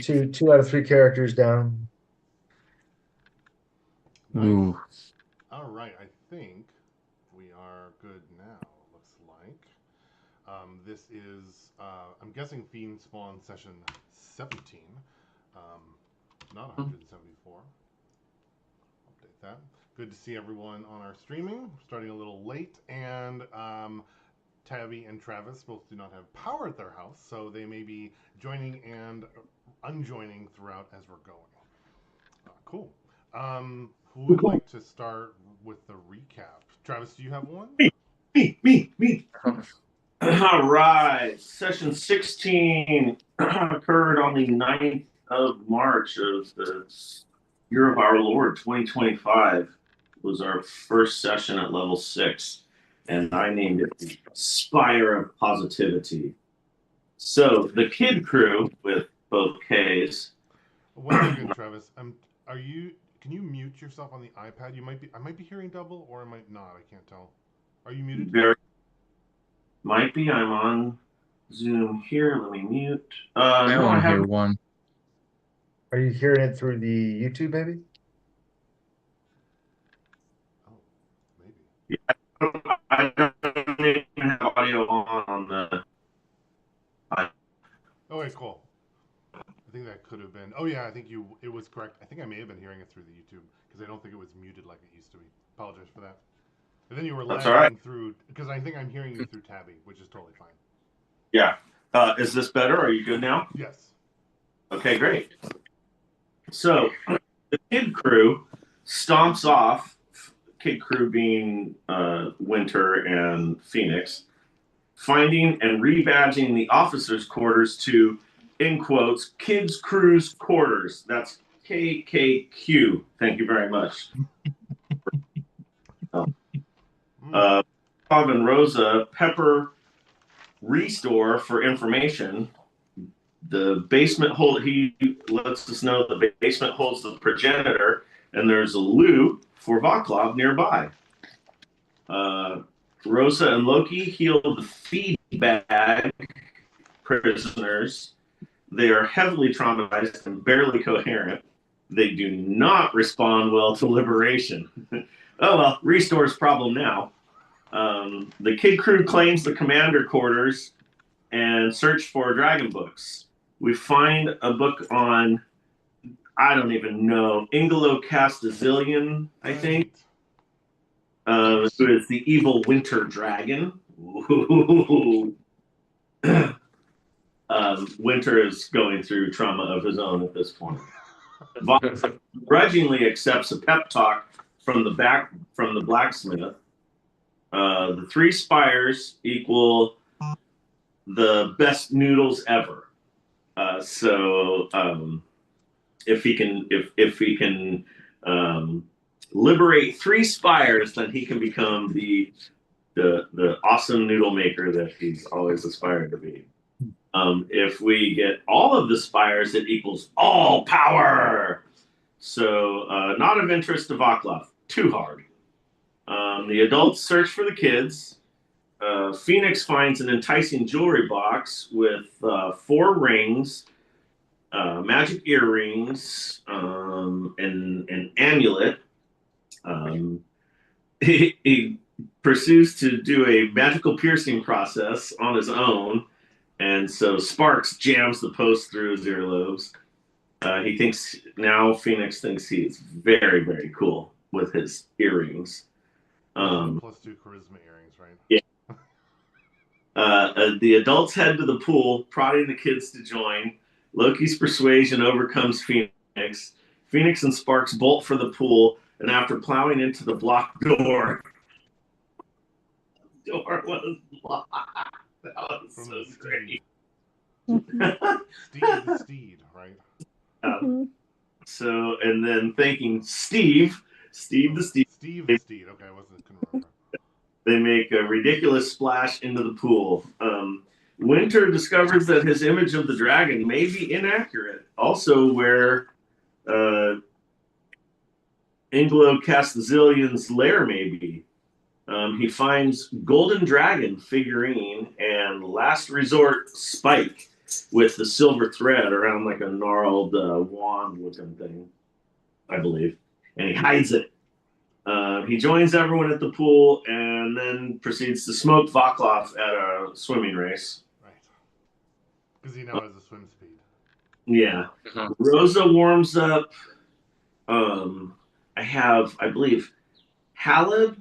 Two out of three characters down. Nice. Ooh. All right, I think we are good now. Looks like this is. I'm guessing Fiend spawn session 17, um, not 174. Update that. Good to see everyone on our streaming. Starting a little late, and Tabby and Travis both do not have power at their house, so they may be joining and unjoining throughout as we're going. Cool. Who would like to start with the recap? Travis, do you have one? Me. All right. Session 16 occurred on the 9th of March of the year of our Lord, 2025. It was our first session at level 6, and I named it the Spire of Positivity. So the kid crew with both Ks. One second, Travis. Are you? Can you mute yourself on the iPad? You might be. I might be hearing double, or I might not. I can't tell. Are you muted? Might be. I'm on Zoom here. Let me mute. I No, only I hear have. one. Are you hearing it through the YouTube, maybe? Oh, maybe. Yeah, I don't even have audio on the. Oh, wait, cool. I think that could have been. Oh yeah, I think you. It was correct. I think I may have been hearing it through the YouTube because I don't think it was muted like it used to be. Apologize for that. And then you were lagging through because I think I'm hearing you through Tabby, which is totally fine. Yeah. Is this better? Are you good now? Yes. Okay, great. So the kid crew stomps off. Kid crew being Winter and Phoenix, finding and rebadging the officers' quarters to, in quotes, kids' crew's quarters. That's KKQ. Thank you very much. Bob and Rosa pepper Restore for information. The basement hold. He lets us know the basement holds the progenitor, and there's a loo for Vaclav nearby. Rosa and Loki heal the feedback prisoners. They are heavily traumatized and barely coherent. They do not respond well to liberation. Oh well, Restore's problem now. The kid crew claims the commander quarters and search for dragon books. We find a book on, I don't even know, Ingelo Castazillion, I think, who is the evil winter dragon. Winter is going through trauma of his own at this point. Grudgingly accepts a pep talk from the blacksmith. The 3 spires equal the best noodles ever. So if he can liberate 3 spires, then he can become the awesome noodle maker that he's always aspired to be. If we get all of the spires, it equals all power. So not of interest to Vaclav. Too hard. The adults search for the kids. Phoenix finds an enticing jewelry box with 4 rings, magic earrings, an amulet. He pursues to do a magical piercing process on his own, and so Sparks jams the post through his earlobes. Phoenix thinks he's very, very cool with his earrings. +2 charisma earrings, right? Yeah. The adults head to the pool, prodding the kids to join. Loki's persuasion overcomes Phoenix. Phoenix and Sparks bolt for the pool, and after plowing into the blocked door, the door was locked. That was so great. Steve the Steed, right? So, and then thanking Steve the Steed. Steve the Steed. Okay, couldn't remember. They make a ridiculous splash into the pool. Winter discovers that his image of the dragon may be inaccurate. Also, where Ingelo Castazillion's lair may be. He finds Golden Dragon figurine and Last Resort Spike with the silver thread around like a gnarled wand looking thing, I believe. And he hides it. He joins everyone at the pool and then proceeds to smoke Vaclav at a swimming race. Right. Because he now has a swim speed. Yeah. Rosa warms up. I believe, Halib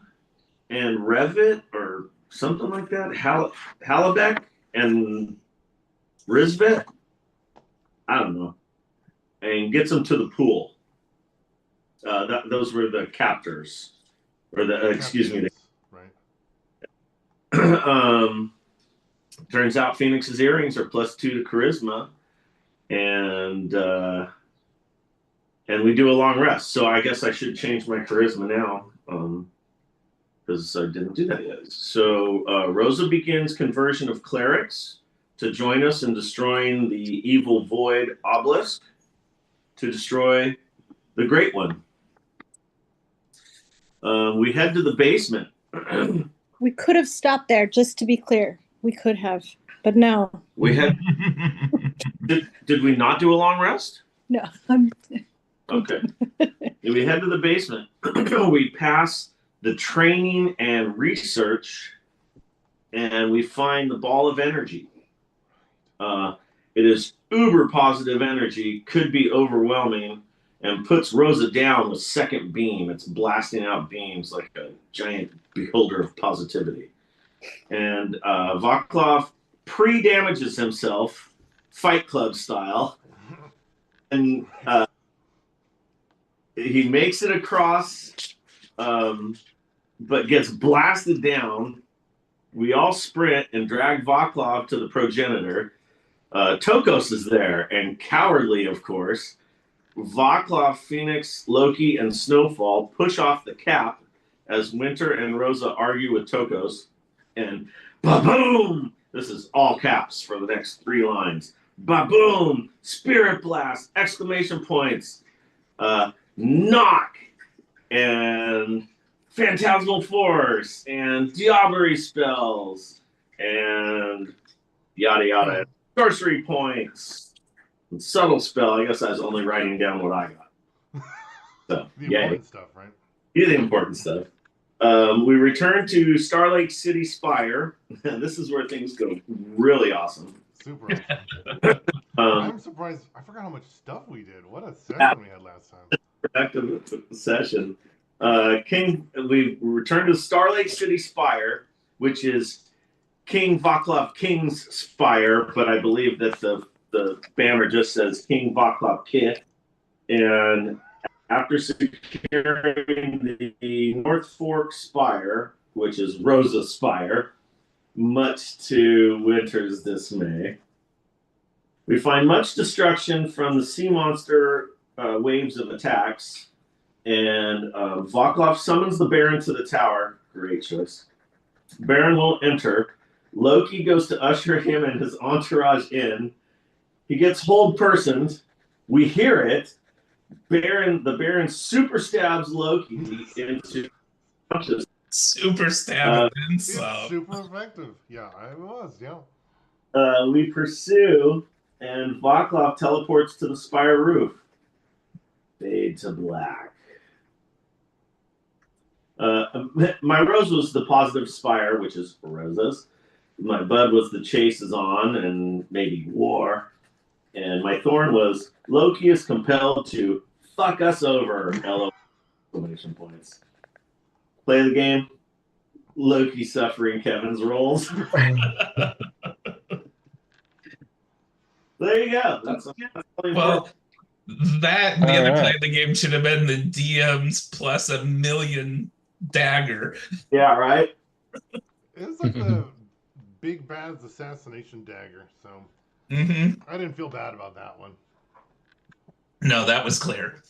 and Revit or something like that. Halibek and Rizvet. I don't know. And gets them to the pool. Those were the captors, or the excuse me. Right. Turns out Phoenix's earrings are +2 to charisma, and we do a long rest. So I guess I should change my charisma now, because I didn't do that yet. So Rosa begins conversion of clerics to join us in destroying the evil void obelisk to destroy the Great One. We head to the basement. We could have stopped there, just to be clear. We could have, but no. We had. Did we not do a long rest? No. Okay. We head to the basement. We pass the training and research, and we find the ball of energy. It is uber positive energy, could be overwhelming, and puts Rosa down with second beam. It's blasting out beams like a giant beholder of positivity. And Vaclav pre-damages himself, Fight Club style, and he makes it across, but gets blasted down. We all sprint and drag Vaclav to the progenitor. Tokos is there, and cowardly, of course. Vaclav, Phoenix, Loki, and Snowfall push off the cap as Winter and Rosa argue with Tokos. And ba-boom! This is all caps for the next 3 lines. Ba-boom! Spirit blast! Exclamation points! Knock! And phantasmal force! And diablerie spells! And yada yada. Sorcery points! And subtle spell. I guess I was only writing down what I got. So, the important stuff, right? Yeah, the important stuff. We return to Starlake City Spire, and this is where things go really awesome. Super awesome. I'm surprised. I forgot how much stuff we did. What a session we had last time. Productive session. We return to Starlake City Spire, which is King Vaclav King's Spire, but I believe that the banner just says King Vaclav Kit. And after securing the North Fork Spire, which is Rosa Spire, much to Winter's dismay, we find much destruction from the sea monster waves of attacks, and Vaclav summons the Baron to the tower. Great choice. Baron won't enter. Loki goes to usher him and his entourage in. He gets hold-personed. We hear it. The Baron super stabs Loki into punches. Super stab It's super effective. Yeah, it was. Yeah. We pursue, and Vaclav teleports to the spire roof. Fade to black. My rose was the positive spire, which is Rosa's. My bud was the chase is on and maybe war. And my thorn was Loki is compelled to fuck us over. LO exclamation points. Play the game. Loki suffering Kevin's roles. There you go. That's well, that the other play of the game should have been the DM's plus $1 million dagger. Yeah, right? It's like the Big Bad's assassination dagger, so I didn't feel bad about that one. No, that was clear.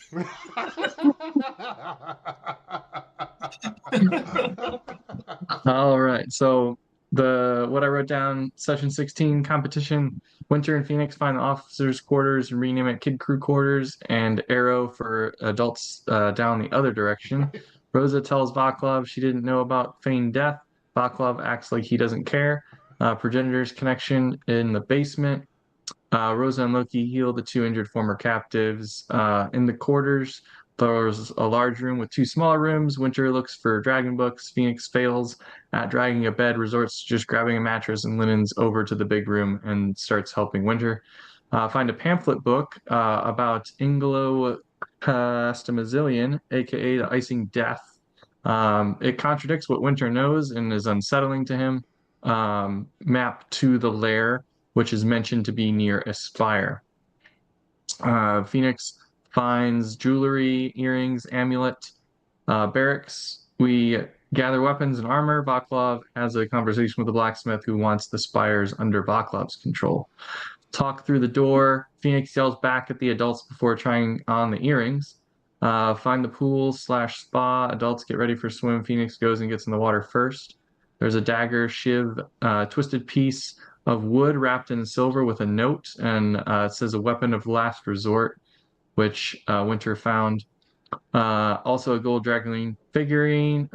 All right. So what I wrote down, session 16 competition, Winter and Phoenix find the officers' quarters and rename it Kid Crew quarters, and Arrow for adults down the other direction. Rosa tells Vaclav she didn't know about feigned death. Vaclav acts like he doesn't care. Progenitor's connection in the basement. Rosa and Loki heal the two injured former captives. In the quarters, there's a large room with two smaller rooms. Winter looks for dragon books. Phoenix fails at dragging a bed, resorts to just grabbing a mattress and linens over to the big room and starts helping Winter. Find a pamphlet book about Inglo Castamazillion, aka the Icing Death. It contradicts what Winter knows and is unsettling to him. Map to the lair, which is mentioned to be near Aspire. Phoenix finds jewelry, earrings, amulet, barracks. We gather weapons and armor. Vaklov has a conversation with the blacksmith who wants the spires under Vaklov's control. Talk through the door. Phoenix yells back at the adults before trying on the earrings. Find the pool/spa. Adults get ready for swim. Phoenix goes and gets in the water first. There's a dagger, shiv, twisted piece of wood wrapped in silver with a note, and it says a weapon of last resort, which Winter found. Also a gold dragon figurine,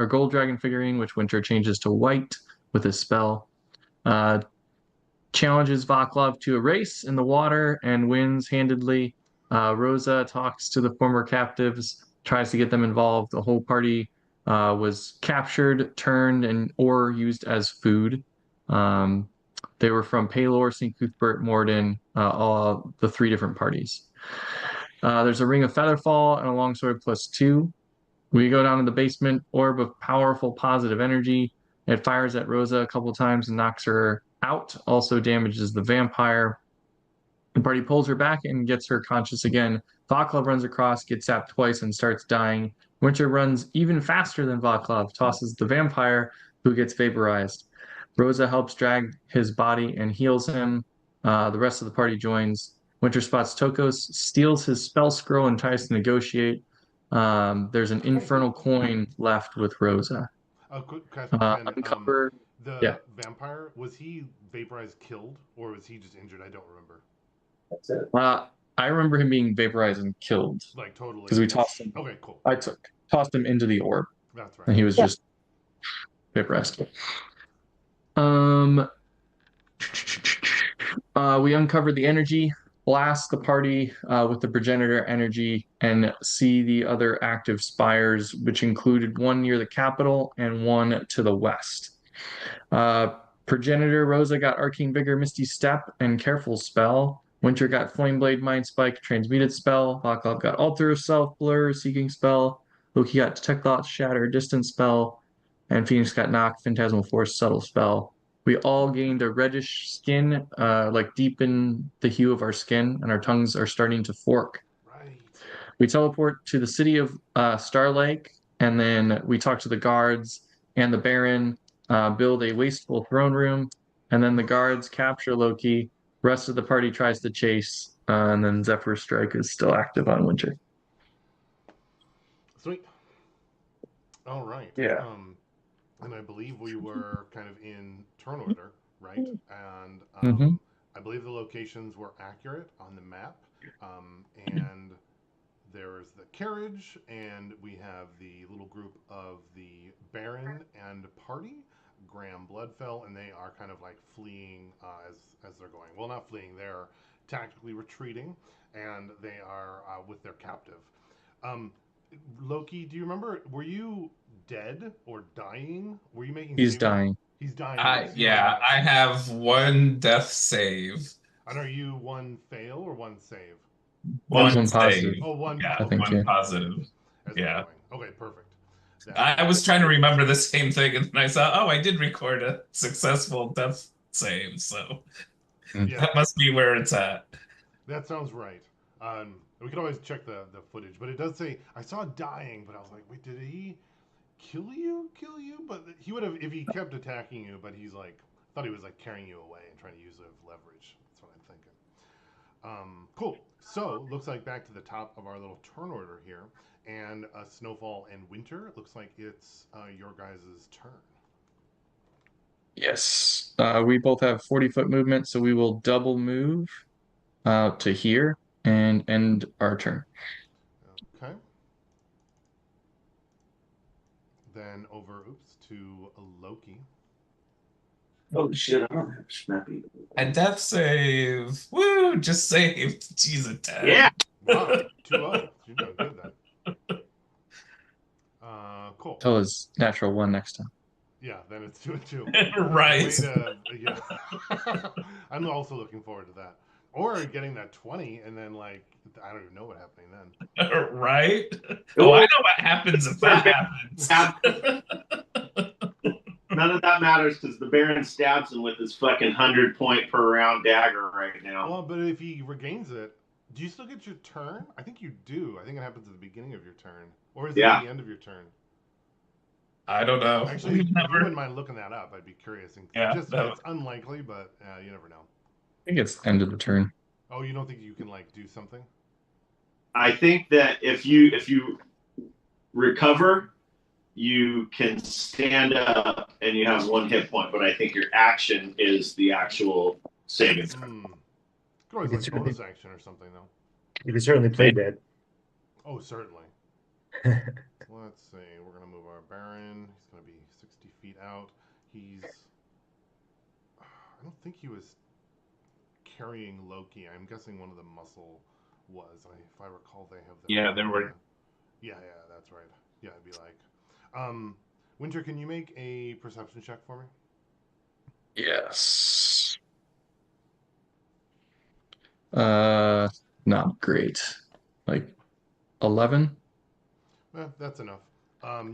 which Winter changes to white with his spell. Challenges Vaklov to a race in the water and wins handedly. Rosa talks to the former captives, tries to get them involved. The whole party was captured, turned, or used as food. They were from Paylor, St. Cuthbert, Morden, all the three different parties. There's a ring of Featherfall and a longsword +2. We go down to the basement, orb of powerful positive energy. It fires at Rosa a couple times and knocks her out, also damages the vampire. The party pulls her back and gets her conscious again. Vaklov runs across, gets zapped twice, and starts dying. Winter runs even faster than Vaklov, tosses the vampire, who gets vaporized. Rosa helps drag his body and heals him. The rest of the party joins. Winter spots Tokos, steals his spell scroll, and tries to negotiate. There's an infernal coin left with Rosa. Quick question, Ben. Uncover. Yeah. The vampire, was he vaporized, killed, or was he just injured? I don't remember. That's it. I remember him being vaporized and killed Like totally. because we tossed him. Okay, cool. I tossed him into the orb, That's right. and he was just vaporized. We uncovered the energy, blast the party with the progenitor energy, and see the other active spires, which included one near the capital and one to the west. Progenitor Rosa got Arcane Vigor, Misty Step, and Careful Spell. Winter got Flameblade, Mind Spike, Transmuted Spell. Vaklov got Alter of Self, Blur, Seeking Spell. Loki got Detect Thoughts, Shatter, Distance Spell. And Phoenix got Knock, Phantasmal Force, Subtle Spell. We all gained a reddish skin, like deep in the hue of our skin, and our tongues are starting to fork. Right. We teleport to the city of Star Lake, and then we talk to the guards and the Baron, build a wasteful throne room, and then the guards capture Loki. Rest of the party tries to chase, and then Zephyr Strike is still active on Winter. Sweet. All right. Yeah. And I believe we were kind of in turn order, right? And I believe the locations were accurate on the map. And there's the carriage, and we have the little group of the Baron and party, Graham Bloodfell, and they are kind of like fleeing as they're going. Well, not fleeing, they're tactically retreating, and they are with their captive. Loki, do you remember, were you dead or dying? Were you making He's dying. He's dying. I have one death save. And are you one fail or one save? One positive. save. Oh, one. Yeah, I think, one yeah. positive. As Yeah. Okay, perfect. I was trying to remember the same thing, and then I saw, oh, I did record a successful death save, so that must be where it's at. That sounds right. We could always check the footage, but it does say, I saw dying, but I was like, wait, did he kill you? But he would have, if he kept attacking you, but he's like, thought he was like carrying you away and trying to use it as leverage. That's what I'm thinking. Cool. So, looks like back to the top of our little turn order here. And Snowfall and Winter, it looks like it's your guys' turn. Yes. We both have 40-foot movement, so we will double move to here and end our turn. Okay. Then over, to Loki. Oh shit! I don't have snappy. A death save. Woo! Just saved. Jeez, a 10. Yeah. Wow, 2-0. You're doing good then. Cool. Tell his natural one next time. Yeah, then it's 2-2. Right. Way to, yeah. I'm also looking forward to that. Or getting that 20 and then like I don't even know what happening then. Right? Oh, I know what happens if that happens. None of that matters because the Baron stabs him with his fucking 100-point per round dagger right now. Well, but if he regains it, do you still get your turn? I think you do. I think it happens at the beginning of your turn. Or is it at the end of your turn? I don't know. Actually, if you wouldn't mind looking that up, I'd be curious. Yeah, It's unlikely, but you never know. I think it's end of the turn. Oh, you don't think you can like do something? I think that if you recover, you can stand up and you have 1 hit point, but I think your action is the actual saving throw. Could always like bonus action or something though. You can certainly play dead. Oh, certainly. Let's see. We're gonna move our Baron. He's gonna be 60 feet out. I don't think he was carrying Loki. I'm guessing one of the muscle was. If I recall, they have. Yeah, there were. Yeah, that's right. Yeah, it'd be like. Winter, can you make a perception check for me? Yes. Not great. Like 11. That's enough.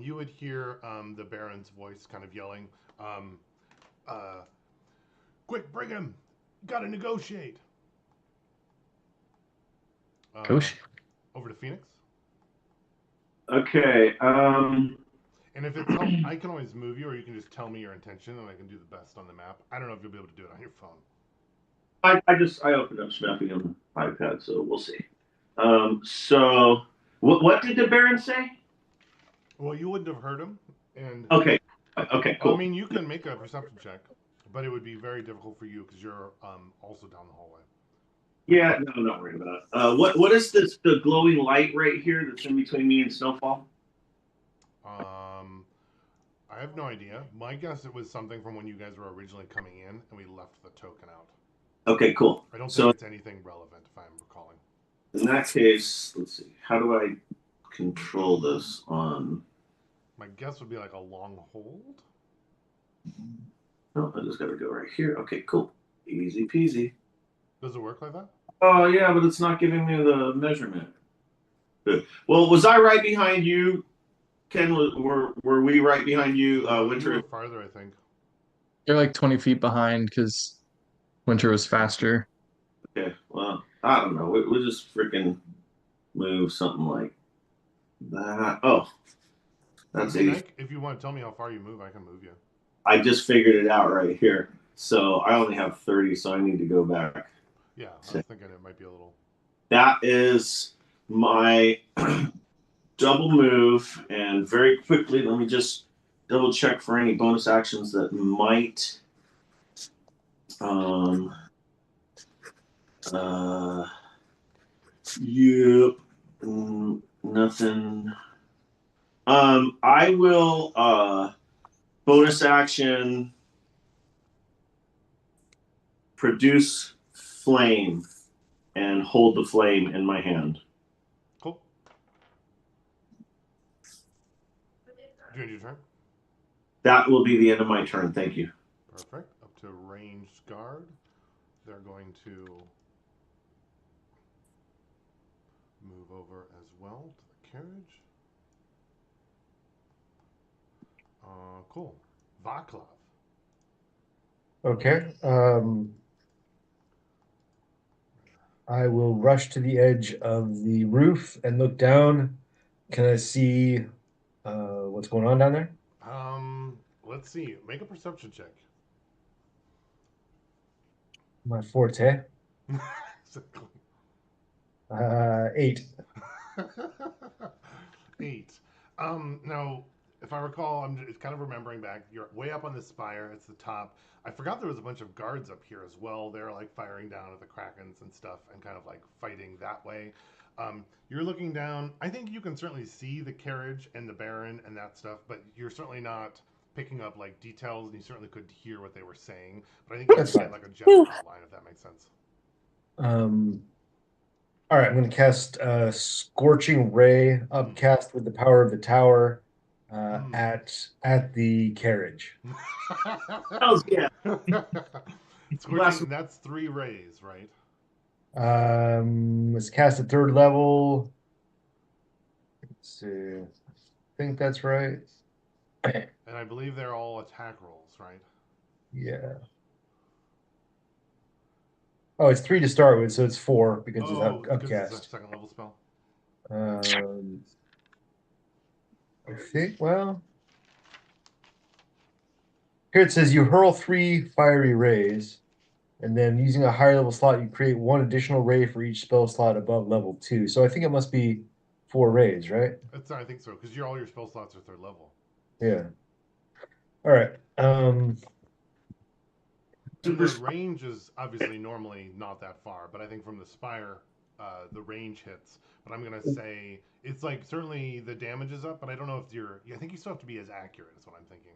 You would hear the Baron's voice kind of yelling, "Quick, bring him! Gotta negotiate." Negotiate. Over to Phoenix. Okay. And if it's I can always move you, or you can just tell me your intention, and I can do the best on the map. I don't know if you'll be able to do it on your phone. I opened up Snapping on the iPad, so we'll see. So what did the Baron say? Well, you wouldn't have heard him, and Okay, cool. I mean, you can make a perception check, but it would be very difficult for you because you're also down the hallway. Yeah, no, I'm not worried about it. What is this? The glowing light right here that's in between me and Snowfall? I have no idea. My guess it was something from when you guys were originally coming in, and we left the token out. Okay, cool. I don't think it's anything relevant, if I'm recalling. In that case, let's see. How do I control this on? My guess would be like a long hold. Oh, I just got to go right here. Okay, cool. Easy peasy. Does it work like that? Oh, yeah, but it's not giving me the measurement. Good. Well, was I right behind you, Ken? Were we right behind you, Winter? You were farther, I think. You're like 20 feet behind because Winter was faster. Okay, well, I don't know. We'll just freaking move something like that. Oh, that's easy. If you want to tell me how far you move, I can move you. I just figured it out right here. So I only have 30, so I need to go back. Yeah, I was thinking it might be a little. That is my double move, and very quickly, let me just double check for any bonus actions that might. Yep. Nothing. I will bonus action produce flame and hold the flame in my hand. Cool. Do you end your turn? That will be the end of my turn. Thank you. Perfect. Up to ranged guard. They're going to move over as well to the carriage. Cool. Vaclav. Okay. I will rush to the edge of the roof and look down. Can I see what's going on down there? Let's see. Make a perception check. My forte. Exactly. 8. 8. Now, if I recall, I'm just kind of remembering back. You're way up on the spire. It's the top. I forgot there was a bunch of guards up here as well. They're like firing down at the Krakens and stuff and kind of like fighting that way. You're looking down. I think you can certainly see the carriage and the Baron and that stuff, but you're certainly not picking up like details, and you certainly could hear what they were saying. But I think you That's can fine. get like a general Whew. outline if that makes sense. All right, I'm going to cast Scorching Ray, upcast with the power of the tower at the carriage. Hells yeah. Scorching, that's 3 rays, right? It's cast at 3rd level. Let's see. I think that's right. And I believe they're all attack rolls, right? Yeah. Oh, it's 3 to start with, so it's 4 because it's Oh, because it's a upcast. 2nd level spell. I think, well, here it says you hurl 3 fiery rays, and then using a higher level slot, you create 1 additional ray for each spell slot above level 2. So I think it must be 4 rays, right? I think so, because all your spell slots are 3rd level. Yeah. All right. And the range is obviously normally not that far, but I think from the spire, the range hits. But I'm gonna say it's like certainly the damage is up, but I don't know if you're. I think you still have to be as accurate. Is what I'm thinking.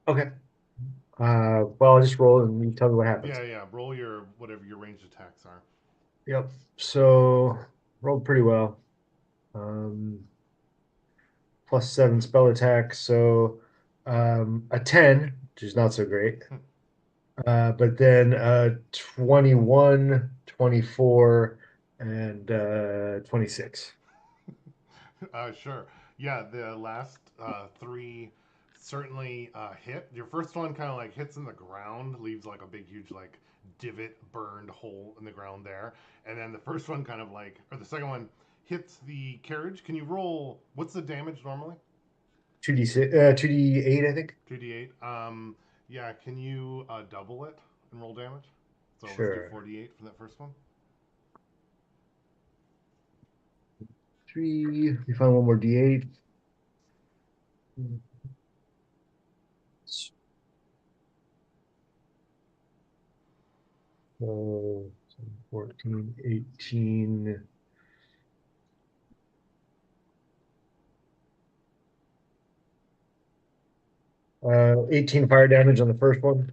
Okay. Well, I'll just roll and you tell me what happens. Yeah. Roll your whatever your ranged attacks are. Yep. So rolled pretty well. +7 spell attack. So a 10, which is not so great. But then 21, 24, and 26. Sure. Yeah, the last 3 certainly hit. Your first one kind of like hits in the ground, leaves like a big, huge like divot, burned hole in the ground there. And then the first one kind of like, or the second one hits the carriage. Can you roll? What's the damage normally? 2d6, 2d8, I think. 2d8. Yeah. Can you double it and roll damage? So let's do Sure. 4d8 for that first one. 3. We find one more d8. So 14, 18. 18 fire damage on the first one.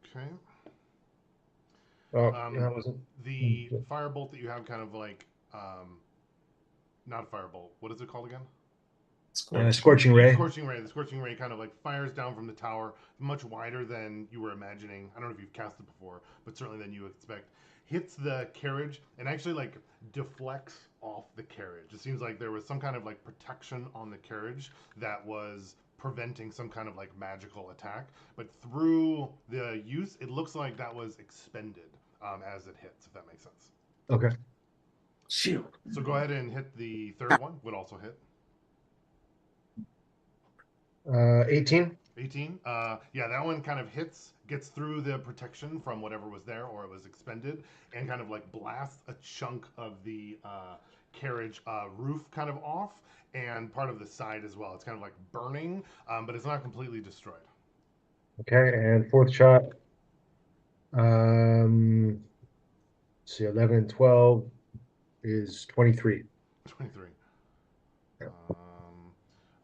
Okay. Oh, that wasn't. The firebolt that you have kind of like, not a firebolt. What is it called again? Scorching Ray. Scorching Ray. The Scorching Ray kind of like fires down from the tower, much wider than you were imagining. I don't know if you've cast it before, but certainly than you expect. Hits the carriage and actually like deflects off the carriage. It seems like there was some kind of like protection on the carriage that was preventing some kind of like magical attack. But through the use, it looks like that was expended as it hits, if that makes sense. Okay. Shield. So go ahead and hit the third one. Would also hit. 18. 18. Yeah, that one kind of hits, gets through the protection from whatever was there or it was expended, and kind of like blasts a chunk of the carriage roof kind of off, and part of the side as well. It's kind of like burning, but it's not completely destroyed. Okay, and fourth shot. Let's see, 11 and 12 is 23. 23. Yeah.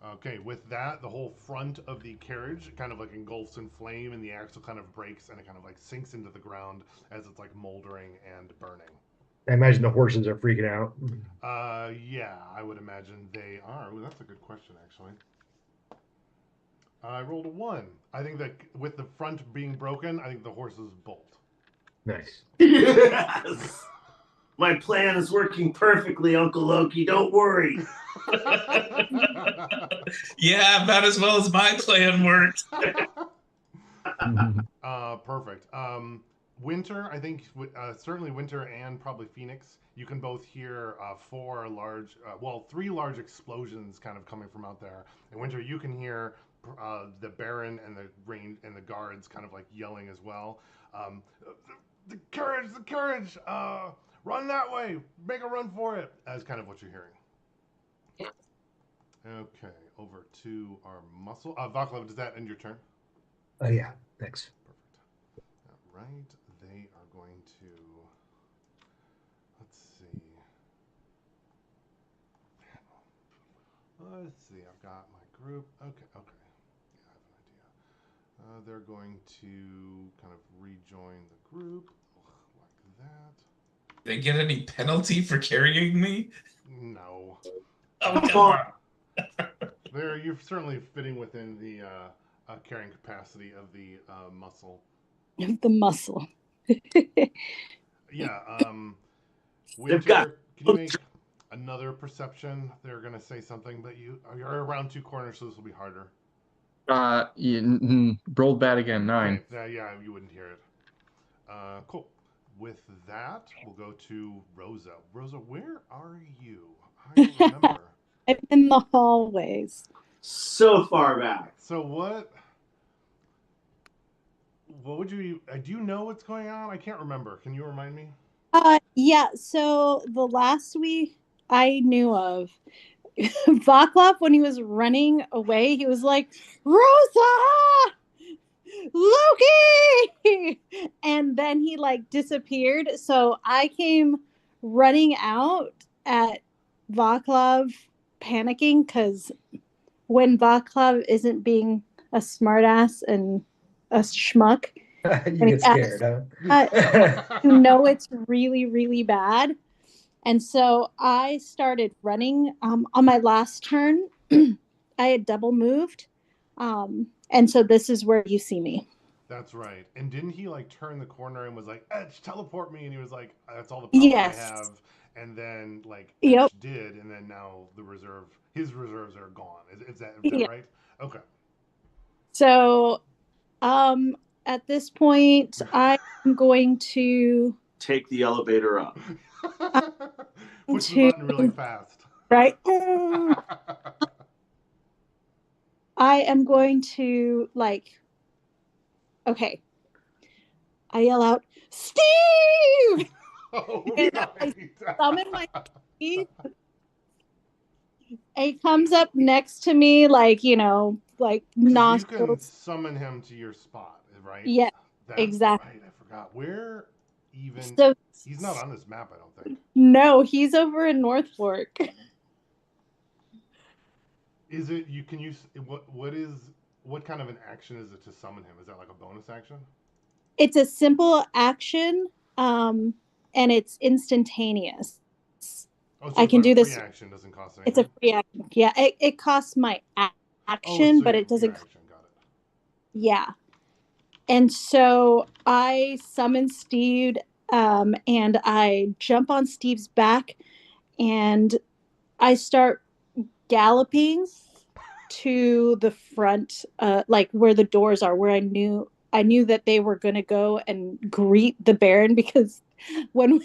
Okay, with that, the whole front of the carriage kind of like engulfs in flame, and the axle kind of breaks, and it kind of like sinks into the ground as it's like moldering and burning. I imagine the horses are freaking out. Yeah, I would imagine they are. Ooh, that's a good question, actually. I rolled a 1. I think that with the front being broken, I think the horses bolt. Nice. Yes! My plan is working perfectly, Uncle Loki. Don't worry. Yeah, about as well as my plan worked. Perfect. Winter, I think, certainly Winter and probably Phoenix, you can both hear 3 large explosions kind of coming from out there. And Winter, you can hear the Baron and the guards kind of like yelling as well. The carriage, run that way, make a run for it, as kind of what you're hearing. Okay, over to our muscle. Vaclav, does that end your turn? Yeah, thanks. Perfect. All right, they are going to. Let's see. Let's see. I've got my group. Okay. Yeah, I have an idea. They're going to kind of rejoin the group like that. They get any penalty for carrying me? No. Oh, come on. You're certainly fitting within the carrying capacity of the muscle. The muscle. Yeah. They've got- Winter, can you make another perception? They're gonna say something, but you're around two corners, so this will be harder. Rolled bad again, 9. Okay, yeah, you wouldn't hear it. Cool. With that, we'll go to Rosa. Rosa, where are you? I don't remember. I'm in the hallways. So far back. So what would you do you know what's going on? I can't remember. Can you remind me? Yeah, so the last I knew of, Vaclav, when he was running away, he was like, Rosa! Loki! And then he like disappeared. So I came running out at Vaclav panicking because when Vaclav isn't being a smartass and a schmuck, You get scared, you know it's really, really bad. And so I started running on my last turn. I had double moved. And so this is where you see me. That's right. And didn't he like turn the corner and was like, Etch, teleport me? And he was like, that's all the power Yes. I have. And then like Yep. Etch did, and then now his reserves are gone. Is that Yeah. right? Okay. So at this point, I'm going to Take the elevator up. Push the button really fast. right. I am going to okay. I yell out, Steve! Oh, And right. I summon my Steve. He comes up next to me, like You nostrils. can summon him to your spot, right? Yeah, That's exactly. right. I forgot. Where even? So He's not on this map, I don't think. no, he's over in North Fork. Is it? You can use what kind of an action is it to summon him? Is that like a bonus action? It's a simple action, and it's instantaneous. Oh, so I it's can like do a this. free action. Doesn't cost It's anything. a free action. Yeah, it costs my action, so but your it doesn't. action. Got it. Yeah. And so I summon Steve, and I jump on Steve's back, and I start galloping to the front, like where the doors are, where I knew that they were going to go and greet the Baron, because when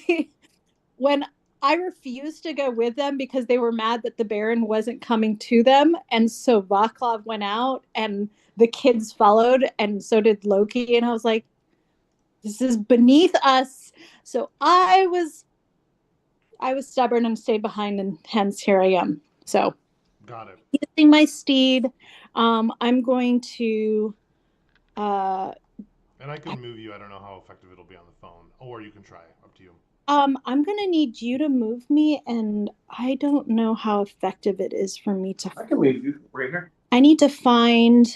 I refused to go with them because they were mad that the Baron wasn't coming to them, and so Vaclav went out and the kids followed, and so did Loki, and I was like, this is beneath us. So I was stubborn and stayed behind, and hence here I am. So Got it. using my steed, I'm going to And I can move you. I don't know how effective it'll be on the phone, or you can try. Up to you. I'm gonna need you to move me, and I don't know how effective it is for me to. I can move you right here. I need to find.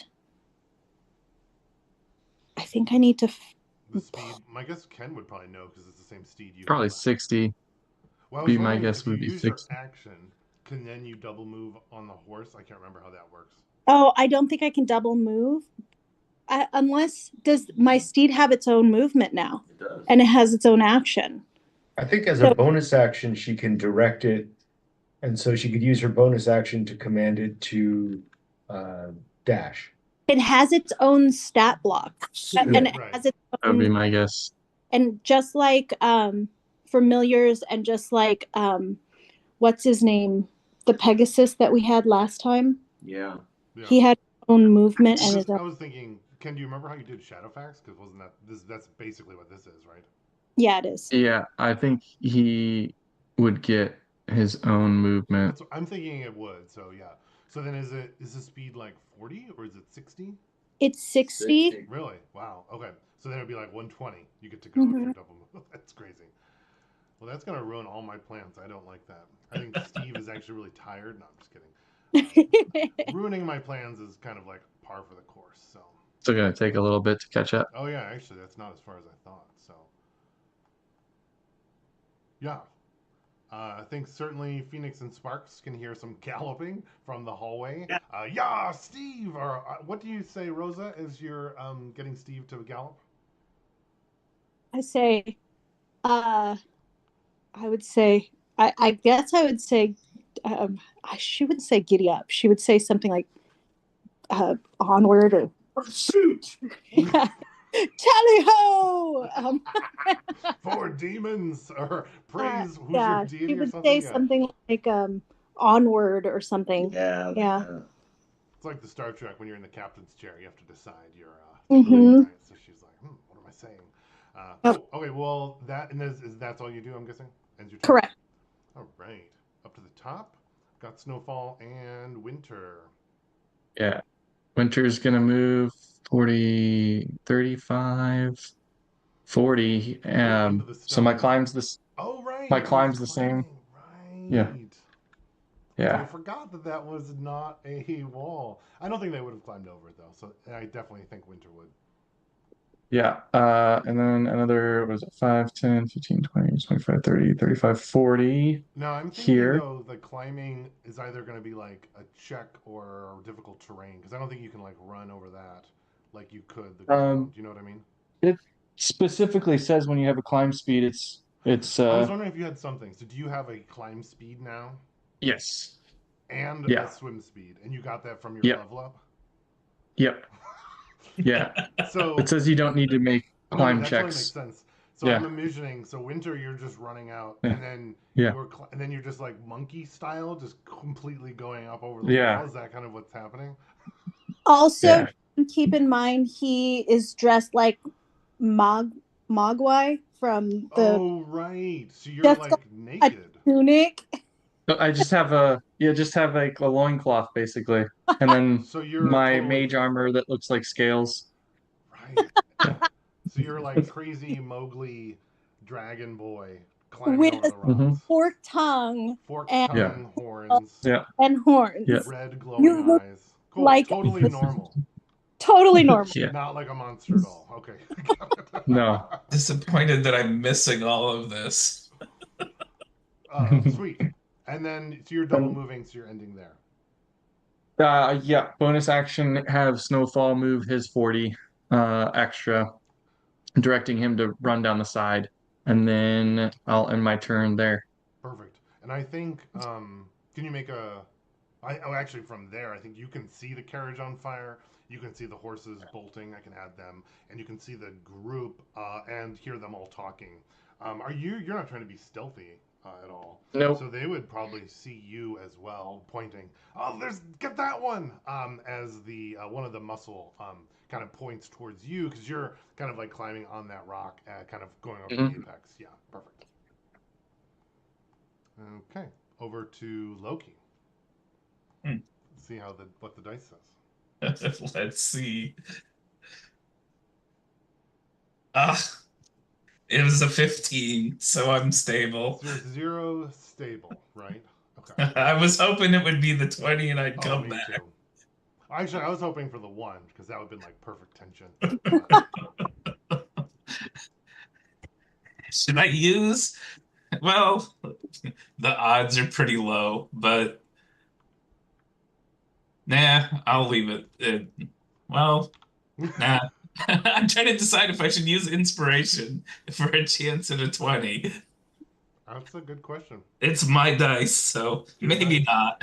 I think I need to. The speed. My guess Ken would probably know because it's the same steed you Probably have. 60. Well, I was Be my wondering guess if you would be use your 60. action, can then you double move on the horse? I can't remember how that works. Oh, I don't think I can double move. Unless, does my steed have its own movement now? It does. And it has its own action. I think as a bonus action, she can direct it, and so she could use her bonus action to command it to dash. It has its own stat block, and it Right. has its That would be own, my guess. and just like familiars, and just like what's his name, the Pegasus that we had last time, Yeah. Yeah. he had his own movement and Because his I own. was thinking, Ken, do you remember how you did Shadowfax? Because wasn't that that's basically what this is, right? Yeah, it is. Yeah, I think he would get his own movement. That's what I'm thinking it would. So yeah. So then is the speed like 40 or is it 60? It's 60. Really? Wow. Okay. So then it'd be like 120. You get to go if you're double move. That's crazy. Well, that's gonna ruin all my plans. I don't like that. I think Steve is actually really tired. No, I'm just kidding. ruining my plans is kind of like par for the course. So Still gonna take a little bit to catch up. oh yeah, actually that's not as far as I thought. So yeah. I think certainly Phoenix and Sparks can hear some galloping from the hallway. Yeah, Steve! Or what do you say, Rosa, as you're getting Steve to gallop? I say, I would say, I guess I would say, she wouldn't say giddy up. She would say something like onward or shoot. Yeah. Tally ho! For demons or praise who's yeah, your deity she or would something? say something like onward or something. Yeah. It's like the Star Trek when you're in the captain's chair, you have to decide your Mhm. right? So she's like, what am I saying? Cool. Okay, well that's all you do, I'm guessing? Ends your turn? Correct. All right. Up to the top. Got Snowfall and Winter. Yeah. Winter's gonna move 40, 35, 40. Into the So my stone. climb's this. Oh, right. My He's climb's the same. Right. Yeah. Yeah. I forgot that was not a wall. I don't think they would have climbed over it, though. So I definitely think Winter would. Yeah. And then another, was it 5, 10, 15, 20, 25, 30, 35, 40 No, I'm thinking, here. though, the climbing is either going to be like a check or difficult terrain. Because I don't think you can, like, run over that like you could the ground. Do you know what I mean? It specifically says when you have a climb speed, it's I was wondering if you had something. So do you have a climb speed now? yes. And Yeah. a swim speed. And you got that from your Yep. level up? Yep. Yeah. So It says you don't need to make climb that totally makes checks. sense. So Yeah. I'm envisioning. So Winter, you're just running out, Yeah. and then Yeah. you're just like monkey style, just completely going up over the Yeah. wall. Is that kind of what's happening? Also, keep in mind he is dressed like Mogwai from the Oh right. So you're Just like naked. tunic. I just have like a loincloth basically. And then So you're my totally mage armor that looks like scales. right. Yeah. So you're like crazy Mowgli, dragon boy climbing With over the a rocks. forked tongue Forked and tongue, horns, and horns. Yeah. red glowing You look eyes. Cool. like Totally normal. totally normal. Yeah. Not like a monster doll. Okay. No. Disappointed that I'm missing all of this. Sweet. And then so you're double moving, so you're ending there. Yeah, bonus action, have Snowfall move his 40 extra, directing him to run down the side. And then I'll end my turn there. Perfect. And I think can you make a actually from there I think you can see the carriage on fire, you can see the horses bolting, I can add them, and you can see the group and hear them all talking. You're not trying to be stealthy at all. Nope. So they would probably see you as well, pointing. Oh, get that one. As the one of the muscle kind of points towards you because you're kind of like climbing on that rock, kind of going over the apex. Yeah, perfect. Okay, over to Loki. See what the dice says. Let's see. Ah, it was a 15, so I'm stable. So you're 0 stable, right? Okay. I was hoping it would be the 20 and I'd come me back. too. Actually, I was hoping for the 1 because that would have been like perfect tension. Should I use? Well, the odds are pretty low, but nah, I'll leave it. Well, nah. I'm trying to decide if I should use inspiration for a chance at a 20. That's a good question. It's my dice, so maybe not.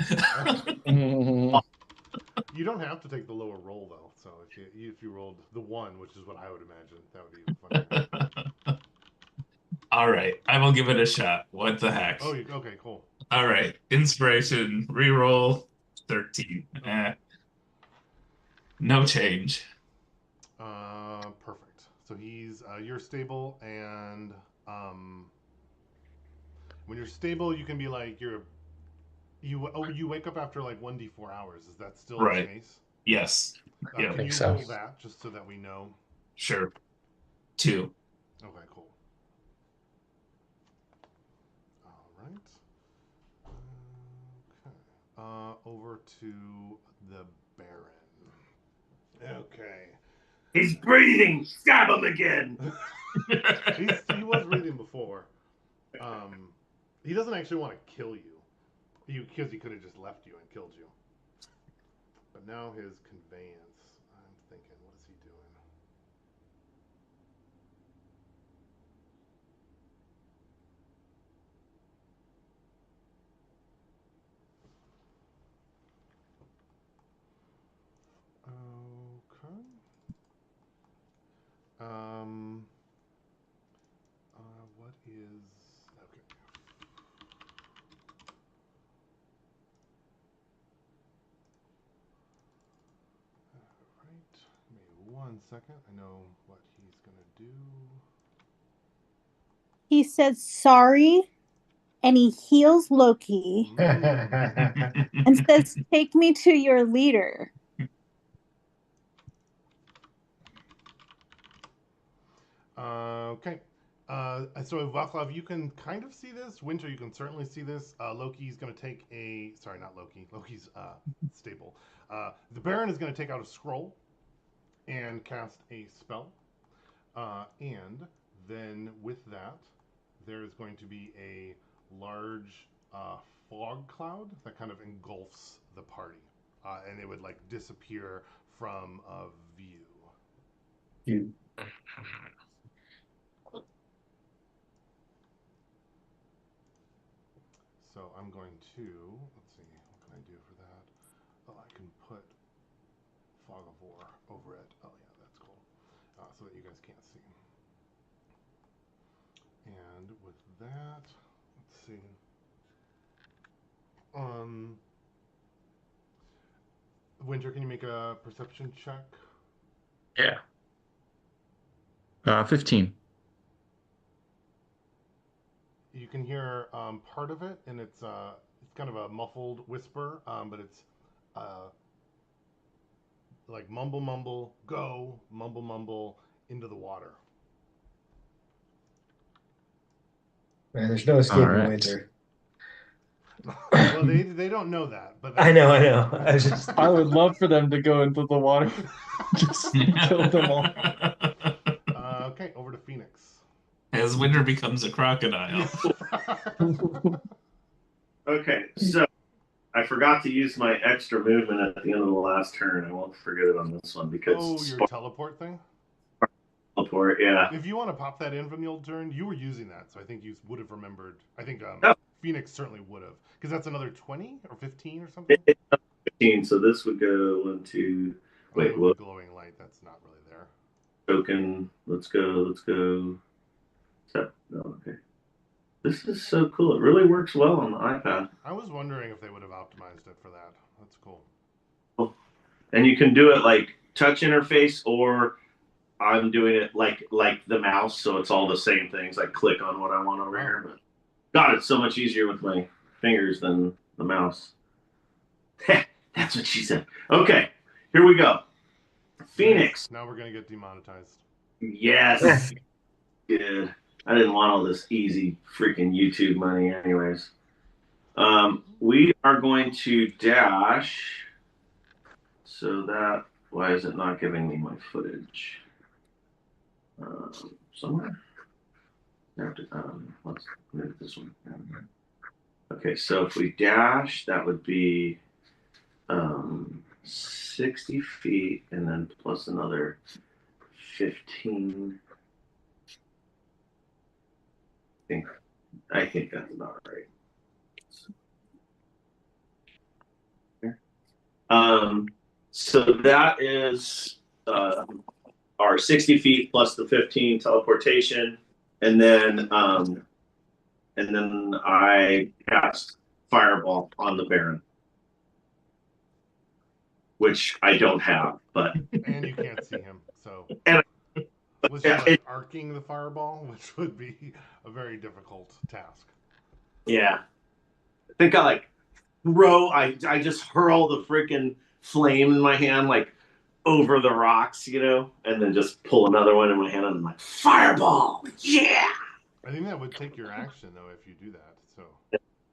You don't have to take the lower roll though. So if you rolled the 1, which is what I would imagine, that would be funny. All right, I will give it a shot. What the heck? Oh, okay, cool. All right, inspiration, reroll, 13. No change. Perfect. So you're stable, and when you're stable, you can be like you wake up after like 1d4 hours. Is that still the case? Yes. Yeah. Can you roll that just so that we know? Sure. 2. Okay, cool. All right. Okay. over to the Baron. Okay. He's breathing. Stab him again. He was breathing before. He doesn't actually want to kill you, because he could have just left you and killed you. But now his conveyance. I'm thinking, what is he doing? Okay. What is okay? All right. Give me 1 second. I know what he's gonna do. He says sorry, and he heals Loki and says, "Take me to your leader." Okay. So Vaclav, you can kind of see this. Winter, you can certainly see this. Loki's going to take a... Sorry, not Loki. Loki's staple. The Baron is going to take out a scroll and cast a spell. And then with that, there is going to be a large fog cloud that kind of engulfs the party. And it would like disappear from view. You. So I'm going to, let's see, what can I do for that? Oh, I can put Fog of War over it. Oh yeah, that's cool. So that you guys can't see. And with that, let's see. Winter, can you make a perception check? Yeah. 15. You can hear part of it, and it's kind of a muffled whisper, but it's like mumble, mumble, go, mumble, mumble, into the water. Man, there's no escaping All right. Winter. Well, they don't know that, but I know. I was just. I would love for them to go into the water. Just kill them all. Okay, over to Phoenix. As Winter becomes a crocodile. Okay, so I forgot to use my extra movement at the end of the last turn. I won't forget it on this one because your teleport thing? Teleport, yeah. If you want to pop that in from the old turn, you were using that, so I think you would have remembered. I think Phoenix certainly would have, because that's another 20 or 15 or something. It's 15, so this would go 1, 2. Wait, what? Glowing light. That's not really there. Token. Let's go. No, okay. This is so cool. It really works well on the iPad. I was wondering if they would have optimized it for that. That's cool. And you can do it like touch interface, or I'm doing it like the mouse, so it's all the same things. I click on what I want over here. But God, it's so much easier with my fingers than the mouse. That's what she said. Okay, here we go. Phoenix. Now we're gonna get demonetized. Yes. Good. I didn't want all this easy freaking YouTube money anyways. We are going to dash. So that, why is it not giving me my footage? Somewhere? Let's move this one. Okay, so if we dash, that would be 60 feet and then plus another 15. I think that's about right. So that is our 60 feet plus the 15 teleportation, and then I cast Fireball on the Baron, which I don't have, but and you can't see him, so and was she like arcing the fireball, which would be a very difficult task. Yeah, I think I I just hurl the freaking flame in my hand like over the rocks, and then just pull another one in my hand and I'm like, Fireball! Yeah! I think that would take your action though if you do that. So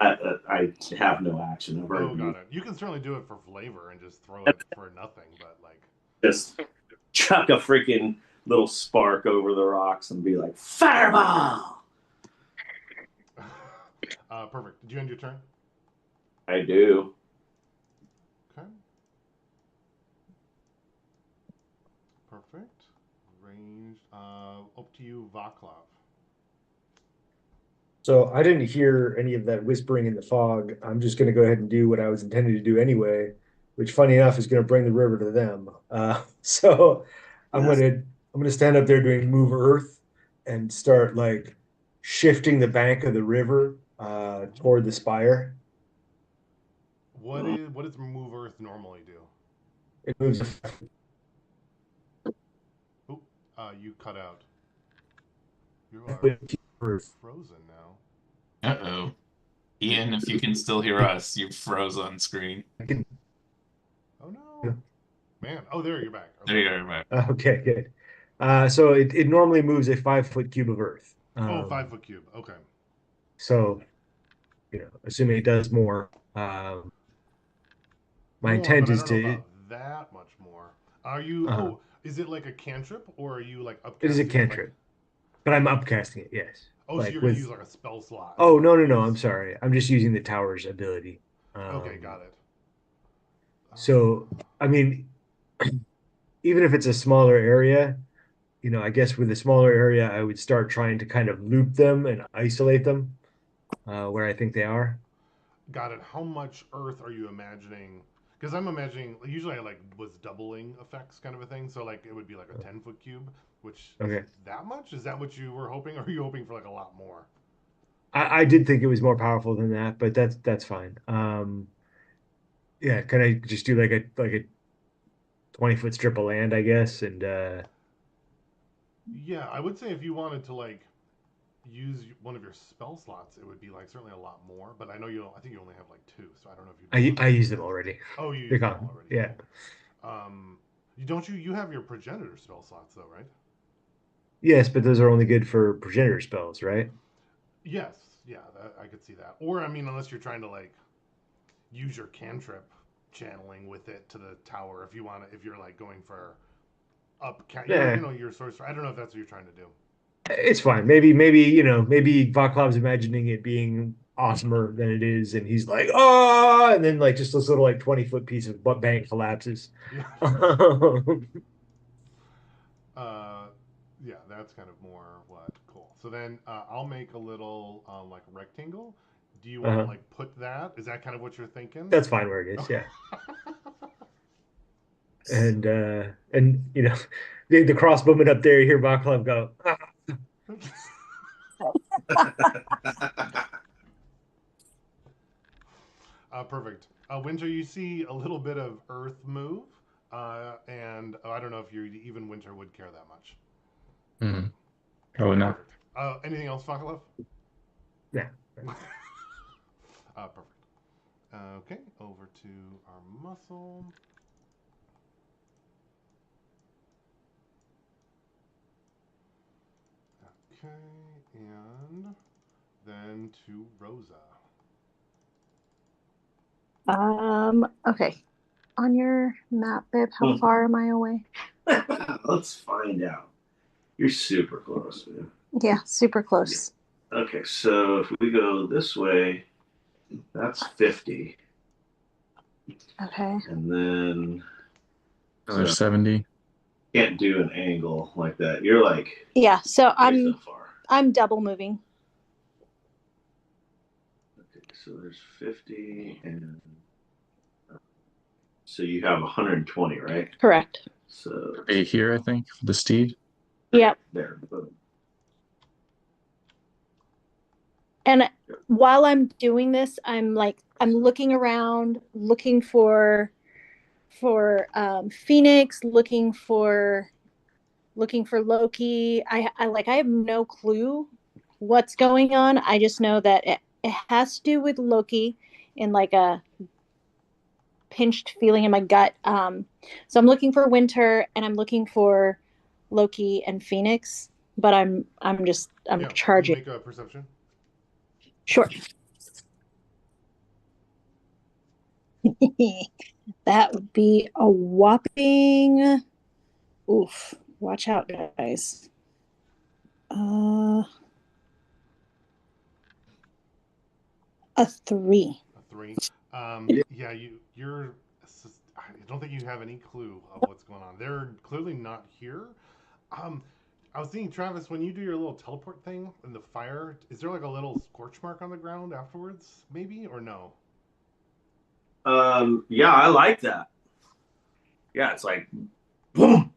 I have no action. I've Oh, already got it. You can certainly do it for flavor and just throw it for nothing, but like, just chuck a freaking little spark over the rocks and be like, fireball! perfect. Did you end your turn? I do. Okay. Perfect. Ranged. Up to you, Vaclav. So I didn't hear any of that whispering in the fog. I'm just going to go ahead and do what I was intending to do anyway, which, funny enough, is going to bring the river to them. So I'm Yes. gonna stand up there doing move earth and start like shifting the bank of the river toward the spire. What does move Earth normally do? It moves. Oh, you cut out. You are Earth. frozen now. Uh-oh. Ian, if you can still hear us, you froze on screen. I can, Oh no, man. Oh, there you're back. There Okay. you are, Matt. okay, good. So it normally moves a 5 foot cube of earth. Oh, 5 foot cube. Okay. So, assuming it does more, my More, intent but I is don't know to. about that much more. Are you? Uh, Oh, is it like a cantrip, or are you like it is a upcasting it? Like, cantrip, but I'm upcasting it. Yes, oh, so like you're gonna with. use like a spell slot Oh, to no, like no, no. I'm use. sorry. I'm just using the tower's ability. Okay, got it. So, I mean, even if it's a smaller area, I guess with a smaller area, I would start trying to kind of loop them and isolate them where I think they are. Got it. How much Earth are you imagining? Because I'm imagining usually I like was doubling effects kind of a thing. So like it would be like a 10 foot cube, which is Okay. it that much? Is that what you were hoping, or are you hoping for like a lot more? I did think it was more powerful than that, but that's fine. Yeah, can I just do like a 20 foot strip of land, I guess, and Yeah, I would say if you wanted to like use one of your spell slots, it would be like certainly a lot more. But I know you. I think you only have like two, so I don't know if you. I use them already. Oh, you They're used them all gone. already. Yeah. Cool. You don't you have your progenitor spell slots though, right? Yes, but those are only good for progenitor spells, right? Yes. Yeah, I could see that. Or I mean, unless you're trying to like use your cantrip channeling with it to the tower, if you want to, if you're like going for Yeah, your sorcerer. I don't know if that's what you're trying to do. it's fine. Maybe Vaclav's imagining it being awesomer than it is, and he's like, oh, and then like just this little like 20 foot piece of butt bank collapses. Yeah. uh, yeah, that's kind of more what cool. So then I'll make a little like rectangle. Do you want to Uh, like put that? Is that kind of what you're thinking? that's fine where it is, yeah. And the crossbowman up there, you hear Vaclav go, ah. Perfect. Winter, you see a little bit of earth move, and I don't know if you even Winter would care that much. Probably not. Perfect. Anything else, Fakalov? Yeah. Perfect. Okay, over to our muscle. Okay, and then to Rosa. Okay. On your map, babe, how far am I away? Let's find out. You're super close, man. Yeah, super close. Yeah. Okay, so if we go this way, that's 50. Okay. And then Another 70. Can't do an angle like that. You're like Yeah, so so far. I'm double moving. Okay, so there's 50 and so you have 120, right? Correct. So Here, I think, for the steed. Yep. There. Boom. And while I'm doing this, I'm looking around, looking for Phoenix, looking for Loki. I have no clue what's going on. I just know that it has to do with Loki in like a pinched feeling in my gut. So I'm looking for Winter and I'm looking for Loki and Phoenix, but I'm Can you charging. make a perception? Sure. That would be a whopping. Oof. Watch out, guys. A 3. A 3. Yeah. Yeah, you're. I don't think you have any clue of what's going on. They're clearly not here. Um, I was thinking, Travis, when you do your little teleport thing in the fire, is there like a little scorch mark on the ground afterwards, maybe, or no? Yeah, I like that. Yeah, it's like boom,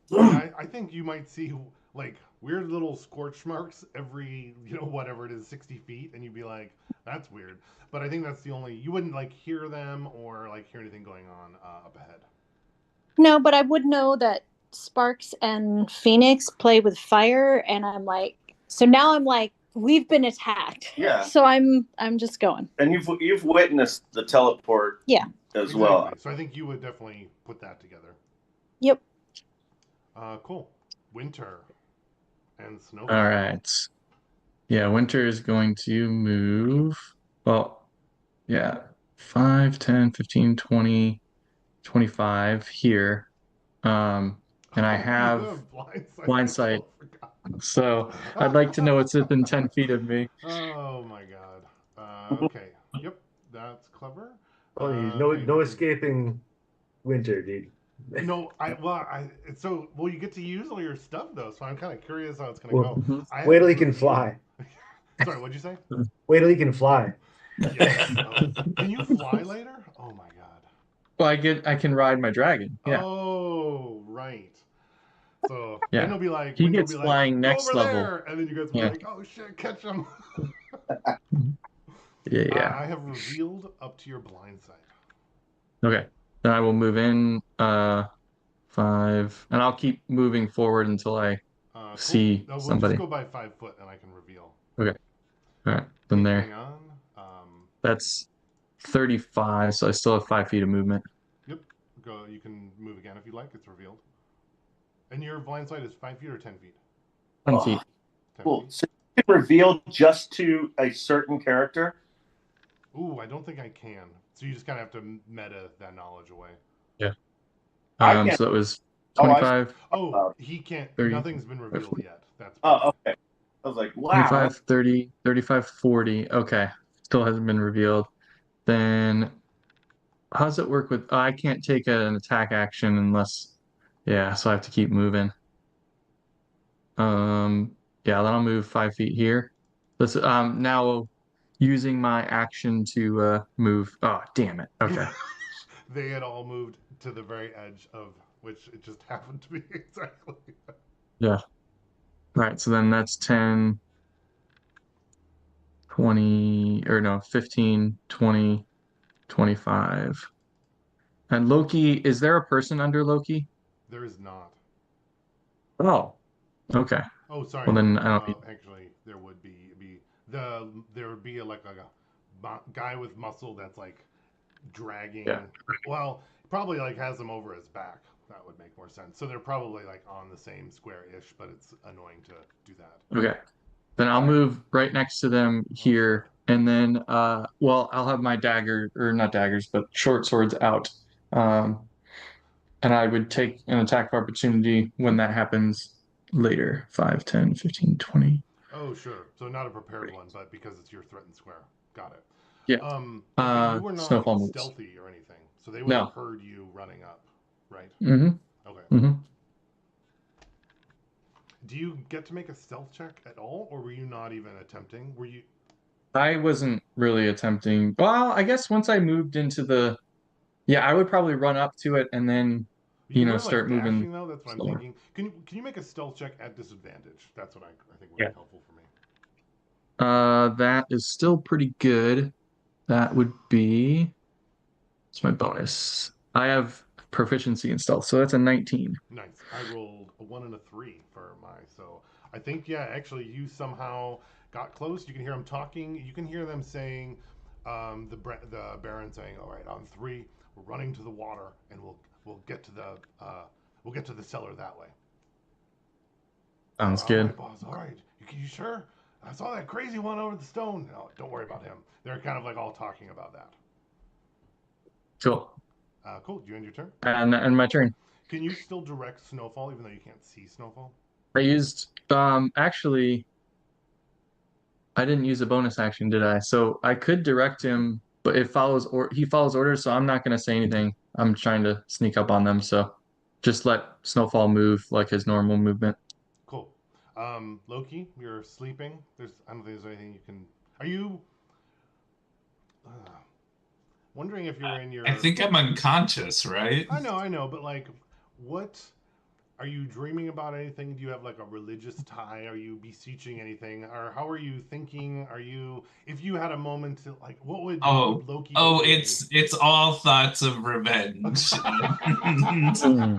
boom. Yeah, I think you might see like weird little scorch marks every, whatever it is, 60 feet, and you'd be like, that's weird. But I think that's the only, you wouldn't like hear them or like hear anything going on up ahead. No, but I would know that Sparks and Phoenix play with fire, and I'm like, so now I'm like, we've been attacked. Yeah. So I'm just going. And you've witnessed the teleport. Yeah. As Exactly. well. So I think you would definitely put that together. Yep. Cool. Winter and snow. All right. Yeah, Winter is going to move. Well, yeah, 5, 10, 15, 20, 25 here. And I have blind sight. So I'd like to know what's within 10 feet of me. Oh my god. Okay. Yep. That's clever. Oh, no escaping Winter, dude. No, you get to use all your stuff though, so I'm kind of curious how it's gonna Well, go. wait till he can fly. Sorry, what'd you say? Wait till he can fly. Yes. Can you fly later? Oh my god. Well, I can ride my dragon. Yeah. Oh, right. So Yeah. then he'll be like, He gets flying next over level. there, and then you guys will be like, oh shit, catch him. Yeah. I have revealed up to your blind side. Okay. Then I will move in 5, and I'll keep moving forward until I Cool. see No, we'll somebody. just go by 5 foot, and I can reveal. Okay. All right. Then Okay, there. hang on. That's 35, so I still have 5 feet of movement. Yep. Go. You can move again if you like. It's revealed. And your blind side is 5 feet or 10 feet. 10 feet. 10 Cool. feet. So you can reveal just to a certain character. Ooh, I don't think I can. So you just kind of have to meta that knowledge away. Yeah. I So that was Oh, 25. He can't. 30, Nothing's been revealed yet. That's okay. I was like, wow. 25, 30, 35, 40. Okay. Still hasn't been revealed. Then how does it work with I can't take an attack action unless so I have to keep moving. Yeah, then I'll move 5 feet here. Let's now using my action to move. Oh, damn it. Okay. They had all moved to the very edge of which it just happened to be exactly. Yeah. All right, so then that's 10, 20, or no, 15, 20, 25. And Loki, is there a person under Loki? There is not. Oh, okay. Oh, sorry. Well, No. then I don't need. Actually, there would be there would be like a guy with muscle that's like dragging. Yeah. Well, probably like has them over his back. That would make more sense. So they're probably like on the same square-ish, but it's annoying to do that. Okay. Then I'll move right next to them here. And then, well, I'll have my dagger, or not daggers, but short swords out. And I would take an attack of opportunity when that happens later. 5, 10, 15, 20. Oh, sure. So not a prepared one, but because it's your threatened square. Got it. Yeah. But you were not Snowfall moves. stealthy or anything, so they would have No. heard you running up, right? Mm-hmm. Okay. Mm-hmm. Do you get to make a stealth check at all, or were you not even attempting? Were you? I wasn't really attempting. Well, I guess once I moved into the, I would probably run up to it and then, You were start like moving dashing though. That's what I'm slower. thinking. Can you make a stealth check at disadvantage? That's what I think would Yeah. be helpful for me. That is still pretty good. That would be, it's my bonus. I have proficiency in stealth, so that's a 19. Nice. I rolled a 1 and a 3 for my. So I think actually you somehow got close. You can hear them talking. You can hear them saying, the Baron saying, "All right, on 3, we're running to the water, and we'll get to the cellar that way." Sounds All good. right, boss. All right. You sure? I saw that crazy one over the stone. No, don't worry about him. They're kind of like all talking about that. Cool. Cool. Do you end your turn? And my turn. Can you still direct Snowfall even though you can't see Snowfall? I used actually I didn't use a bonus action, did I? So I could direct him, but he follows orders, so I'm not gonna say anything. I'm trying to sneak up on them, so just let Snowfall move like his normal movement. Cool. Loki, you're sleeping. I don't think there's anything you can. Are you wondering if you're in your? I think I'm unconscious, right? I know, but like, what? Are you dreaming about anything? Do you have like a religious tie? Are you beseeching anything? Or how are you thinking? If you had a moment to like, what would Oh, Loki oh, be doing? it's all thoughts of revenge,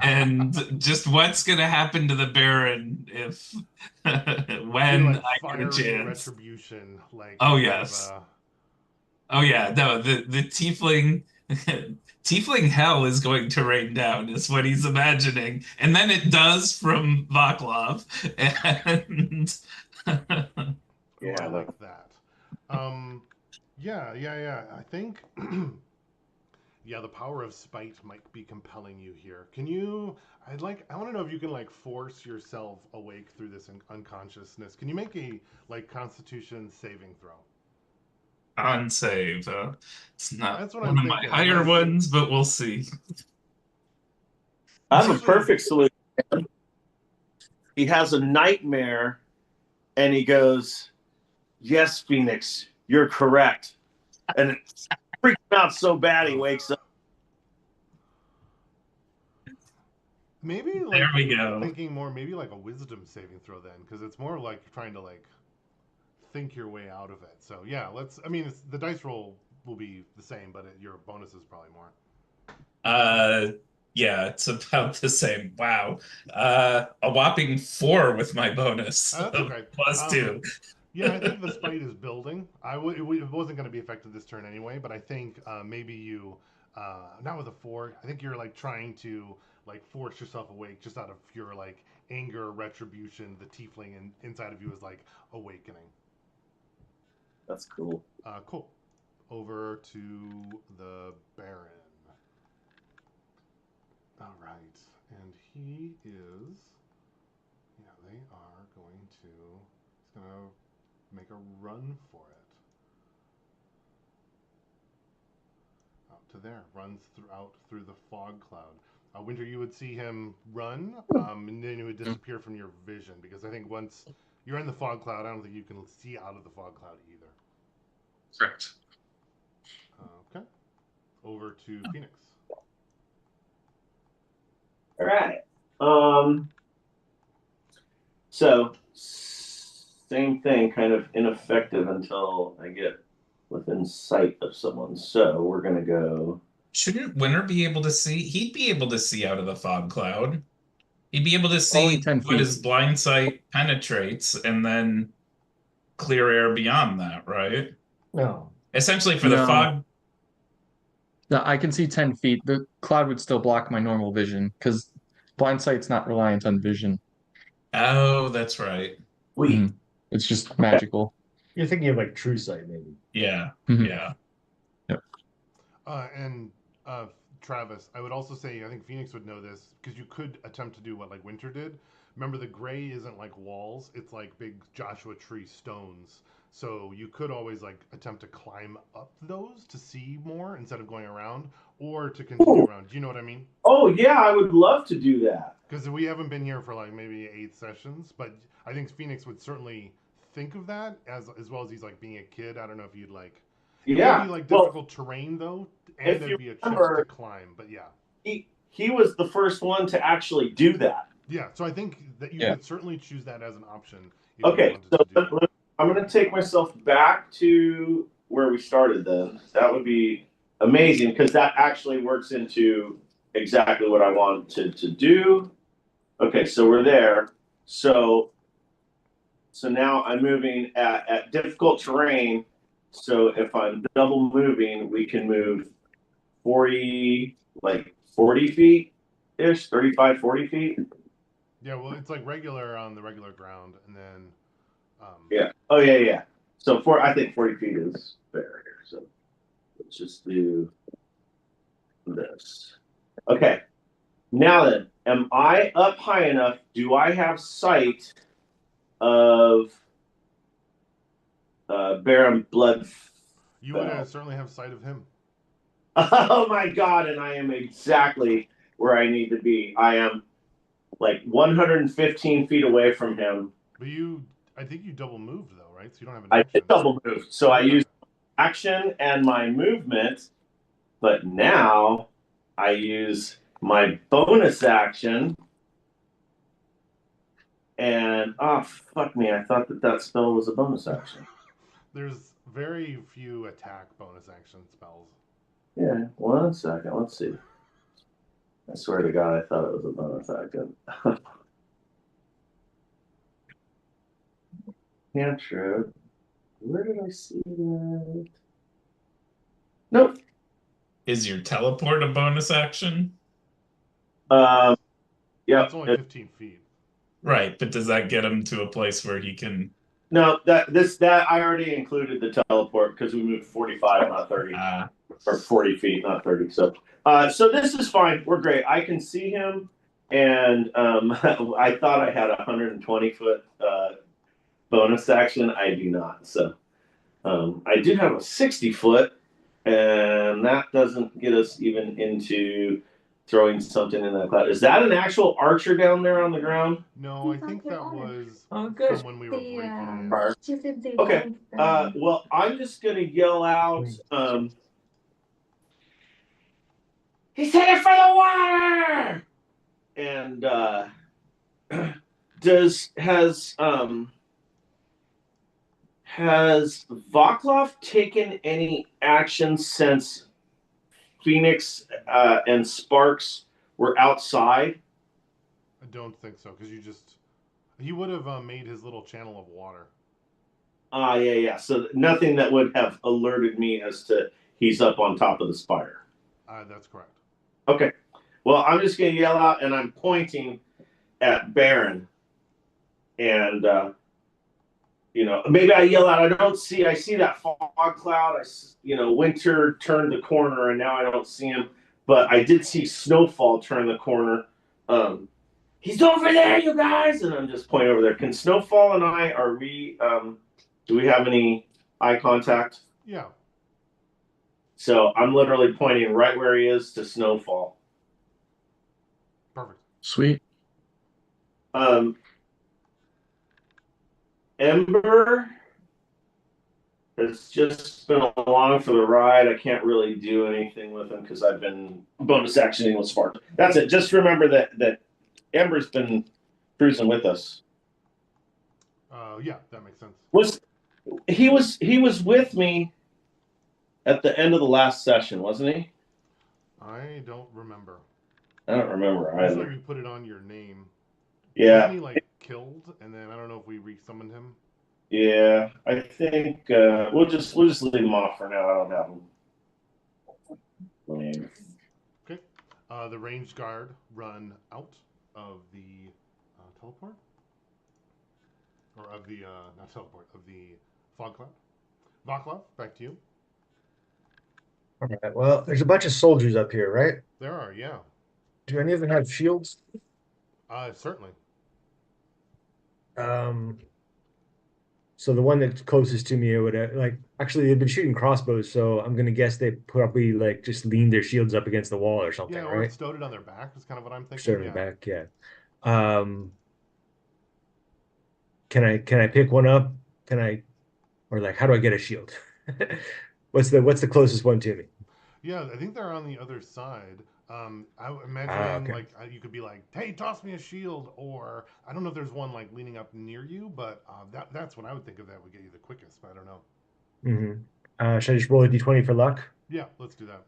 and just what's gonna happen to the Baron if You're when like I get a fiery chance. retribution, like Oh instead of yes. Oh yeah, no, the tiefling tiefling hell is going to rain down is what he's imagining. And then it does from Vaclav. And Oh, I Yeah. like that. Um, yeah. I think, yeah, the power of spite might be compelling you here. I want to know if you can like force yourself awake through this unconsciousness. Can you make a like Constitution saving throw? on save. It's not That's what one I'm of my thinking. higher Like, ones, but we'll see. I have a usually, perfect solution. He has a nightmare and he goes, "Yes, Phoenix, you're correct." And it freaks him out so bad he oh, wakes up. maybe There like we go. thinking more, maybe like a wisdom saving throw then, because it's more like trying to like think your way out of it. So yeah, let's. I mean, the dice roll will be the same, but your bonus is probably more. Uh yeah, it's about the same. Wow. A whopping 4 with my bonus That's of okay. plus Um, 2. yeah, I think the spite is building. It wasn't going to be effective this turn anyway, but I think maybe you, not with a 4. I think you're like trying to like force yourself awake just out of pure like anger, retribution. The tiefling inside of you is like awakening. That's cool. Cool. Over to the Baron. All right, and he is. Yeah, they are going to. He's gonna make a run for it. Out to there, runs through the fog cloud. Winter, you would see him run, and then it would disappear from your vision because I think once you're in the fog cloud, I don't think you can see out of the fog cloud either. Correct. Okay, over to Phoenix. All right. So same thing, kind of ineffective until I get within sight of someone. So we're gonna go. Shouldn't Winter be able to see? He'd be able to see out of the fog cloud. He'd be able to Only see 10 what feet. his blind sight penetrates and then clear air beyond that, right? No. Essentially for the No, fog. no, I can see 10 feet. The cloud would still block my normal vision because blind sight's not reliant on vision. Oh, that's right. We. It's just magical. You're thinking of like true sight, maybe. Yeah. Mhm. Yeah. Yep. And Travis, I would also say I think Phoenix would know this because you could attempt to do what like Winter did. Remember, the gray isn't like walls; it's like big Joshua tree stones. So you could always like attempt to climb up those to see more instead of going around, or to continue Oh, around. Do you know what I mean? oh yeah, I would love to do that. Because we haven't been here for like maybe 8 sessions, but I think Phoenix would certainly think of that as well as he's like being a kid. I don't know if you'd like. It would be Yeah. like Well, difficult terrain though, and if there'd you be a chest to remember, climb. But yeah, he was the first one to actually do that. yeah. So I think that you Yeah. could certainly choose that as an option if you Okay, wanted so to do that. I'm going to take myself back to where we started then. That would be amazing because that actually works into exactly what I wanted to do. Okay, so we're there. So now I'm moving at difficult terrain. So if I'm double moving, we can move 40, like 40 feet ish, 35, 40 feet. Yeah, well, it's like regular on the regular ground, and then Yeah. Oh, yeah, yeah. So I think 40 feet is fair here. So let's just do this. Okay. Now then, am I up high enough? Do I have sight of Baron Blood? You would certainly have sight of him. Oh my god! And I am exactly where I need to be. I am like 115 feet away from him. But I think you double moved though, right? So you don't have an I action. did double move, so I Yeah. used action and my movement, but now I use my bonus action. And fuck me! I thought that spell was a bonus action. There's very few attack bonus action spells. Yeah, 1 second. Let's see. I swear to God, I thought it was a bonus action. Cantrip. Where did I see that? Nope. Is your teleport a bonus action? Yeah. It's only 15 feet. Right, but does that get him to a place where he can? No, that I already included the teleport because we moved 45, not 30, or 40 feet, not 30. So this is fine. We're great. I can see him, and I thought I had a 120-foot bonus action. I do not. So I do have a 60-foot, and that doesn't get us even into throwing something in that cloud. Is that an actual archer down there on the ground? No, I think that was good. from when we were breaking in. Okay. Well, I'm just gonna yell out. He's headed for the water. And has Vaclav taken any action since Phoenix and Sparks were outside? I don't think so because he would have made his little channel of water. Yeah. So nothing that would have alerted me as to he's up on top of the spire. That's correct. Okay. Well, I'm just going to yell out, and I'm pointing at Baron. And, maybe I yell out, I see that fog cloud. Winter turned the corner, and now I don't see him. But I did see Snowfall turn the corner. He's over there, you guys! And I'm just pointing over there. Can Snowfall and I, do we have any eye contact? Yeah. So I'm literally pointing right where he is to Snowfall. Perfect. Sweet. Ember has just been along for the ride. I can't really do anything with him because I've been bonus actioning with Spark. That's it. Just remember that Ember's been cruising with us. Yeah, that makes sense. He was with me at the end of the last session, wasn't he? I don't remember. I don't remember I either. like we put it on your name. Yeah. Wasn't he killed, and then I don't know if we resummoned him. Yeah, I think we'll just leave him off for now. I don't have him. Okay. The ranged guard run out of the teleport, or of the not teleport, of the fog cloud. Vaclav, back to you. All right. Well, there's a bunch of soldiers up here, right? There are, yeah. Do any of them have shields? Certainly. So the one that's closest to me would actually they've been shooting crossbows, so I'm gonna guess they probably just leaned their shields up against the wall or something, Yeah, or right? stowed it on their back is kind of what I'm thinking. Stowed on the back, yeah. Can I pick one up? How do I get a shield? What's the closest one to me? Yeah, I think they're on the other side. I'm imagining Okay. you could be like, "Hey, toss me a shield," or I don't know if there's one leaning up near you, but that's what I would think of that would get you the quickest. But I don't know. Should I just roll a d20 for luck? Yeah, let's do that.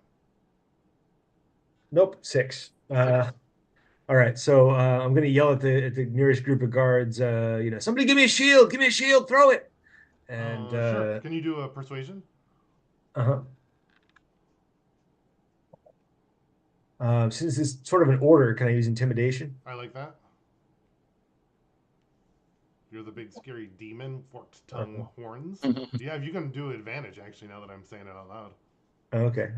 Nope, 6. All right, so I'm gonna yell at the nearest group of guards. Somebody give me a shield! Give me a shield! Throw it! And Sure. Can you do a persuasion? uh-huh. Since it's sort of an order, can I use intimidation? I like that. You're the big scary demon, forked tongue horns. Yeah, if you can do advantage, actually, now that I'm saying it out loud. Okay.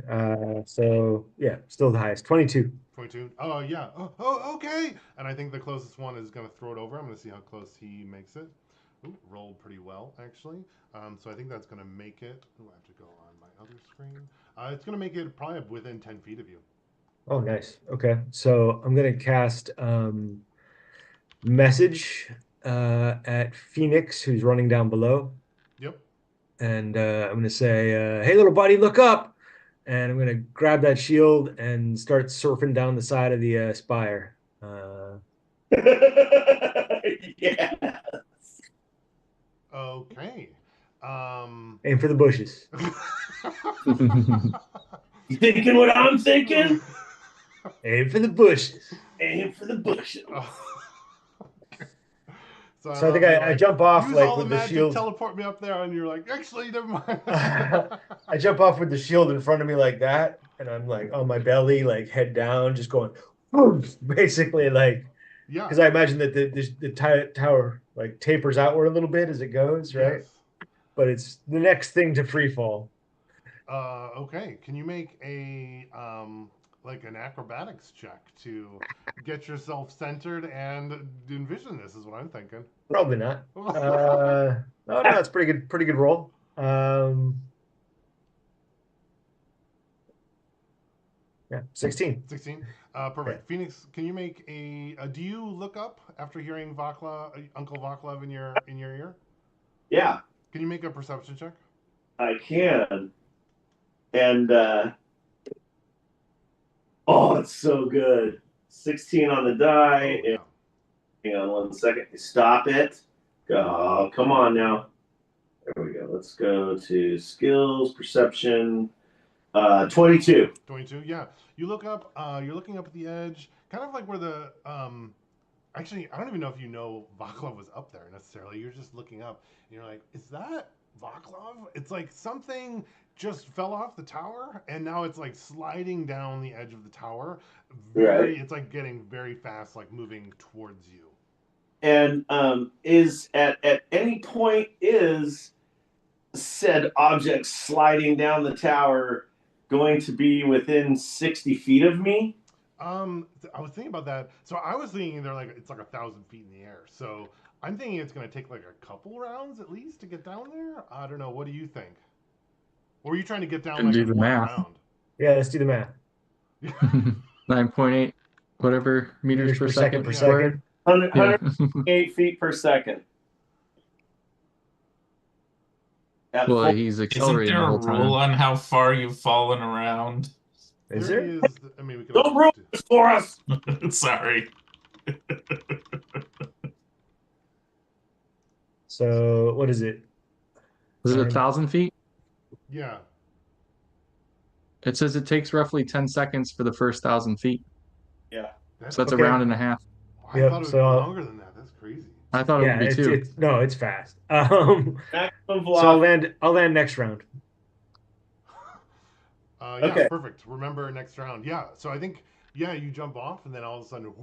So yeah, still the highest. 22. 22. Oh, yeah. Oh, okay. And I think the closest one is going to throw it over. I'm going to see how close he makes it. Ooh, rolled pretty well, actually. So I think that's going to make it. Ooh, I have to go on my other screen. It's going to make it probably within 10 feet of you. Oh, nice. Okay. So I'm gonna cast message at Phoenix, who's running down below. Yep. And I'm gonna say, "Hey, little buddy, look up!" And I'm gonna grab that shield and start surfing down the side of the spire. Yeah. Okay. Aim for the bushes. You thinking what I'm thinking? Aim for the bushes. Aim for the bushes. So I So I think love you, I jump off use like all the with the magic, shield. teleport me up there, and you're like, actually, never mind. I jump off with the shield in front of me like that, and I'm like on my belly, like head down, just going, basically like Yeah. because I imagine that the tower like tapers outward a little bit as it goes, right? Yes. But it's the next thing to free fall. Okay. Can you make a like an acrobatics check to get yourself centered and envision this? Is what I'm thinking. Probably not. No, no, it's pretty good roll. 16. 16. Yeah. Perfect. Phoenix, can you make a? Do you look up after hearing Uncle Vaclav in your ear? Yeah, Can you make a perception check? I can. And oh, it's so good. 16 on the die. Oh yeah. Hang on 1 second. Stop it. Oh, come on now. There we go. Let's go to skills, perception. 22. 22. Yeah. You look up. You're looking up at the edge, kind of like where the Actually, I don't even know if you know Vaclav was up there necessarily. You're just looking up, and you're like, "Is that Vaclav?" It's like something just fell off the tower, and now it's like sliding down the edge of the tower. Right. It's like getting very fast, like moving towards you. And is at any point is said object sliding down the tower going to be within 60 feet of me? I was thinking about that. So I was thinking they're like it's like 1,000 feet in the air. So I'm thinking it's going to take like a couple rounds at least to get down there. I don't know. What do you think? Or are you trying to get down Can like do in the one math. round? Yeah, let's do the math. 9.8 whatever meters per second per Yeah. second. 108 feet per second. At Well, full, he's Isn't accelerating there the a whole rule time. on how far you've fallen around? Is There there? is. I mean, we can don't also ruin do. this for us. Sorry. So what is it? Was it Nine- 1,000 feet? Yeah. It says it takes roughly 10 seconds for the first 1,000 feet. Yeah. So that's a Okay. round and a half. I Yep, thought it would so be longer than that. That's crazy. I thought it Yeah, would be too. it's no, it's fast. Maximum So velocity. I'll land next round. Yeah, Okay. perfect. Remember next round. Yeah. So I think you jump off and then all of a sudden,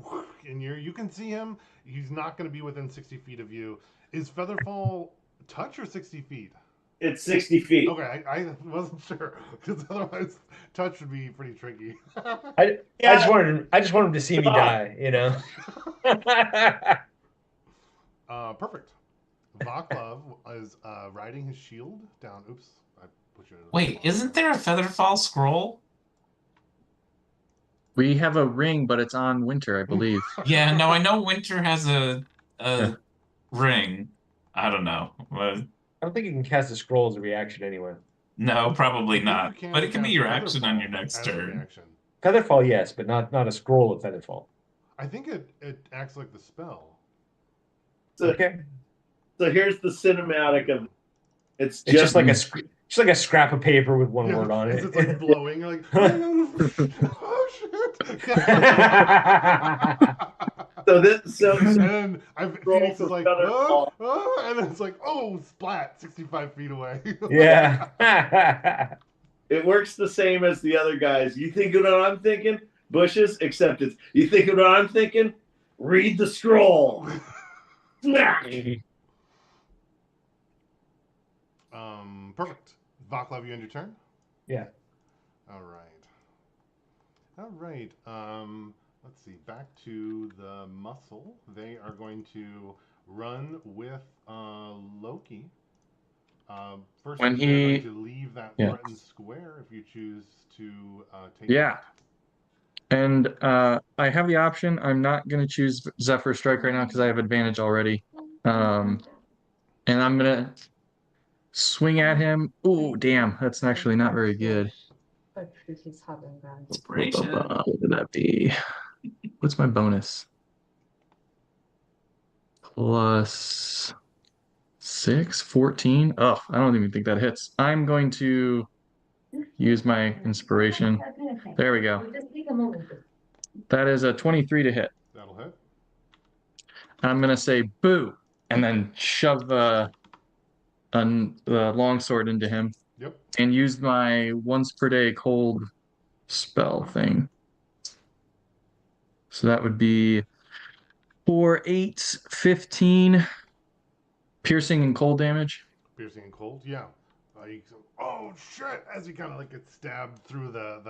and you can see him. He's not going to be within 60 feet of you. Is Featherfall touch or 60 feet? It's 60 feet. Okay, I wasn't sure because otherwise touch would be pretty tricky. I just wanted him to see me die, you know. Perfect. Vaclav is riding his shield down. Oops, I put you. Wait, isn't there a Featherfall scroll? We have a ring, but it's on Winter, I believe. Yeah, no, I know Winter has a Yeah. ring. I don't know. I don't think you can cast a scroll as a reaction anyway. No, probably I think not. you can But it can be cast your action on Featherfall your next as a turn. reaction. Featherfall, yes, but not a scroll of Featherfall. I think it acts like the spell. So, Okay. so here's the cinematic of It's just like a scrap of paper with one word on it. It's like blowing. You're like, oh shit. so And Roll Phoenix for is like, Featherfall. and then it's like, oh, splat, 65 feet away. Yeah. it works the same as the other guys. You think of what I'm thinking? Bushes, except it's you think of what I'm thinking? Read the scroll. Smack. Perfect. Vaclav, you end your turn? Yeah. All right. All right. Let's see. Back to the muscle. They are going to run with Loki. First, When they're going he, to leave that yeah, threatened square if you choose to take the yeah. hit. And I have the option. I'm not going to choose Zephyr Strike right now because I have advantage already. And I'm going to swing at him. Oh, damn. That's actually not very good. Inspiration. What would that be? What's my bonus? Plus 6, 14. Oh, I don't even think that hits. I'm going to use my inspiration. There we go. That is a 23 to hit. That'll hit. I'm going to say boo and then shove the longsword into him Yep. and use my once per day cold spell thing. So that would be 4, 8, 15 piercing and cold damage. Piercing and cold. Yeah. Oh shit! As he kind of like gets stabbed through the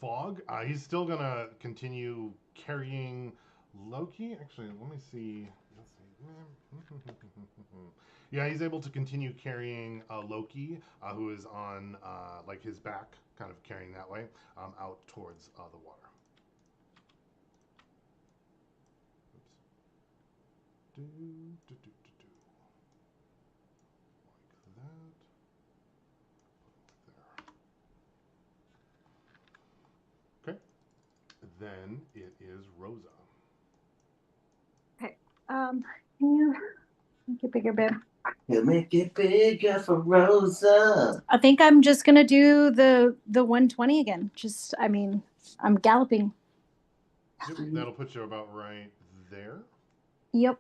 fog, he's still gonna continue carrying Loki. Actually, let me see. Let's see. Yeah, he's able to continue carrying Loki, who is on like his back, kind of carrying that way, out towards the water. Oops. Do, do, do, do, do. Like that. There. Okay. Then it is Rosa. Okay. Can you make it bigger, babe? You make it bigger for Rosa. I think I'm just gonna do the 120 again. I'm galloping. Yep, that'll put you about right there. Yep.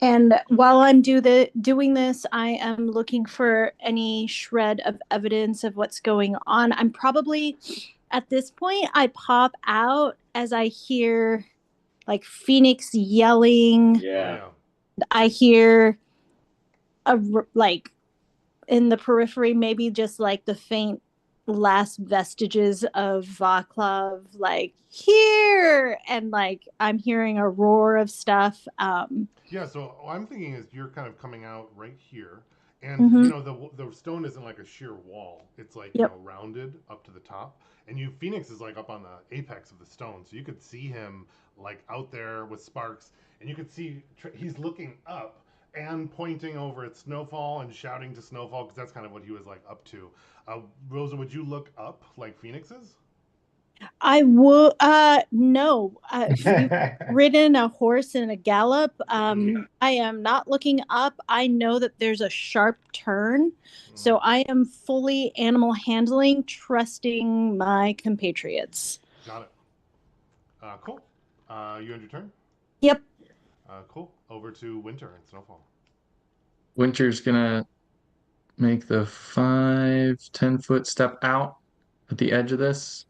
And while I'm doing this, I am looking for any shred of evidence of what's going on. I'm probably at this point I pop out as I hear like Phoenix yelling. Yeah. Oh, I hear like in the periphery, maybe just like the faint last vestiges of Vaclav, like here, and like I'm hearing a roar of stuff. yeah. So I'm thinking is you're kind of coming out right here, and Mhm. the stone isn't like a sheer wall. It's like Yep. rounded up to the top, and Phoenix is like up on the apex of the stone, so you could see him like out there with sparks, and you could see he's looking up and pointing over at Snowfall and shouting to Snowfall because that's kind of what he was like up to. Rosa, would you look up like Phoenix is? I would no. If you've ridden a horse in a gallop, I am not looking up. I know that there's a sharp turn, so I am fully animal handling, trusting my compatriots. Got it. Cool. You end your turn. Yep. Cool. Over to Winter and Snowfall. Winter's gonna make the 5, 10-foot step out at the edge of this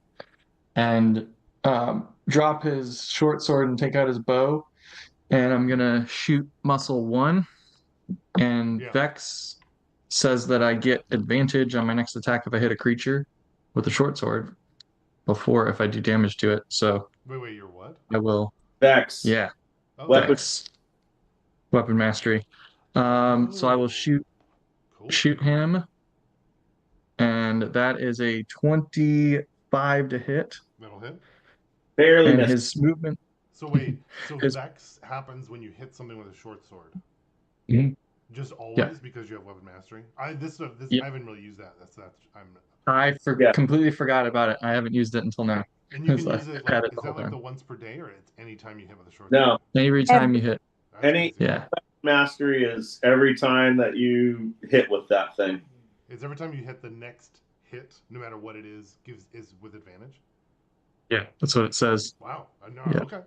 and drop his short sword and take out his bow. And I'm gonna shoot muscle 1. And Yeah. Vex says that I get advantage on my next attack if I hit a creature with a short sword before if I do damage to it. So Wait, you're what? I will. Vex. Yeah, Oh, Weapon. Vex. Weapon mastery. So I will Cool. shoot him, and that is a 25 to hit. That'll hit. Barely And missed. his movement. So wait, so his, Vex happens when you hit something with a short sword. Mhm. Just Yeah. always because you have weapon mastery. Yep. I haven't really used that. I'm. I completely forgot about it. I haven't used it until now. And you can I use it had like it is the whole that like time. the once per day or it's any time you hit with a short No. sword? Every time you hit. That's Any crazy. Yeah. mastery is every time that you hit with that thing. It's every time you hit the next hit, no matter what it is, is with advantage. Yeah, that's what it says. Wow. No, Yeah. okay.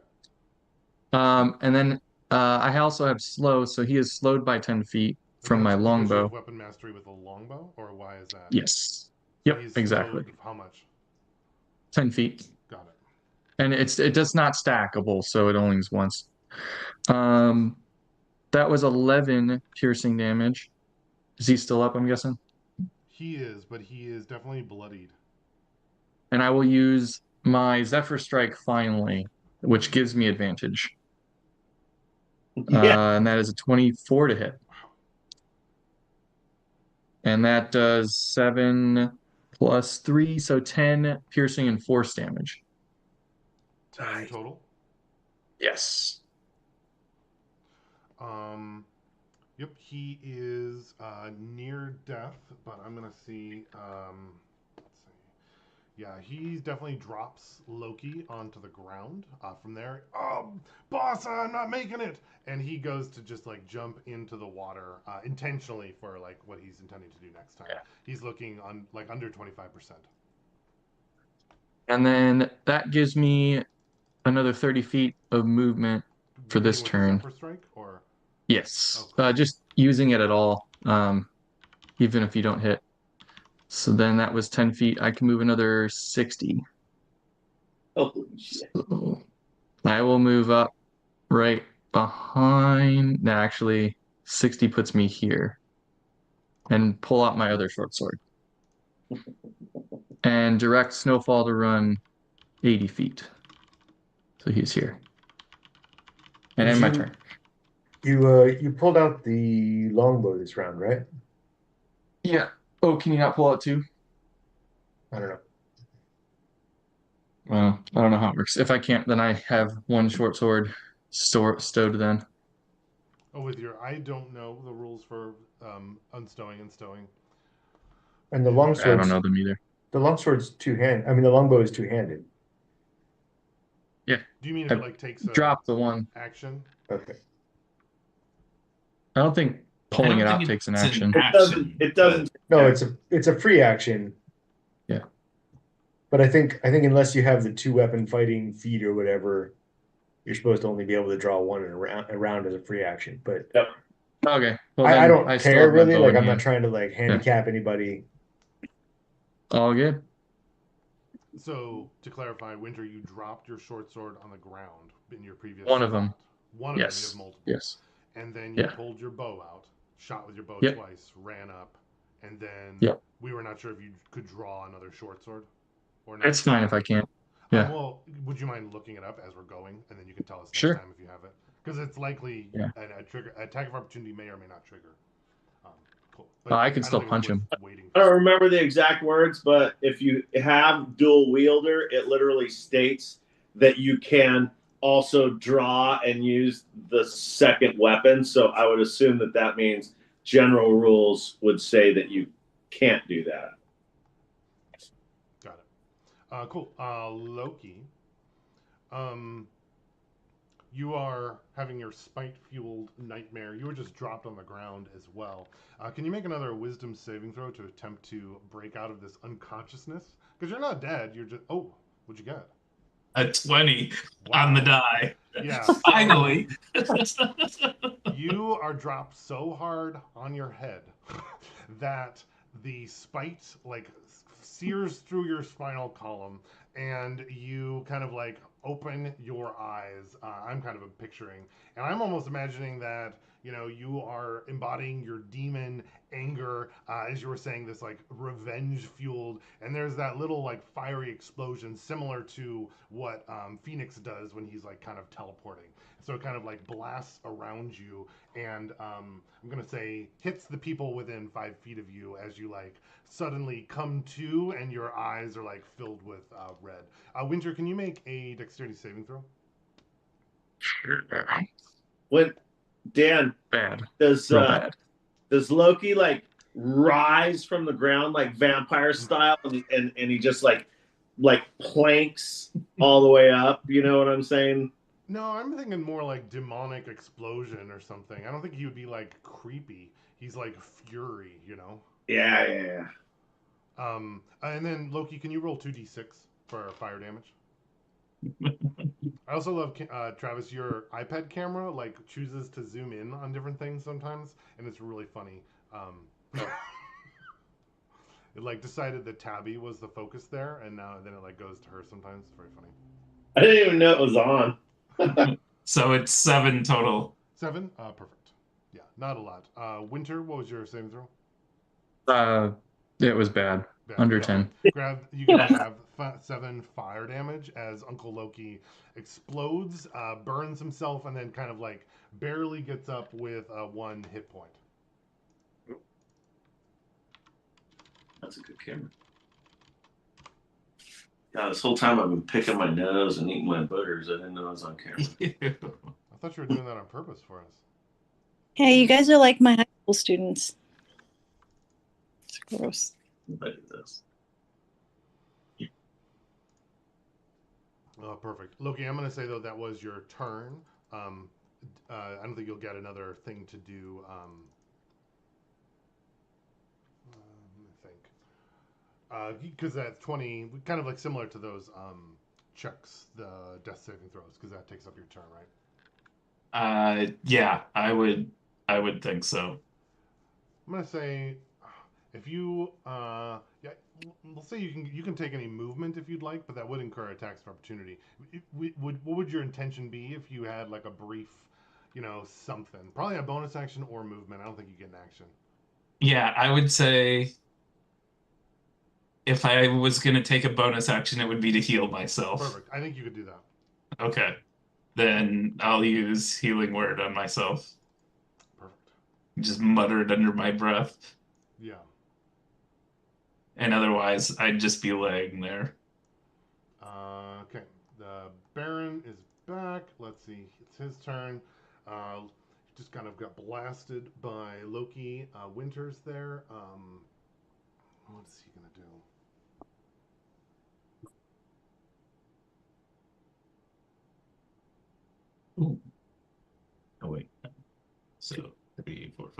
And then I also have slow, so he is slowed by 10 feet And from that's my because you longbow. have weapon mastery with a longbow, or why is that? Yes. So Yep, he's exactly. slowed how much? 10 feet. Got it. And it does not stackable, so it only is once. That was 11 piercing damage. Is he still up, I'm guessing? He is, but he is definitely bloodied. And I will use my Zephyr Strike finally, which gives me advantage. Yeah. And that is a 24 to hit. And that does 7 plus 3, so 10 piercing and force damage. 10 total. Yes. Yep, he is near death, but I'm gonna see. Let's see. Yeah, he definitely drops Loki onto the ground. From there, boss, I'm not making it, and he goes to just like jump into the water intentionally for like what he's intending to do next time. Yeah. He's looking on like under 25%. And then that gives me another 30 feet of movement for You mean this with the turn. Zephyr Strike or? Yes. Oh, cool. Just using it at all, even if you don't hit. So then that was 10 feet. I can move another 60. Holy shit. So I will move up right behind. No, actually, 60 puts me here. And pull out my other short sword. And direct Snowfall to run 80 feet. So he's here. And end my turn. You pulled out the longbow this round, right? Yeah. Oh, can you not pull out two? I don't know. Well, I don't know how it works. If I can't, then I have one short sword stowed then. Oh, I don't know the rules for unstowing and stowing. And the I don't longsword's know them either. the longsword's two-handed. I mean, the longbow is two-handed. Yeah. Do you mean if it I like takes a dropped the one. action? Okay. I don't think I pulling don't it think out takes an it's an action. action. It doesn't. No, it's a free action. Yeah. But I think unless you have the two weapon fighting feat or whatever, you're supposed to only be able to draw one in a round as a free action. But Yep. Okay. Well, I then don't I still care have my really. bow Like in I'm not hand. trying to like handicap anybody. All good. So to clarify, Winter, you dropped your short sword on the ground in your previous One of them. slot. One of them. You Yes. have multiple. Yes. And then you Yeah. pulled your bow out, shot with your bow Yep. twice, ran up, and then Yep. we were not sure if you could draw another short sword or not. It's fine if I can't. Yeah. Well, would you mind looking it up as we're going, and then you can tell us next Sure. time if you have it, because it's likely Yeah. a trigger attack of opportunity may or may not trigger. Cool. I can don't still think it's punch him. worth Waiting. I don't remember the exact words, but if you have dual wielder, it literally states that you can also draw and use the second weapon. So I would assume that that means general rules would say that you can't do that. Got it. Cool. Loki. You are having your spite-fueled nightmare. You were just dropped on the ground as well. Can you make another wisdom saving throw to attempt to break out of this unconsciousness? Because you're not dead. You're just... Oh, what'd you get? A 20 on the die. Yeah. Finally. You are dropped so hard on your head that the spite like sears through your spinal column, and you kind of like open your eyes. I'm kind of picturing, and I'm almost imagining that you are embodying your demon anger, as you were saying, this like revenge fueled, and there's that little like fiery explosion similar to what Phoenix does when he's like kind of teleporting. So it kind of like blasts around you, and I'm gonna say hits the people within 5 feet of you as you like suddenly come to, and your eyes are like filled with red. Winter, can you make a dexterity saving throw? When Dan, Bad. does Real bad. does Loki like rise from the ground like vampire style, and he just like planks all the way up? You know what I'm saying? No, I'm thinking more like demonic explosion or something. I don't think he would be like creepy. He's like fury, Yeah. And then Loki, can you roll 2d6 for fire damage? I also love Travis. Your iPad camera like chooses to zoom in on different things sometimes, and it's really funny. It like decided that Tabby was the focus there, and now then it like goes to her sometimes. It's very funny. I didn't even know it was on. So it's 7 total. 7? Perfect. Yeah, not a lot. Winter, what was your saving throw? It was bad. Bad. Under Yeah. 10. You can have 7 fire damage as Uncle Loki explodes, burns himself, and then kind of like barely gets up with 1 hit point. That's a good camera. God, this whole time I've been picking my nose and eating my boogers. I didn't know I was on camera. I thought you were doing that on purpose for us. Hey, you guys are like my high school students. It's gross. Look at this. Oh, perfect. Loki, I'm going to say, though, that was your turn. I don't think you'll get another thing to do. Let me think. Because that's 20, kind of like similar to those checks, the death saving throws, because that takes up your turn, right? Yeah, I would think so. I'm going to say, if you, yeah, we'll say you can take any movement if you'd like, but that would incur attacks of opportunity. What would your intention be if you had like a brief, something? Probably a bonus action or movement. I don't think you get an action. Yeah, I would say if I was gonna take a bonus action, it would be to heal myself. Perfect. I think you could do that. Okay. Then I'll use healing word on myself. Perfect. Just mutter it under my breath. Yeah. And otherwise, I'd just be laying there. Okay. The Baron is back. Let's see. It's his turn. Just kind of got blasted by Loki. Winter's there. What is he gonna do? Ooh. Oh wait. So 3, 4,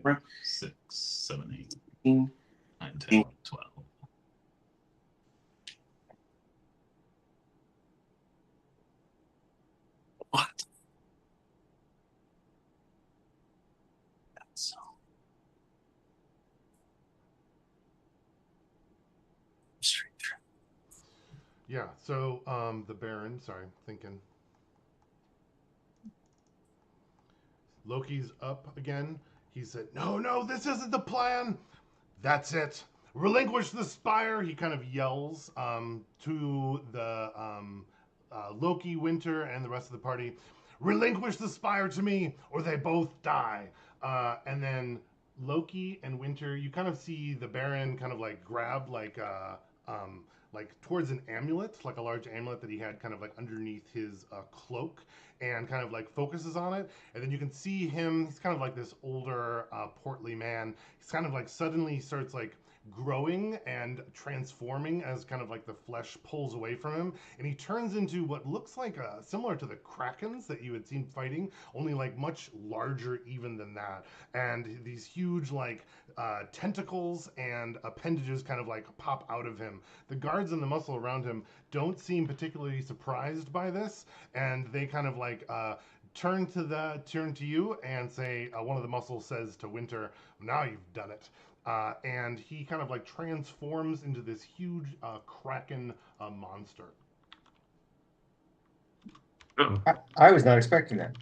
5, 6, 7, 8, 9, 10, 12. What? So straight through. Yeah. So the Baron. Sorry, thinking. Loki's up again. He said, "No, this isn't the plan. That's it. Relinquish the spire." He kind of yells to the Loki, Winter, and the rest of the party. "Relinquish the spire to me, or they both die." And then Loki and Winter, you kind of see the Baron kind of like grab like towards an amulet, like a large amulet that he had kind of like underneath his cloak, and kind of like focuses on it. And then you can see him, he's kind of like this older, portly man. He's kind of like suddenly starts like growing and transforming as kind of like the flesh pulls away from him, and he turns into what looks like similar to the krakens that you had seen fighting, only like much larger even than that. And these huge like tentacles and appendages kind of like pop out of him. The guards and the muscle around him don't seem particularly surprised by this, and they kind of like turn to you and say, one of the muscles says to Winter, "Now you've done it." And he kind of like transforms into this huge kraken monster. I was not expecting that.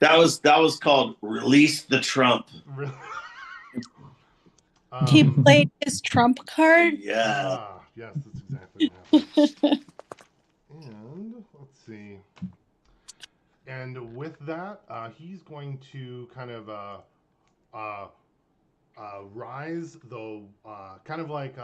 That was called Release the Trump. Really? He played his trump card. Yeah. Yes, that's exactly what happened. And let's see. And with that, he's going to kind of rise, though, kind of like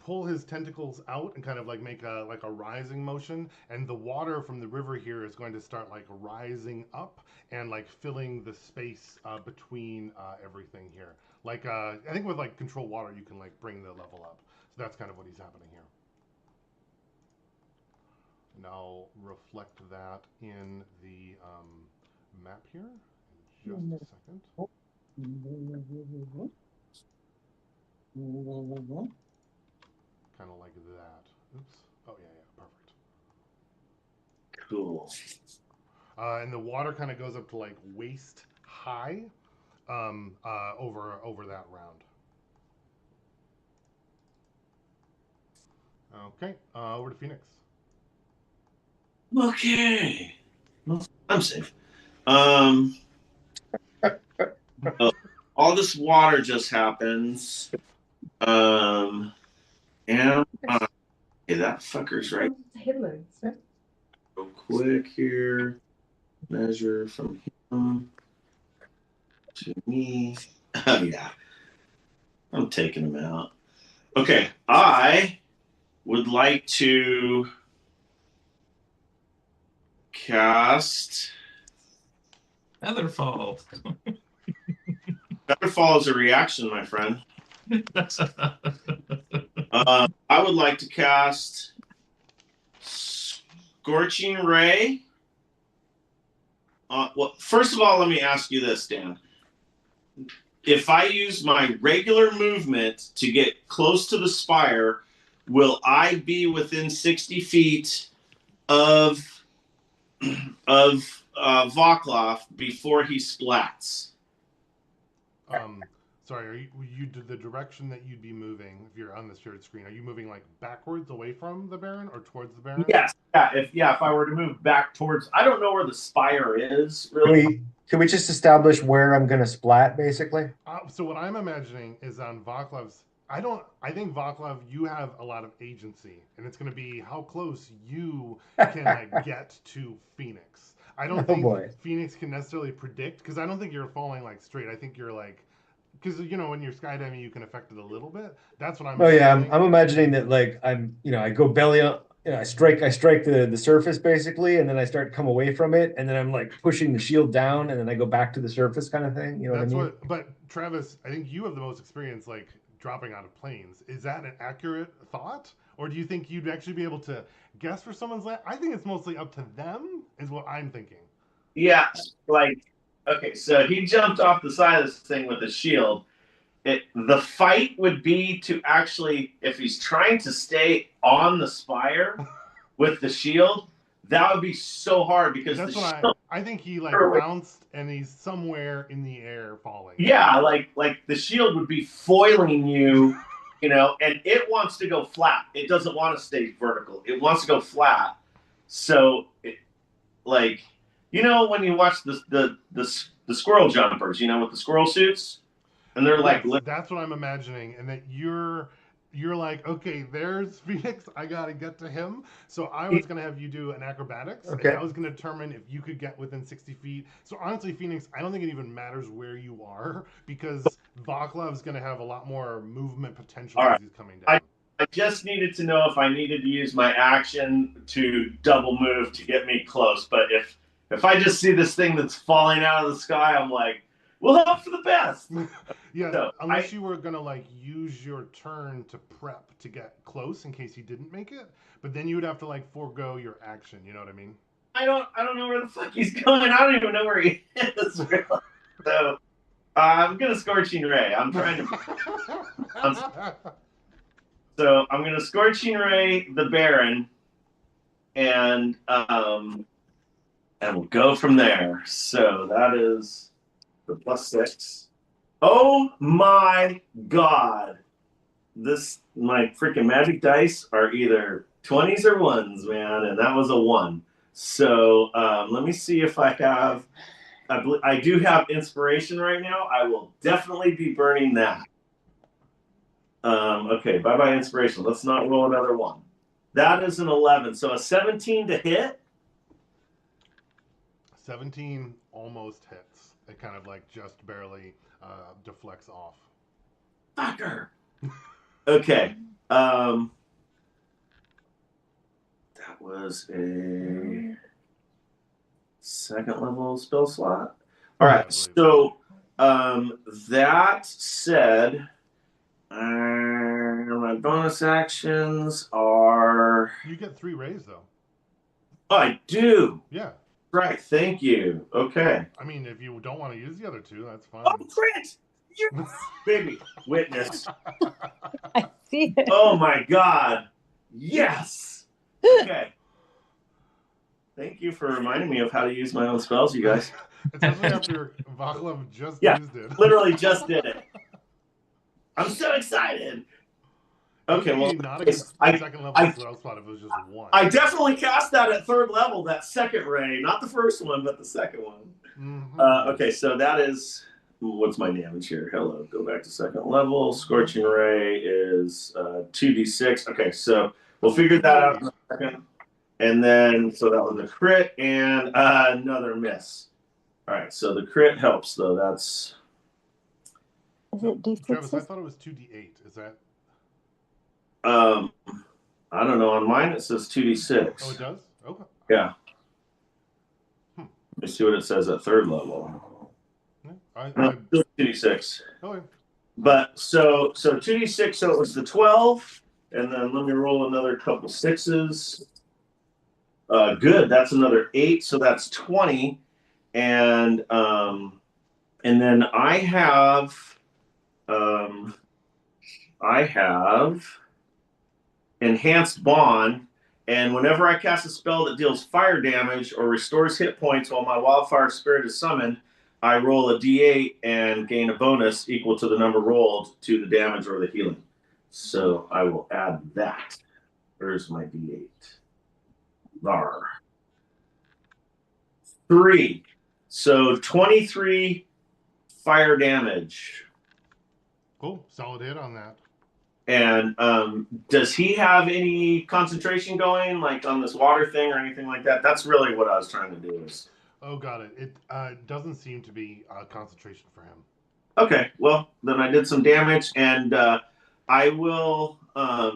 pull his tentacles out and kind of like make a rising motion, and the water from the river here is going to start like rising up and like filling the space between everything here. Like I think with like control water, you can like bring the level up. So that's kind of what he's happening here. And I'll reflect that in the map here in just a second. Kind of like that. Oops. Oh, yeah, perfect. Cool. And the water kind of goes up to like waist high over that round. Okay, over to Phoenix. Okay. Well, I'm safe. All all this water just happens. And okay, that fucker's right. Real quick here. Measure from him to me. Oh, yeah. I'm taking him out. Okay. I would like to cast Featherfall. Featherfall is a reaction, my friend. I would like to cast Scorching Ray. Well, first of all, let me ask you this, Dan. If I use my regular movement to get close to the spire, will I be within 60 feet of Vaclav before he splats? Sorry, are you the direction that you'd be moving if you're on the shared screen? Are you moving like backwards away from the Baron or towards the Baron? Yes. Yeah. If I were to move back towards, I don't know where the spire is really. Can we just establish where I'm going to splat, basically? So what I'm imagining is on Vaclav's. I think Vaclav, you have a lot of agency, and it's going to be how close you can like get to Phoenix. I don't think Phoenix can necessarily predict, because I don't think you're falling like straight. I think you're like, because when you're skydiving, you can affect it a little bit. That's what I'm. Oh yeah, I'm imagining that like I go belly up. I strike the surface basically, and then I start to come away from it, and then I'm like pushing the shield down, and then I go back to the surface kind of thing. You know That's what I mean? But Travis, I think you have the most experience like dropping out of planes. Is that an accurate thought, or do you think you'd actually be able to guess where someone's land? I think it's mostly up to them, is what I'm thinking. Yeah, like okay, so he jumped off the side of this thing with a shield. The fight would be to actually, if he's trying to stay on the spire with the shield, that would be so hard because that's what I think he like bounced and he's somewhere in the air falling. Yeah, like the shield would be foiling you, and it wants to go flat. It doesn't want to stay vertical. It wants to go flat. So, when you watch the squirrel jumpers, with the squirrel suits. And they're like, that's what I'm imagining, and that you're like, okay, there's Phoenix, I gotta get to him. So I was gonna have you do an acrobatics, and I was gonna determine if you could get within 60 feet. So honestly, Phoenix, I don't think it even matters where you are, because Vaclav's gonna have a lot more movement potential as he's coming down. I just needed to know if I needed to use my action to double move to get me close. But if I just see this thing that's falling out of the sky, I'm like, we'll hope for the best. Yeah, so unless you were gonna like use your turn to prep to get close in case he didn't make it, but then you would have to like forego your action. You know what I mean? I don't know where the fuck he's going. I don't even know where he is. Really. So I'm gonna Scorching Ray. I'm trying to. So I'm gonna Scorching Ray the Baron, and we'll go from there. So that is the +6. Oh my god. My freaking magic dice are either 20s or 1s, man, and that was a 1. So let me see if I have, I do have inspiration right now. I will definitely be burning that. Okay, bye-bye inspiration. Let's not roll another 1. That is an 11, so a 17 to hit. 17 almost hits. It kind of like just barely deflects off. Fucker. Okay. That was a 2nd level spell slot. All right. So that said, my bonus actions are. You get 3 rays though. Oh, I do. Yeah. Right, thank you. Okay. I mean, if you don't want to use the other 2, that's fine. Oh, great! Yes, baby. Witness. I see it. Oh my god. Yes. Okay. Thank you for reminding me of how to use my own spells, you guys. Especially after Vaclav just used it. Literally just did it. I'm so excited. Okay, well, not against second level spell slot if it was just 1. I definitely cast that at 3rd level, that 2nd ray. Not the first one, but the 2nd one. Mm-hmm. Okay, so that is what's my damage here? Hello, go back to second level. Scorching Ray is 2d6. Okay, so we'll figure that out in a second. And then, so that was a crit and another miss. All right, so the crit helps, though. That's... Is it D6? Travis, I thought it was 2d8. Is that? I don't know. On mine, it says 2d6. Oh, it does? Okay. Yeah. Let me see what it says at third level. No, still 2d6. Okay. But so 2d6, so it was the 12. And then let me roll another couple sixes. Good. That's another 8. So that's 20. And then I have enhanced bond, and whenever I cast a spell that deals fire damage or restores hit points while my wildfire spirit is summoned, I roll a d8 and gain a bonus equal to the number rolled to the damage or the healing. So I will add that. Where's my d8? There. 3. So 23 fire damage. Cool. Solid hit on that. And does he have any concentration going, like on this water thing or anything like that? That's really what I was trying to do. Is... Oh, got it. It doesn't seem to be concentration for him. Okay, well, then I did some damage, and I will... I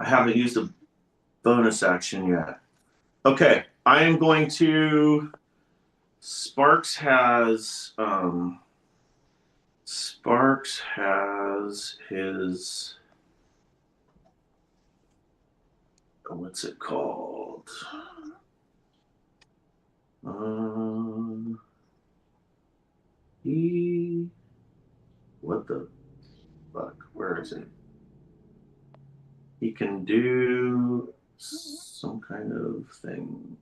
haven't used a bonus action yet. Okay, I am going to... Sparks has his... What's it called? What the fuck? Where is it? He can do some kind of thing.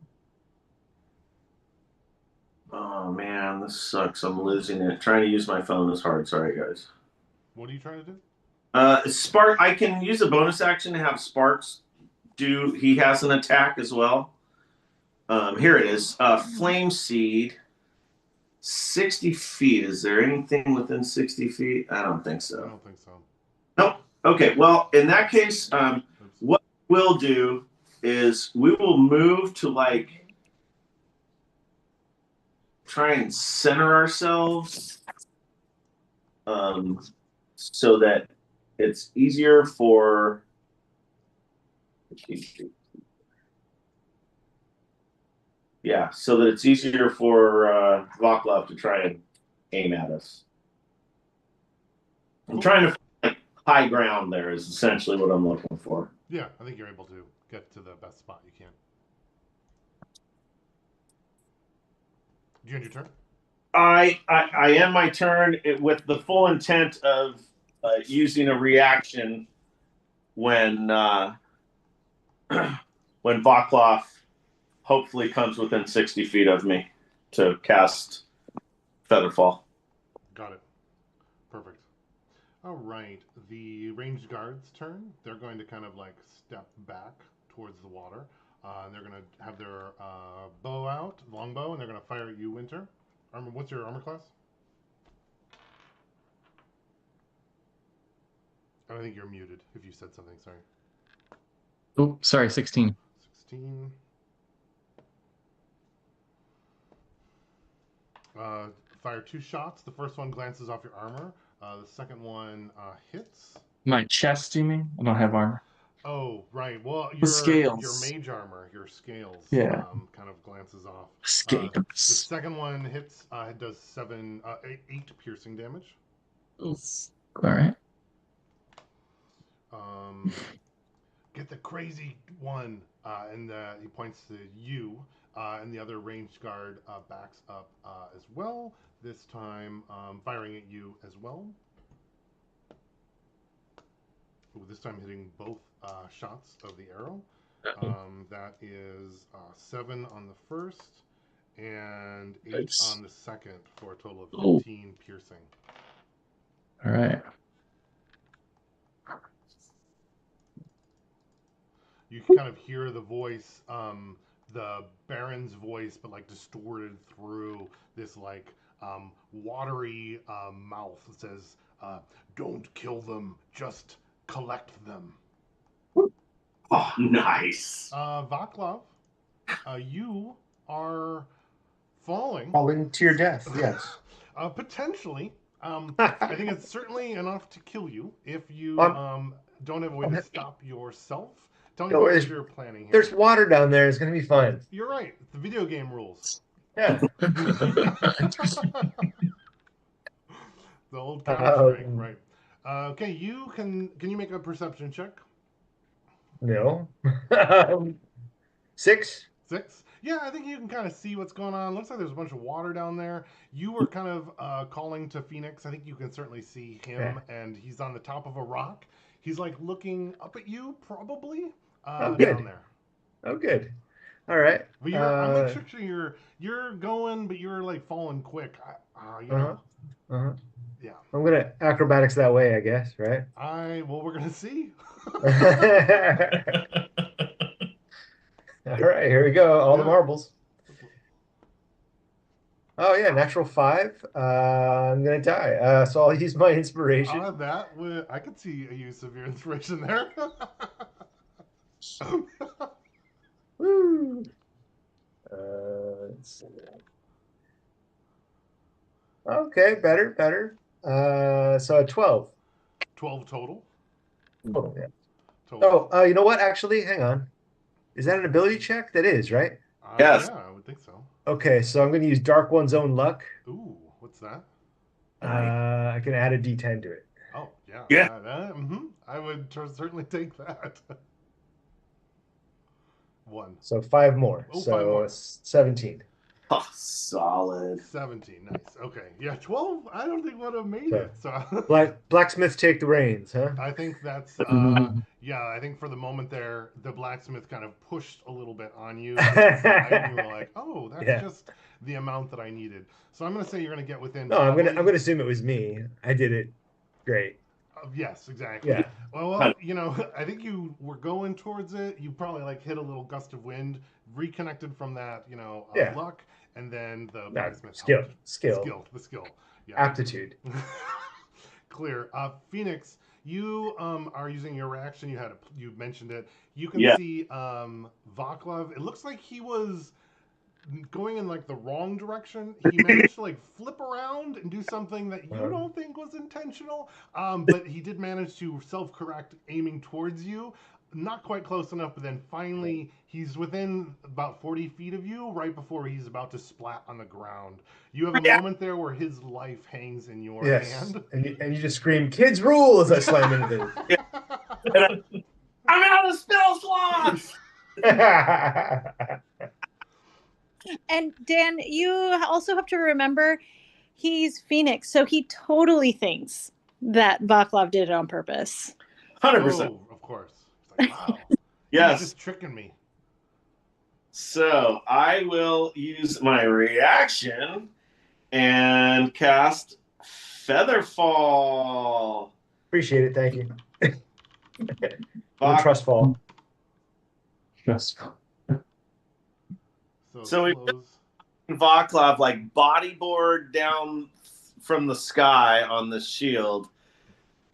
Oh man, this sucks. I'm losing it. Trying to use my phone is hard. Sorry, guys. What are you trying to do? Spark. I can use a bonus action to have Sparks do. He has an attack as well. Here it is. Flame Seed. 60 feet. Is there anything within 60 feet? I don't think so. I don't think so. Nope. Okay. Well, in that case, what we'll do is we will move to like try and center ourselves, so that it's easier for. Yeah, so that it's easier for Vaclav to try and aim at us. I'm trying to find high ground there is essentially what I'm looking for. Yeah, I think you're able to get to the best spot you can. Do you end your turn? I end my turn with the full intent of using a reaction when when Vaclav hopefully comes within 60 feet of me to cast Featherfall. Got it. Perfect. All right. The ranged guard's turn. They're going to kind of like step back towards the water. They're going to have their bow out, longbow, and they're going to fire at you, Winter. What's your armor class? I think you're muted if you said something. Sorry. Oh, sorry, 16. 16. Fire 2 shots. The first one glances off your armor. The second one hits. My chest, you mean? I don't have armor. Oh, right. Well, The your scales. mage armor, your scales, Yeah. kind of glances off. Scales. The second one hits. It does 8 piercing damage. All right. Get the crazy one, and he points to you, and the other ranged guard backs up as well. This time, firing at you as well. Ooh, this time hitting both shots of the arrow. That is 7 on the first and 8 Nice. on the second for a total of 15 piercing. All right. You can kind of hear the voice. the Baron's voice, but like distorted through this like watery mouth that says, "Don't kill them, just collect them." Oh, nice. Vaclav, you are falling. Falling to your death, yes. Potentially. I think it's certainly enough to kill you if you don't have a way to stop yourself. Tell me No, what you're planning here. there's water down there. It's going to be fun. You're right. The video game rules. Yeah. The old Counter Strike, right? Okay, you can you make a perception check? No. 6? 6. Yeah, I think you can kind of see what's going on. Looks like there's a bunch of water down there. You were kind of calling to Phoenix. I think you can certainly see him, and he's on the top of a rock. He's like looking up at you, probably Oh, good. down there. Oh, good. All right. But I'm like sure you're going, but you're like falling quick. You know. Uh-huh. Yeah. I'm gonna acrobatics that way, I guess, right? Well, we're gonna see. All right, here we go. All the Yeah. marbles. Oh yeah, natural 5. I'm gonna die. So I'll use my inspiration. I could see a use of your inspiration there. Woo. Let's see. Okay, better. So a 12. 12 total. Oh, yeah. Total. Oh, you know what? Actually, hang on. Is that an ability check? That is, right? Yes. Yeah, I would think so. Okay, so I'm going to use Dark One's Own Luck. Ooh, what's that? I can add a D10 to it. Oh, yeah. Yeah. I would certainly take that. 1. So 5 more. Oh, So 5 more. 17. Oh, solid. 17. Nice. Okay. Yeah, 12. I don't think would have made Okay. it. So Blacksmith take the reins, huh? I think that's yeah. I think for the moment there, the blacksmith kind of pushed a little bit on you, and you were like, "Oh, that's just the amount that I needed." So I'm gonna say you're gonna get within. No, I'm gonna assume it was me. I did it great. Yes, exactly. Yeah. Well, you know, I think you were going towards it. You probably like hit a little gust of wind, reconnected from that, luck, and then the blacksmith skill. The skill. Yeah. Aptitude. Clear. Phoenix, you are using your reaction. You mentioned it. You can see Vaclav. It looks like he was going in like the wrong direction. He managed to like flip around and do something that you don't think was intentional. But he did manage to self-correct, aiming towards you. Not quite close enough, but then finally he's within about 40 feet of you right before he's about to splat on the ground. You have a moment there where his life hangs in your hand. And you just scream, "Kids rule!" as I slam into I'm out of spell slots! And Dan, you also have to remember he's Phoenix, so he totally thinks that Vaclav did it on purpose. 100%. Oh, of course. It's like, wow. Yes. He's just tricking me. So I will use my reaction and cast Featherfall. Appreciate it, thank you. Vac- Trust fall. Stressful. So we close. Vaclav like bodyboard down from the sky on the shield,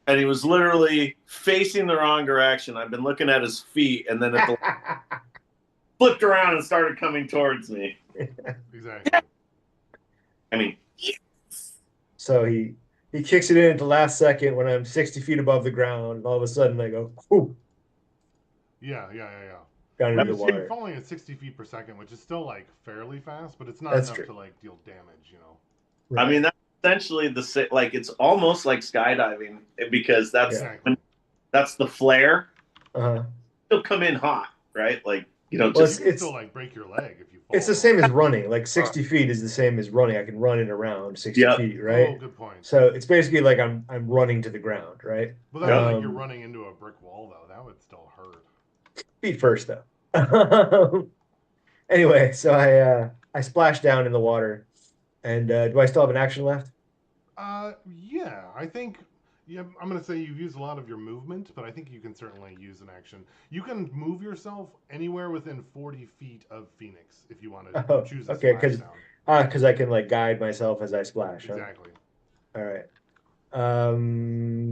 and he was literally facing the wrong direction. I've been looking at his feet, and then it flipped around and started coming towards me. Exactly. I mean, So he kicks it in at the last second when I'm 60 feet above the ground, and all of a sudden I go, whoo, Yeah. down into the You're water. falling at 60 feet per second, which is still like fairly fast, but it's not That's enough true. to like deal damage, I mean that's essentially like it's almost like skydiving because that's Exactly. that's the flare. Uh-huh. It'll come in hot, right? Like Well, just You can still like break your leg if you fall. It's the same as running. Like 60 feet is the same as running. I can run and around 60 Yep. feet, right? Oh, good point. So it's basically like I'm running to the ground, right? Well, that's like Um, you're running into a brick wall, though. That would still hurt. Feet first, though. Anyway, so I splash down in the water, and do I still have an action left? Yeah, I think Yeah, I'm going to say you've used a lot of your movement, but I think you can certainly use an action. You can move yourself anywhere within 40 feet of Phoenix if you want to Oh, choose a okay, splashdown. because I can like guide myself as I splash, huh? Exactly. All right.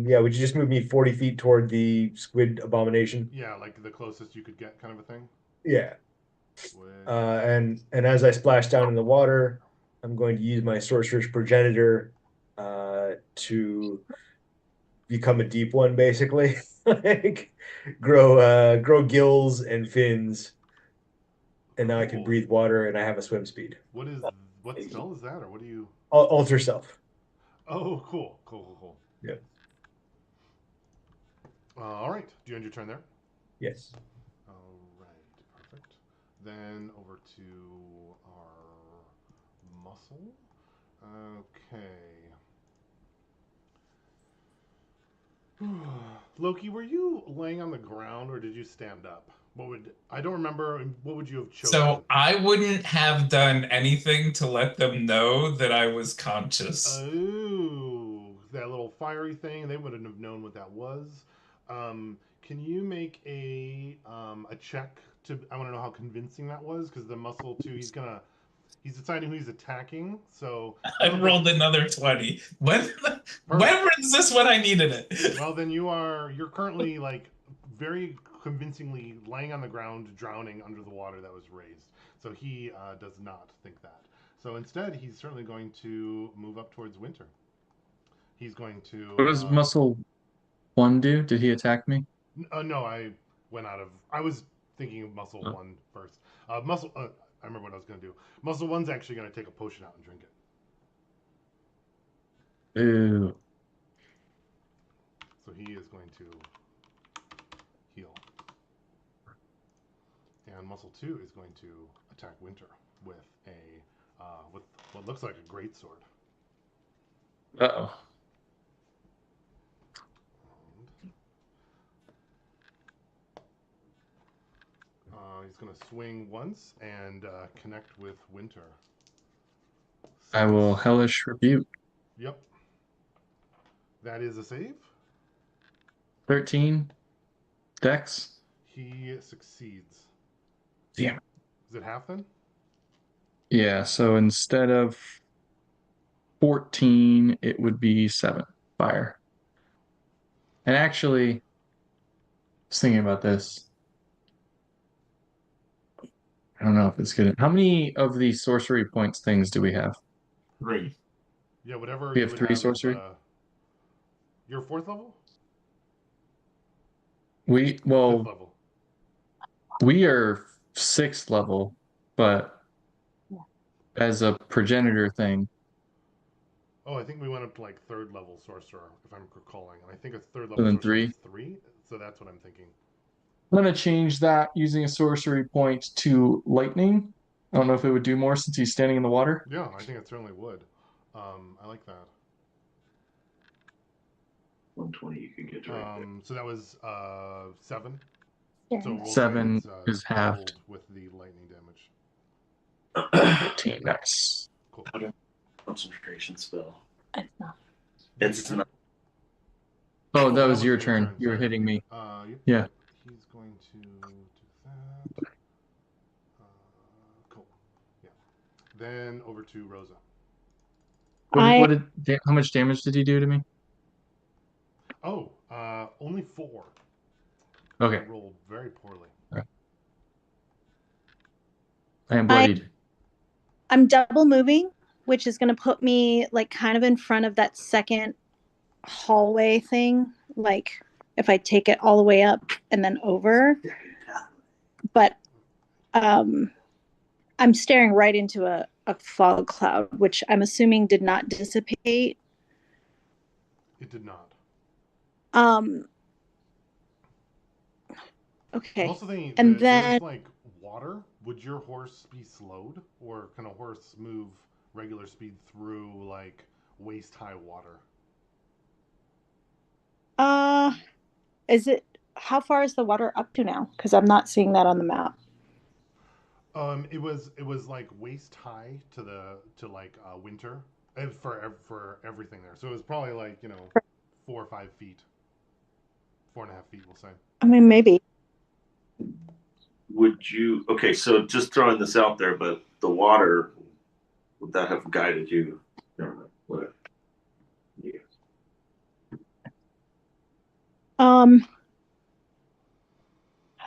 Yeah, would you just move me 40 feet toward the squid abomination? Yeah, like the closest you could get, kind of a thing. Yeah. Which And as I splash down in the water, I'm going to use my sorcerer's progenitor to become a deep one, basically. Like grow gills and fins, and now I can cool. breathe water and I have a swim speed. What spell is that, or what do you? Alter self. Oh, cool. Yeah. All right. Do you end your turn there? Yes. All right. Perfect. Then over to our muscle. Okay. Loki, were you laying on the ground or did you stand up? I don't remember. What would you have chosen? So I wouldn't have done anything to let them know that I was conscious. Oh, that little fiery thing. They wouldn't have known what that was. Can you make a check to? I want to know how convincing that was because the muscle too. He's deciding who he's attacking. So I I don't think rolled another 20. When perfect. was this when I needed it? Well, then you're currently like very convincingly laying on the ground, drowning under the water that was raised. So he does not think that. So instead, he's certainly going to move up towards Winter. He's going What to. does muscle one do? Did he attack me? No, I went out of. I was thinking of Muscle Oh. One first. Muscle. I remember what I was going to do. Muscle One's actually going to take a potion out and drink it. Ooh. So he is going to heal. And Muscle Two is going to attack Winter with with what looks like a great sword. Uh-oh. He's going to swing once and connect with Winter. I will hellish rebuke. Yep. That is a save. 13 dex. He succeeds. Damn it. Is it half then? Yeah, so instead of 14, it would be 7 fire. And actually, I was thinking about this. I don't know if it's good. How many of these sorcery points things do we have? 3. Yeah, whatever We you have would 3 have is sorcery. your fourth level We, or fifth well, level. we are 6th level, but as a progenitor thing, Oh, I think we went up to like third level sorcerer, if I'm recalling. And I think a third so level then sorcerer was 3. 3. So that's what I'm thinking. I'm gonna change that using a sorcery point to lightning. I don't know if it would do more since he's standing in the water. Yeah, I think it certainly would. I like that. 120 you can get right there. So that was 7. Yeah. So roll the way 7 it's is halved. doubled with the lightning damage. 15, nice. Cool. Concentration spell. It's not. It's not. Oh, that that was your wasn't turn. You were sorry. hitting me. Yep. Yeah. He's going to do that. Cool. Yeah. Then over to Rosa. How much damage did he do to me? Oh, only 4. Okay. I rolled very poorly. I am bloodied. I'm double moving, which is going to put me like kind of in front of that second hallway thing. Like if I take it all the way up and then over. But I'm staring right into a fog cloud, which I'm assuming did not dissipate. It did not. Okay. I'm also thinking And that then there's like water. Would your horse be slowed, or can a horse move regular speed through like waist high water? is it how far is the water up to now? Because I'm not seeing that on the map. It was like waist high to like winter for everything there. So it was probably like 4 or 5 feet. 4.5 feet, we'll say. I mean, maybe. Would you? Okay, so just throwing this out there, but the water, would that have guided you? Never mind. Whatever. Yeah. I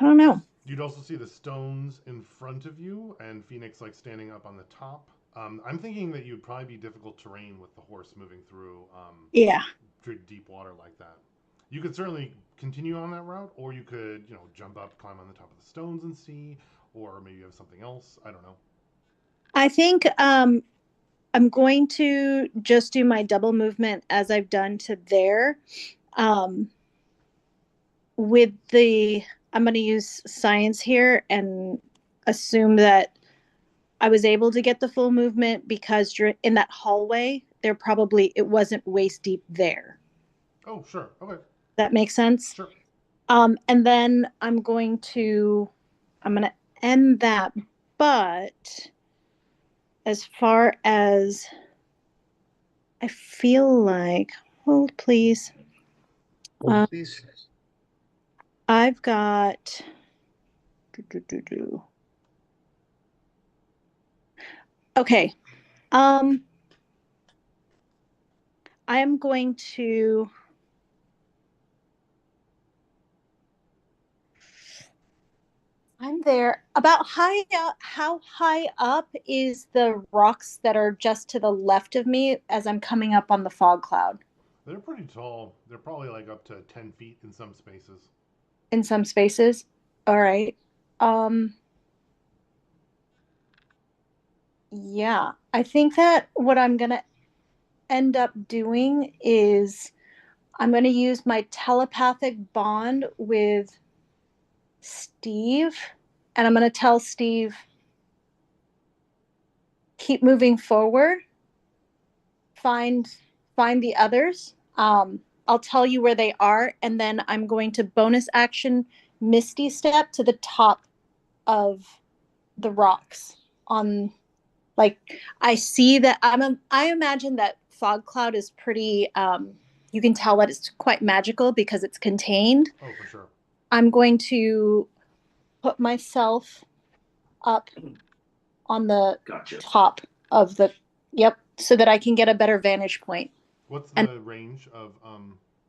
don't know. You'd also see the stones in front of you, and Phoenix like standing up on the top. I'm thinking that you'd probably be difficult terrain with the horse moving through Yeah. deep water like that. You could certainly continue on that route, or you could, jump up, climb on the top of the stones and see, or maybe you have something else. I don't know. I think I'm going to just do my double movement as I've done to there. With the, I'm going to use science here and assume that I was able to get the full movement because in that hallway, it wasn't waist deep there. Oh, sure. Okay. That makes sense? Sure. And then I'm going to end that. But as far as I feel like, hold please. Hold, please. I've got. Okay. I am going to. I'm there. About how high up is the rocks that are just to the left of me as I'm coming up on the fog cloud? They're pretty tall. They're probably like up to 10 feet in some spaces. In some spaces. All right. Yeah, I think that what I'm gonna end up doing is I'm gonna use my telepathic bond with Steve, and I'm gonna tell Steve, keep moving forward, find find the others. I'll tell you where they are, and then I'm going to bonus action Misty Step to the top of the rocks on, like, I see that I imagine that fog cloud is pretty you can tell that it's quite magical because it's contained. Oh, for sure. I'm going to put myself up on the Gotcha. top of the, yep, so that I can get a better vantage point. What's And the range of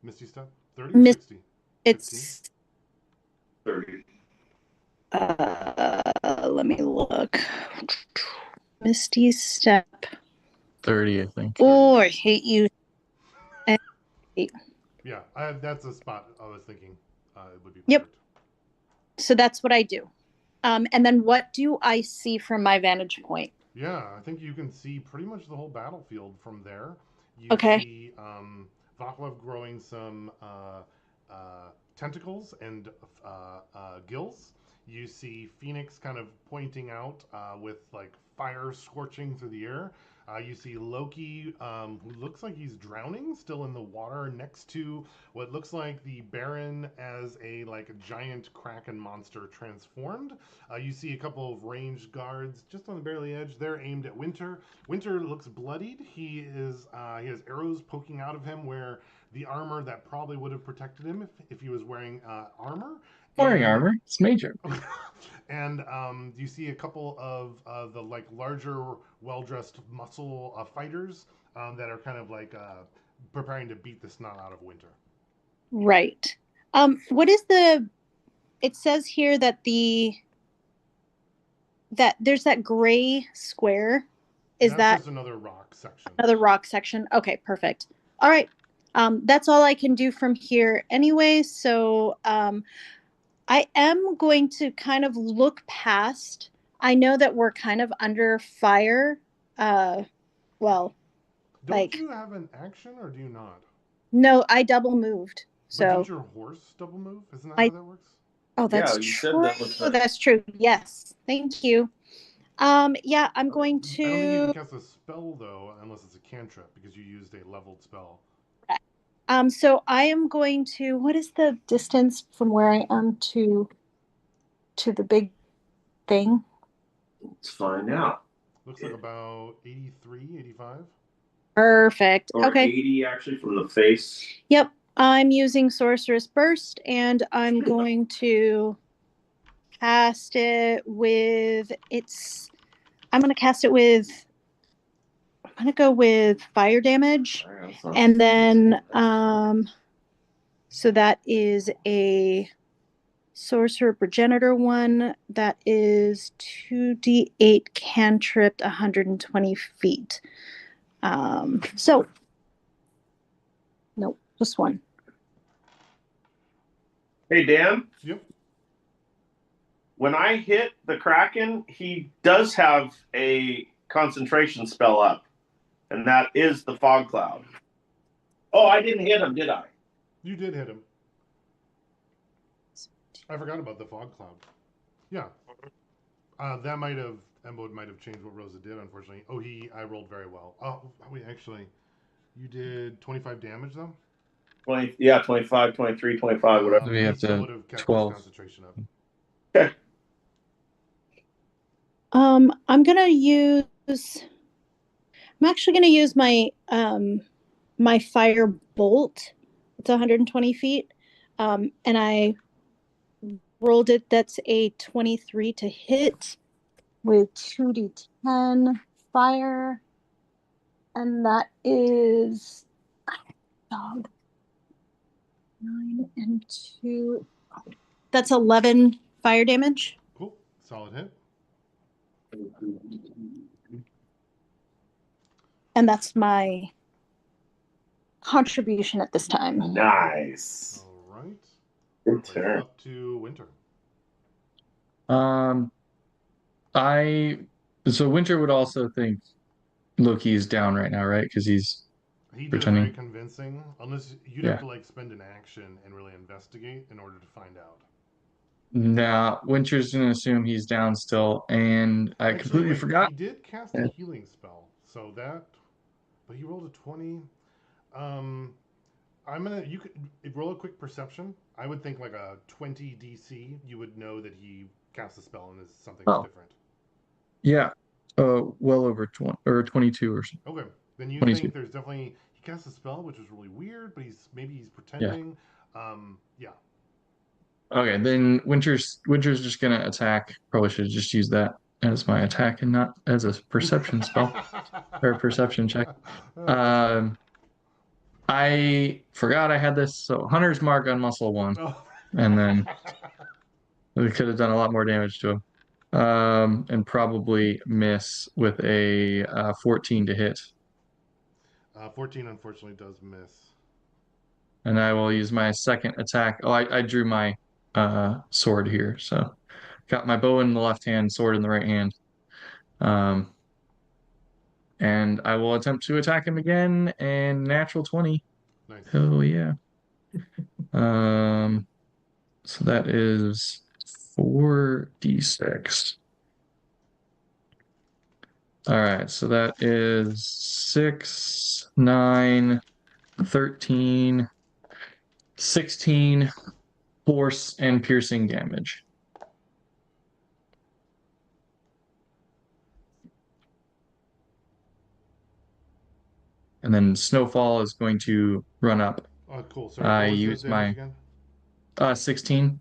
Misty Step? 30 or 60? it's 30. let me look. Misty Step. 30, I think. Oh, I hate you. Yeah, that's a spot I was thinking it would be perfect. Yep. So that's what I do. And then what do I see from my vantage point? Yeah, I think you can see pretty much the whole battlefield from there. You Okay. see Vaclav growing some tentacles and gills. You see Phoenix kind of pointing out with like fire scorching through the air. You see Loki, who looks like he's drowning, still in the water next to what looks like the Baron as a giant kraken monster transformed. You see a couple of ranged guards just on the barely edge. They're aimed at Winter. Winter looks bloodied. He has arrows poking out of him where the armor that probably would have protected him if he was wearing armor. Wearing And armor. It's major. and you see a couple of the larger, well-dressed muscle fighters that are kind of preparing to beat the snot out of Winter. Right. What is it says here that that there's that gray square. Is That's that just another rock section? Another rock section? Okay, perfect. All right. That's all I can do from here anyway. So I am going to kind of look past. I know that we're kind of under fire. Well, Don't you have an action, or do you not? No, I double moved. But So didn't your horse double move? Isn't that how I that works? Oh, that's Yeah, you true. said that was That's true. Yes. Thank you. Yeah, I'm going to I don't think you can cast a spell though, unless it's a cantrip, because you used a leveled spell. So I am going to, what is the distance from where I am to the big thing? Let's find out. Looks like about 83, 85. Perfect. Or Okay. 80 actually from the face. Yep. I'm using Sorceress Burst, and I'm going to cast it with its. I'm going to cast it with. I'm going to go with fire damage, and then so that is a Sorcerer Progenitor one. That is 2d8 cantripped 120 feet. So nope, just one. Hey, Dan. Yep. When I hit the Kraken, he does have a concentration spell up, and that is the Fog Cloud. Oh, I didn't hit him, did I? You did hit him. I forgot about the fog cloud. Yeah. That might have Embo might have changed what Rosa did, unfortunately. Oh, I rolled very well. Oh, wait, actually, you did 25 damage though. 20, yeah, 25, 23, 25, whatever. We have He still to would have kept 12. his concentration up. Okay. I'm gonna use. I'm actually gonna use my my fire bolt. It's 120 feet, and I rolled it. That's a 23 to hit with 2d10 fire, and that is dog 9 and 2. That's 11 fire damage. Cool. Solid hit. And that's my contribution at this time. Nice. All right. Good turn. Up to Winter. So Winter would also think Loki's down right now, right? Because he's He did pretending. a very convincing. Unless you'd Yeah. have to like spend an action and really investigate in order to find out. Nah, Winter's gonna assume he's down still, and I Actually, completely wait, forgot. He did cast a healing spell, so that. But he rolled a 20. You could roll a quick perception. I would think like a 20 DC. You would know that he cast a spell and is something different. Yeah, well over 20 or 22 or something. Okay, then you 22. think there's definitely he cast a spell, which was really weird, but maybe he's pretending. Yeah. Okay, then Winter's just gonna attack. Probably should have just used that as my attack and not as a perception spell or a perception check. I forgot I had this. So Hunter's Mark on muscle 1, and then we could have done a lot more damage to him. And probably miss with a 14 to hit. 14 unfortunately does miss. And I will use my second attack. Oh, I drew my sword here. So got my bow in the left hand, sword in the right hand. And I will attempt to attack him again, and natural 20. Nice. Oh yeah. So that is 4d6. All right, so that is 6, 9, 13, 16 force and piercing damage. And then Snowfall is going to run up. Oh, cool. Sorry, I what was use his damage again? 16.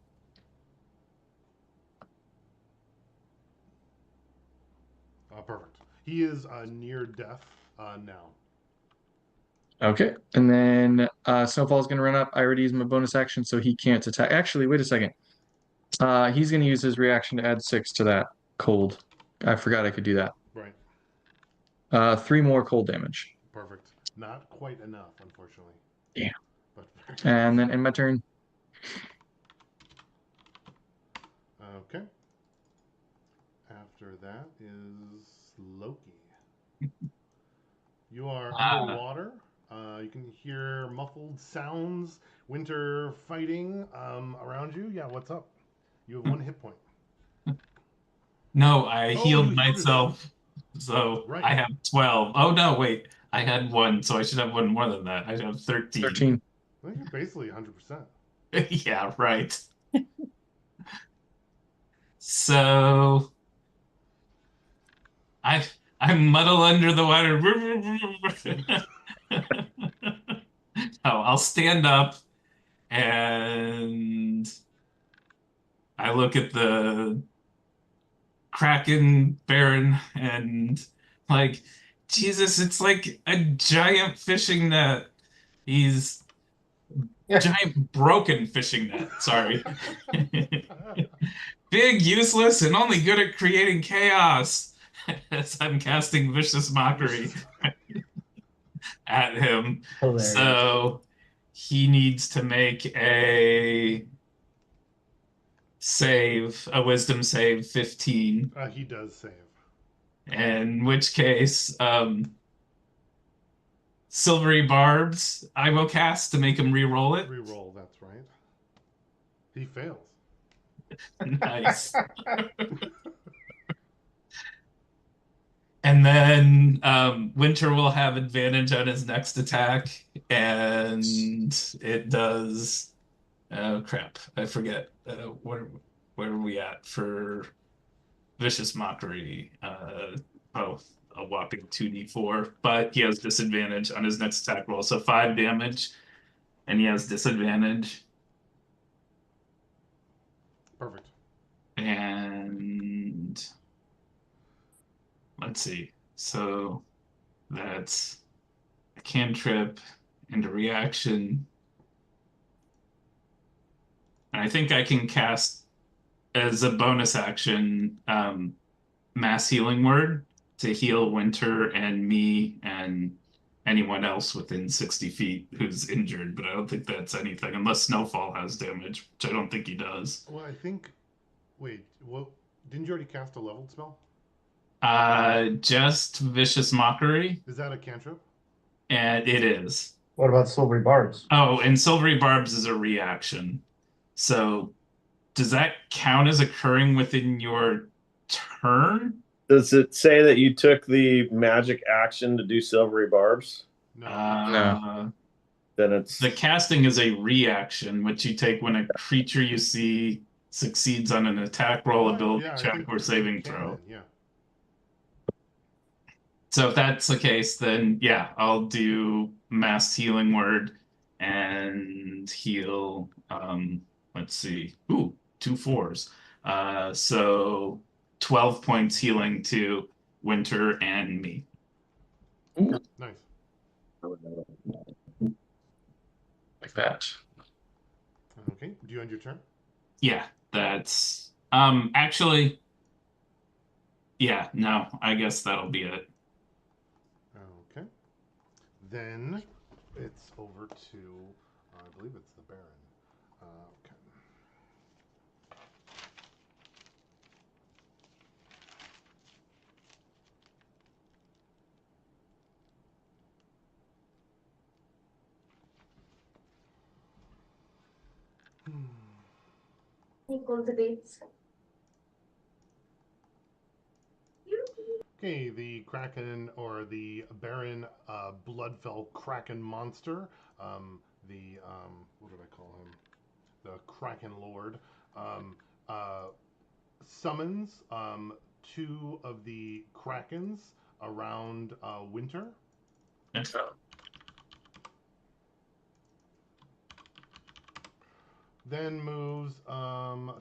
Perfect. He is near death now. Okay, and then Snowfall is going to run up. I already used my bonus action, so he can't attack. Actually, wait a second. He's going to use his reaction to add 6 to that cold. I forgot I could do that. Right. 3 more cold damage. Perfect. Not quite enough, unfortunately. Yeah. But and then in my turn. Okay. After that is Loki. You are underwater. You can hear muffled sounds. Winter fighting around you. Yeah, what's up? You have 1 hit point. No, I healed you myself. So right. I have 12. Oh, no, wait. I had 1, so I should have 1 more than that. I have 13. 13. I think you're basically 100%. Yeah, right. So I muddle under the water. I'll stand up and I look at the Kraken Baron and like, Jesus, it's like a giant fishing net. He's giant broken fishing net. Sorry. Big, useless, and only good at creating chaos. As I'm casting vicious mockery Vicious. at him. Hilarious. So he needs to make a wisdom save 15. He does save. In which case, silvery barbs I will cast to make him re-roll it. Reroll, that's right. He fails. Nice. And then Winter will have advantage on his next attack, and it does. Oh crap! I forget. Where are we at for vicious mockery? Oh, a whopping 2d4, but he has disadvantage on his next attack roll, so 5 damage, and he has disadvantage. Perfect. And let's see. So that's a cantrip and a reaction. And I think I can cast as a bonus action mass healing word to heal Winter and me and anyone else within 60 feet who's injured, but I don't think that's anything unless Snowfall has damage, which I don't think he does. Well, I think. Wait, what? Didn't you already cast a leveled spell? Just Vicious Mockery, Is that a cantrip? and it is. What about Silvery Barbs? Oh, and Silvery Barbs is a reaction. So does that count as occurring within your turn? Does it say that you took the magic action to do silvery barbs? No. Then it's The casting is a reaction, which you take when a creature you see succeeds on an attack roll, ability Yeah, I check, think or you saving can throw. then, yeah. So if that's the case, then yeah, I'll do mass healing word and heal. Let's see. Ooh, 2 4s. So 12 points healing to Winter and me. Nice. Like that. Okay. Do you end your turn? Yeah, that's actually, yeah, no, I guess that'll be it. Okay. Then it's over to, I believe it's the Baron. Okay. Equal debates. Okay, the Kraken or the Baron Bloodfell Kraken monster, what did I call him? The Kraken Lord, summons 2 of the Krakens around Winter. Then moves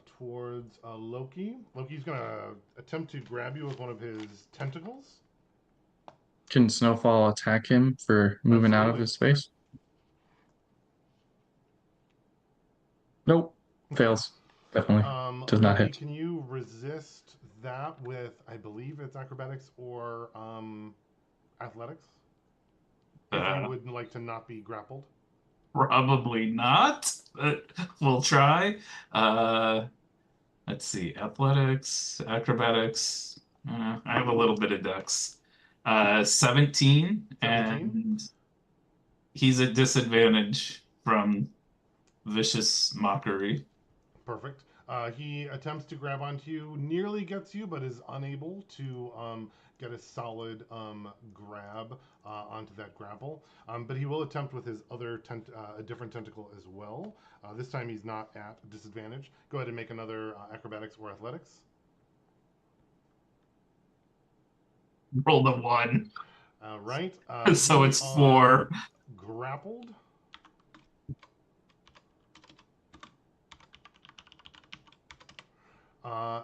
towards Loki. Loki's gonna attempt to grab you with one of his tentacles. Can Snowfall attack him for moving out of Absolutely. his space? Nope. Fails. Definitely. Does not Loki, hit. can you resist that with, I believe it's acrobatics or athletics? If you would like to not be grappled. Probably not, but we'll try. Let's see, athletics, acrobatics. I have a little bit of dex. 17, 17? and he's at disadvantage from vicious mockery. Perfect. He attempts to grab onto you, nearly gets you, but is unable to get a solid grab onto that grapple. But he will attempt with his other a different tentacle as well. This time he's not at disadvantage. Go ahead and make another acrobatics or athletics. Roll the 1. Right. So You it's are 4. grappled.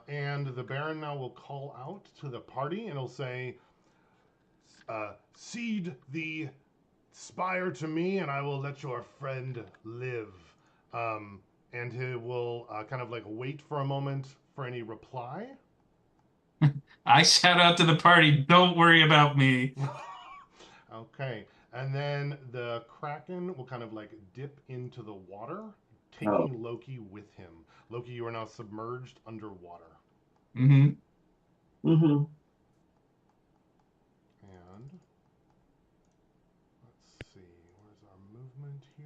And the Baron now will call out to the party and he'll say, cede the spire to me and I will let your friend live. And he will kind of like wait for a moment for any reply. I shout out to the party, don't worry about me. Okay. And then the Kraken will kind of like dip into the water, Oh. taking Loki with him. Loki, you are now submerged underwater. Mm-hmm. Mm-hmm. And let's see, where's our movement here?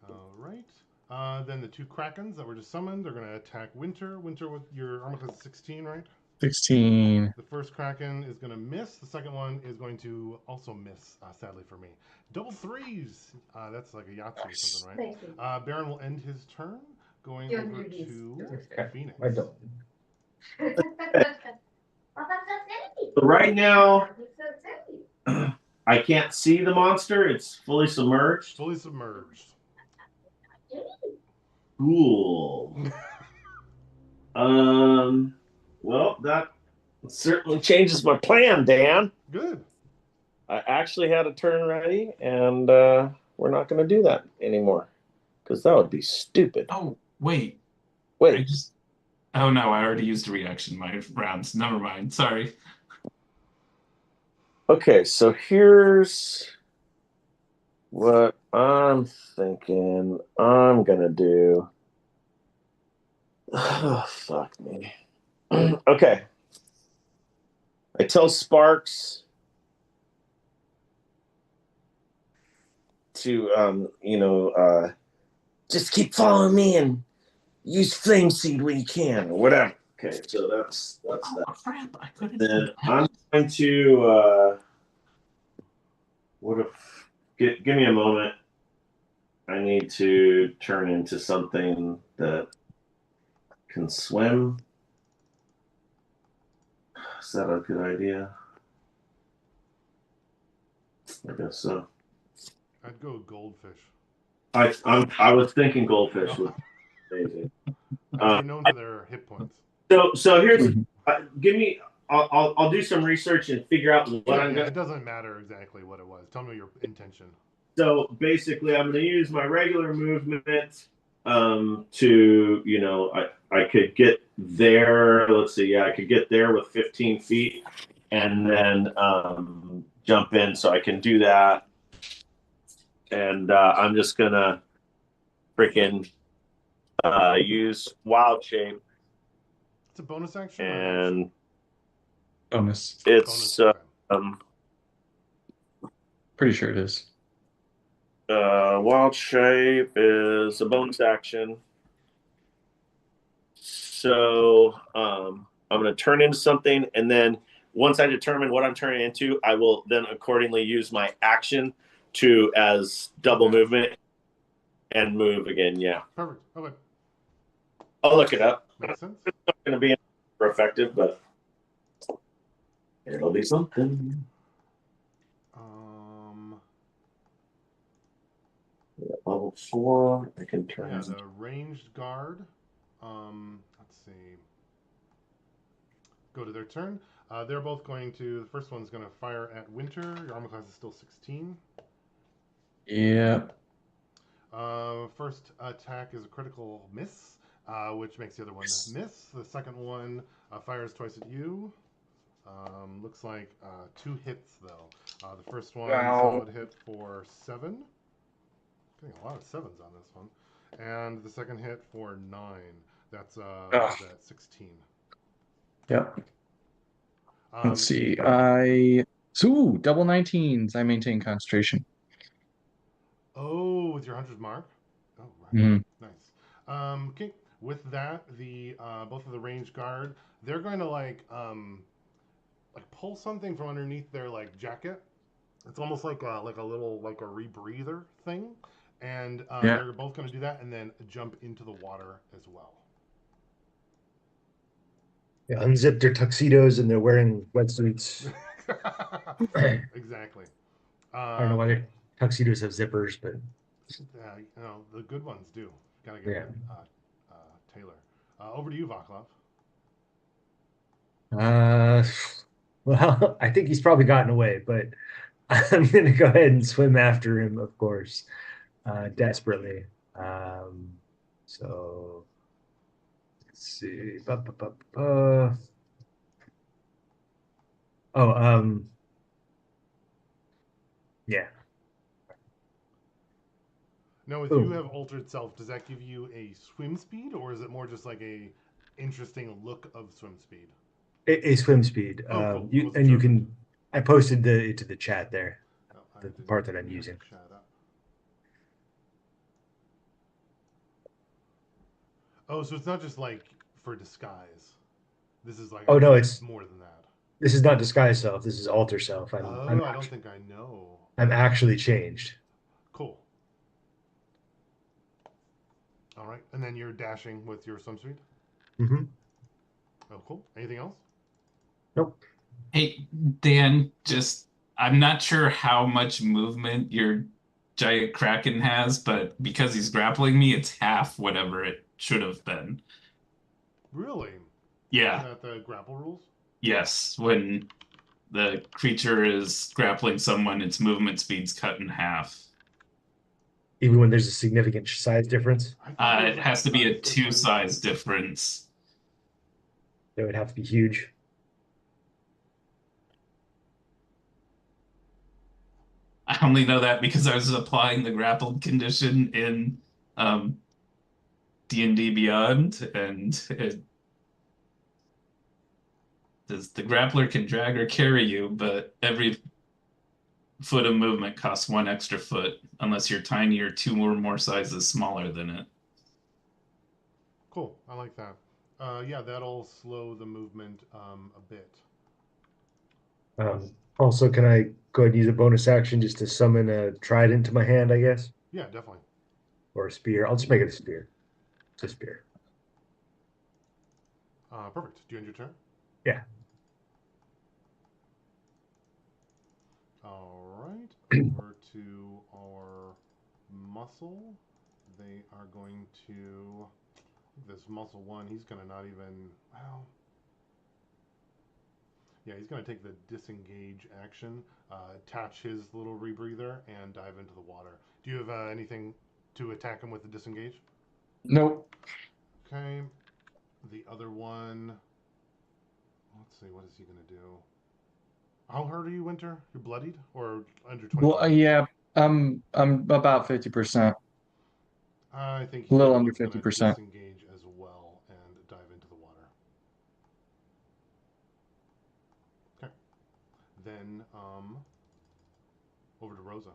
All right. Then the two Krakens that were just summoned, they're going to attack Winter. Winter with your armor class is 16, right? 16. The first Kraken is going to miss. The second one is going to also miss, sadly for me. Double threes. That's like a Yahtzee or something, right? Baron will end his turn, going over to Phoenix. I don't. So right now, I can't see the monster. It's fully submerged. Fully submerged. Cool. Well, that certainly changes my plan, Dan. Good. I actually had a turn ready, and we're not going to do that anymore because that would be stupid. Oh, wait. Wait. Oh, no, I already used a reaction in my rounds. Never mind. Sorry. Okay, so here's what I'm thinking I'm going to do. Oh, fuck me. Okay. I tell Sparks to, just keep following me and use flame seed when you can or whatever. Okay, so that's Oh, that. crap. I couldn't. Then I'm going to, give me a moment. I need to turn into something that can swim. Is that a good idea? I guess so. I'd go goldfish. I was thinking goldfish was amazing. They're known for their hit points. So here's give me. I'll do some research and figure out what I'm going. It doesn't matter exactly what it was. Tell me your intention. So basically, I'm going to use my regular movement to I could get there. Let's see, I could get there with 15 feet, and then jump in. So I can do that, and I'm just gonna freaking use wild shape. It's a bonus action. And Bonus. it's okay. Pretty sure it is. Wild shape is a bonus action. So I'm going to turn into something, and then once I determine what I'm turning into, I will then accordingly use my action as double movement and move again. Yeah. Perfect. Okay. I'll look it up. Makes sense. It's not going to be effective, but it'll be something. Level 4, I can turn. Yeah, the ranged guard. Let's see. Go to their turn. They're both going to. The first one's going to fire at Winter. Your armor class is still 16. Yeah. First attack is a critical miss, which makes the other one miss. The second one fires twice at you. Looks like 2 hits though. The first one solid hit for 7. Getting a lot of 7s on this one. And the second hit for 9. That's at 16. Yep. Let's see. Double 19s. I maintain concentration. Oh, with your hunter's mark. Oh, right. Mm-hmm. Nice. Okay. With that, the both of the range guard, they're going to like pull something from underneath their like jacket. It's almost like a little like a rebreather thing, and they're both going to do that and then jump into the water as well. They unzip their tuxedos and they're wearing wetsuits. Exactly. I don't know why they're tuxedos have zippers, but The good ones do. Gotta get a yeah. good tailor. Over to you, Vaclav. Uh, well, I think he's probably gotten away, but I'm gonna go ahead and swim after him, of course, desperately. Um, so let's see. Oh, yeah. Now, with you Oh, have altered self, does that give you a swim speed, or is it more just like a interesting look of swim speed? a swim speed. Oh, cool. I You wasn't and sure you if it. can. I posted the it to the chat there, Oh, I the didn't part that I'm have using. the chat up. Oh, so it's not just like for disguise. This is like Oh no, actually it's more than that. this is not disguise self. This is alter self. Oh, I don't think I know. I'm actually changed. Cool. All right, and then you're dashing with your swim speed. Hmm. Oh, cool. Anything else? Nope. Hey, Dan, just I'm not sure how much movement your giant kraken has, but because he's grappling me, it's half whatever it should have been. Really? Is Yeah, that the grapple rules? yes. When the creature is grappling someone, its movement speed's cut in half. Even when there's a significant size difference, I thought there was It like a has to be size a two difference. size difference. it would have to be huge. I only know that because I was applying the grappled condition in um, D&D Beyond, and it says the grappler can drag or carry you, but every foot of movement costs one extra foot unless you're tiny or two or more sizes smaller than it. Cool. I like that. Yeah, that'll slow the movement a bit. Also, can I go ahead and use a bonus action just to summon a trident to my hand, I guess, Yeah, definitely. or a spear? I'll just make it a spear. It's a spear. Perfect. Do you end your turn? Yeah. All right. Over to our muscle. They are going to this muscle one. He's gonna not even. Well, yeah, he's gonna take the disengage action, attach his little rebreather, and dive into the water. Do you have anything to attack him with the disengage? Nope. Okay. The other one. Let's see. What is he gonna do? How hurt are you, Winter? You're bloodied or under Well, 25? yeah, I'm about 50%, I think a little he under is gonna 50%. disengage as well and dive into the water. Okay. Then over to Rosa.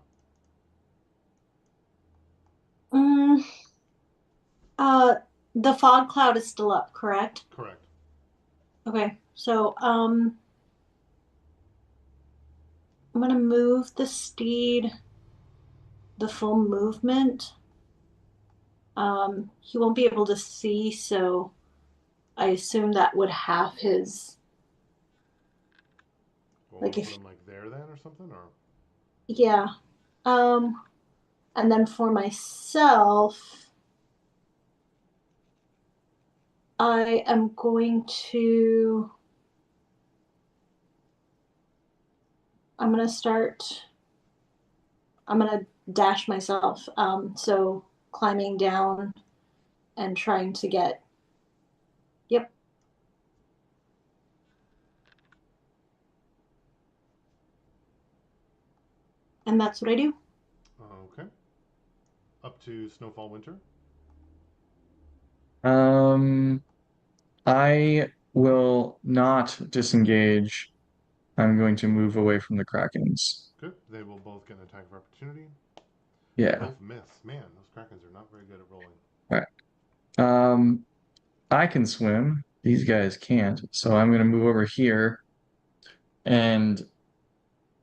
Mm, uh, the fog cloud is still up, correct? Correct. Okay, so I'm gonna move the steed the full movement. He won't be able to see, so I assume that would half his Well, like we'll put if him like there then or something or yeah. Um, and then for myself, I am going to I'm gonna start I'm gonna dash myself. So climbing down and trying to get yep. And that's what I do. okay. Up to Snowfall Winter. Um, I will not disengage. I'm going to move away from the Krakens. Good. They will both get an attack of opportunity. Yeah. Both miss. Man, those Krakens are not very good at rolling. All right. I can swim. These guys can't. So I'm going to move over here, and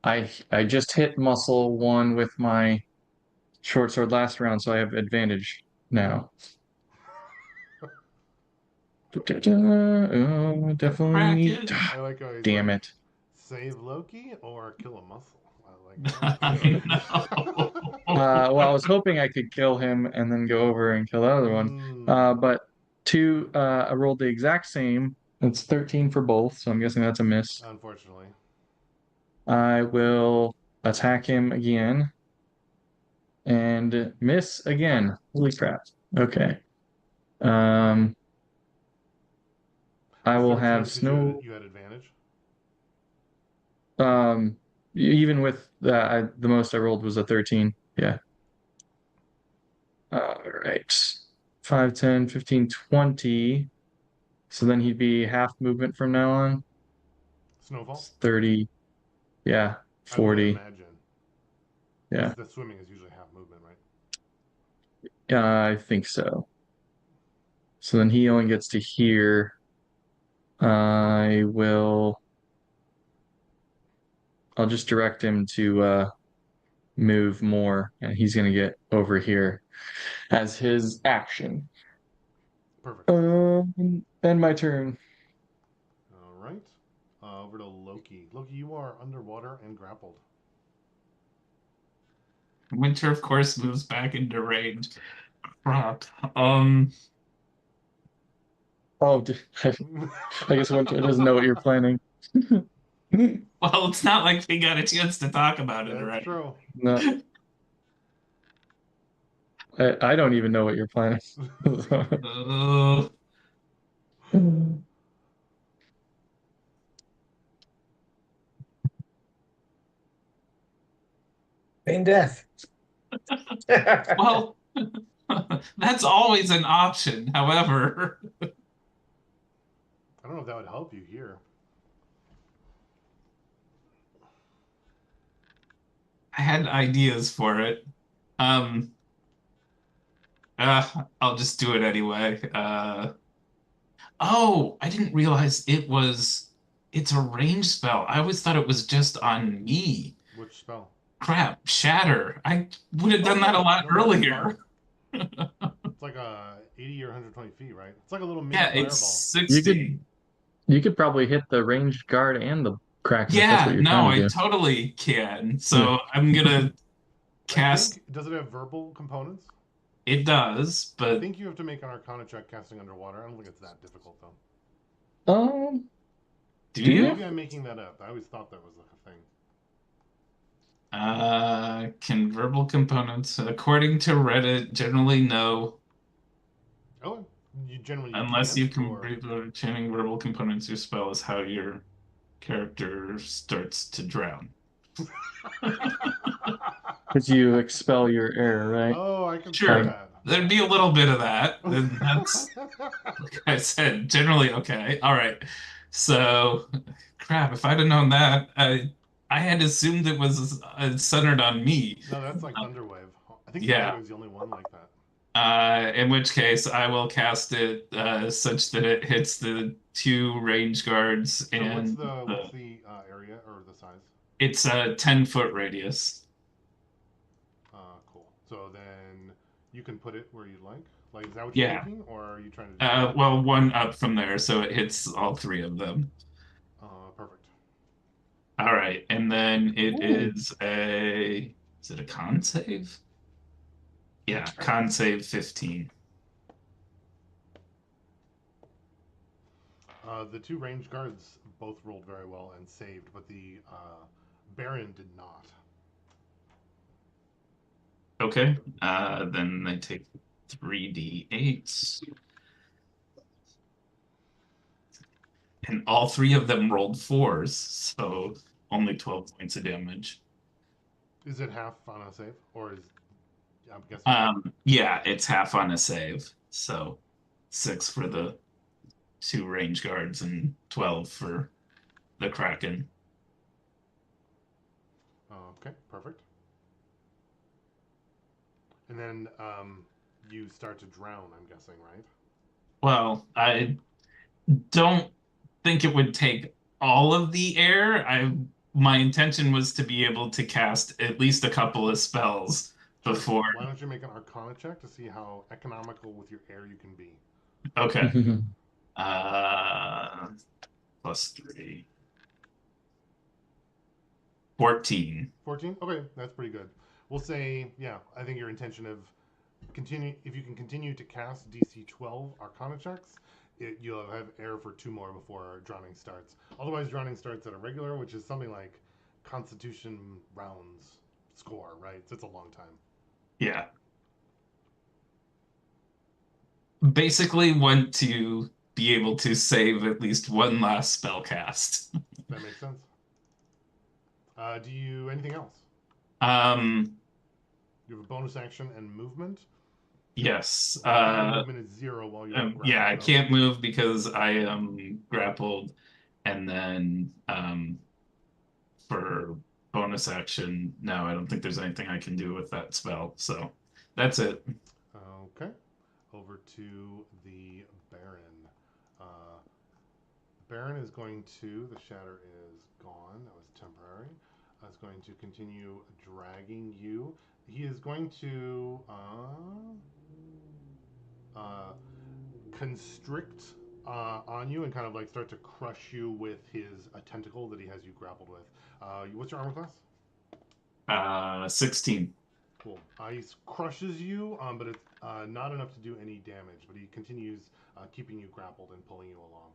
I just hit muscle one with my short sword last round, so I have advantage now. The Definitely need. Kraken. I like how he's Damn like it. save Loki or kill a muscle. I Like, No. Well, I was hoping I could kill him and then go over and kill the other one. But I rolled the exact same. It's 13 for both, so I'm guessing that's a miss. unfortunately. I will attack him again and miss again. Holy crap. Okay. Um, I Was will 13 have because snow. you had advantage? Even with the most I rolled was a 13. Yeah. All right. 5, 10, 15, 20. So then he'd be half movement from now on. Snowfall? It's 30. Yeah. I would 40. imagine. Yeah. Because the swimming is usually half movement, right? I think so. So then he only gets to here. I will. I'll just direct him to move more, and he's going to get over here as his action. Perfect. End my turn. All right. Over to Loki. Loki, you are underwater and grappled. Winter, of course, moves back into range. Crap. Um, Oh, I guess Winter doesn't know what you're planning. well, it's not like we got a chance to talk about it That's already. true. No, I don't even know what you're planning. Uh, Pain death. well, that's always an option. However, I don't know if that would help you here. I had ideas for it. Um, I'll just do it anyway. Oh, I didn't realize it's a range spell. I always thought it was just on me. Which spell? Crap, shatter. I would have Oh, done that a yeah. lot No, that's fine. earlier. It's like 80 or 120 feet, right? It's like a little mini Yeah, it's fireball. You 60. could you could probably hit the ranged guard and the Kraken if that's what Yeah, you're no, trying to I do. totally can. Yeah. So I'm gonna I cast. think, does it have verbal components? It does, I but think you have to make an Arcana check casting underwater. I don't think it's that difficult, though. Um, do do you? you? Maybe I'm making that up. I always thought that was like a thing. Can verbal components, according to Reddit, generally no, Oh, you unless can't, you can or chaining verbal components, your spell is how your character starts to drown. Because you expel your air, right? oh, I can see Like, Sure, that. there'd be a little bit of that, and that's like I said, generally okay. All right. So, crap, if I'd have known that, I had assumed it was centered on me. No, that's like Uh, Thunderwave. I think yeah. Thunderwave's the only one like that. In which case, I will cast it such that it hits the two range guards So and what's the area or the size? it's a 10-foot radius. Cool. So then you can put it where you'd like. Like, is that what you're Yeah. thinking, or are you trying to just do it? Well, one up from there, so it hits all three of them. Perfect. All right, and then it ooh, is it a con save? Yeah, con save 15. The two ranged guards both rolled very well and saved, but the Baron did not. Okay, then they take 3d8s, and all three of them rolled fours, so only 12 points of damage. Is it half on a save, or is I'm guessing? Yeah, it's half on a save, so 6 for the two range guards and 12 for the Kraken. Okay, perfect. And then you start to drown. I'm guessing, right? Well, I don't think it would take all of the air. My intention was to be able to cast at least a couple of spells Sure. before. Why don't you make an Arcana check to see how economical with your air you can be? Okay. Uh, +3. 14. 14? Okay, that's pretty good. We'll say, yeah, I think your intention of if you can continue to cast DC 12 Arcana checks, you'll have air for 2 more before drowning starts. Otherwise, drowning starts at a regular, which is something like Constitution rounds score, right? So it's a long time. Yeah. Basically want to be able to save at least one last spell cast. That makes sense. Do you anything else? Um, You have a bonus action and movement. yes. Movement is 0 while you're grappled. Yeah, I Okay. can't move because I am grappled, and then for bonus action, no, I don't think there's anything I can do with that spell. So that's it. Okay. Over to the Baron. Baron is going to, the shatter is gone, that was temporary. Is going to continue dragging you. He is going to constrict on you and kind of like start to crush you with his tentacle that he has you grappled with. What's your armor class? 16. Cool. He crushes you, but it's not enough to do any damage. But he continues keeping you grappled and pulling you along.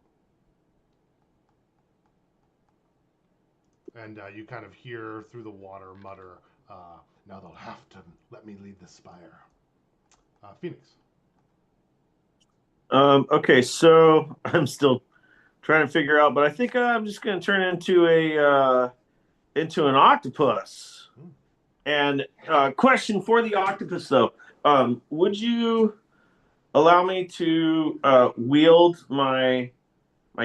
And you kind of hear through the water mutter, now they'll have to let me lead the spire. Phoenix. Okay, so I'm still trying to figure out, but I think I'm just going to turn into an octopus. And question for the octopus, though. Would you allow me to wield my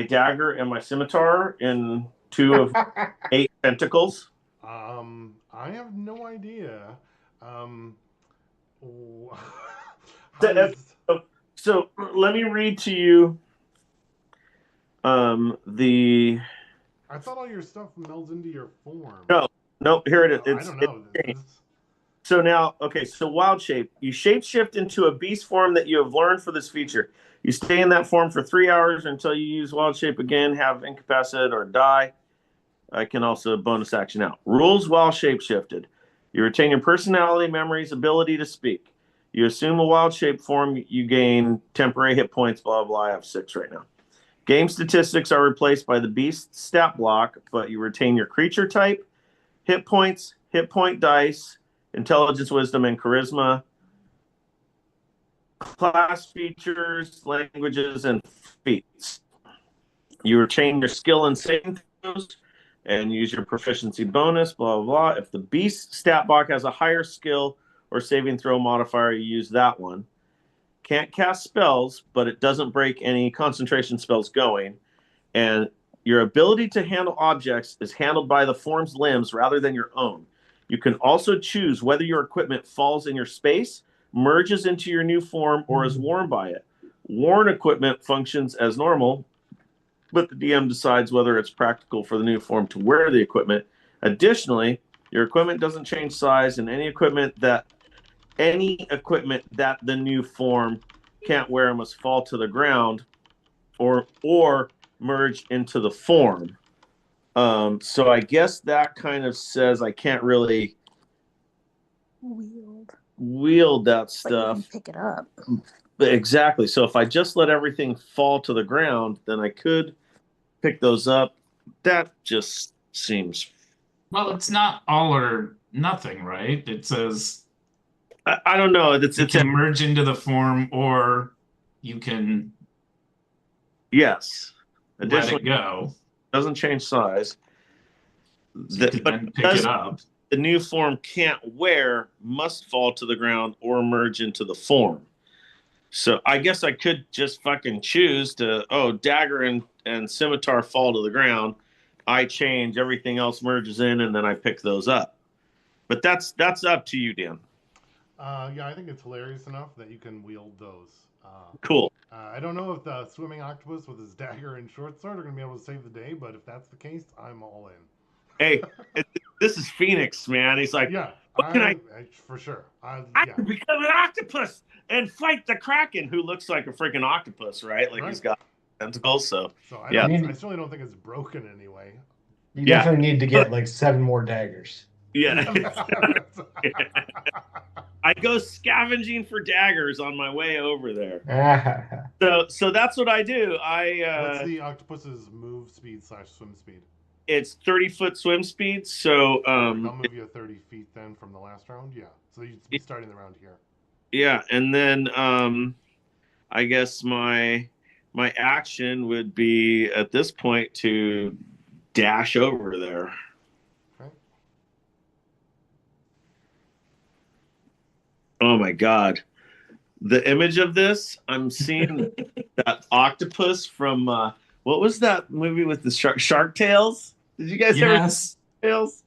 dagger and my scimitar in 2 of 8 tentacles? I have no idea. So let me read to you the. I thought all your stuff melds into your form. No, here it is. I don't know. So now, okay, so wild shape. You shapeshift into a beast form that you have learned for this feature. You stay in that form for 3 hours until you use wild shape again, have incapacitated or die. I can also bonus action out. Rules while shapeshifted. You retain your personality, memories, ability to speak. You assume a wild shape form, you gain temporary hit points, blah, blah. I have 6 right now. Game statistics are replaced by the beast stat block, but you retain your creature type, hit points, hit point dice, intelligence, wisdom, and charisma, class features, languages, and feats. You retain your skill and saving throws and use your proficiency bonus, blah, blah, blah. If the beast stat block has a higher skill or saving throw modifier, you use that one. Can't cast spells, but it doesn't break any concentration spells going. And your ability to handle objects is handled by the form's limbs rather than your own. You can also choose whether your equipment falls in your space, merges into your new form, or is worn by it. Worn equipment functions as normal, but the DM decides whether it's practical for the new form to wear the equipment. Additionally, your equipment doesn't change size, and any equipment that the new form can't wear must fall to the ground or merge into the form. So I guess that kind of says I can't really wield that stuff. But you can pick it up. But exactly. So if I just let everything fall to the ground, then I could pick those up. That just seems. Well, it's not all or nothing, right? It says I don't know. you can merge into the form, or you can yes. let it go. Doesn't change size. So you can then pick it up. The new form can't wear, must fall to the ground or merge into the form. So I guess I could just fucking choose to, dagger and scimitar fall to the ground. I change, everything else merges in, and then I pick those up. But that's up to you, Dan. Yeah, I think it's hilarious enough that you can wield those. Cool. I don't know if the swimming octopus with his dagger and short sword are going to be able to save the day, but if that's the case, I'm all in. Hey, this is Phoenix, man. He's like, yeah, what can I for sure. I can become an octopus and fight the Kraken, who looks like a freaking octopus, right? Like he's got tentacles. So I yeah. certainly don't think it's broken anyway. You Yeah. definitely need to get like 7 more daggers. Yeah. I go scavenging for daggers on my way over there. So that's what I do. What's the octopus's move speed / swim speed? It's 30-foot swim speed. So I'll move you 30 feet then from the last round. Yeah. So you'd be starting the round here. yeah, and then I guess my action would be at this point to dash over there. Okay. Oh my god. The image of this, I'm seeing that octopus from what was that movie with the Shark Tales? Did you guys ever see Yes. Tales?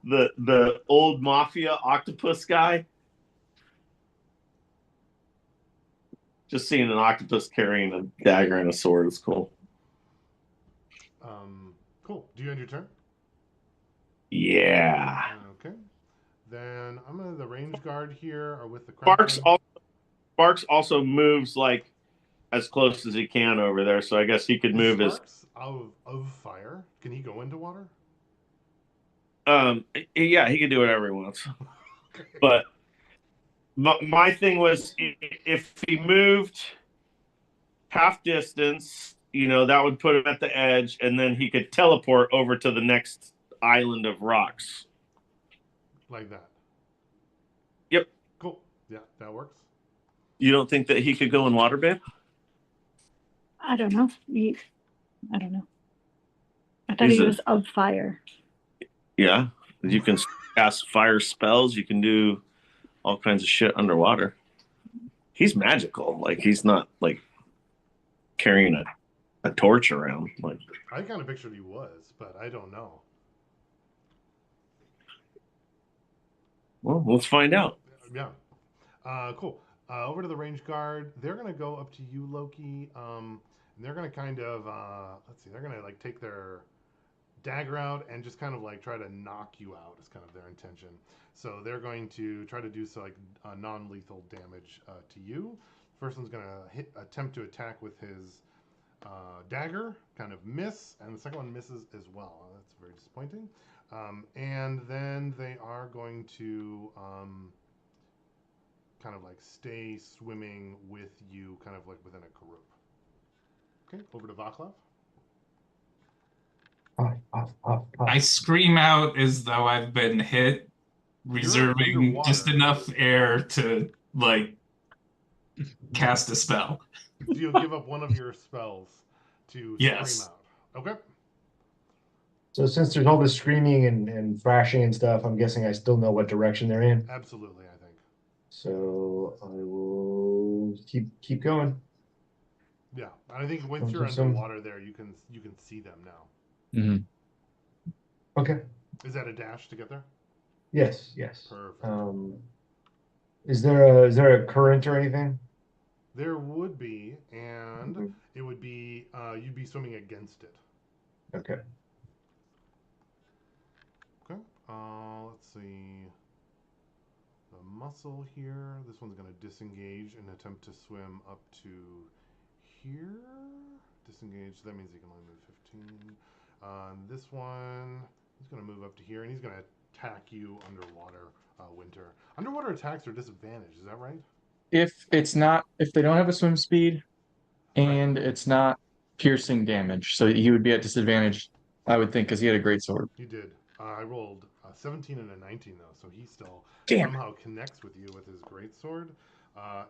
The old mafia octopus guy? Just seeing an octopus carrying a dagger and a sword is cool. Cool. Do you end your turn? Yeah. Okay. Then I'm gonna the range guard here or with the Sparks also moves like as close as he can over there, so I guess he could move his of fire. Can he go into water? yeah, he can do whatever he wants. But my thing was if he moved half distance, that would put him at the edge, and then he could teleport over to the next island of rocks. Like that. Yep. Cool. Yeah, that works. You don't think that he could go in water, babe? I don't know. I don't know. I thought he was of fire. Yeah. You can cast fire spells. You can do all kinds of shit underwater. He's magical. Like, he's not, like, carrying a torch around. Like, I kind of pictured he was, but I don't know. Well, let's find out. Yeah. Cool. Over to the range guard. They're going to go up to you, Loki. And they're going to kind of, let's see, they're going to like take their dagger out and just kind of like try to knock you out is kind of their intention. So they're going to try to do so like non-lethal damage to you. First one's going to attempt to attack with his dagger, kind of miss, and the second one misses as well. That's very disappointing. And then they are going to kind of like stay swimming with you, kind of like within a group. Okay, over to Vaclav. I scream out as though I've been hit, reserving just enough air to like cast a spell. You'll give up one of your spells to scream out. Okay. So since there's all this screaming and thrashing and stuff, I'm guessing I still know what direction they're in. Absolutely, I think. So I will keep going. Yeah, I think once you're underwater there, you can see them now. Mm-hmm. Okay. Is that a dash to get there? Yes. Perfect. Is there a current or anything? There would be, and it would be you'd be swimming against it. Okay. Okay. Let's see. The muscle here. This one's going to disengage and attempt to swim up to here. Disengage. That means he can only move 15. This one, he's going to move up to here, and he's going to attack you underwater, Winter. Underwater attacks are disadvantaged. Is that right? If they don't have a swim speed, and it's not piercing damage, so he would be at disadvantage, I would think, because he had a great sword. He did. I rolled a 17 and a 19 though, so he still somehow connects with you with his greatsword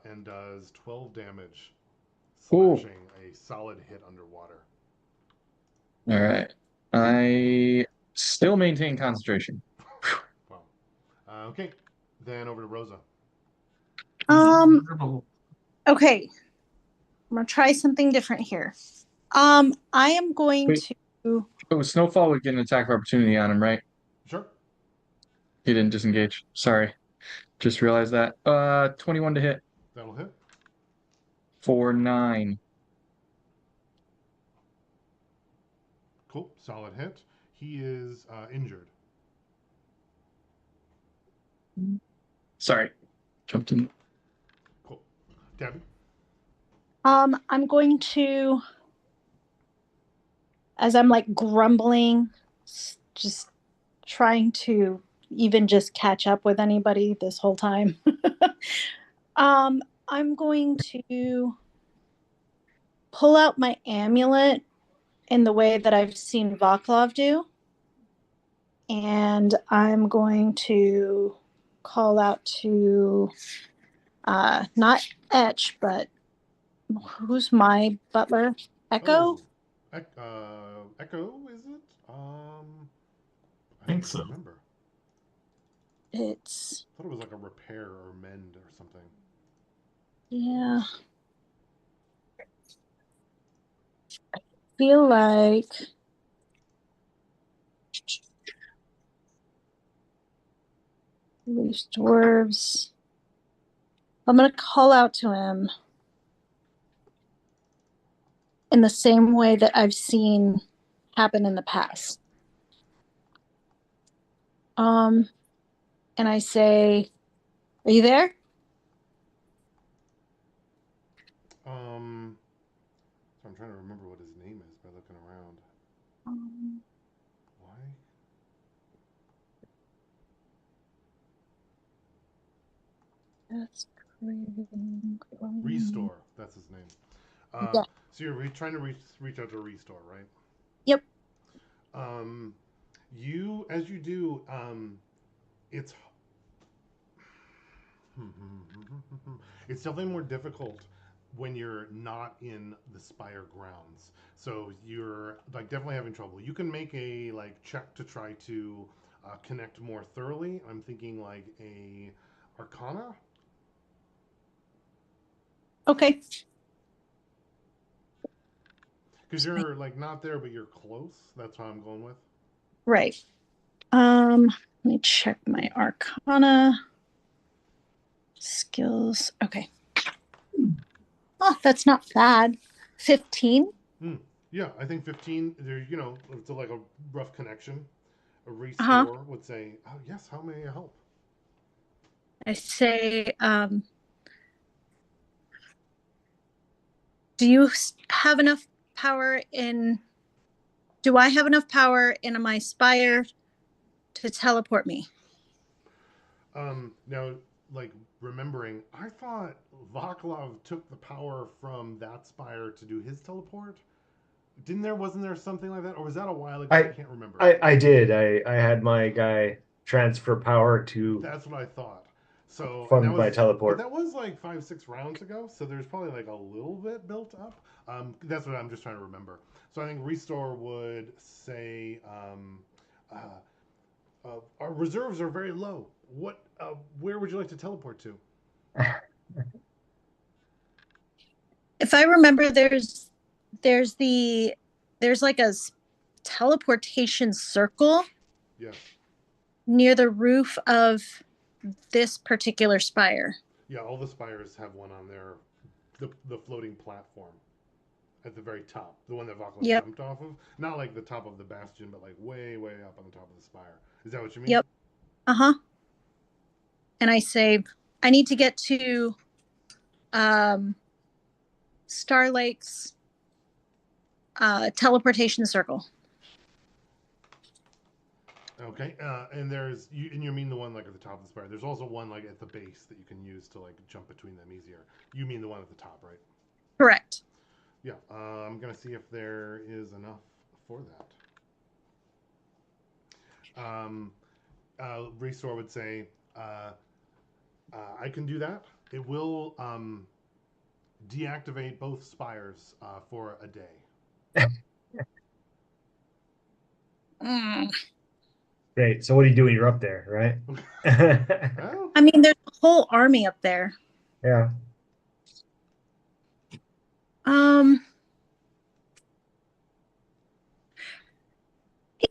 and does 12 damage, slashing a solid hit underwater. All right. I still maintain concentration. Wow. Okay, then over to Rosa. Okay. I'm gonna try something different here. I am going to. Oh, Snowfall would get an attack of opportunity on him, right? Sure. He didn't disengage. Sorry. Just realized that. 21 to hit. That'll hit. For 9. Cool. Solid hit. He is injured. Sorry. Jumped in. Cool. Tabby? I'm going to, as I'm like grumbling, just trying to even just catch up with anybody this whole time. I'm going to pull out my amulet in the way that I've seen Vaclav do. And I'm going to call out to not Etch, but who's my butler? Echo? Oh, Echo, is it? I I don't think even so. remember. It's I thought it was like a repair or mend or something. yeah. Feel like these dwarves. I'm gonna call out to him in the same way that I've seen happen in the past. Um, and I say, "Are you there?" So I'm trying to remember what his name is by looking around. Why? That's Restore. That's his name. yeah. So you're trying to reach out to Restore, right? Yep. Um, as you do, it's it's definitely more difficult when you're not in the Spire grounds. So you're like definitely having trouble. You can make a like check to try to connect more thoroughly. I'm thinking like a Arcana. Okay. Because you're like not there, but you're close. That's what I'm going with. Right. Let me check my Arcana skills. Okay. Oh, that's not bad. 15. Hmm. Yeah, I think 15. There, it's like a rough connection. A Uh-huh. restore would say, "Oh yes, how may I help?" I say, do you have enough power in do I have enough power in my spire to teleport me? Now, like remembering, I thought Vaclav took the power from that spire to do his teleport. Didn't there? Wasn't there something like that, or was that a while ago? I I can't remember. I did. I had my guy transfer power to That's what I thought. So, and that fund my was, but teleport. that was like 5, 6 rounds ago. So there's probably like a little bit built up. That's what I'm just trying to remember. So I think Restore would say, our reserves are very low. Where would you like to teleport to? If I remember, there's the there's like a teleportation circle Yes. near the roof of this particular spire. Yeah, all the spires have one on the floating platform at the very top, the one that Vaclav Yep. jumped off of. Not like the top of the bastion, but like way, way up on the top of the spire. Is that what you mean? Yep. Uh-huh. And I say, I need to get to Star Lake's teleportation circle. Okay, and you mean the one like at the top of the spire. There's also one like at the base that you can use to like jump between them easier. You mean the one at the top, right? Correct. Yeah, I'm gonna see if there is enough for that. Restore would say, I can do that. It will deactivate both spires for a day. Mm. Great. So what are you doing? You're up there, right? Well, I mean, there's a whole army up there. Yeah. Um,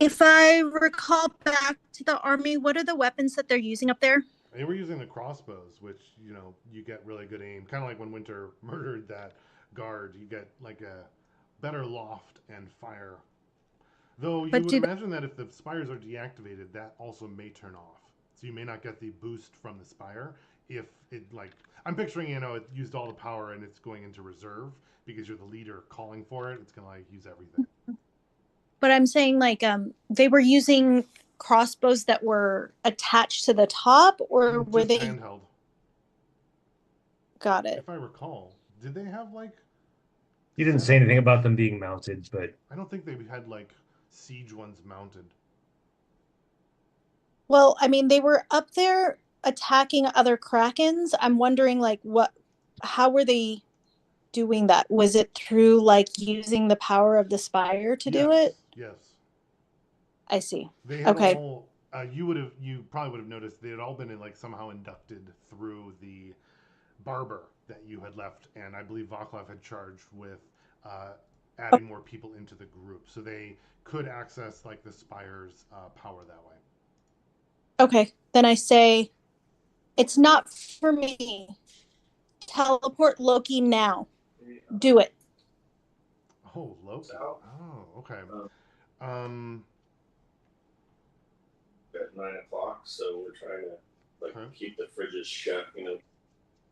if I recall back to the army, what are the weapons that they're using up there? they were using the crossbows, which you get really good aim. Kind of like when Winter murdered that guard, you get like a better loft and fire. Though you But would do they, imagine that if the spires are deactivated, that also may turn off. So you may not get the boost from the spire if it like I'm picturing it used all the power and it's going into reserve because you're the leader calling for it. It's gonna like use everything. but I'm saying like they were using crossbows that were attached to the top, or were Just they? handheld. Got it. If I recall, did they have like? You didn't say setup anything ones? about them being mounted, but I don't think they had like siege ones mounted. Well, I mean, they were up there attacking other krakens. I'm wondering like how were they doing that? Was it through like using the power of the spire to do Yes, it? yes. I see. They had Okay. all. You probably would have noticed they had all been like somehow inducted through the barber that you had left, and I believe Vaclav had charged with uh, adding more people into the group, so they could access like the spire's power that way. Okay. Then I say it's not for me. Teleport Loki now. Do it. Oh, Loki. So, Oh, okay. um, Um, at 9 o'clock, so we're trying to like okay. keep the fridges shut.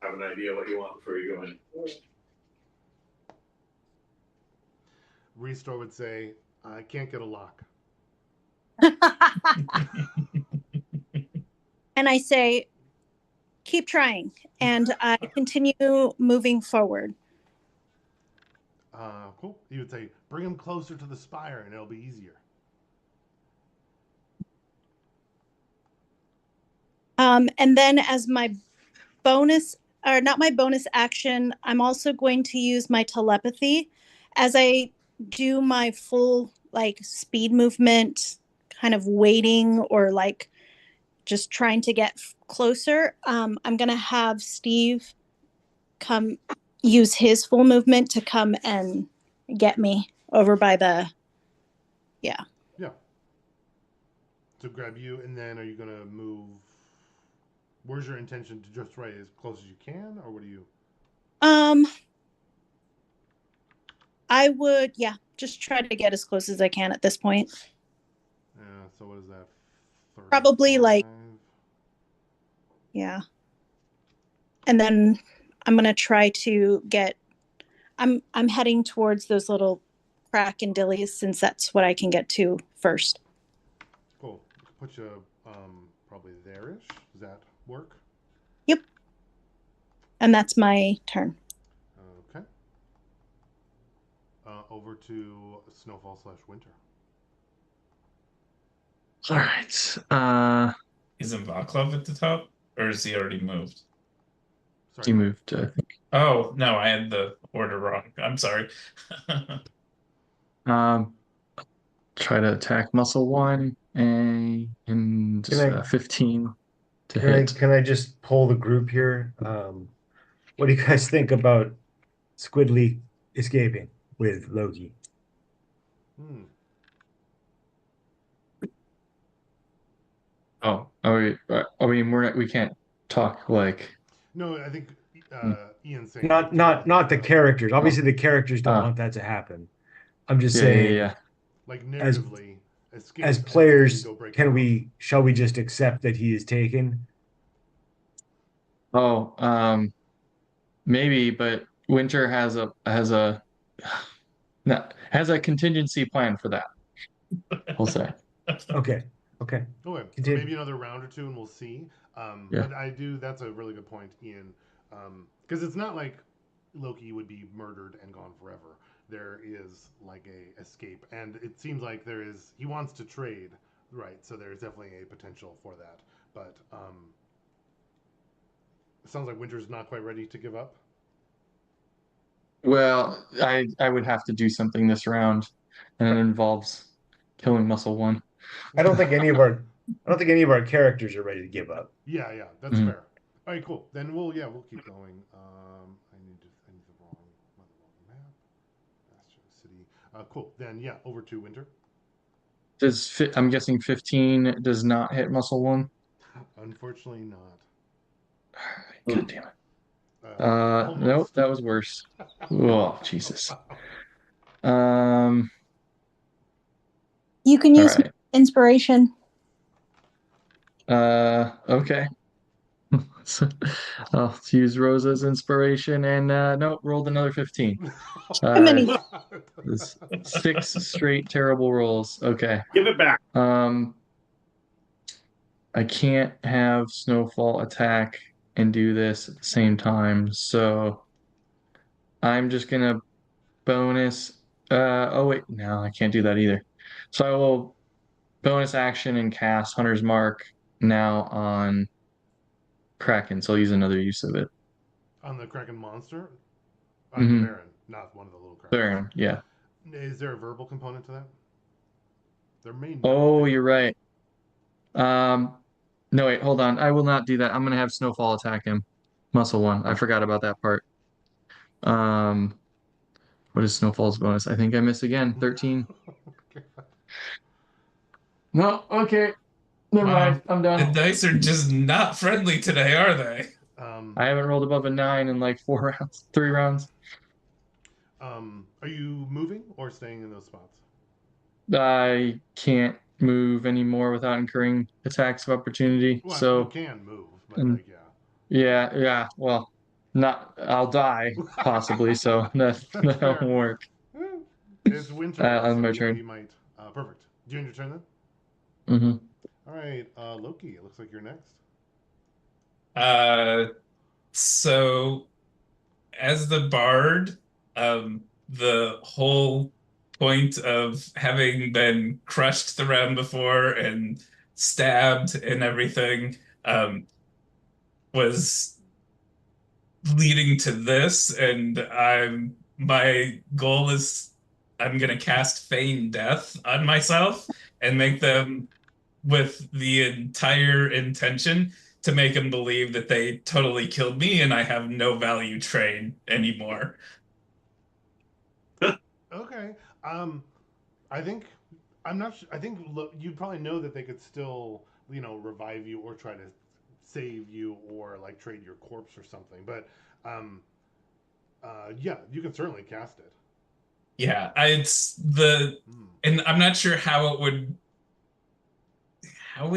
Have an idea what you want before you go in. Restore would say, "I can't get a lock." And I say, keep trying. And I continue moving forward. Cool. He would say, "Bring him closer to the spire, and it'll be easier." And then as my bonus, or not my bonus action, I'm also going to use my telepathy as I do my full like speed movement, kind of waiting or like just trying to get closer. I'm going to have Steve come use his full movement to come and get me over by the, yeah. Yeah. To grab you, and then are you gonna move? Where's your intention to just right as close as you can, or what do you? Um, I would, yeah, just try to get as close as I can at this point. So what is that? 35? Probably like, yeah. And then I'm gonna try to get. I'm heading towards those little crack and dillies since that's what I can get to first. Cool. Put you probably there-ish. Does that work? Yep. And that's my turn. Okay. Over to Snowfall / Winter. All right. Isn't Vaclav at the top, or is he already moved? Sorry. He moved, I think. Oh no, I had the order wrong. I'm sorry. Um, try to attack muscle one and can I 15 to can I hit. can I just pull the group here? What do you guys think about Squidly escaping with Loki? Hmm. Oh, we can't talk like. No, I think Hmm. Ian's saying Not to not not the characters. Oh, Obviously, the characters don't uh, want that to happen. I'm just yeah, yeah, saying, yeah. like as narratively as escape and then players, go break them can off. shall we just accept that he is taken? Oh, maybe, but Winter no, has a contingency plan for that. We'll say, Okay, okay, Okay, so continue. maybe another round or two, and we'll see. yeah. But I do. That's a really good point, Ian. Because it's not like Loki would be murdered and gone forever. There is like a escape, and it seems like there is. He wants to trade, right? So there's definitely a potential for that. But it sounds like Winter's not quite ready to give up. Well, I would have to do something this round, and it involves killing Muscle One. I don't think any of our I don't think any of our characters are ready to give up. Yeah, yeah, that's Mhm. fair. All right, cool. Then we'll keep going. I need the wrong map. Bastion City. Cool. Then yeah, over to Winter. I'm guessing 15 does not hit Muscle One. Unfortunately, not. God damn it. Nope, Almost. that was worse. Oh, Jesus. Um, You can all use right. inspiration. Okay. So, I'll use Rosa's inspiration and nope, rolled another 15. How many? This 6 straight terrible rolls. Okay. Give it back. I can't have Snowfall attack and do this at the same time, so I'm just gonna bonus. Oh wait, no, I can't do that either. So I will bonus action and cast Hunter's Mark now on Kraken. So I'll use another use of it. On the Kraken monster? On the Mm-hmm. Baron, not one of the little Krakens. Baron, yeah. Is there a verbal component to that? There may not Oh, be. you're right. No, wait, hold on. I will not do that. I'm gonna have Snowfall attack him. Muscle one. I forgot about that part. Um, what is Snowfall's bonus? I think I miss again. 13. No, okay. Never Wow. mind. I'm The done. dice are just not friendly today, are they? I haven't rolled above a 9 in like 4 rounds, 3 rounds. Are you moving or staying in those spots? I can't move anymore without incurring attacks of opportunity. Well, you So, can move, but and like, yeah. yeah. Well, not. I'll die possibly. So that won't Fair. work. It's winter, though, On so my yeah, turn. you might. Perfect. Do you end your turn then? Mm-hmm. All right, Loki. It looks like you're next. Uh, so as the bard, the whole point of having been crushed the round before and stabbed and everything, was leading to this, and my goal is I'm gonna cast Feign Death on myself and make them with the entire intention to make them believe that they totally killed me and I have no value trade anymore. Okay. I think I'm not. I think you'd probably know that they could still, revive you or try to save you or like trade your corpse or something. But um, yeah, you can certainly cast it. Yeah, it's the Hmm. and I'm not sure how would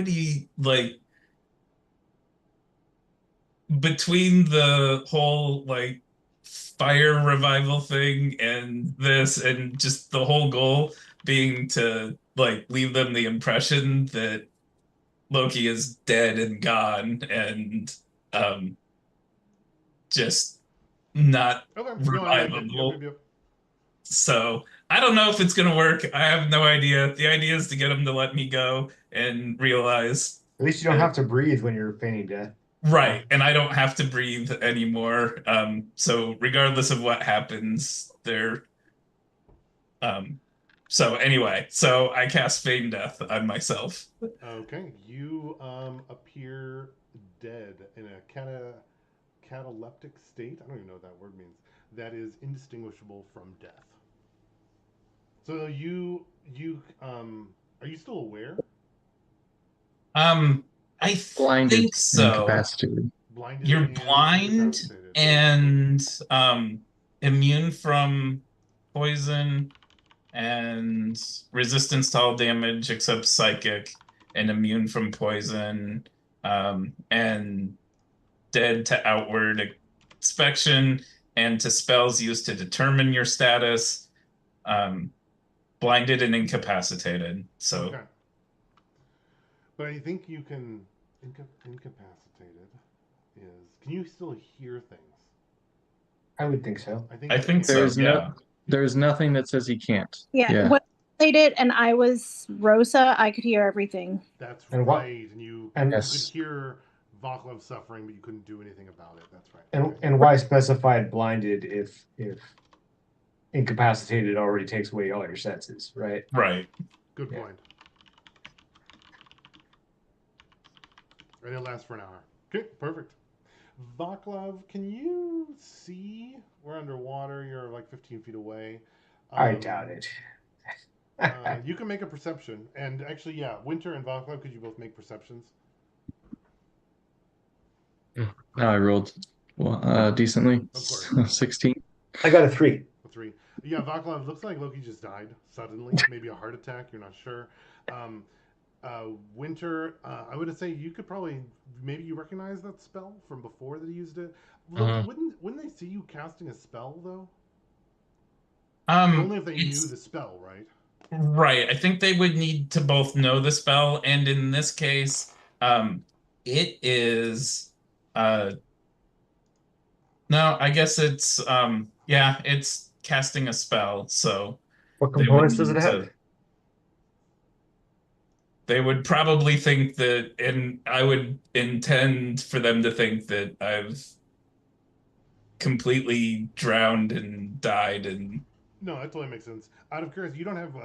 he like between the whole like fire revival thing and this and just the whole goal being to like leave them the impression that Loki is dead and gone and um just not Okay. No, I like it. Yep, yep, revivable. yep. So I don't know if it's gonna work. I have no idea. The idea is to get him to let me go and realize At least you don't that have to breathe when you're feigning death. right, and I don't have to breathe anymore. So regardless of what happens, there. Um, so anyway, so I cast Feign Death on myself. Okay, you appear dead in a cataleptic state. I don't even know what that word means. That is indistinguishable from death. So are you still aware? Um, I Blinded think and so. incapacitated. Blinded You're and blind incapacitated. and immune from poison and resistance to all damage except psychic and immune from poison and dead to outward inspection and to spells used to determine your status, um, blinded and incapacitated. So Okay, but I think you can incapacitated is. Can you still hear things? I would think so. I think I you think can. so, There's no yeah. there's nothing that says he can't. Yeah, Yeah. when I played it and I was Rosa, I could hear everything. That's And what right, and you and could Yes. hear Vaclav suffering, but you couldn't do anything about it. That's right. and Okay. and why specified blinded if incapacitated already takes away all your senses, right? Right. Good Yeah. point. And it lasts for an hour. Okay, perfect. Vaclav, can you see? We're underwater. You're like 15 feet away. I doubt it. You can make a perception. And actually, yeah, Winter and Vaclav, could you both make perceptions? Now I rolled decently. Of course. 16. I got a 3. A three. Yeah, Vaclav, looks like Loki just died suddenly. Maybe a heart attack. You're not sure. Um, Winter, I would say you could probably maybe you recognize that spell from before that he used it. Uh-huh. Wouldn't they see you casting a spell though? But Um, only if they knew it's the spell, right? right. I think they would need to both know the spell, and in this case, it is no, I guess it's yeah, it's casting a spell, so What they would components does it need have? to they would probably think that, and I would intend for them to think that I've completely drowned and died and No, that totally makes sense. Out of curiosity, you don't have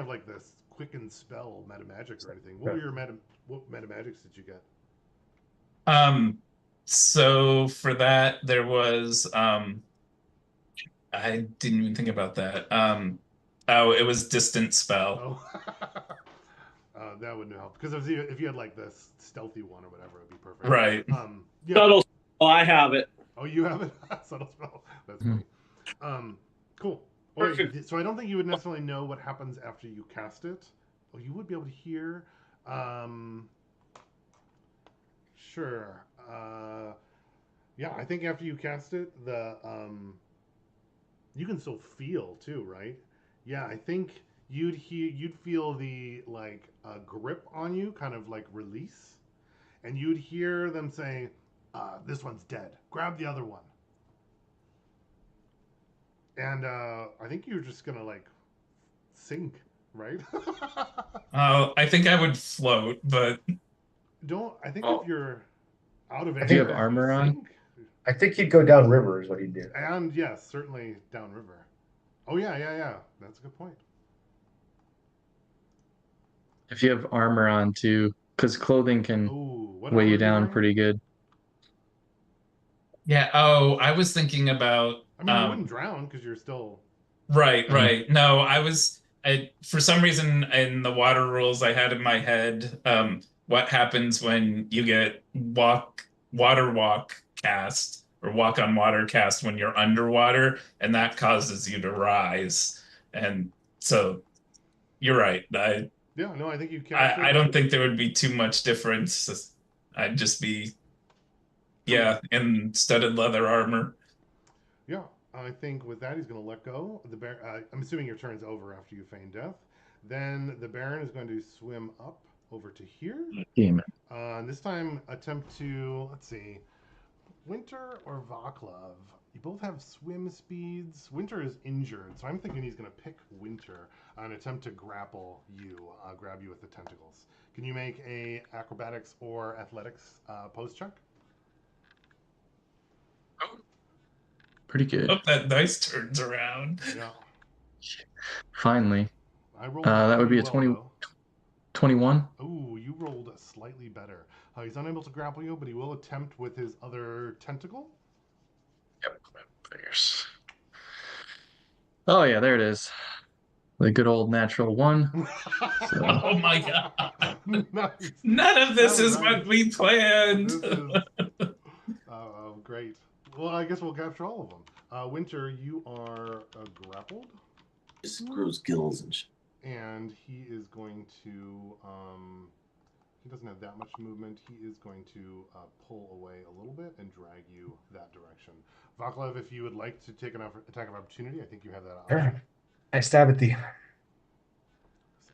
like this quicken spell meta magic or anything. What were your meta magics did you get? um so for that there was I didn't even think about that. Oh, it was distant spell. Oh, that wouldn't help because if you had like this stealthy one or whatever, it'd be perfect. Right. Yeah. Subtle. Oh, I have it. Oh, you have it. Subtle spell. That's Mhm. funny. Cool. All Perfect. right. So I don't think you would necessarily know what happens after you cast it. Oh, you would be able to hear. Um, sure. Yeah, I think after you cast it, the you can still feel too, right? Yeah, I think you'd feel the like grip on you, kind of like release, and you'd hear them say, "This one's dead. Grab the other one." And I think you're just gonna like sink, right? I think I would float, but Don't I think if Oh, you're out of I Do you have think air, you armor on? sink. I think he'd go down river is what he'd do. And yes, certainly downriver. Oh yeah, yeah, yeah. That's a good point. If you have armor on too, because clothing can Oh, what weigh armor you are you down wearing? pretty good. yeah, oh, I was thinking about I mean, you wouldn't drown because you're still. right, Uh, right. No, for some reason in the water rules I had in my head, what happens when you get water walk cast or walk on water cast when you're underwater, and that causes you to rise. And so you're right. Yeah, no, I think you cast I it. don't think there would be too much difference. I'd just be, Cool. yeah, in studded leather armor. Yeah, I think with that he's going to let go. The bear. I'm assuming your turn's over after you feign death. Then the Baron is going to swim up over to here. damn it. And this time attempt to let's see, Winter or Vaclav. You both have swim speeds. Winter is injured, so I'm thinking he's going to pick Winter and attempt to grapple you, grab you with the tentacles. Can you make a acrobatics or athletics post check? Pretty good. Hope that dice turns around. Yeah, Finally. I rolled That would pretty be a well though. 21. Ooh, you rolled slightly better. He's unable to grapple you, but he will attempt with his other tentacle. Yep. Figures. Oh yeah, there it is. The good old natural one. So Oh my God. Nice. None of this All is right. what we planned. This is great. Well, I guess we'll capture all of them. Winter, you are grappled, Just grows gills and shit. and he is going to. He doesn't have that much movement. He is going to pull away a little bit and drag you that direction. Vaclav, if you would like to take an attack of opportunity, I think you have that option. Sure. I stab at the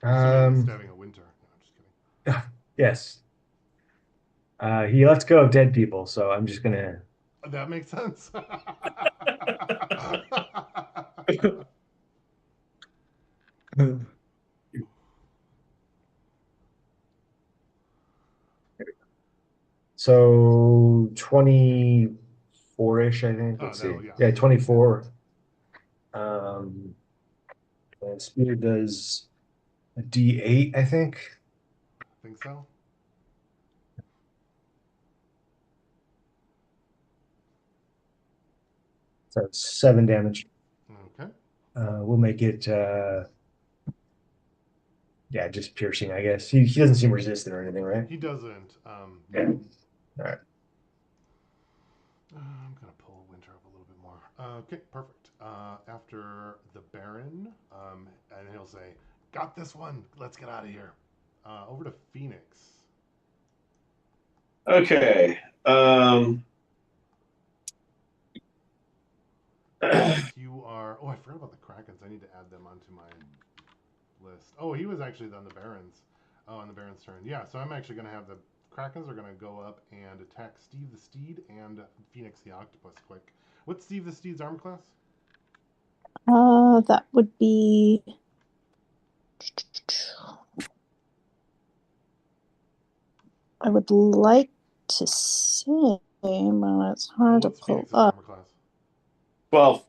Assuming he's stabbing a Winter. No, I'm just kidding. yes. He lets go of dead people, so I'm just gonna That makes sense. so 24-ish, I think. Let's see. yeah. Yeah, 24. Um and spear does a D8, I think. Think so? So it's 7 damage. Okay. We'll make it yeah, just piercing, I guess. He doesn't seem resistant or anything, right? He doesn't. Yeah. All right. I'm gonna pull Winter up a little bit more. Okay, perfect. After the Baron, and he'll say, "Got this one. Let's get out of here." Over to Phoenix. Okay. You are. Oh, I forgot about the Krakens. I need to add them onto my list. Oh, he was actually on the Barons. Oh, on the Barons' turn. Yeah, so I'm actually going to have the Krakens are going to go up and attack Steve the Steed and Phoenix the Octopus quick. What's Steve the Steed's armor class? That would be. I would like to say, but it's hard to What's pull Phoenix's up. armor class? 12.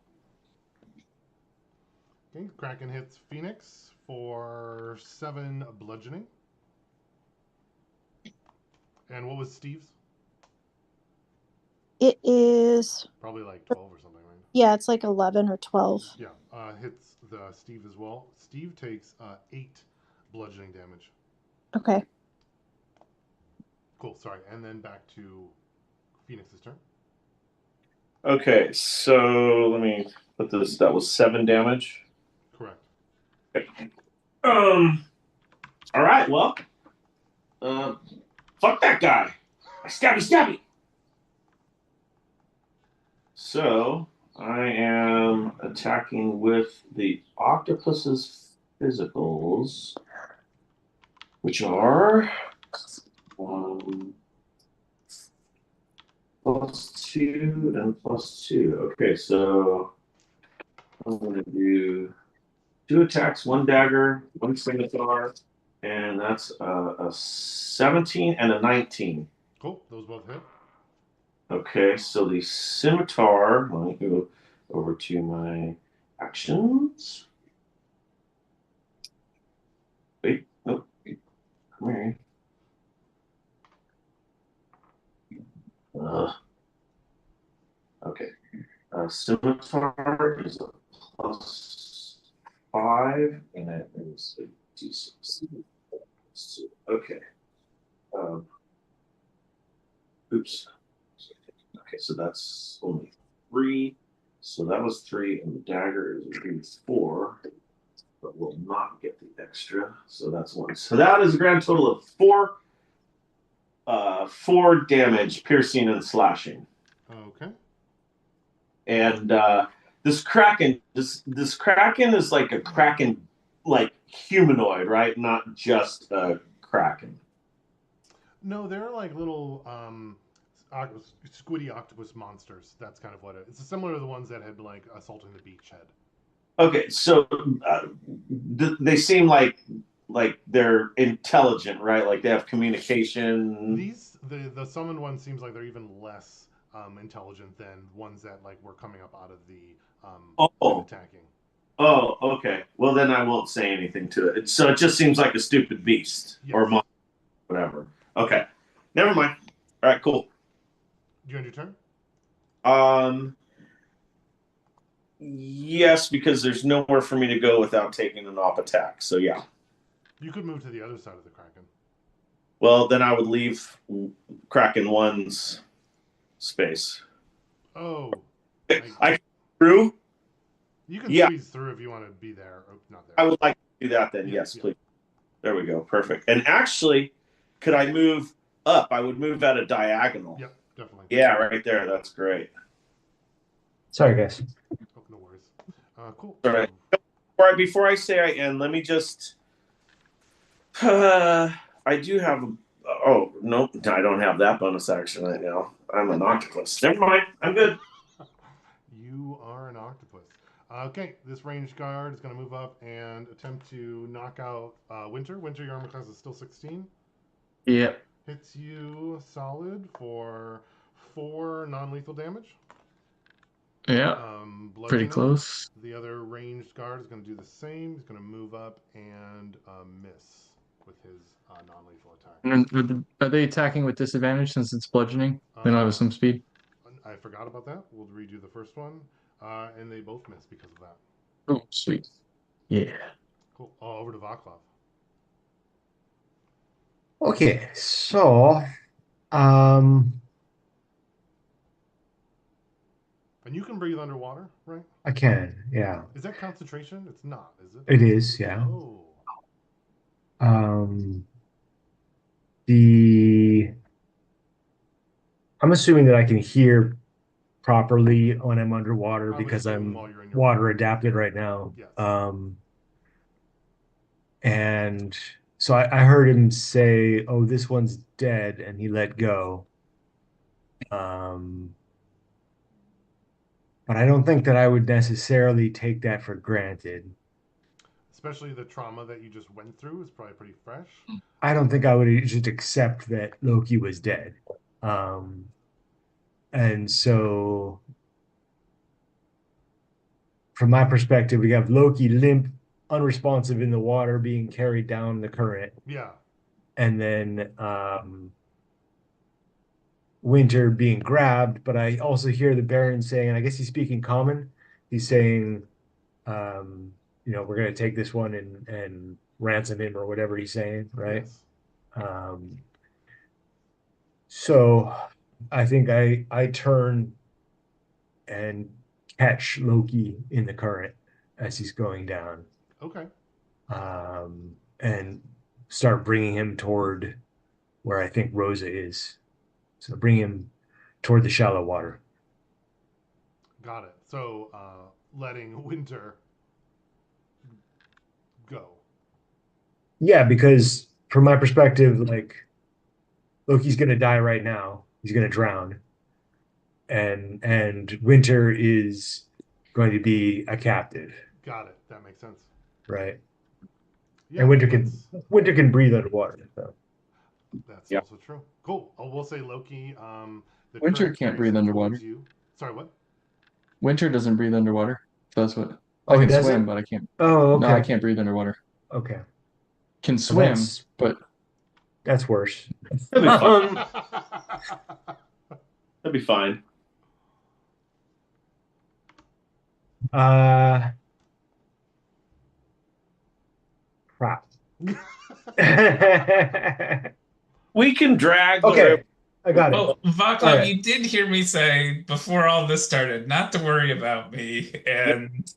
Okay, Kraken hits Phoenix for 7 bludgeoning. And what was Steve's? It is. Probably like 12 or something, right? Yeah, it's like 11 or 12. Yeah, hits the Steve as well. Steve takes 8 bludgeoning damage. Okay. Cool, sorry. And then back to Phoenix's turn. Okay, so let me put this. That was 7 damage. Correct. All right, well, fuck that guy. Stabby. So I am attacking with the octopus's physicals, which are +2 and +2. Okay, so I'm going to do 2 attacks, 1 dagger, 1 scimitar, and that's a 17 and a 19. Cool, those both hit. Okay, so the scimitar, let me go over to my actions. Wait, nope, come here. Okay, scimitar is a +5, and that is a d6. Okay. Oops. Okay, so that's only 3. So that was 3, and the dagger is 4, but will not get the extra. So that's 1. So that is a grand total of 4 damage, piercing and slashing. Okay. And this kraken is like a kraken, like humanoid, right? Not just a kraken. No, they're like little squiddy octopus monsters. That's kind of what it's similar to the ones that had like assaulting the beachhead. Okay, so they seem like they're intelligent, right? Like they have communication. The summoned one seems like they're even less intelligent than ones that like were coming up out of the attacking. Oh, okay. Well, then I won't say anything to it. So it just seems like a stupid beast or monster, whatever. Okay, never mind. All right, cool. Do you end your turn? Yes, because there's nowhere for me to go without taking an off attack. So yeah. You could move to the other side of the Kraken. Well, then I would leave Kraken 1's space. Oh. I can through? You can squeeze through if you want to be there. Or not there. I would like to do that then. Yes, please. There we go. Perfect. And actually, could I move up? I would move at a diagonal. Yep, definitely. Yeah, right there. That's great. Sorry, guys. Oh, no worries. Cool. All right. Before I say I end, let me just. I do have. Oh, no, I don't have that bonus action right now. I'm an octopus. Never mind. I'm good. You are an octopus. Okay, this ranged guard is going to move up and attempt to knock out Winter. Winter, your armor class is still 16. Yep. Hits you solid for 4 non-lethal damage. Yeah. Pretty close. The other ranged guard is going to do the same. He's going to move up and miss with his non-lethal attack. And are they attacking with disadvantage since it's bludgeoning? They don't have some speed? I forgot about that. We'll redo the first one. And they both miss because of that. Oh, sweet. Yeah. Cool. Over to Vaclav. Okay, so um and you can breathe underwater, right? I can, yeah. Is that concentration? It's not, is it? It is, yeah. Oh. the I'm assuming that I can hear properly when I'm underwater I would because assume I'm while you're in your water adapted right now. Yes. And so I heard him say, "Oh, this one's dead," and he let go. Um, but I don't think that I would necessarily take that for granted. Especially the trauma that you just went through is probably pretty fresh. I don't think I would just accept that Loki was dead. Um, and so, from my perspective, we have Loki limp, unresponsive in the water, being carried down the current, Yeah. and then Winter being grabbed. But I also hear the Baron saying, and I guess he's speaking common. He's saying, we're going to take this one and ransom him or whatever he's saying, right? Yes. Um, so I think I turn and catch Loki in the current as he's going down, Okay. and start bringing him toward where I think Rosa is. So bring him toward the shallow water. Got it. So letting Winter go. Yeah, because from my perspective, like Loki's gonna die right now. He's gonna drown, and Winter is going to be a captive, Got it. That makes sense. right? Yeah. And let's- Winter can breathe underwater. So. That's Yeah. also true. Cool. Oh, we'll say Loki. The Winter current can't carries breathe him underwater. towards You. Sorry, what? Winter doesn't breathe underwater. So that's what I Oh, he can swim, doesn't? but I can't. Oh, No, I okay. can't breathe underwater. Okay. Can So swim, but that's worse. That'd be fine. Um, That'd be fine. Crap. We can drag the Okay, river. I got it. Well, Vaclav, All right. you did hear me say before all this started not to worry about me, and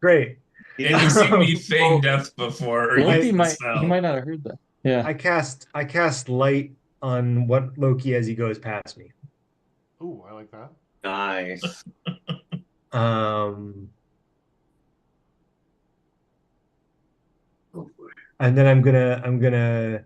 Great. you've seen me feign death before or Loki use the might spell. he might not have heard that. Yeah. I cast light on what Loki as he goes past me. Ooh, I like that. Nice. And then I'm gonna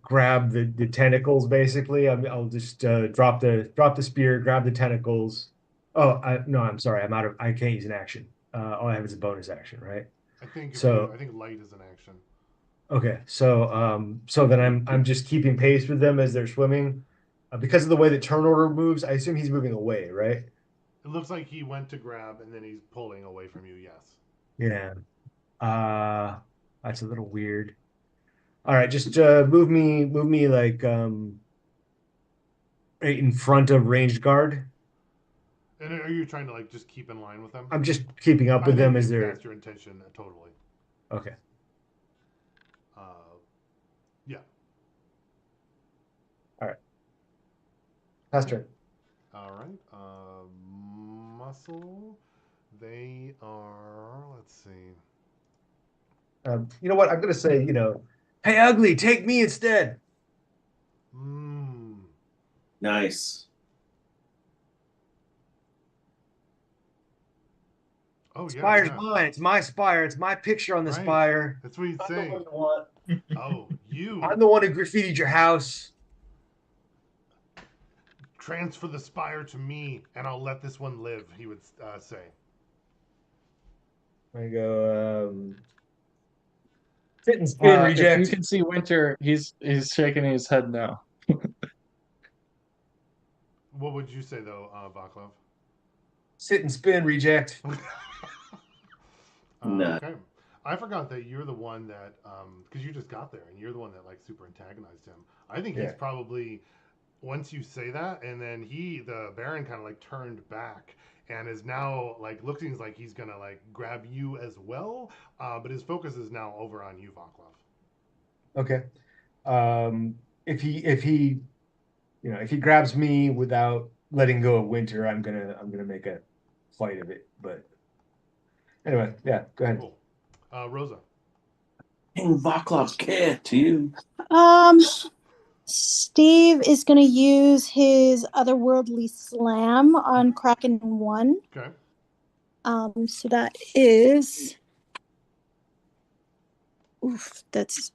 grab the tentacles basically. I'll just drop the spear, grab the tentacles. Oh, no, I'm sorry. I can't use an action. All I have is a bonus action, right? I think So I think light is an action. okay, so then I'm just keeping pace with them as they're swimming. Because of the way the turn order moves, I assume he's moving away, right? It looks like he went to grab and then he's pulling away from you. Yes. Yeah. Uh, that's a little weird. All right, just move me like right in front of ranged guard. And are you trying to like just keep in line with them? I'm just keeping up with them as they're That's your intention, totally. okay. Yeah. All right. Pass turn. All right. Muscle. They are. Let's see. You know what? I'm gonna say, hey, ugly, take me instead. Nice. Oh yeah. Spire's Yeah. mine. It's my spire. It's my picture on the Right. spire. That's what he's I'm the saying. one you want. Oh, you I'm the one who graffitied your house. transfer the spire to me, and I'll let this one live. He would say. I go, sit and spin, If you reject. can see Winter, he's shaking his head now. What would you say though, Vaclav? Sit and spin, reject. No. Okay. I forgot that you're the one that, because you just got there and you're the one that like super antagonized him. I think he's Yeah. probably, once you say that, and then the Baron kind of like turned back and is now like looking like he's gonna like grab you as well, but his focus is now over on you, Vaclav. Okay. If he grabs me without letting go of Winter, I'm gonna make a fight of it. But anyway, yeah, go ahead. Cool. Rosa. King Vaclav's care to you. Um, Steve is going to use his otherworldly slam on Kraken 1. Okay. So that is. Oof, that's.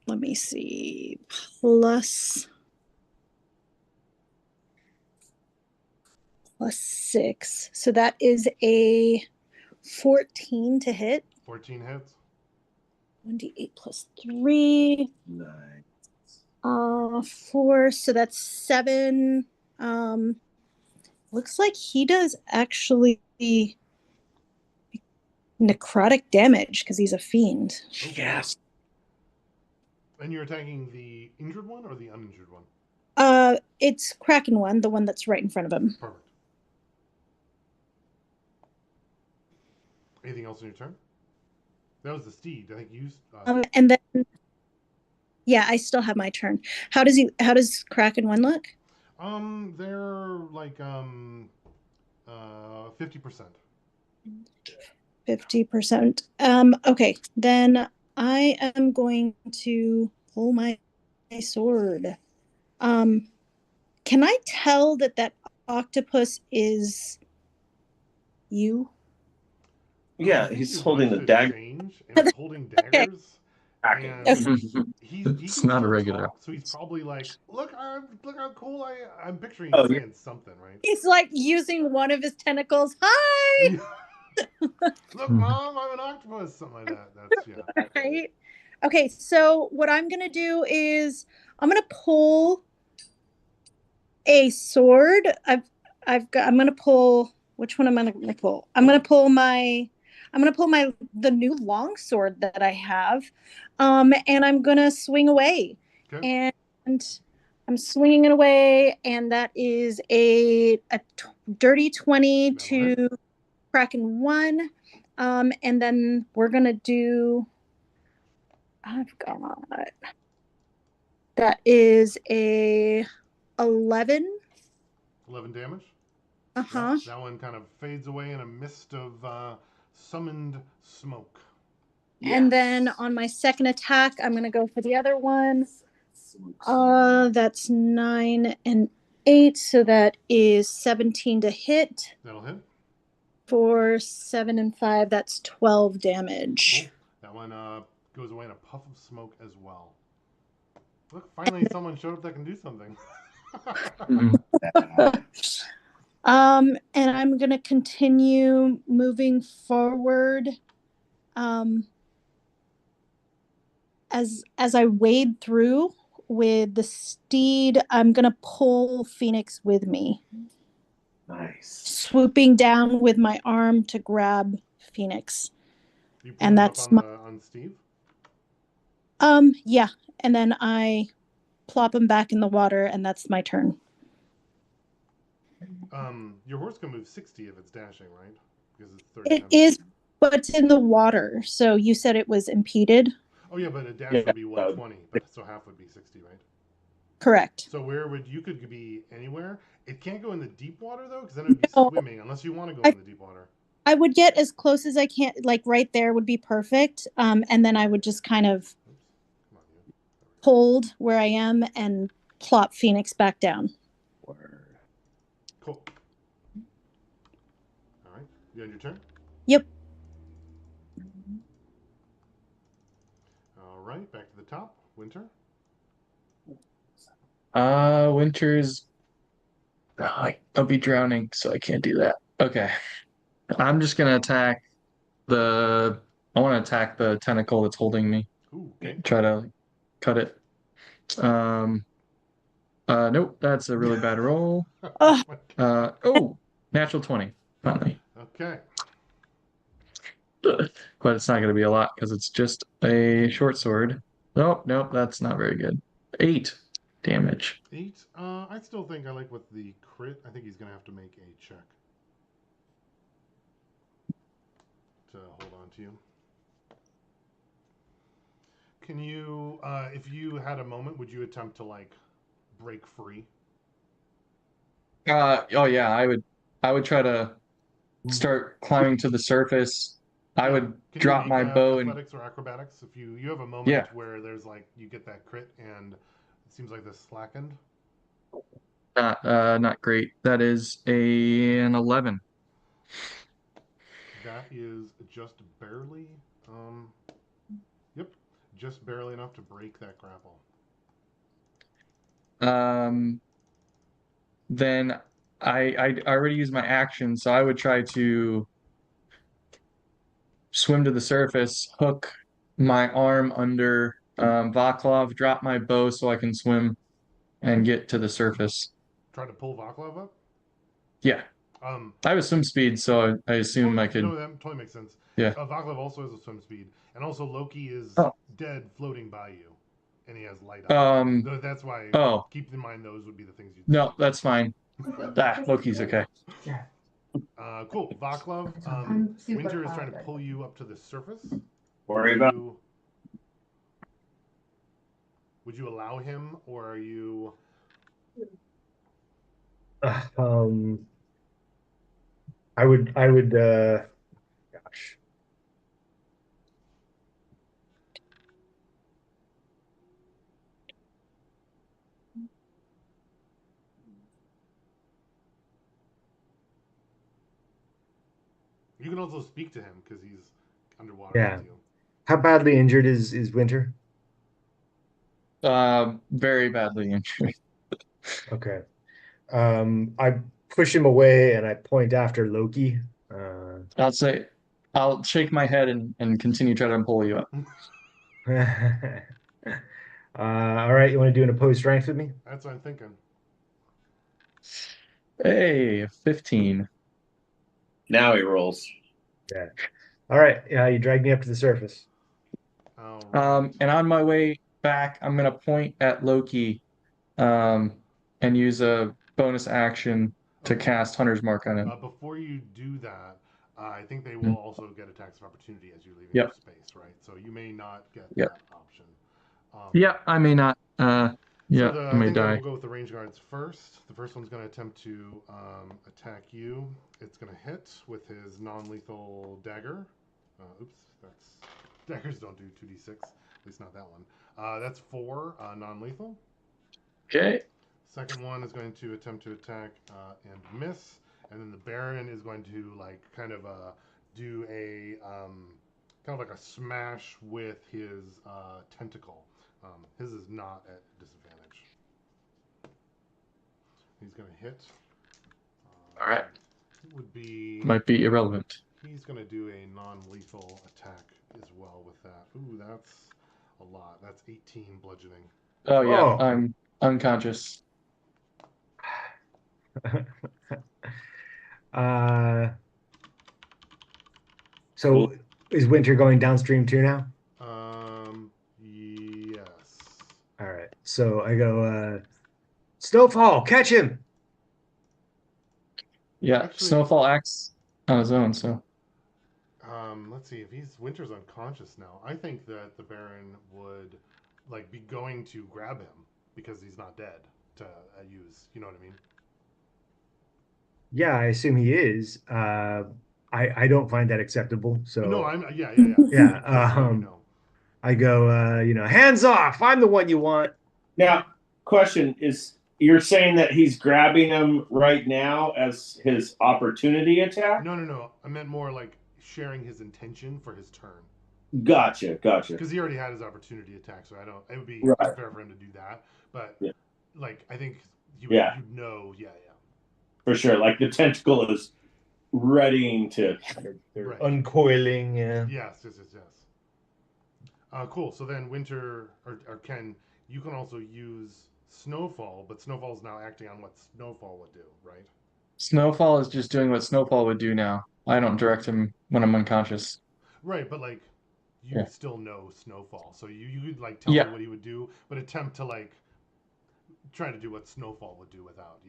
Let me see. Plus 6. So that is a 14 to hit. 14 hits. 1d8 plus 3. Nice. 4. So that's 7. Looks like he does actually necrotic damage because he's a fiend. Yes. And you're attacking the injured one or the uninjured one? It's Kraken 1, the one that's right in front of him. Perfect. Anything else on your turn? That was the steed. I think you. And then, yeah, I still have my turn. How does Kraken 1 look? They're like 50%. 50%. Okay, then I am going to pull my sword. Can I tell that octopus is you? Yeah, he's holding the dagger. Change, and it's holding daggers. And he It's can not a still regular. talk, so he's probably like, look how cool I'm picturing Oh, saying something, right? He's like using one of his tentacles. Hi! Look, Mom, I'm an octopus. Something like that. That's, yeah. Right? Okay, so what I'm going to do is I'm going to pull a sword. I'm going to pull, which one am I going to pull? I'm going to pull the new long sword that I have. And I'm going to swing away. Okay. And I'm swinging it away, and that is a dirty 20 to Kraken 1. And then we're going to do, I've got, that is a 11. 11 damage. Uh-huh. That one kind of fades away in a mist of summoned smoke. Yes. And then on my second attack, I'm going to go for the other one. That's 9 and 8, so that is 17 to hit. That'll hit. For 7 and 5, that's 12 damage. Cool. That one goes away in a puff of smoke as well. Look, finally someone showed up that can do something. And I'm gonna continue moving forward. As I wade through with the steed, I'm gonna pull Phoenix with me. Nice. Swooping down with my arm to grab Phoenix. And that's on Steve? Yeah. And then I plop him back in the water, and that's my turn. Your horse can move 60 if it's dashing, right? Because it's 30 It times. is, but it's in the water. So you said it was impeded? Oh, yeah, but a dash would be 120, so half would be 60, right? Correct. So you could be anywhere. It can't go in the deep water, though, because then it would be swimming, unless you want to go in the deep water. I would get as close as I can, like right there would be perfect. And then I would just kind of hold where I am and plop Phoenix back down. Cool. All right. You on your turn? Yep. All right. Back to the top. Winter. Winter's. I'll be drowning, so I can't do that. Okay. I'm just gonna attack I want to attack the tentacle that's holding me. Ooh, okay. Try to cut it. Nope, that's a really bad roll. Natural 20, finally. Okay. But it's not going to be a lot because it's just a short sword. Nope, that's not very good. 8 damage. 8. I still think I like with the crit. I think he's going to have to make a check to hold on to you. Can you, if you had a moment, would you attempt to like break free? Oh yeah, I would try to start climbing to the surface. I would drop my bow and athletics or acrobatics. If you have a moment where there's like you get that crit and Seems like this slackened. Not great. That is an 11. That is just barely. Yep, just barely enough to break that grapple. Um, then I already used my action, so I would try to swim to the surface, hook my arm under Vaclav, drop my bow so I can swim and get to the surface. Try to pull Vaclav up. Yeah, Um, I have a swim speed, so I assume I could. no, that totally makes sense. Yeah. Vaclav also has a swim speed, and also Loki is Oh. dead, floating by you, and he has light up. That's why. Oh. Keep in mind those would be the things you'd. No, that's fine. Loki's okay. Cool. Vaclav, Winter is trying to pull you up to the surface. Worry about. Would you allow him, or are you? I would. Gosh. You can also speak to him because he's underwater Yeah. with you. How badly injured is Winter? Very badly injured. Okay. I push him away and I point after Loki. I'll shake my head and continue trying to pull you up. All right, you want to do an opposed strength with me? That's what I'm thinking. Hey, 15. Now he rolls. Yeah. All right. Yeah, you drag me up to the surface. And on my way back, I'm gonna point at Loki, and use a bonus action to cast Hunter's Mark on him. Before you do that, I think they will also get attacks of opportunity as you're leaving Yep. your space, right? So you may not get Yep. that option. Yeah, I may not. Yeah, so I may die. We'll go with the range guards first. The first one's going to attempt to attack you. It's going to hit with his non-lethal dagger. Oops, daggers don't do 2d6. At least not that one. That's 4 non-lethal. Okay. Second one is going to attempt to attack and miss, and then the Baron is going to do a kind of like a smash with his tentacle. His is not at disadvantage. He's going to hit. All right. Might be irrelevant. He's going to do a non-lethal attack as well with that. Ooh, that's a lot. That's 18 bludgeoning. Oh yeah, Oh. I'm unconscious. So is Winter going downstream too now? Yes. All right. So I go, Snowfall, catch him. Yeah, Actually- Snowfall acts on his own, so. Let's see, if Winter's unconscious now, I think that the Baron would be going to grab him because he's not dead to use. You know what I mean? Yeah, I assume he is. I don't find that acceptable. So No, yeah. Yeah. I go, hands off. I'm the one you want. Now, question is, you're saying that he's grabbing him right now as his opportunity attack? No. I meant more like sharing his intention for his turn. Gotcha. Because he already had his opportunity attack, so it would be unfair for him to do that. But I think you'd know, For sure. Like the tentacle is readying to. They're uncoiling. Yeah. Yes. Cool. So then Winter or Ken, you can also use Snowfall, but Snowfall is now acting on what Snowfall would do, right? Snowfall is just doing what Snowfall would do now. I don't direct him when I'm unconscious. Right, but you still know Snowfall, so you could tell me what he would do, but attempt to try to do what Snowfall would do without.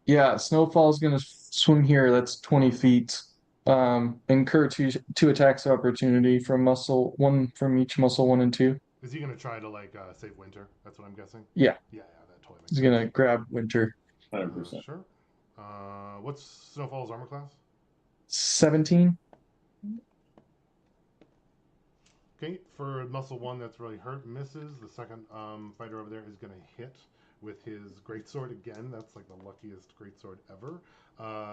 Yeah, Snowfall's gonna swim here. That's 20 feet. Incur two attacks of opportunity from each muscle 1 and 2. Is he gonna try to save Winter? That's what I'm guessing. Yeah. Yeah, that totally makes He's sense. gonna grab Winter. 100%. Sure. What's Snowfall's armor class? 17. Okay, for muscle 1 that's really hurt, misses. The second fighter over there is going to hit with his greatsword again. That's like the luckiest greatsword ever.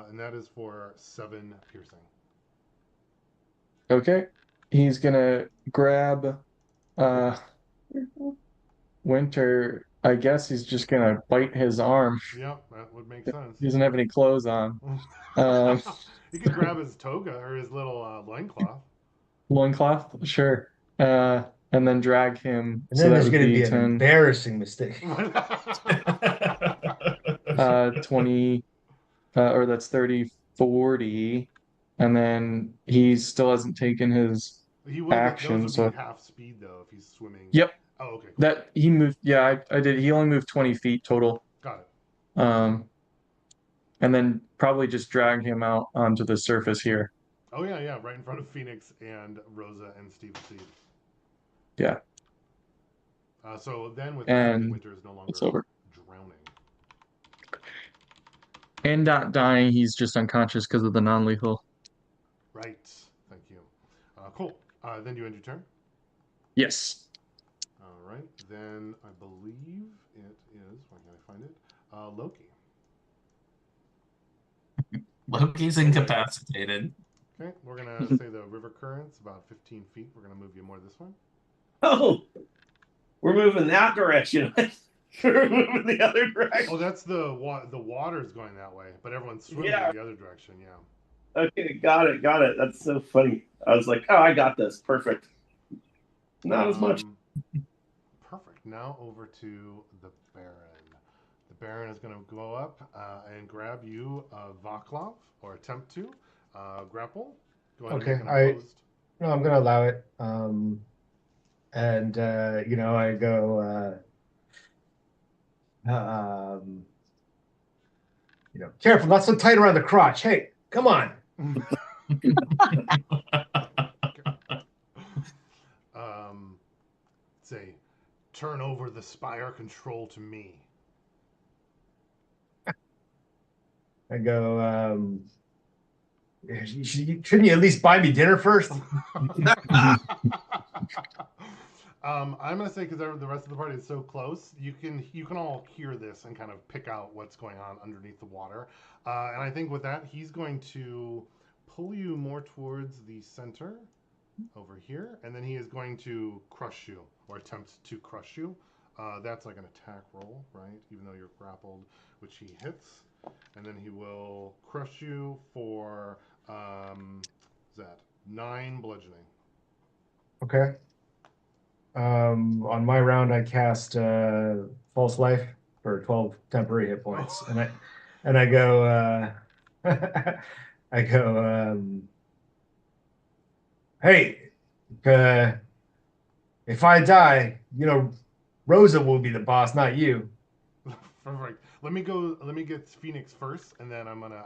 And that is for 7 piercing. Okay. He's gonna grab Winter. I guess he's just gonna bite his arm. Yep, that would make He sense. doesn't have any clothes on. Um, You could grab his toga or his little loincloth. Loincloth, sure. And then drag him. And So then that there's would going to be be an 10, embarrassing mistake. 20, or that's 30, 40. And then he still hasn't taken his He will get those action. would be So, half speed though if he's swimming. yep, Oh, okay, cool. that he moved. Yeah, I did. He only moved 20 feet total. Got it. Um, and then probably just drag him out onto the surface here. Oh yeah, right in front of Phoenix and Rosa and Steve Seed. Yeah, So then with that, and Winter is no longer it's over. drowning. And not dying. He's just unconscious because of the non-lethal. Right. Thank you. Cool. Then you end your turn. Yes. All right. Then I believe it is. Why can't I find it? Loki. Loki's incapacitated. Okay. We're gonna say the river current's about 15 feet. We're gonna move you more this way. Oh, we're moving that direction. We're moving the other direction. Oh, that's the water's going that way, but everyone's swimming Yeah. the other direction. Yeah. Okay, got it. That's so funny. I was like, oh, I got this. Perfect. Not as much. Perfect. Now over to the Baron. The Baron is going to go up and grab you, Vaclav, or attempt to grapple. Go ahead Okay, and make an opposed. No, I'm going to allow it. And I go, careful, not so tight around the crotch. Hey, come on. Say, turn over the spire control to me. I go, shouldn't you at least buy me dinner first? I'm gonna say because the rest of the party is so close, you can all hear this and kind of pick out what's going on underneath the water. And I think with that, he's going to pull you more towards the center over here, and then he is going to crush you or attempt to crush you. That's like an attack roll, right? Even though you're grappled, which he hits, and then he will crush you for is that 9 bludgeoning. Okay. On my round, I cast False Life for 12 temporary hit points, and I go, I go, hey, if I die, Rosa will be the boss, not you. Perfect. Let me get Phoenix first, and then I'm gonna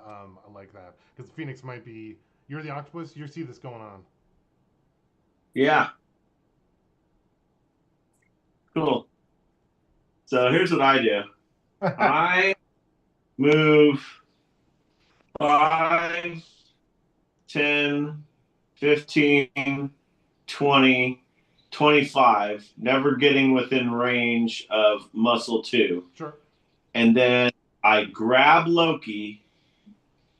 like that because Phoenix might be. You're the octopus. You see this going on. Yeah. Cool. So here's what I do. I move 5, 10, 15, 20, 25, never getting within range of muscle 2. Sure. And then I grab Loki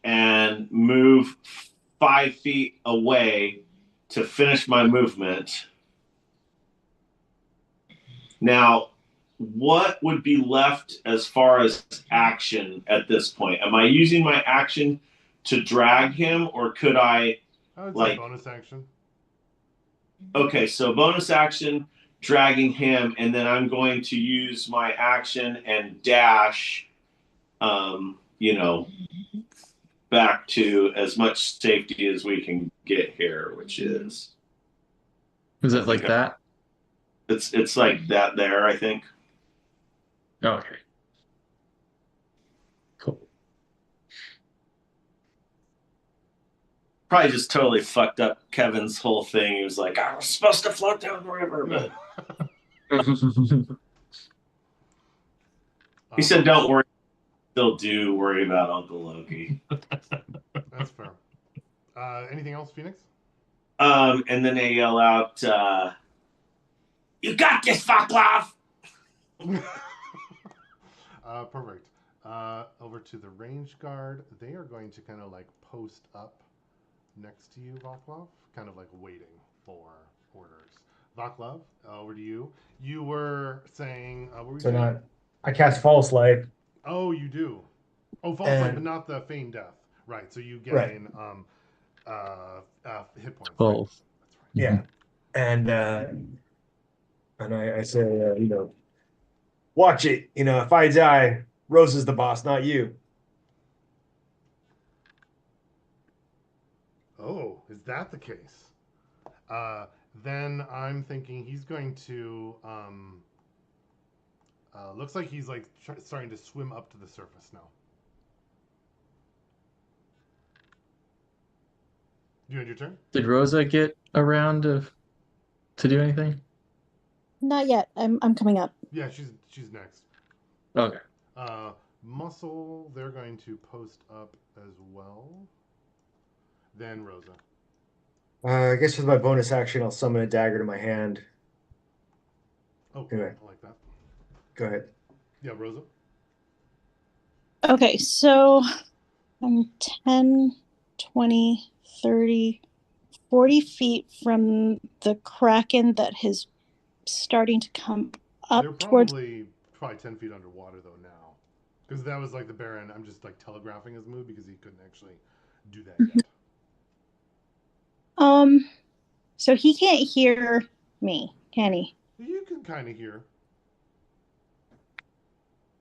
and move 5 feet away to finish my movement. Now, what would be left as far as action at this point? Am I using my action to drag him, or could I say bonus action? Okay, so bonus action, dragging him, and then I'm going to use my action and dash, back to as much safety as we can get here, which is. Is it like that? It's like that there, I think. Okay. Cool. Probably just totally fucked up Kevin's whole thing. He was like, I was supposed to float down the river, but he said, don't worry. Still do worry about Uncle Loki. That's fair. Anything else, Phoenix? And then they yell out, "You got this, Vaklav!" Perfect. Over to the range guard. They are going to kind of like post up next to you, Vaklav, kind of like waiting for orders. Vaklav, over to you. You were saying, what were you So saying? not, I cast False Light. Oh, you do. Oh, false light, but And not the feign death. Right. So you right, gain hit points. Right. 12. That's right. yeah. And I say, watch it. If I die, Rose is the boss, not you. Oh, is that the case? Then I'm thinking he's going to. Looks like he's like starting to swim up to the surface now. You had your turn. Did Rosa get around to do anything? Not yet. I'm coming up. Yeah, she's next. Okay. Uh, Muscle, they're going to post up as well. Then Rosa. I guess with my bonus action, I'll summon a dagger to my hand. Oh, Anyway. I like that. Go ahead. Yeah, Rosa. Okay, so I'm 10, 20, 30, 40 feet from the Kraken that is starting to come up They're towards. probably 10 feet underwater though now, because that was like the Baron. I'm just like telegraphing his move because he couldn't actually do that yet. So he can't hear me, can he? You can kind of hear.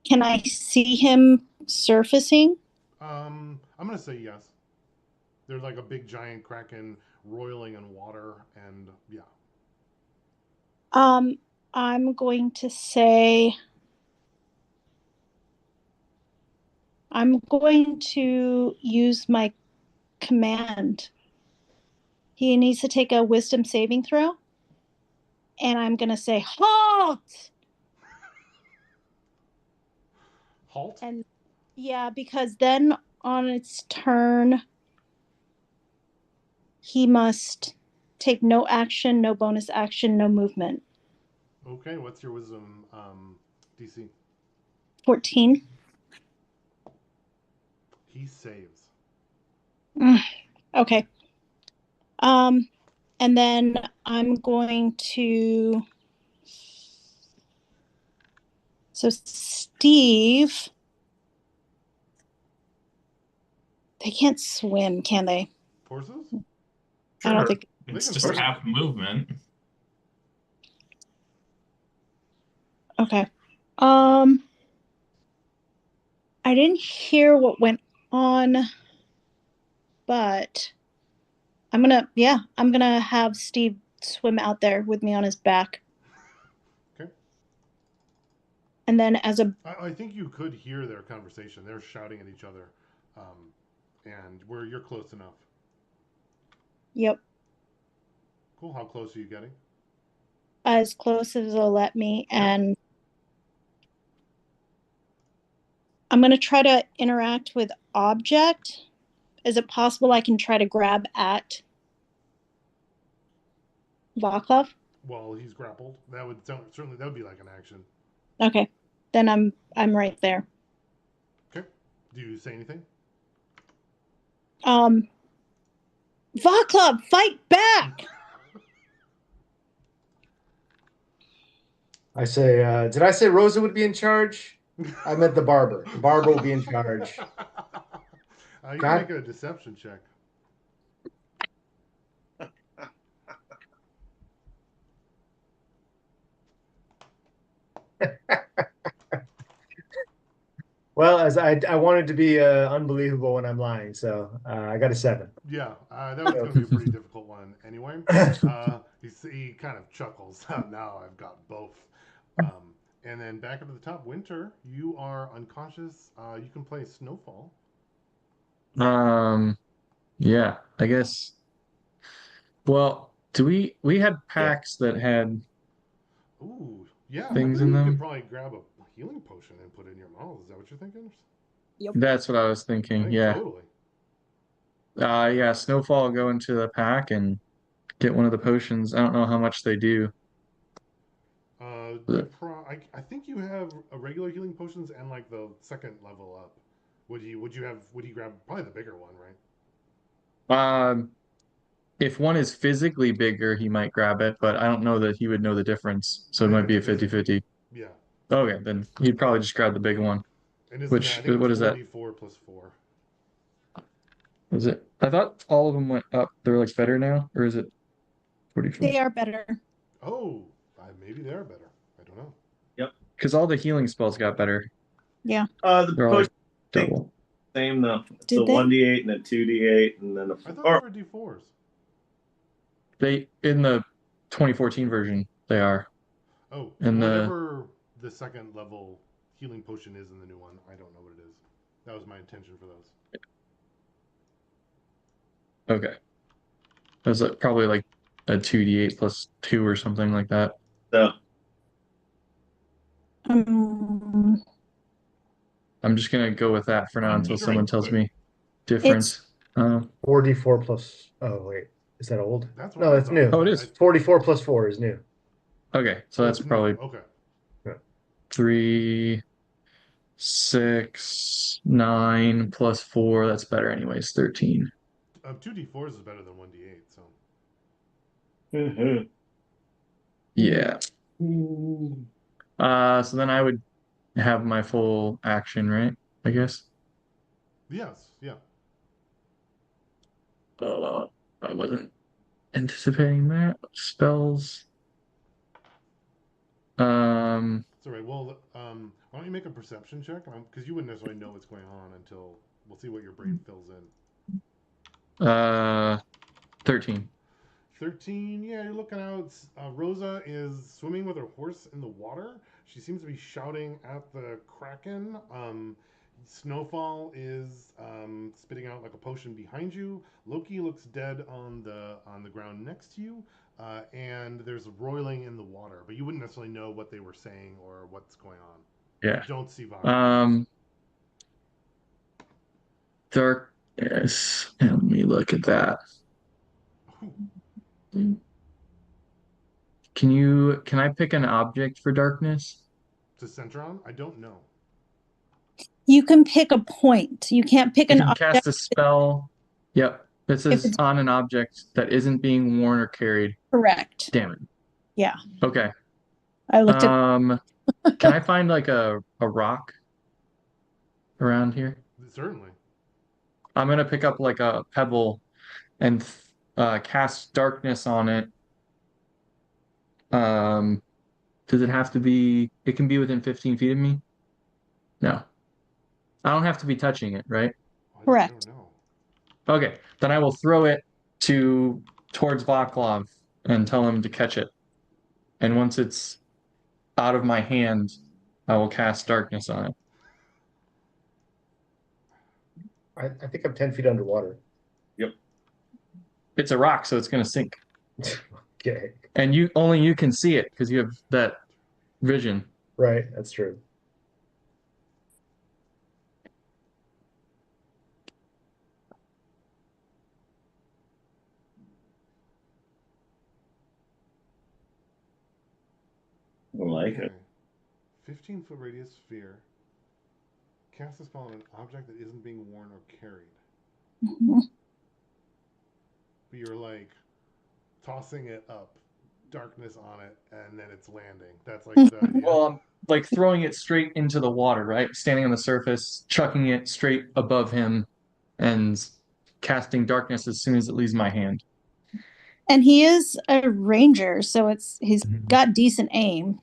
Can I see him surfacing? I'm gonna say yes. They're like a big giant kraken roiling in water, and yeah. I'm going to say I'm going to use my command. He needs to take a wisdom saving throw. And I'm going to say, halt! Halt. And yeah, because then on its turn, he must take no action, no bonus action, no movement. Okay, what's your wisdom DC? 14. He saves. Okay. And then I'm going to. So Steve, they can't swim, can they? Horses? I don't Sure. think. It's can just swim. half movement. Okay. I didn't hear what went on, but I'm gonna have Steve swim out there with me on his back. Okay. And then I think you could hear their conversation. They're shouting at each other, and you're close enough. yep, Cool. How close are you getting? as close as they'll let me, and I'm gonna try to interact with object. Is it possible I can try to grab at Vaclav? Well, he's grappled. That would certainly that would be like an action. Okay, then I'm right there. Okay. Do you say anything? Vaclav, fight back! I say, did I say Rosa would be in charge? I meant the barber. The barber will be in charge. You can God. make a deception check. Well, as I wanted to be unbelievable when I'm lying, so I got a 7. Yeah, that was going to be a pretty difficult one anyway. He kind of chuckles. Now I've got both. And then back up to the top, Winter, you are unconscious. You can play Snowfall. Yeah, I guess. Well, we had Yeah. packs that had Ooh, yeah. I things think in you could them? probably grab a healing potion and put it in your mouth. Is that what you're thinking? That's what I was I thinking. think Yeah. totally. Yeah, Snowfall go into the pack and get one of the potions. I don't know how much they do. I think you have a regular healing potions and like the second level up. Would he grab probably the bigger one, right? Um, if one is physically bigger, he might grab it, but I don't know that he would know the difference. So it I think might be it's a 50-50. Yeah. Okay, then he'd probably just grab the big one. And isn't that I Which, think what it's is that? 4d4 plus 4. Is it? I thought all of them went up. They're like better now, or is it 44? They are better. Oh, maybe they're better. I don't know. Because all the healing spells got better. Yeah. The They're all like potion double. same though. It's Did a they? 1d8 and a 2d8 and then a I thought or they were d4s. They in the 2014 version, they are. Oh, In the whatever the second level healing potion is in the new one, I don't know what it is. That was my intention for those. okay. That's like probably like a 2d8 plus 2 or something like that. so Um, I'm just gonna go with that for now I'm until someone measuring. tells me it's different. 44 plus. Oh, wait. Is that old? That's what No, I that's thought. new. Oh, it is. 44 plus 4 is new. Okay, so that's it's probably new. Okay. 3, 6, 9 plus 4. That's better anyways. 13. 2d4s is better than 1d8. So Yeah. So then I would have my full action, right? I guess. yes, yeah. I wasn't anticipating that. Spells. It's all right. Well, why don't you make a perception check? Because you wouldn't necessarily know what's going on until we'll see what your brain fills in. 13. 13, yeah, you're looking out. Rosa is swimming with her horse in the water. She seems to be shouting at the kraken. Snowfall is spitting out like a potion behind you. Loki looks dead on the ground next to you, and there's roiling in the water. But you wouldn't necessarily know what they were saying or what's going on. Yeah. You don't see Vaka. Darkness. Let me look at that. Can I pick an object for darkness? To Centron, I don't know. you can pick a point. You can't pick You an can cast object a spell. Yep. That if says it's on an object that isn't being worn or carried. correct. Damn it. Yeah. Okay. I looked at Can I find like a rock around here? Certainly. I'm gonna pick up like a pebble and cast darkness on it. Does it have to be? It can be within 15 feet of me? No. I don't have to be touching it, right? I correct. don't know. Okay, then I will throw it towards Vaclav and tell him to catch it. And once it's out of my hand, I will cast darkness on it. I think I'm 10 feet underwater. It's a rock, so it's gonna sink. Okay. And you can see it because you have that vision. Right. That's true. I like Okay. it. 15-foot radius sphere. Cast a spell on an object that isn't being worn or carried. Mhm. But you're like tossing it up, darkness on it, and then it's landing. That's like the idea. Well, I'm like throwing it straight into the water, right? Standing on the surface, chucking it straight above him, and casting darkness as soon as it leaves my hand. And he is a ranger, so he's Mhm. got decent aim.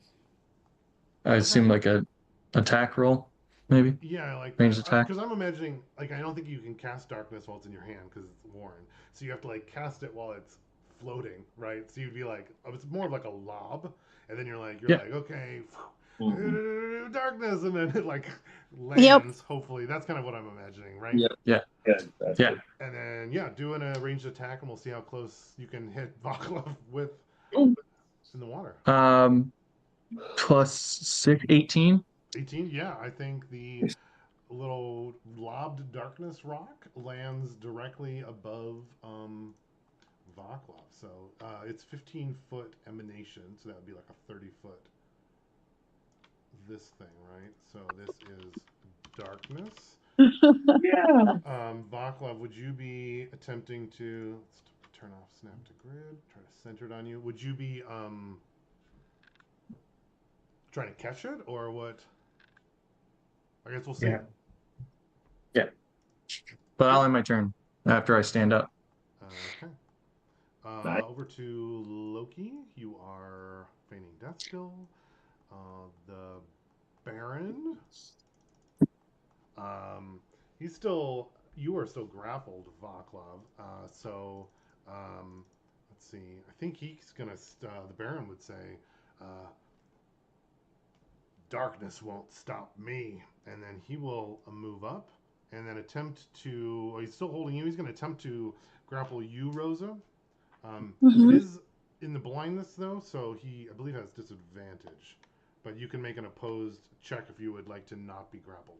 I assume like a attack roll, maybe Yeah, I like ranged that. attack. Because I'm imagining, like, I don't think you can cast darkness while it's in your hand because it's worn. So you have to like cast it while it's floating, right? So you'd be like, it's more of like a lob, and then you're Yeah. like, okay, Mhm. darkness, and then it like Yep. lands. Hopefully, that's kind of what I'm imagining, right? Yep. Yeah. Good. That's Yeah. good. And then doing a ranged attack, and we'll see how close you can hit Vaklov with Ooh. in the water. Plus 6, 18. 18, yeah, I think the little lobbed darkness rock lands directly above Vaclav. So it's 15-foot emanation, so that would be like a 30-foot this thing, right? So this is darkness. Yeah. Vaclav, would you be attempting to let's turn off snap to grid, try to center it on you? Would you be trying to catch it or what? I guess we'll see. Yeah. Yeah. But I'll end my turn after I stand up. Okay. Nice. Over to Loki. You are feigning death still. The Baron. He's still. You are still grappled, Vaclav. Let's see. I think he's gonna. The Baron would say, "Darkness won't stop me," and then he will move up and then attempt to. He's still holding you. He's gonna attempt to grapple you, Rosa. It is in the blindness though, so he, I believe, has disadvantage. But you can make an opposed check if you would like to not be grappled.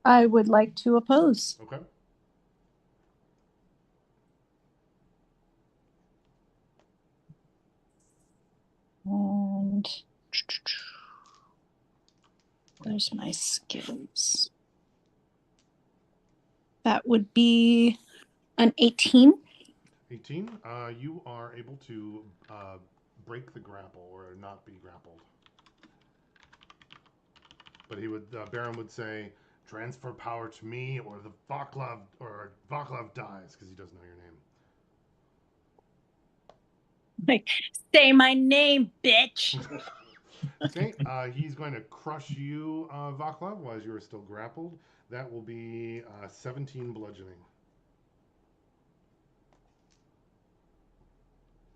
I would like to oppose. Okay. And there's my skills. That would be an 18. 18. You are able to break the grapple or not be grappled. But he would, Baron would say, transfer power to me, or the Vaclav dies, because he doesn't know your name. Like, say my name, bitch. Okay, he's going to crush you, Vaclav, while you are still grappled. That will be 17 bludgeoning.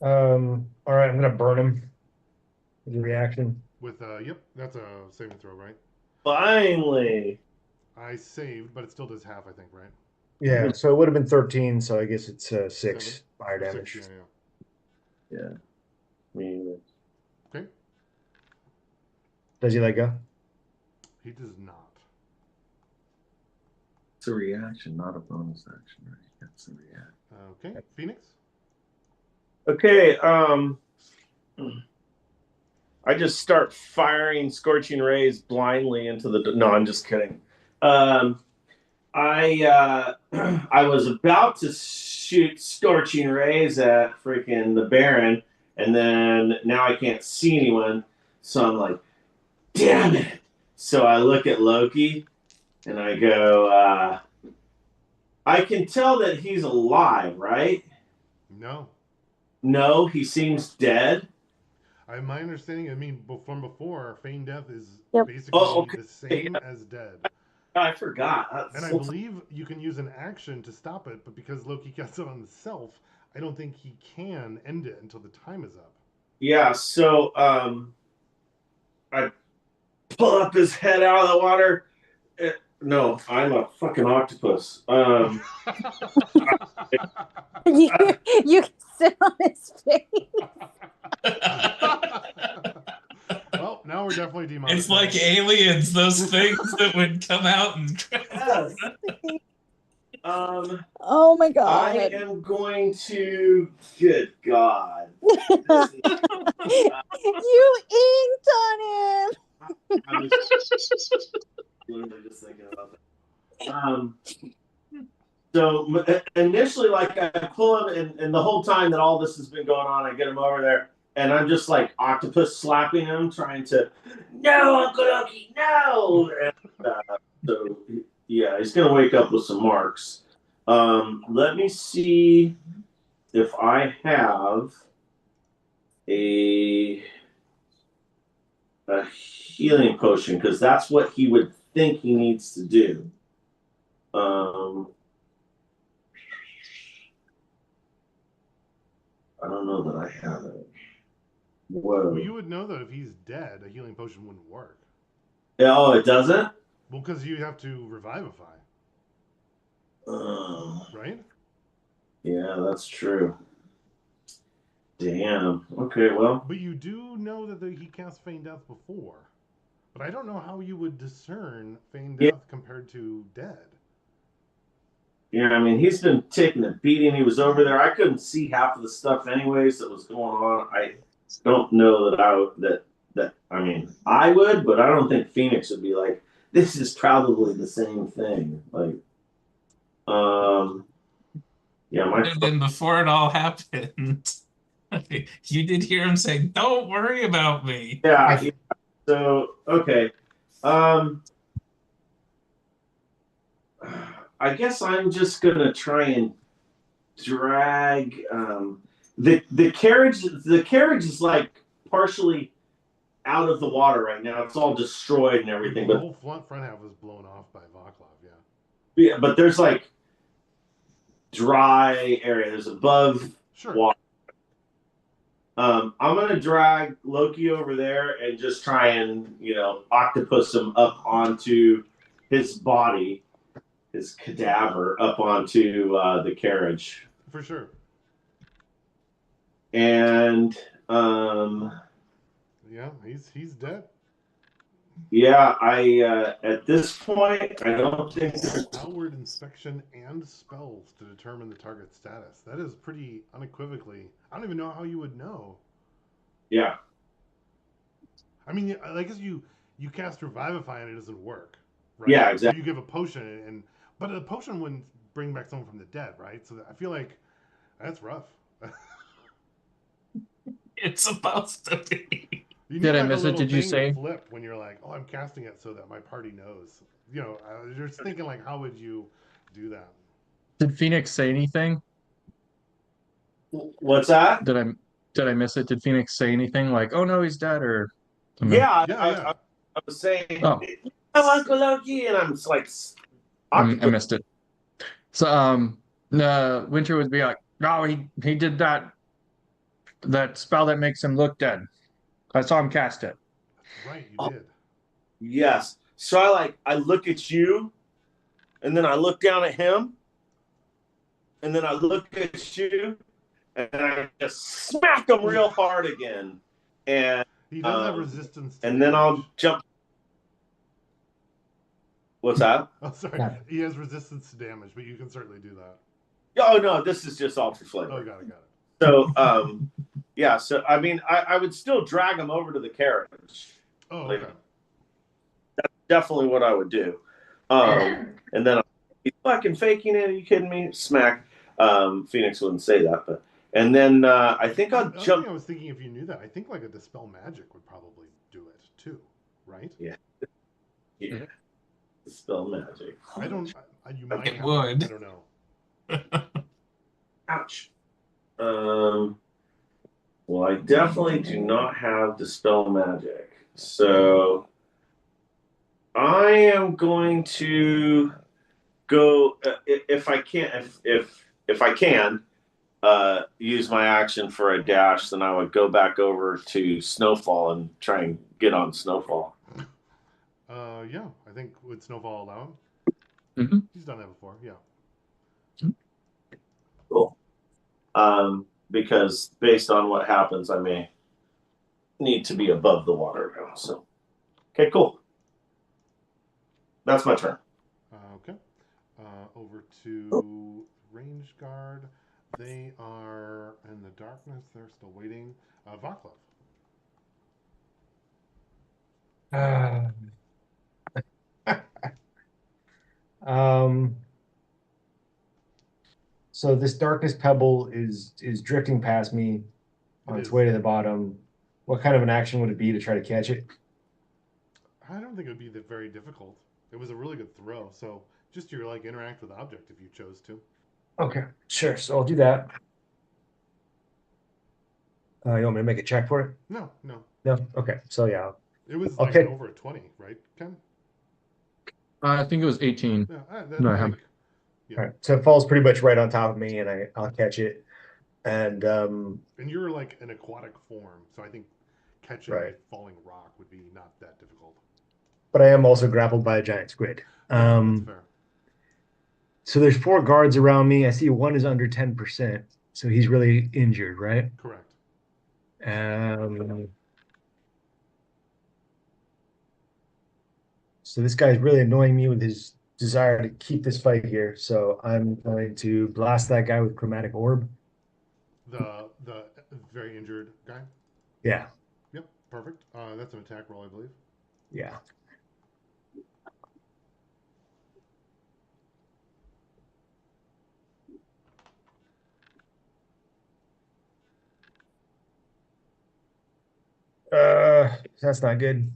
All right, I'm gonna burn him as a reaction. With, yep, that's a saving throw, right? Finally. I saved, but it still does half, I think, right? Yeah, so it would have been 13, so I guess it's 6 Seven? fire Or damage. 6, yeah. Yeah. Me. Okay, Does he let go? he does not. It's a reaction, not a bonus action, right? That's a reaction. Okay, Phoenix? Okay, I just start firing scorching rays blindly into the. No, I'm just kidding. I was about to shoot scorching rays at freaking the Baron, and then now I can't see anyone, so I'm like, damn it! So I look at Loki, and I go, I can tell that he's alive, right? No. No, he seems dead. My understanding, I mean, from before, feign death is Yep. basically okay. the same as dead. I forgot. And I believe you can use an action to stop it, but because Loki casts it on himself, I don't think he can end it until the time is up. Yeah, so I pull up his head out of the water. No, I'm a fucking octopus. You can sit on his face. Well, now we're definitely demonetized. It's like aliens, those things that would come out and. Yes. Oh my god. I am going to. Good God. You inked on him. I was literally just thinking about that. So initially, like I pull him, and the whole time that all this has been going on, I get him over there, and I'm just like octopus slapping him, trying to, no, Uncle Loki, no. And, so yeah, he's gonna wake up with some marks. Let me see if I have a healing potion, because that's what he would think he needs to do. I don't know that I have it. Whoa. Well, you would know that if he's dead, a healing potion wouldn't work. Oh, it doesn't? Well, because you have to revivify. Right? Yeah, that's true. Damn. Okay, well. But you do know that he cast feign death before. But I don't know how you would discern feign death compared to dead. You know, I mean, he's been taking a beating. He was over there. I couldn't see half of the stuff anyways that was going on. I don't know that I mean, I would, but I don't think Phoenix would be like, this is probably the same thing. Like, yeah, my And then before it all happened, you did hear him say, "Don't worry about me." yeah. So okay, um, I guess I'm just gonna try and drag the carriage. The carriage is like partially out of the water right now. It's all destroyed and everything. The But whole front half was blown off by Vaclav. Yeah. yeah, but there's like dry area. There's above Sure. water. I'm gonna drag Loki over there and just try and octopus him up onto his body, his cadaver up onto the carriage, For sure. and Yeah, he's dead. yeah, I at this point I don't think there's Outward inspection and spells to determine the target status. That is pretty unequivocally. I don't even know how you would know. yeah. I mean, I guess you cast Revivify and it doesn't work, right? Yeah, Or exactly. you give a potion but a potion wouldn't bring back someone from the dead, right? So I feel like that's rough. It's supposed to be. You need Did I like a miss it? little Did you thing to say? flip when you're like, "Oh, I'm casting it so that my party knows." I was just thinking like, how would you do that? Did Phoenix say anything? What's that? Did I miss it? Did Phoenix say anything like, "Oh no, he's dead," or something? Yeah, Yeah, I, yeah. I, I was saying, Oh, "Oh, Uncle Loki," and I'm just like I octopus. missed it. So Winter would be like, "No, he did that spell that makes him look dead. I saw him cast it." That's right, you did. Yes. So I look at you, and then I look down at him, and then I look at you, and I just smack him real hard again, and He does have resistance to and then damage. I'll jump. What's that? Oh, sorry. Yeah. He has resistance to damage, but you can certainly do that. Oh no, this is just all for flavor. Oh, got it. So yeah. So I mean, I would still drag him over to the carriage. Oh, Like, okay. that's definitely what I would do. And then he's fucking faking it. Are you kidding me? Smack. Phoenix wouldn't say that, but and then I think I'll The other jump. thing I was thinking, if you knew that, I think like a dispel magic would probably do it too, right? Yeah. Spell magic. I don't. You might. It have would. I don't know. Ouch. Well, I definitely do not have dispel magic, so I am going to go if I can if I can use my action for a dash, then I would go back over to Snowfall and try and get on Snowfall. Yeah, I think would Snowfall allow him? Mhm. He's done that before. Yeah. Cool. Because based on what happens, I may need to be above the water now. So, okay, cool. That's my turn. Okay. Over to range guard. They are in the darkness. They're still waiting. Vaclav. Um, so this darkness pebble is drifting past me on It its is. way to the bottom. What kind of an action would it be to try to catch it? I don't think it would be very difficult. It was a really good throw. So just your like interact with object if you chose to. Okay, sure. So I'll do that. You want me to make a check for it? No. No? Okay. So yeah. It was Okay. like over a 20, right, Ken? I think it was 18. Yeah. No, I haven't. Yeah. All right. So it falls pretty much right on top of me and I'll catch it. And And you're like an aquatic form, so I think catching Right. a falling rock would be not that difficult. but I am also grappled by a giant squid. That's fair. So there's 4 guards around me. I see one is under 10%. So he's really injured, right? Correct. So this guy's really annoying me with his desire to keep this fight here, so I'm going to blast that guy with chromatic orb. The very injured guy. Yeah, Yep, perfect. That's an attack roll, I believe. yeah. That's not good.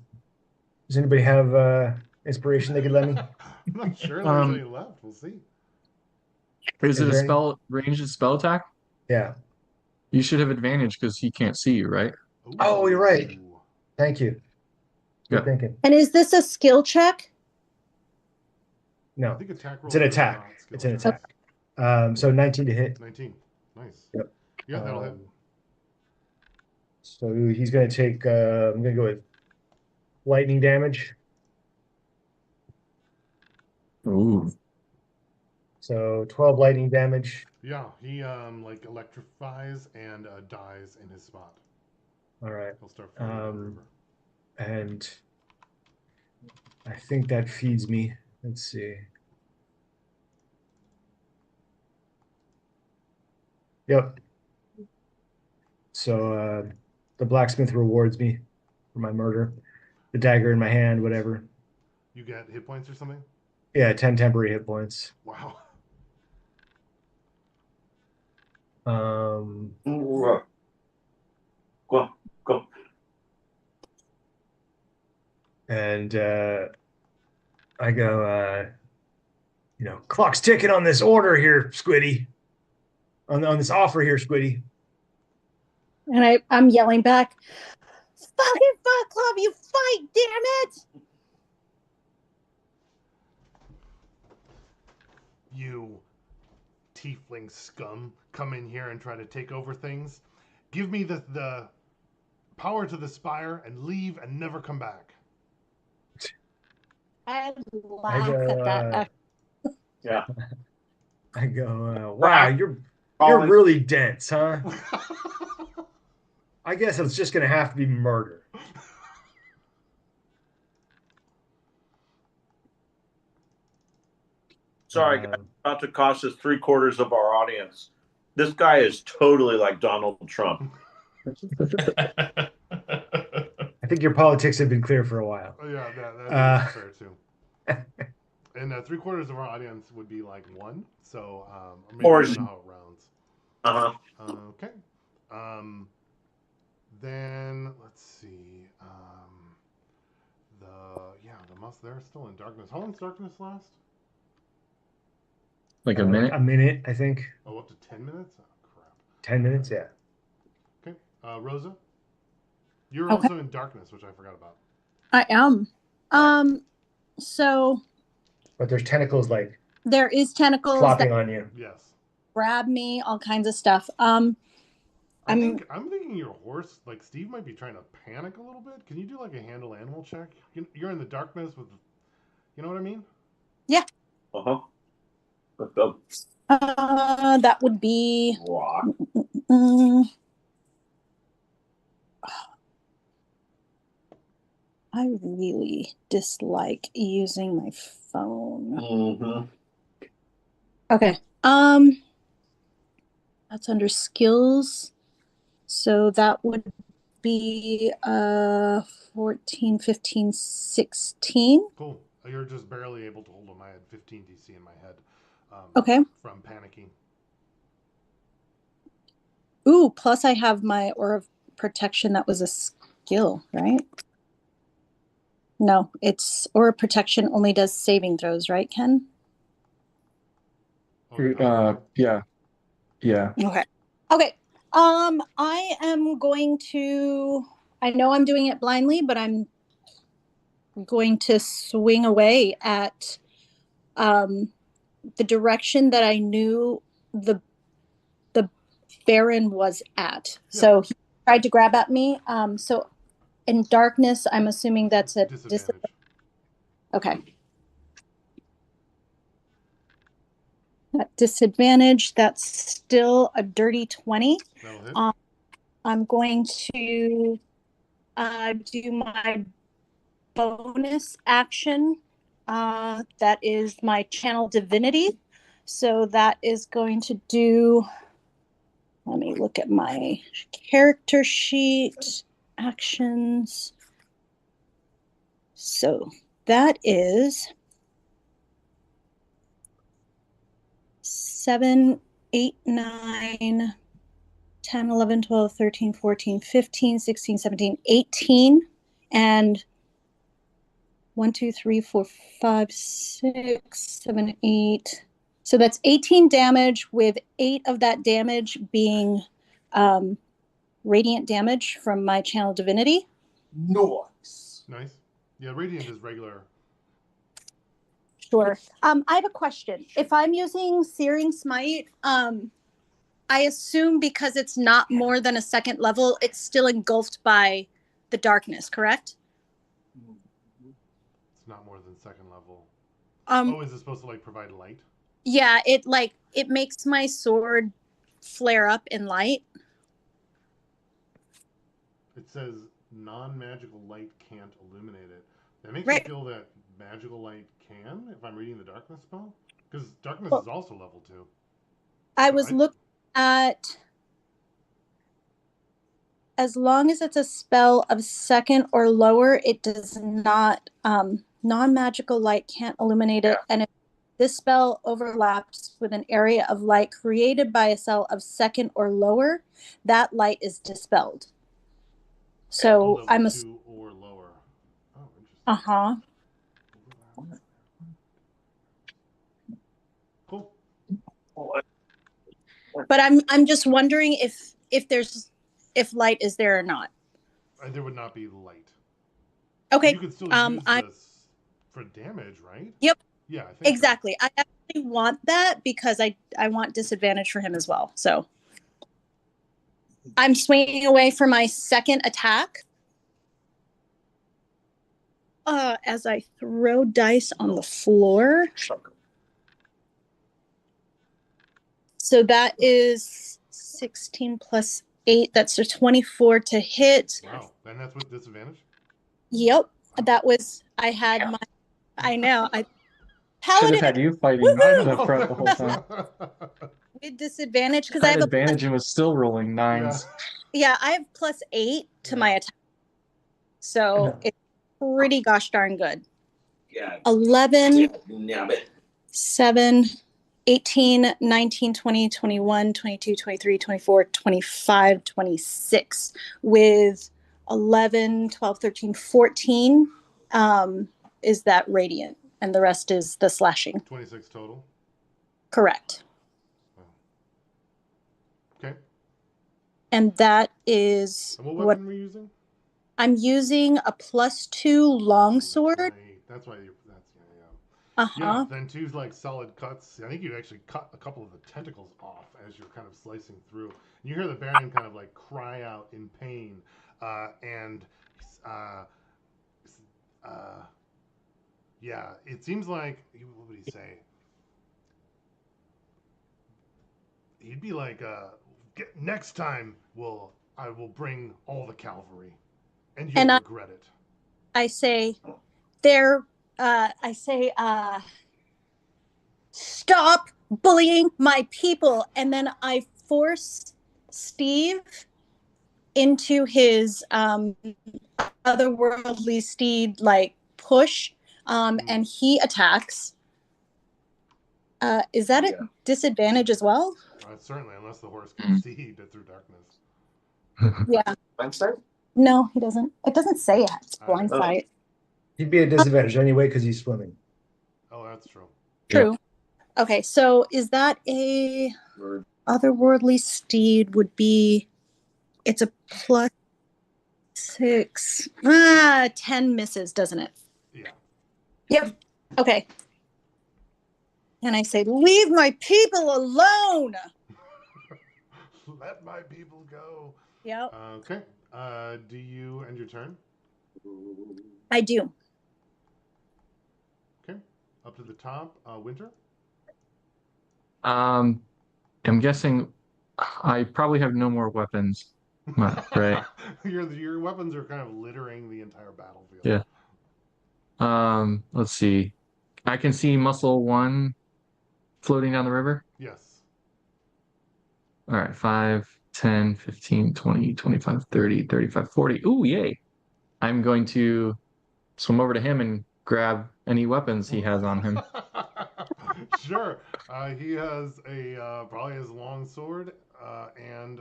Does anybody have inspiration they could lend me? I'm not sure there's any left. We'll see. Is Is it a there any? spell ranged spell attack? Yeah. You should have advantage because he can't see you, right? Oh, you're right. Ooh. Thank you. Good Yep. thinking. And is this a skill check? I No, think attack it's rolls an are attack. not skill It's an checks. attack. So 19 to hit. 19. Nice. Yep. Yeah, that'll hit. So he's going to take, I'm going to go with lightning damage. Ooh. So 12 lightning damage. Yeah, he like electrifies and dies in his spot. All right. He'll start floating down the river. And I think that feeds me. Let's see. Yep. So the blacksmith rewards me for my murder. The dagger in my hand, whatever. You get hit points or something? Yeah, 10 temporary hit points. Wow. Go, go. And I go, clock's ticking on this order here, Squiddy. On this offer here, Squiddy. And I'm yelling back, fucking fuck club, you fight, damn it! You tiefling scum come in here and try to take over things. Give me the power to the spire and leave and never come back. I I laugh go, at that. Yeah. I go, wow, you're Always- really dense, huh? I guess it's just gonna have to be murder. Sorry, guys, about to cost us 3/4 of our audience. This guy is totally like Donald Trump. I think your politics have been clear for a while. Oh, yeah, that's fair too. And 3/4 of our audience would be like one, so maybe I don't know how it rounds. Okay. Then let's see. They're still in darkness. How long's darkness last? Like a minute? A minute, I think. Oh, up to 10 minutes? Oh, crap. 10 minutes, yeah. Okay. Rosa? You're Okay. also in darkness, which I forgot about. I am. So But there's tentacles like there is tentacles flopping that on you. Yes. grab me, all kinds of stuff. I'm thinking your horse, like Steve might be trying to panic a little bit. Can you do like a handle animal check? You're in the darkness with, you know what I mean? Yeah. Uh-huh. Let's go. That would be. Rock. I really dislike using my phone. Mm-hmm. Okay. That's under skills. So that would be 14, 15, 16. Cool. You're just barely able to hold them. I had 15 DC in my head. Okay. From panicking. Ooh, plus I have my Aura of Protection. That was a skill, right? No, it's Aura of Protection only does saving throws, right, Ken? Yeah. Yeah. Okay. Okay. I am going to. I know I'm doing it blindly, but I'm going to swing away at the direction that I knew the Baron was at. Yeah. So he tried to grab at me. So in darkness, I'm assuming that's a Disadvantage. Okay. At disadvantage, that's still a dirty 20. That'll hit. I'm going to do my bonus action That is my channel divinity. So that is going to do, let me look at my character sheet, actions. So that is 7, 8, 9, 10, 11, 12, 13, 14, 15, 16, 17, 18, and 1, 2, 3, 4, 5, 6, 7, 8. So that's 18 damage, with 8 of that damage being radiant damage from my channel divinity. Nice. Nice. Yeah, radiant is regular. Sure. I have a question. If I'm using Searing Smite, I assume because it's not more than a second level, it's still engulfed by the darkness, correct? It's not more than second level. Um, Oh, is it supposed to like provide light? yeah, it makes my sword flare up in light. It says non-magical light can't illuminate it. That makes Right. me feel that magical light can, if I'm reading the darkness spell, because darkness Well, is also level 2. I So was looking at, as long as it's a spell of second or lower, it does not, non-magical light can't illuminate it. And if this spell overlaps with an area of light created by a spell of second or lower, that light is dispelled. So level I'm a, 2 or lower. Oh, interesting. uh-huh. Cool. But I'm just wondering if light is there or not. There would not be light. Okay. You could still use I this for damage, right? Yep. Yeah, I think Exactly. So. I actually want that because I want disadvantage for him as well. So I'm swinging away for my second attack. As I throw dice on the floor. So that is 16 plus 8. That's a 24 to hit. Wow. And that's with disadvantage? Yep. Wow. That was, I had my, I know. Should have Paladin had you fighting I the know. front the whole time. with disadvantage because I Had have advantage and was still rolling nines. I have +8 to my Yeah. attack. So it's pretty gosh darn good. Yeah. 11, Yeah, but 7, 18, 19, 20, 21, 22, 23, 24, 25, 26 with 11, 12, 13, 14 is that radiant, and the rest is the slashing. 26 total? Correct. Wow. Okay. And that is And what what weapon were you using? I'm using, a +2 longsword. That's why you. That's yeah. Uh-huh. Yeah. Then 2's like solid cuts. I think you actually cut a couple of the tentacles off as you're kind of slicing through. And you hear the Baron kind of like cry out in pain, and yeah, it seems like what would he say? He'd be like, next time I will bring all the cavalry, and you'll And regret it. I say, there, I say, stop bullying my people. And then I force Steve into his otherworldly steed like push, and he attacks. Is that a disadvantage as well? Certainly, unless the horse can see through darkness. Yeah. No, he doesn't. It doesn't say it. It's blind sight. He'd be a disadvantage anyway because he's swimming. Oh, that's true. True. Okay, so is that a otherworldly steed would be, it's a +6. 10 misses, doesn't it? Yeah. Yep. Okay. And I say, leave my people alone. Let my people go. Yep. Okay. Do you end your turn? I do. Okay. Up to the top. Winter. I'm guessing I probably have no more weapons. Right. Your weapons are kind of littering the entire battlefield. Yeah. Let's see. I can see muscle 1 floating down the river. Yes. All right, 5, 10, 15, 20, 25, 30, 35, 40. Ooh, yay. I'm going to swim over to him and grab any weapons he has on him. Sure. He has a probably his long sword and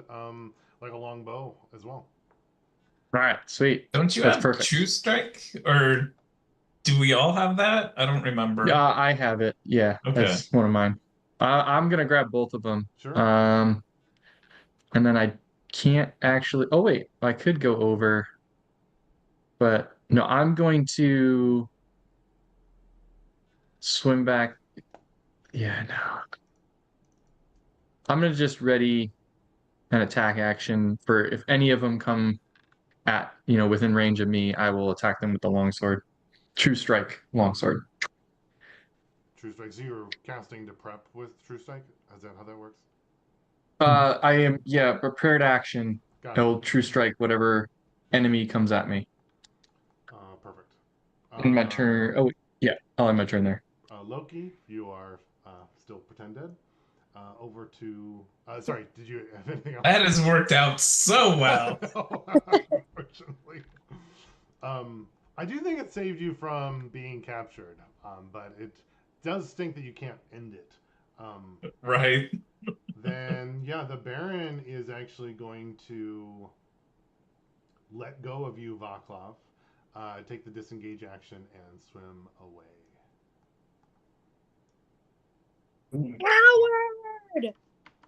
like a long bow as well. All right, sweet. Don't you That's have perfect. True Strike? Or do we all have that? I don't remember. I have it. Yeah, Okay. that's one of mine. I'm gonna grab both of them. Sure. And then I can't actually. Oh wait, I could go over, but no, I'm going to swim back. Yeah, no. I'm gonna just ready an attack action for if any of them come at within range of me, I will attack them with the longsword. True strike, longsword. True strike. So you're casting to prep with true strike. Is that how that works? I am prepared action. Gotcha. I'll true strike whatever enemy comes at me. Perfect. In my turn. Oh yeah, I'll end my turn there. Loki, you are still pretend dead. Over to. Sorry, did you have anything else? That has worked out so well. Unfortunately. I do think it saved you from being captured, but it does stink that you can't end it. Right. Then, yeah, the Baron is actually going to let go of you, Vaclav, take the disengage action, and swim away. Howard!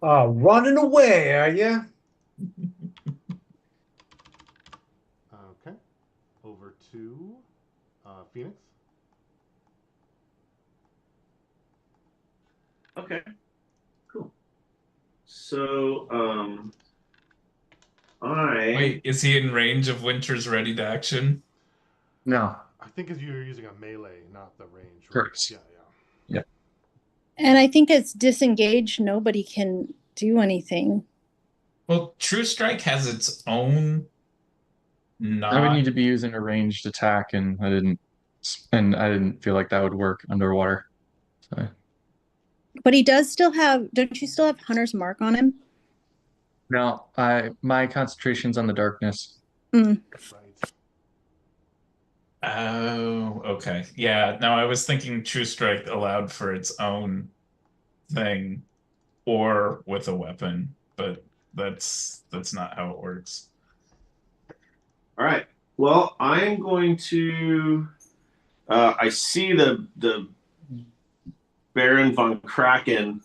Running away, are you? Okay. Over to Phoenix. Okay. Cool. So, Wait, is he in range of Winter's ready to action? No. I think as you're using a melee, not the range. Right? Correct. Yeah. And I think it's disengaged. Nobody can do anything. Well, True Strike has its own I would not. need to be using a ranged attack, and I didn't feel like that would work underwater. So. But he does still have. Don't you still have Hunter's Mark on him? No, my concentration's on the darkness. Mm. Right. Oh, okay. Yeah, no, I was thinking True Strike allowed for its own thing or with a weapon, but that's not how it works. all right. Well, I'm going to. I see the Baron von Kraken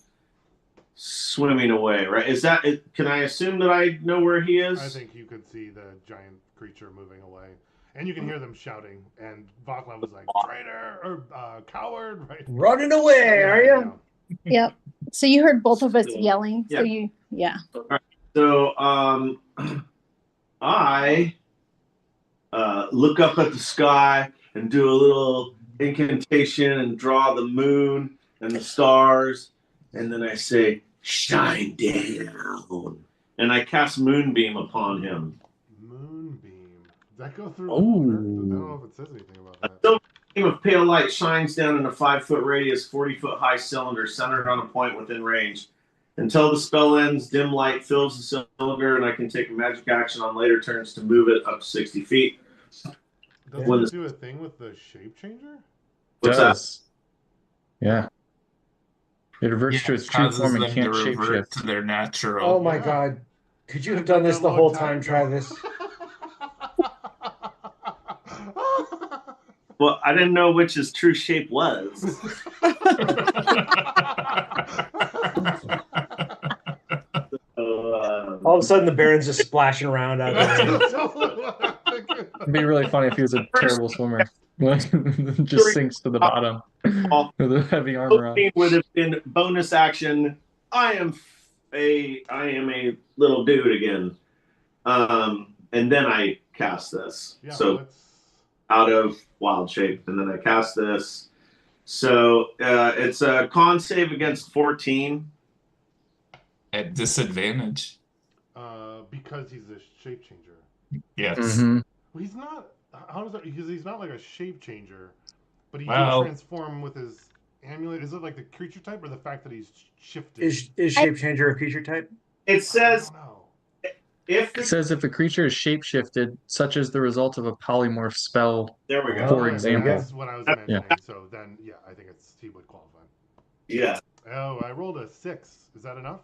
swimming away. Right? Is that? Can I assume that I know where he is? I think you could see the giant creature moving away. And you can hear them shouting. And Vaclav was like, traitor or coward, right? Running away, are you? Yep. So you heard both of us yelling. Yeah. So you, yeah. So I look up at the sky and do a little incantation and draw the moon and the stars, and then I say, "Shine down," and I cast Moonbeam upon him. Moonbeam. Does that go through Ooh. water? I don't know if it says anything about A that. silver beam of pale light shines down in a 5-foot radius, 40-foot high cylinder centered on a point within range. Until the spell ends, dim light fills the cylinder, and I can take a magic action on later turns to move it up to 60 feet. Doesn't it do a thing with the shape changer? What's that? Does. Yeah. It reverts to its true Causes form and them can't to revert shapeshift. to their natural. Oh my God. Could you have done this the whole time, Travis? Well, I didn't know which his true shape was. All of a sudden, the Baron's just splashing around out there. It'd be really funny if he was a terrible swimmer. Just sinks to the bottom with a heavy armor on. Would have been bonus action. I am a little dude again. And then I cast this. Yeah, so out of wild shape, and then I cast this. So it's a con save against 14. At disadvantage. Because he's a shape changer. Yes. Mm-hmm. Well, he's not. How does that? Because he's not like a shape changer, But he did Well, transform with his amulet. Is it like the creature type or the fact that he's shifted? Is shape changer a creature type? It I says don't know. if It the says if a creature is shapeshifted, such as the result of a polymorph spell, there we go. for Oh, there we go. That's what I was Yeah. mentioning. So then, yeah, I think he would qualify. Yeah. Oh, I rolled a 6. Is that enough?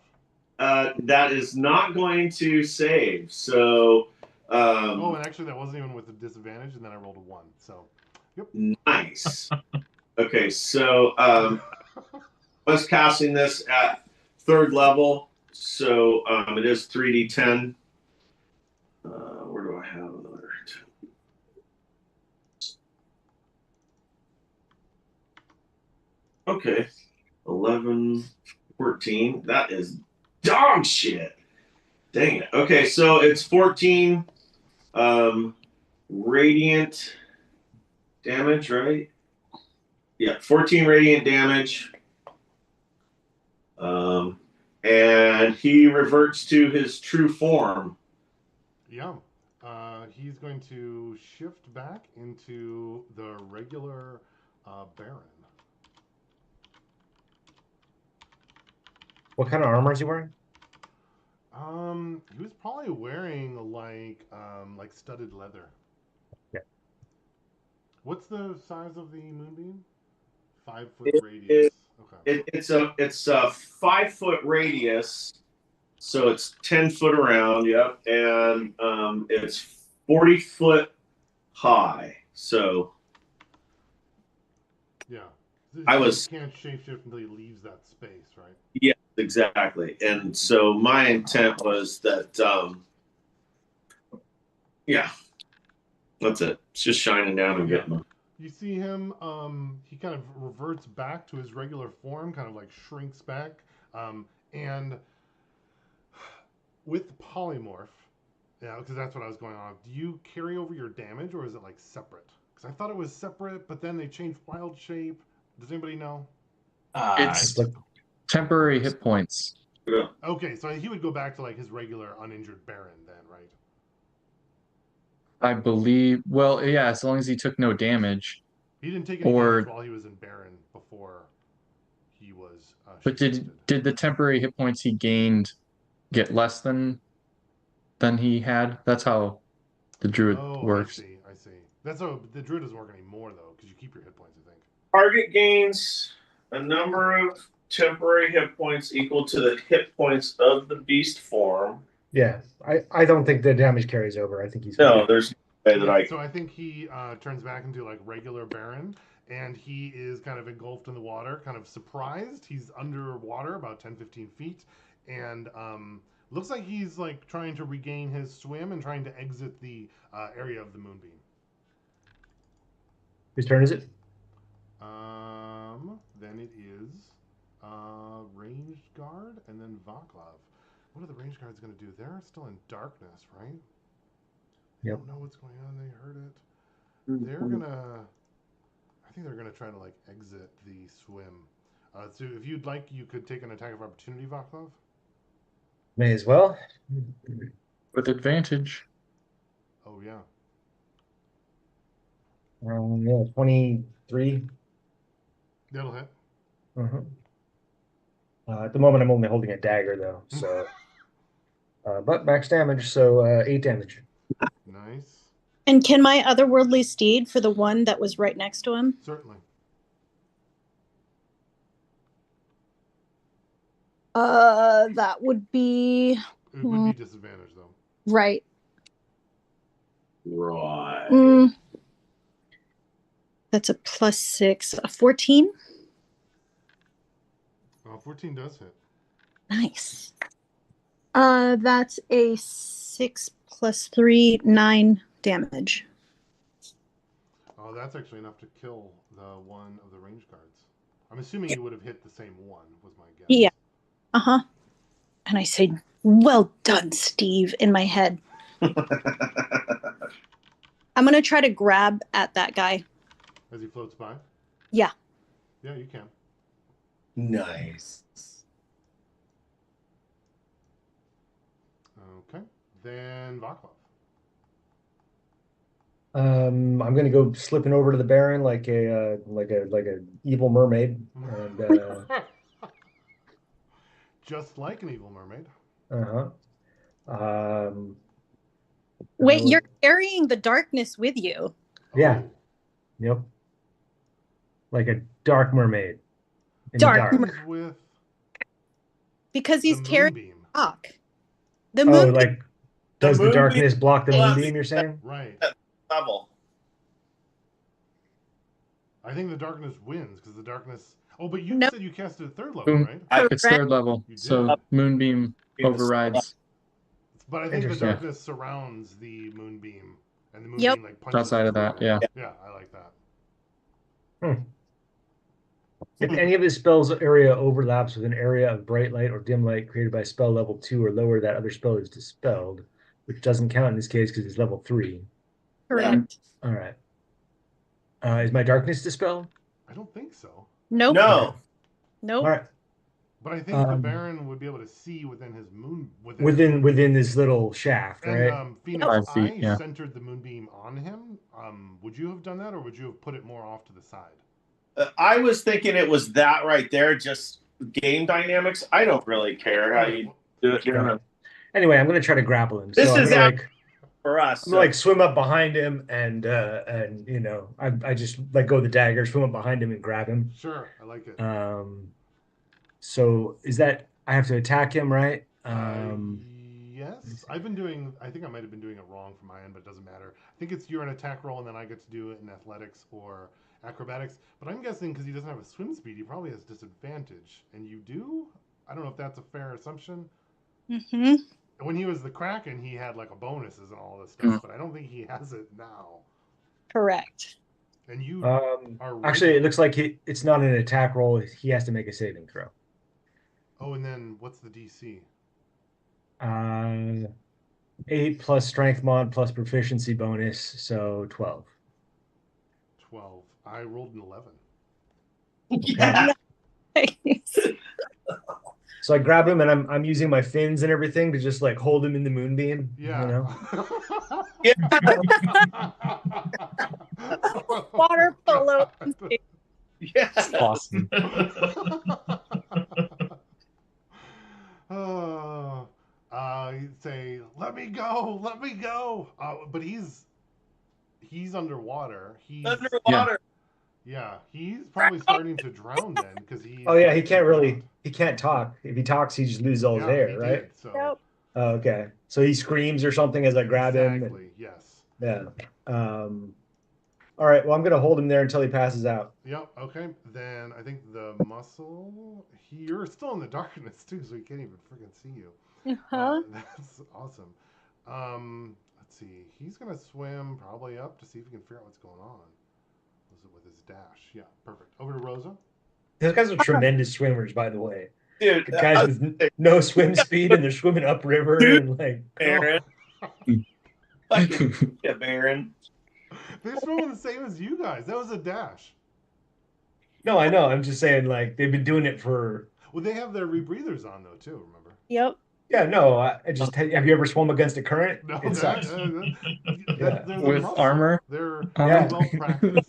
That is not going to save. So Oh, and actually, that wasn't even with a disadvantage, and then I rolled a 1. So, yep. nice. Okay, so I was casting this at 3rd level, so it is 3d10. Where do I have another? Okay, 11, 14. That is dog shit. Dang it. Okay, so it's 14 radiant damage, right? Yeah, 14 radiant damage. And he reverts to his true form. Yeah. He's going to shift back into the regular Baron. What kind of armor is he wearing? He was probably wearing like studded leather. Yeah. What's the size of the moonbeam? 5-foot It radius. Okay. It's a 5-foot radius, so it's 10 foot around. Yep, and it's 40 foot high. So Yeah. I So was he can't shapeshift until he leaves that space, right? yeah, exactly. And so my intent was that yeah, that's it. It's just shining down and getting them. You see him, he kind of reverts back to his regular form, kind of like shrinks back. And with polymorph, yeah, because that's what I was going on. Do you carry over your damage or is it like separate? Because I thought it was separate, but then they changed wild shape. Does anybody know? It's Like, temporary hit points. Yeah. Okay, so he would go back to like his regular uninjured Baron then, right? I believe. Well, yeah, as long as he took no damage. He didn't take any Or- damage while he was in Baron before he was But shapeshifted. did the temporary hit points he gained get less than he had? That's how the druid Oh, works. I see. That's how the druid doesn't work anymore though, because you keep your hit points, I think. Target gains a number of temporary hit points equal to the hit points of the beast form. yeah, I don't think the damage carries over. I think he's No, fine. there's no way that I. So I think he turns back into like regular Baron, and he is kind of engulfed in the water, kind of surprised. He's underwater about 10-15 feet, and looks like he's like trying to regain his swim and trying to exit the area of the moonbeam. Whose turn is it? Then it is ranged guard, and then Vaclav. What are the ranged guards going to do? They're still in darkness, right? They Yep. don't know what's going on. They heard it. They're gonna. I think they're gonna try to like exit the swim. So if you'd like, you could take an attack of opportunity, Vaclav. May as well. With advantage. Oh yeah. Yeah, 23. That'll hit. Uh-huh. At the moment, I'm only holding a dagger though, so. But max damage, so 8 damage. Nice. And can my otherworldly steed for the one that was right next to him? Certainly. That would be It would be disadvantage though. right. Right. That's a +6, a 14. 14 does hit. Nice. That's a 6 + 3, 9 damage. Oh, that's actually enough to kill the one of the range guards. I'm assuming you would have hit the same one. Was my guess. Yeah. And I say, "Well done, Steve," in my head. I'm gonna try to grab at that guy. As he floats by. Yeah. Yeah, you can. Nice. Okay. Then Vaclav. I'm gonna go slipping over to the Baron like a evil mermaid, and Just like an evil mermaid. uh-huh. Um, I Wait, will, you're carrying the darkness with you yeah, Oh, yep, like a dark mermaid in the Dark what dark. is with because the he's carrying moonbeam? rock. The Oh, moonbeam. like The does the moonbeam darkness block the plus moonbeam, you're saying? Right. level. I think the darkness wins because the darkness. Oh, but you No, said you cast it at third level, Boom. right? It's correct. third level, You so did. Moonbeam overrides. But I think the Interesting. darkness surrounds the moonbeam, and the Yep. moonbeam like punches Outside it of that, through. yeah. Yeah, I like that. Hmm. If any of the spell's area overlaps with an area of bright light or dim light created by spell level 2 or lower, that other spell is dispelled, which doesn't count in this case because it's level 3. Correct. All right. Is my darkness dispelled? I don't think so, Nope. No. Okay. All Nope. right. but I think the Baron would be able to see within his moon Within this little shaft, And right? Phoenix, 5 feet, I yeah. centered the moonbeam on him. Would you have done that, or would you have put it more off to the side? I was thinking it was that right there, just game dynamics. I don't really care how you do it. Right. Anyway, I'm gonna try to grapple him. This So I'm is gonna out like for us. I'm gonna like swim up behind him and you know I just let go of the dagger, swim up behind him and grab him. Sure, I like it. So is that I have to attack him, right? Yes, I've been doing. I think I might have been doing it wrong from my end, but it doesn't matter. I think it's you're an attack roll, and then I get to do it in athletics or acrobatics. But I'm guessing because he doesn't have a swim speed, he probably has disadvantage, and you do. I don't know if that's a fair assumption. Mm-hmm. When he was the Kraken, he had like a bonuses and all this stuff, but I don't think he has it now. Correct. And you are Actually, it looks like it's not an attack roll. He has to make a saving throw. Oh, and then what's the DC? 8 plus strength mod plus proficiency bonus, so 12. 12. I rolled an 11. Yeah. So I grab him and I'm using my fins and everything to just like hold him in the moonbeam. Yeah. You know? Water polo. Yes. Awesome. He'd say, "Let me go, let me go." But he's underwater. He's Underwater. yeah. He's probably starting to drown then because he. Oh yeah, he can't talk. If he talks, he just loses all his Yeah, air, he right? did, so Nope. Oh, okay. So he screams or something as I grab him. And, exactly. Yes. yeah. All right. Well, I'm gonna hold him there until he passes out. Yep. Okay. Then I think the muscle. You're still in the darkness too, so he can't even freaking see you. Uh-huh. That's awesome. Let's see. He's gonna swim probably up to see if he can figure out what's going on. Was it with his dash? Yeah, perfect. Over to Rosa. Those guys are tremendous swimmers, by the way. Dude, The guys with no swim speed and they're swimming upriver and like. Baron. Fucking yeah, Baron. They're swimming the same as you guys. That was a dash. No, I know. I'm just saying, like they've been doing it for. Well, they have their rebreathers on though too. Remember? Yep. Yeah, no. I just have you ever swum against a current? No, It sucks. they're the With muscle. armor? They're Yeah. well practiced.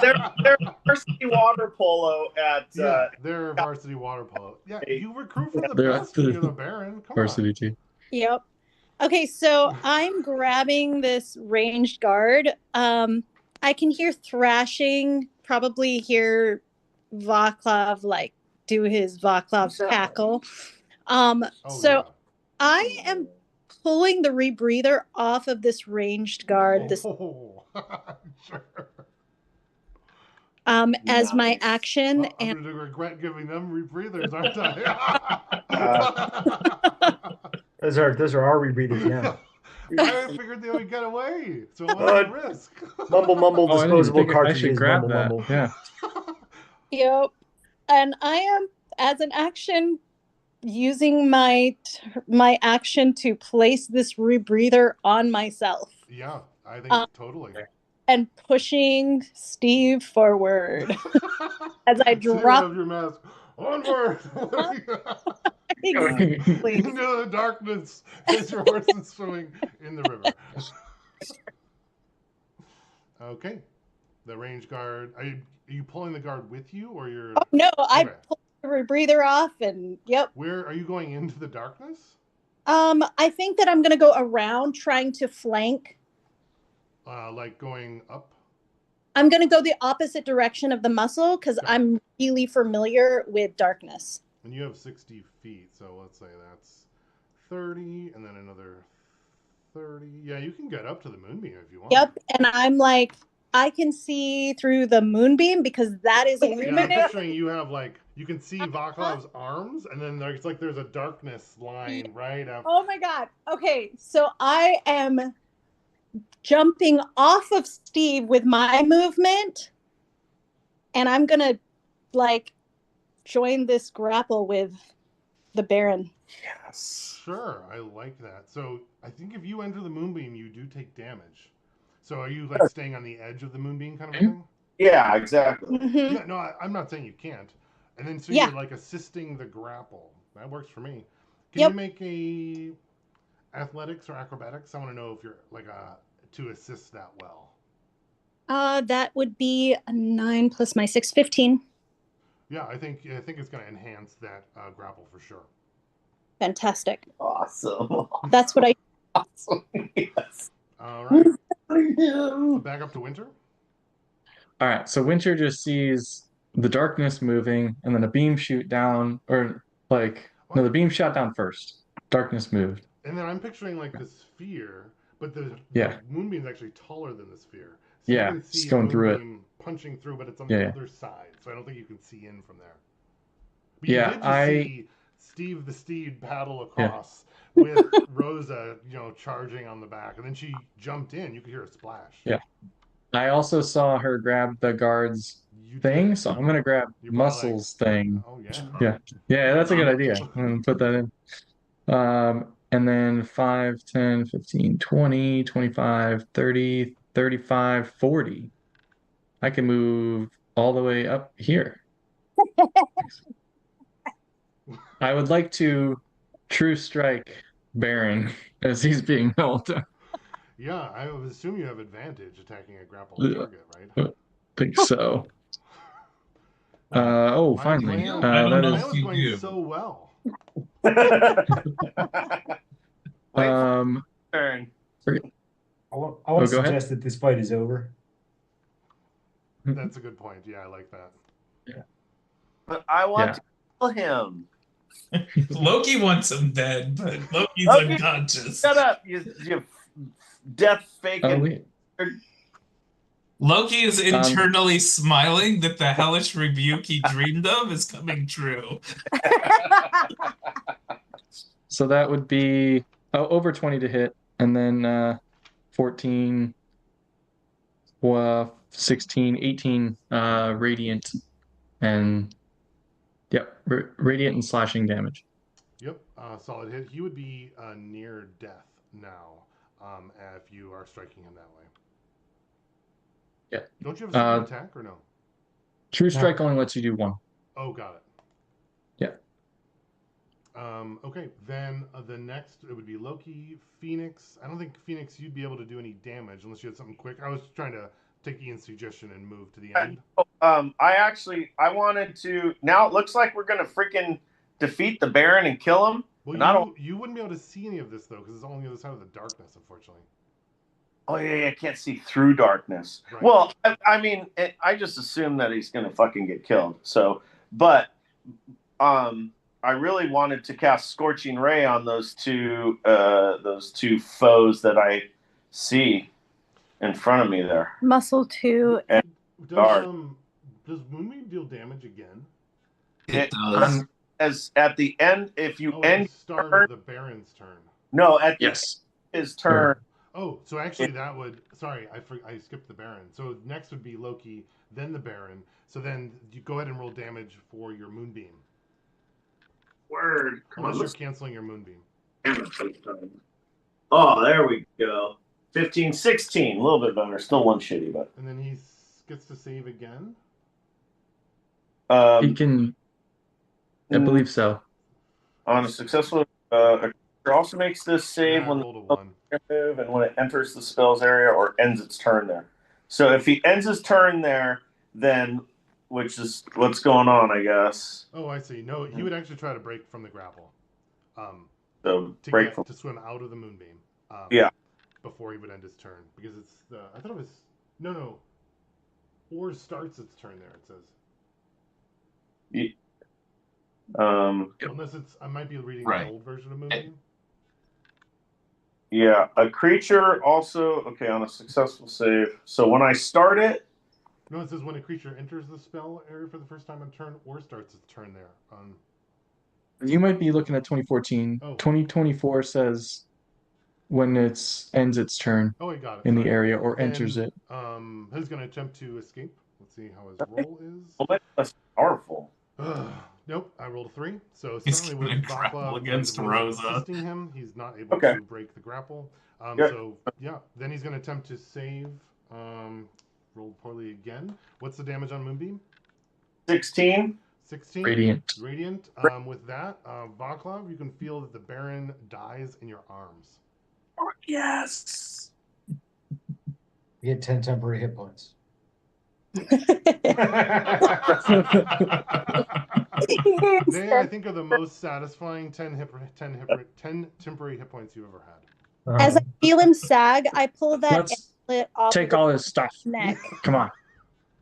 they're varsity water polo at Yeah, they're varsity water polo. Yeah, you recruit from the They're best when you're the Baron. Come varsity on. team. Yep. Okay, so I'm grabbing this ranged guard. I can hear thrashing, probably hear Vaclav like do his Vaclav cackle. Oh, So yeah. I am pulling the rebreather off of this ranged guard this Oh, sure. as my action. Well, I'm And going to regret giving them rebreathers, aren't I? Those are our rebreathers now. I figured they would get away, so it wasn't a risk. Mumble, mumble, Oh, I didn't even disposable think I cartridges. should grab Mumble, that. mumble. Yeah. yep. And I am as an action using my action to place this rebreather on myself. Yeah, I think totally. And pushing Steve forward as I drop Your mask. Onward! Exactly. Into the darkness as your horse is swimming in the river. Okay. The range guard. Are you pulling the guard with you, or you're? Oh no, I Okay. pulled the rebreather off, and yep. Where are you going into the darkness? I think that I'm gonna go around trying to flank. Like going up. I'm gonna go the opposite direction of the muscle because Got it. I'm really familiar with darkness. And you have 60 feet, so let's say that's 30, and then another 30. Yeah, you can get up to the moonbeam if you want. Yep, and I'm like, I can see through the moonbeam because that is Yeah, I'm illuminated. picturing you have like you can see Vaclav's arms, and then there's a darkness line right up. Oh my god. Okay, so I am jumping off of Steve with my movement, and I'm gonna like join this grapple with the Baron. Yes. Sure, I like that. So I think if you enter the moonbeam, you do take damage. So are you like staying on the edge of the moonbeam kind of a thing? Yeah, exactly. Mm-hmm. Yeah, no, I'm not saying you can't. And then so Yeah. you're like assisting the grapple. That works for me. Can Yep. you make a athletics or acrobatics? I want to know if you're like to assist that well. That would be a 9 plus my 6, 15. Yeah, I think it's going to enhance that grapple for sure. Fantastic. Awesome. That's what I. Awesome. Yes. All right. Back up to Winter. All right, so Winter just sees the darkness moving, and then a beam shoot down, or like no, the beam shot down first. Darkness moved. And then I'm picturing like the sphere, but the Yeah. moonbeam is actually taller than the sphere. So Yeah, you can it's see going the through it. moonbeam punching through, but it's on Yeah, the yeah. other side. So I don't think you can see in from there. But Yeah, you did just I- see Steve the Steed paddle across with Rosa, charging on the back, and then she jumped in. You could hear a splash. Yeah. I also saw her grab the guard's You thing, did. so I'm gonna grab You're probably like, Muscle's thing. oh yeah. Yeah. Yeah, that's a good idea. I'm gonna put that in. And then 5, 10, 15, 20, 25, 30, 35, 40. I can move all the way up here. I would like to true strike Baron as he's being held. Yeah, I would assume you have advantage attacking a grappled Yeah. target, right? Think so. Oh, My finally. plan, I don't That know is if was you going do. so well. Wait um turn. I want Oh, to go ahead. suggest that this fight is over. That's a good point. Yeah, I like that. But I want Yeah. to kill him. Loki wants him dead, but Loki's Loki, unconscious. Shut up, you death faking. Oh, wait. Loki is internally smiling that the hellish rebuke he dreamed of is coming true. So that would be over 20 to hit, and then 14, 16, 18 radiant, and yep, radiant and slashing damage. Yep, solid hit. He would be near death now if you are striking him that way. Yeah. Don't you have a second attack or no? True strike only lets you do one. Oh, got it. Yeah. Okay, then the next, it would be Loki, Phoenix. I don't think, Phoenix, you'd be able to do any damage unless you had something quick. I was trying to take Ian's suggestion and move to the end. I wanted to. Now it looks like we're gonna freaking defeat the Baron and kill him. Well, you wouldn't be able to see any of this, though, because it's all on the other side of the darkness, unfortunately. Oh yeah, I can't see through darkness. Right. Well, I mean, I just assume that he's gonna fucking get killed. So, but I really wanted to cast Scorching Ray on those two foes that I see in front of me there. Muscle 2. Does Moonbeam deal damage again? It does. As at the end, if you end at the start of the Baron's turn. No, at the Yes. his turn. Oh, so actually that would. Sorry, I skipped the Baron. So next would be Loki, then the Baron. So then you go ahead and roll damage for your Moonbeam. Word. Unless you're canceling your Moonbeam. Oh, there we go. 15, 16. A little bit better. Still one shitty, but. And then he gets to save again? He can, I believe so. On a successful, a creature also makes this save Yeah, when rolled a 1. move and when it enters the spell's area or ends its turn there. So if he ends his turn there, then which is what's going on, I guess. Oh, I see. No, he would actually try to break from the grapple. So To break get from to swim out of the moonbeam. Yeah. Before he would end his turn, because it's the I thought it was no, or starts its turn there. It says. Unless it's I might be reading Right. the old version of Moonbeam. Yeah, a creature also on a successful save. So when I start it, No, it says when a creature enters the spell area for the first time on turn or starts its turn there. You might be looking at 2014. Oh. 2024 says when it ends its turn Oh, I got it. in Sorry. the area or Then, enters it. Who's going to attempt to escape? Let's see how his roll is. well, that's powerful. Nope, I rolled a 3. So He's certainly gonna with grapple Bakla against and Rosa. assisting him, he's not able Okay. to break the grapple. Good. So yeah, then he's going to attempt to save. Rolled poorly again. What's the damage on Moonbeam? 16. 16. Radiant. Radiant. With that, Vaclav, you can feel that the Baron dies in your arms. Yes. You get 10 temporary hit points. They, I think, are the most satisfying 10 temporary hit points you've ever had. As I feel him sag, I pull that Let's amulet off take of all his stuff. his neck. Come on.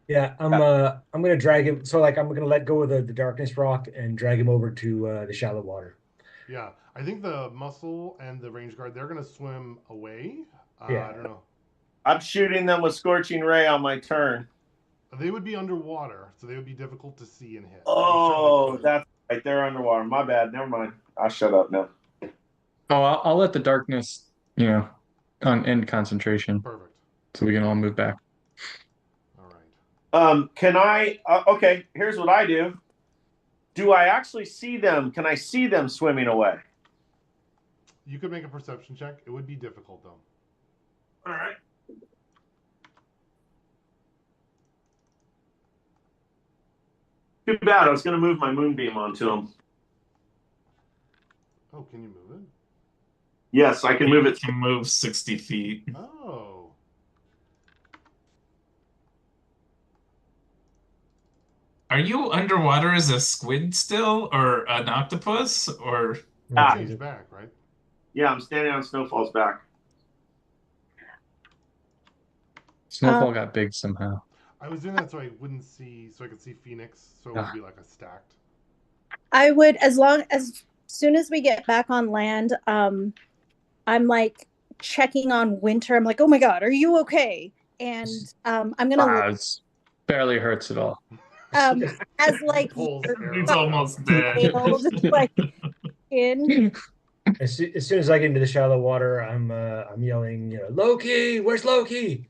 Yeah, I'm gonna drag him. So like I'm gonna let go of the darkness rock and drag him over to the shallow water. Yeah, I think the muscle and the range guard, they're going to swim away. Yeah. I don't know. I'm shooting them with Scorching Ray on my turn. They would be underwater, so they would be difficult to see and hit. Oh, that's right. They're underwater. My bad. Never mind. I'll shut up now. Oh, I'll let the darkness, on end concentration, Perfect. so we can all move back. All right. Can I? Okay. Here's what I do. Do I actually see them? Can I see them swimming away? You could make a perception check. It would be difficult, though. All right. Too bad. I was going to move my moonbeam onto them. Oh, can you move it? Yes, I can move it. Can move 60 feet. Oh. Are you underwater as a squid still, or an octopus, or? Change back, right? Yeah, I'm standing on Snowfall's back. Snowfall got big somehow. I was doing that so I wouldn't see, so I could see Phoenix, so it would be like a stacked. I would, as soon as we get back on land, I'm like checking on Winter. I'm like, oh my God, are you okay? And I'm gonna It barely hurts at all. as like He's almost dead. like in. As soon as I get into the shallow water, I'm yelling, Loki, where's Loki?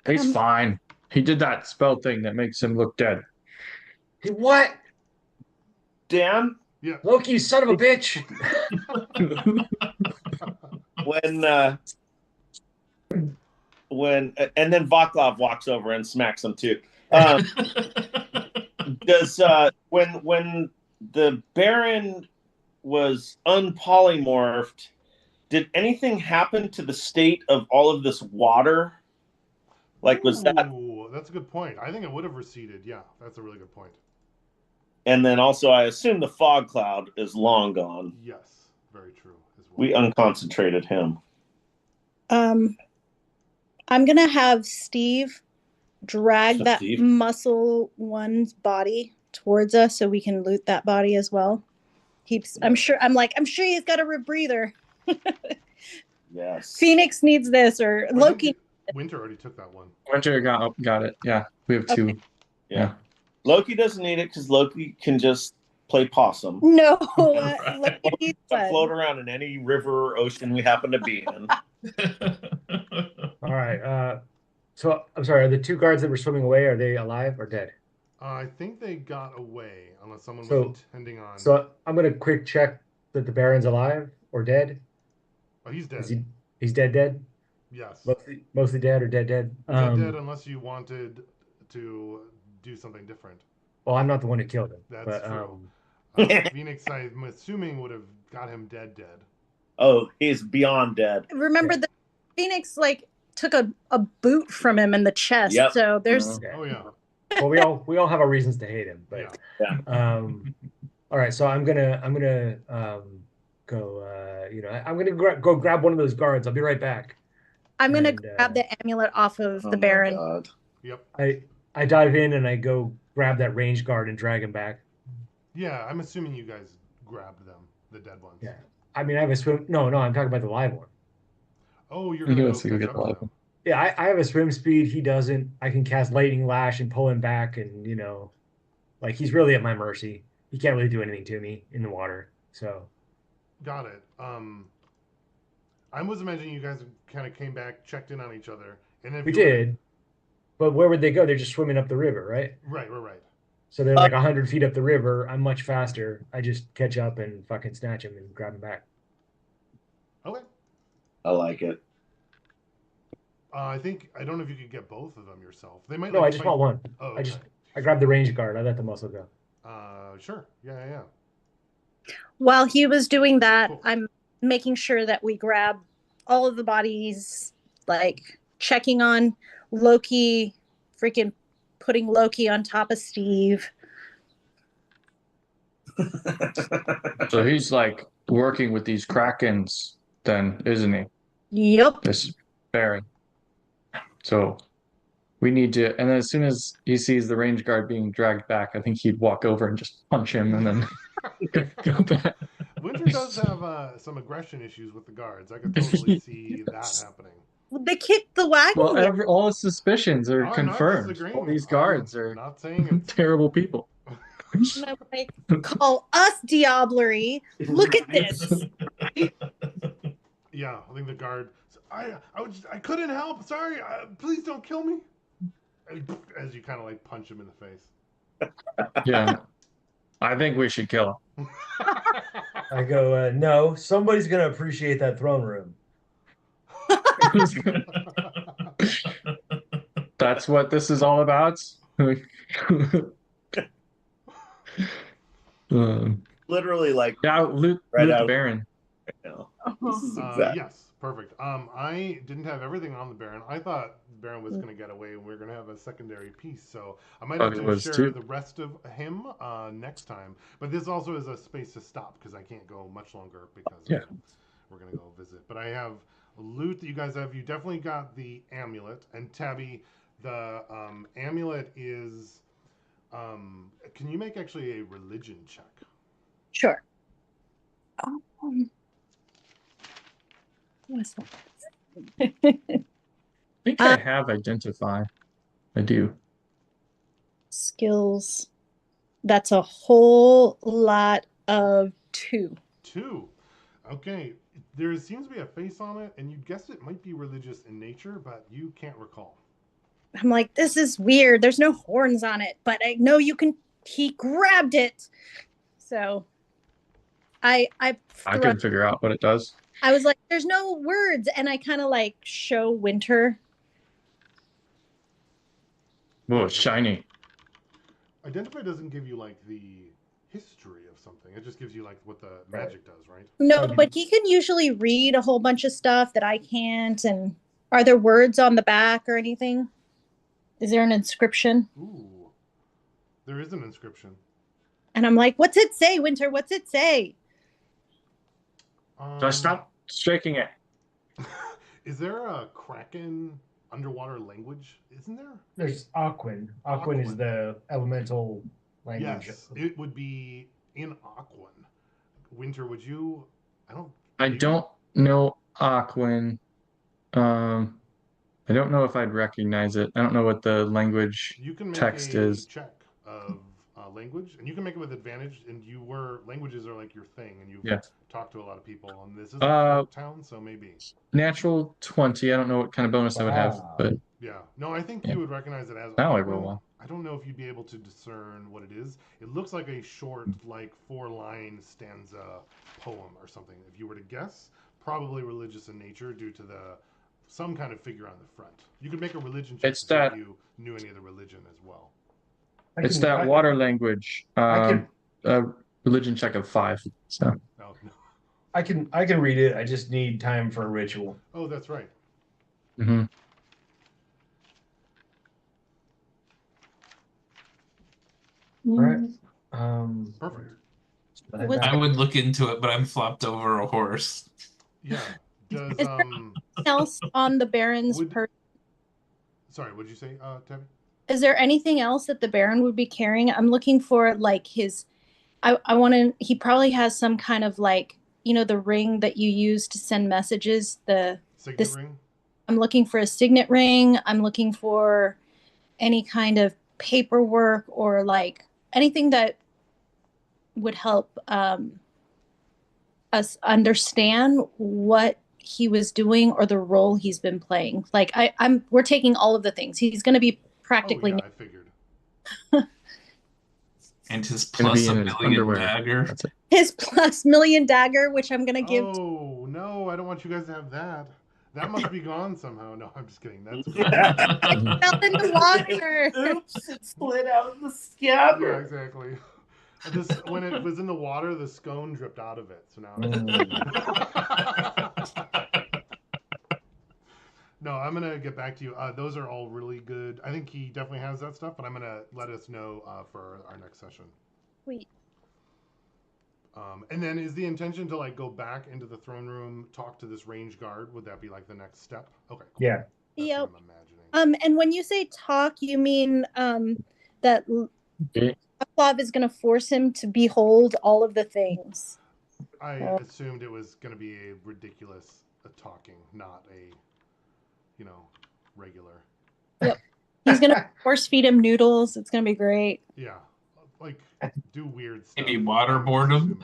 He's fine. He did that spell thing that makes him look dead. He what? Dan? Yeah. Loki, you son of a bitch. when and then Vaclav walks over and smacks him too. Does when the Baron was unpolymorphed, did anything happen to the state of all of this water? Like, was that? Ooh, that's a good point. I think it would have receded. Yeah, that's a really good point. And then also, I assume the fog cloud is long gone. Yes, very true as well. We unconcentrated him. I'm gonna have Steve drag that muscle one's body towards us so we can loot that body as well. I'm sure he's got a rebreather. Yes. Phoenix needs this, or Loki. Winter already took that one. Winter got it. Yeah, we have two. Okay. Yeah. Loki doesn't need it because Loki can just play possum. No, Loki float around in any river or ocean we happen to be in. All right. So I'm sorry. Are the two guards that were swimming away, are they alive or dead? I think they got away, unless someone So- was intending on. So I'm gonna quick check that the Baron's alive or dead. Oh, he's dead. He's dead? Yes. Mostly dead or dead? Dead, unless you wanted to do something different. Well, I'm not the one who killed him. That's true. Phoenix, I'm assuming, would have got him dead. Oh, he's beyond dead. Remember, the Phoenix took a boot from him in the chest. Yep. So there's Okay. Oh yeah. Well, we all have our reasons to hate him, but Yeah. all right. So I'm gonna go. I'm gonna go grab one of those guards. I'll be right back. I'm gonna And grab the amulet off of Oh the my Baron. God. Yep. I dive in and I go grab that range guard and drag him back. Yeah. I'm assuming you guys grabbed them, the dead ones. Yeah. I mean, I have a swim. No, I'm talking about the live one. Oh, you're He gonna go wants to go catch get up the to live them. Yeah, I have a swim speed. He doesn't. I can cast lightning lash and pull him back, and like he's really at my mercy. He can't really do anything to me in the water. So Got it. I was imagining you guys kind of came back, checked in on each other, and if we you were did. But where would they go? They're just swimming up the river, right? right. So they're like 100 feet up the river. I'm much faster. I just catch up and fucking snatch him and grab him back. Okay. I like it. I think I don't know if you could get both of them yourself. They might. No, like, I just want one. Oh, I okay. grab the range guard. I let the muscle go. Sure. Yeah. While he was doing that, Cool. I'm making sure that we grab all of the bodies, like checking on Loki, freaking putting Loki on top of Steve. So he's like working with these Krakens, then, isn't he? Yep. This Baron. So we need to, and then as soon as he sees the range guard being dragged back, I think he'd walk over and just punch him and then go back. Winter does have some aggression issues with the guards. I could totally see that happening. They kicked the wagon. Well, all his suspicions are I'm not confirmed. disagreeing. All these I'm guards are not saying it's terrible people. And I'm like, call us diablerie. Look at this. Yeah, I think the guard. I couldn't help. Sorry. Please don't kill me. As you kind of like punch him in the face. Yeah. I think we should kill him. I go, no, somebody's gonna appreciate that throne room. That's what this is all about. Literally, like Yeah, loot Right the out. Baron. right now. This is Uh-huh. exact. Yes, perfect. I didn't have everything on the Baron. I thought the Baron was going to get away and we are going to have a secondary piece. So I might have Thought it to was share too. the rest of him next time. But this also is a space to stop because I can't go much longer because Yeah. we're going to go visit. But I have loot that you guys have. You definitely got the amulet. And Tabby, the amulet is... can you make actually a religion check? Sure. What's that? I think I have identify. I do. Skills. That's a whole lot of 2. 2. Okay. There seems to be a face on it, and you guessed it might be religious in nature, but you can't recall. I'm like, this is weird. There's no horns on it, but I know you can. He grabbed it. So I couldn't figure out what it does. I was like, there's no words. And I kind of like show Winter. Oh, it's shiny. Identify doesn't give you like the history of something. It just gives you like what the magic does, right? No, but he can usually read a whole bunch of stuff that I can't. And are there words on the back or anything? Is there an inscription? Ooh. There is an inscription. And I'm like, what's it say, Winter? What's it say? So I stopped shaking it. Is there a Kraken underwater language? Isn't there? There's Aquan. Aquan is Aquan. the elemental language. Yes, it would be in Aquan. Winter, would you? I don't know Aquan. I don't know if I'd recognize it. I don't know what the language You can make text a is. check of language, and you can make it with advantage. And languages are like your thing, and you've Yeah. talked to a lot of people. And this is a port town, so maybe. Natural 20. I don't know what kind of bonus I would have, Wow. but Yeah. No, I think Yeah. you would recognize it as. Now I Aquan. roll one. I don't know if you'd be able to discern what it is. It looks like a short, like 4-line stanza poem or something. If you were to guess, probably religious in nature due to some kind of figure on the front. You could make a religion check It's to see if that- you knew any of the religion as well. it's that water language. I Religion check of 5. So No. I can read it. I just need time for a ritual. Oh, that's right. mhm. All right. Perfect. Head Was back. I would look into it, but I'm flopped over a horse. Yeah. Does Is there else on the Baron's would person? sorry, what'd you say, Tabby? Is there anything else that the Baron would be carrying? I'm looking for like his. I want to. He probably has some kind of like the ring that you use to send messages. Signet This. ring? I'm looking for a signet ring. I'm looking for any kind of paperwork or like anything that would help us understand what he was doing or the role he's been playing. Like we're taking all of the things. He's going to be Oh practically yeah, I figured. And his Gonna plus be a in his million underwear. dagger. That's it. his plus million dagger, which I'm going to give. Oh no, I don't want you guys to have that. That must be gone somehow. No, I'm just kidding. That's Fell in the water. Oops, it slid out of the yeah, scabbard. exactly. This when it was in the water, the scone dripped out of it. So now. No, I'm gonna get back to you. Those are all really good. I think he definitely has that stuff, but I'm gonna let us know for our next session. Sweet. And then is the intention to like go back into the throne room, talk to this range guard? Would that be like the next step? Okay, cool. Yeah. That's Yep. what I'm imagining. And when you say talk, you mean that Okay. Pavlov is going to force him to behold all of the things. I assumed it was going to be a ridiculous talking, not a, regular. Yep. He's going to force feed him noodles. It's going to be great. Yeah, like do weird stuff. Maybe waterboard him.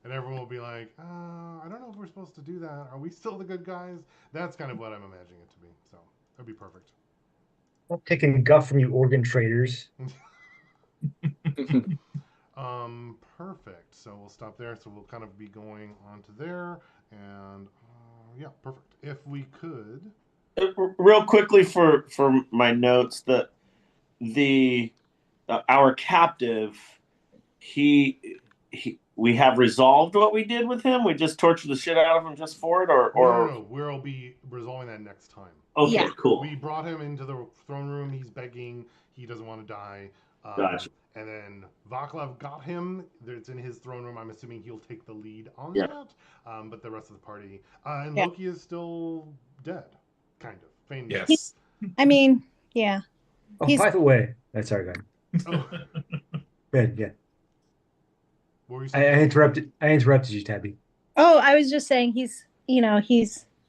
And everyone will be like, I don't know if we're supposed to do that. Are we still the good guys? That's kind of what I'm imagining it to be. So that'd be perfect. I'm taking guff from you organ traders. Perfect. So we'll stop there. So we'll kind of be going on to there. And yeah, perfect. If we could. Real quickly for my notes, that the our captive, we have resolved what we did with him. We just tortured the shit out of him just for it, or No. We'll be resolving that next time. Okay, Yeah. cool. We brought him into the throne room. He's begging. He doesn't want to die. Gotcha. And then Vaclav got him. It's in his throne room. I'm assuming he'll take the lead on Yeah. that. But the rest of the party. And Yeah. Loki is still dead, kind of. Fiend dead. Yes. I mean, yeah. Oh, He's- by the way, that's our guy. Oh, Good, yeah. what were you I saying? interrupted you, Tabby. Oh, I was just saying he's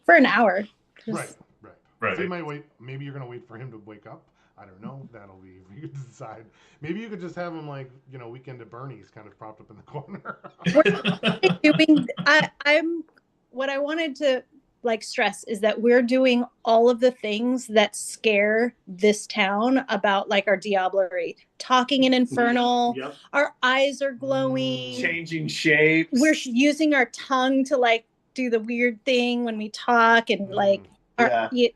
for an hour. Right. Right. So you might wait. Maybe you're going to wait for him to wake up. I don't know. That'll be for you to decide. Maybe you could just have him like, Weekend at Bernie's kind of propped up in the corner. I'm what I wanted to like stress is that we're doing all of the things that scare this town about like our diablerie. Talking in infernal, Yep. our eyes are glowing. Changing shapes. We're using our tongue to like do the weird thing when we talk and like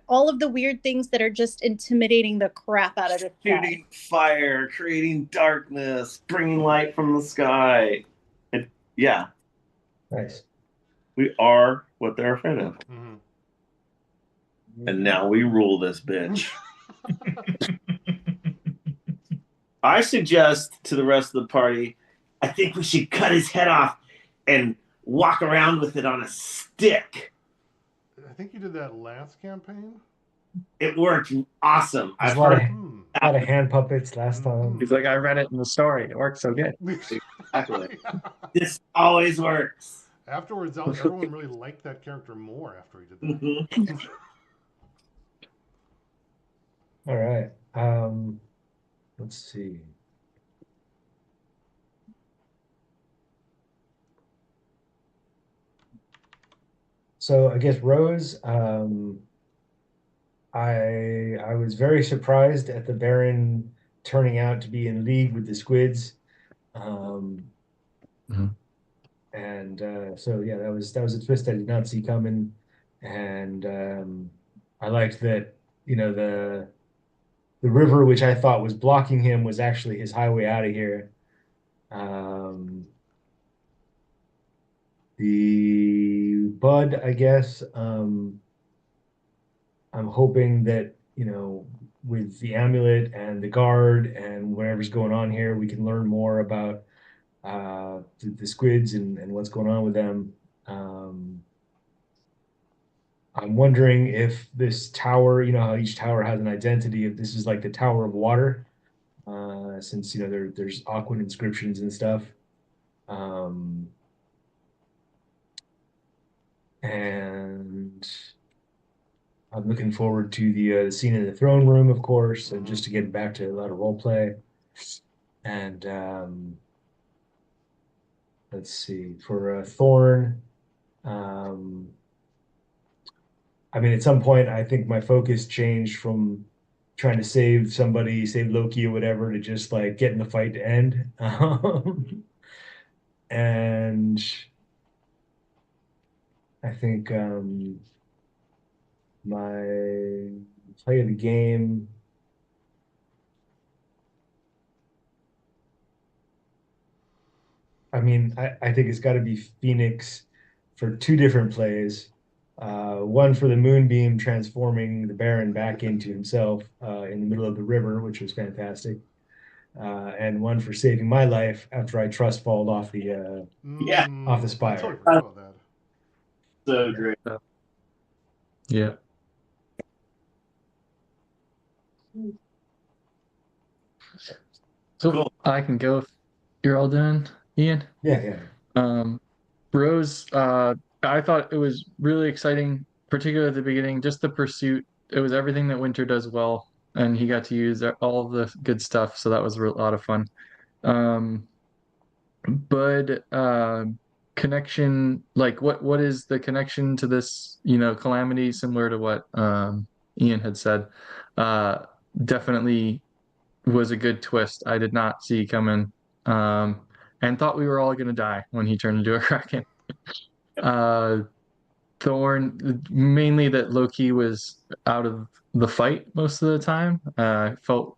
all of the weird things that are just intimidating the crap out of this guy. Shooting fire, creating darkness, bringing light from the sky. Yeah. Nice. We are what they're afraid of. Mhm. And now we rule this bitch. I suggest to the rest of the party, I think we should cut his head off and walk around with it on a stick. I think you did that last campaign. It worked awesome. There's I've a lot heard a lot of hand puppets last time. He's like, I read it in the story. It worked so good. exactly. This always works. Afterwards, everyone really liked that character more after he did that. Mhm. All right. Let's see. So I guess Rose, I was very surprised at the Baron turning out to be in league with the squids. Mhm. And so yeah, that was a twist I did not see coming. And I liked that, the river, which I thought was blocking him, was actually his highway out of here. The Bud, I guess, I'm hoping that, with the amulet and the guard and whatever's going on here, we can learn more about the squids and what's going on with them. I'm wondering if this tower, you know how each tower has an identity, if this is like the Tower of Water, since there's Aquan inscriptions and stuff. Um, and I'm looking forward to the scene in the throne room, of course, and just to get back to a lot of role play. And let's see, for Thorn, um, I mean, at some point, I think my focus changed from trying to save somebody, save Loki or whatever, to just like getting the fight to end. And I think my play of the game. I mean, I think it's got to be Phoenix for two different plays. One for the moonbeam transforming the Baron back into himself in the middle of the river, which was fantastic. And one for saving my life after I trust falled off Yeah. off the I spire. totally forgot about that. So great. Yeah. So Cool. I can go if you're all done, Ian. Yeah. Rose, I thought it was really exciting, particularly at the beginning, just the pursuit. It was everything that Winter does well, and he got to use all of the good stuff, so that was a lot of fun. Um, Bud, connection, like what is the connection to this, calamity, similar to what Ian had said. Uh, Definitely was a good twist. I did not see coming. And thought we were all gonna die when he turned into a Kraken. Uh, Thorn, mainly that Loki was out of the fight most of the time. I felt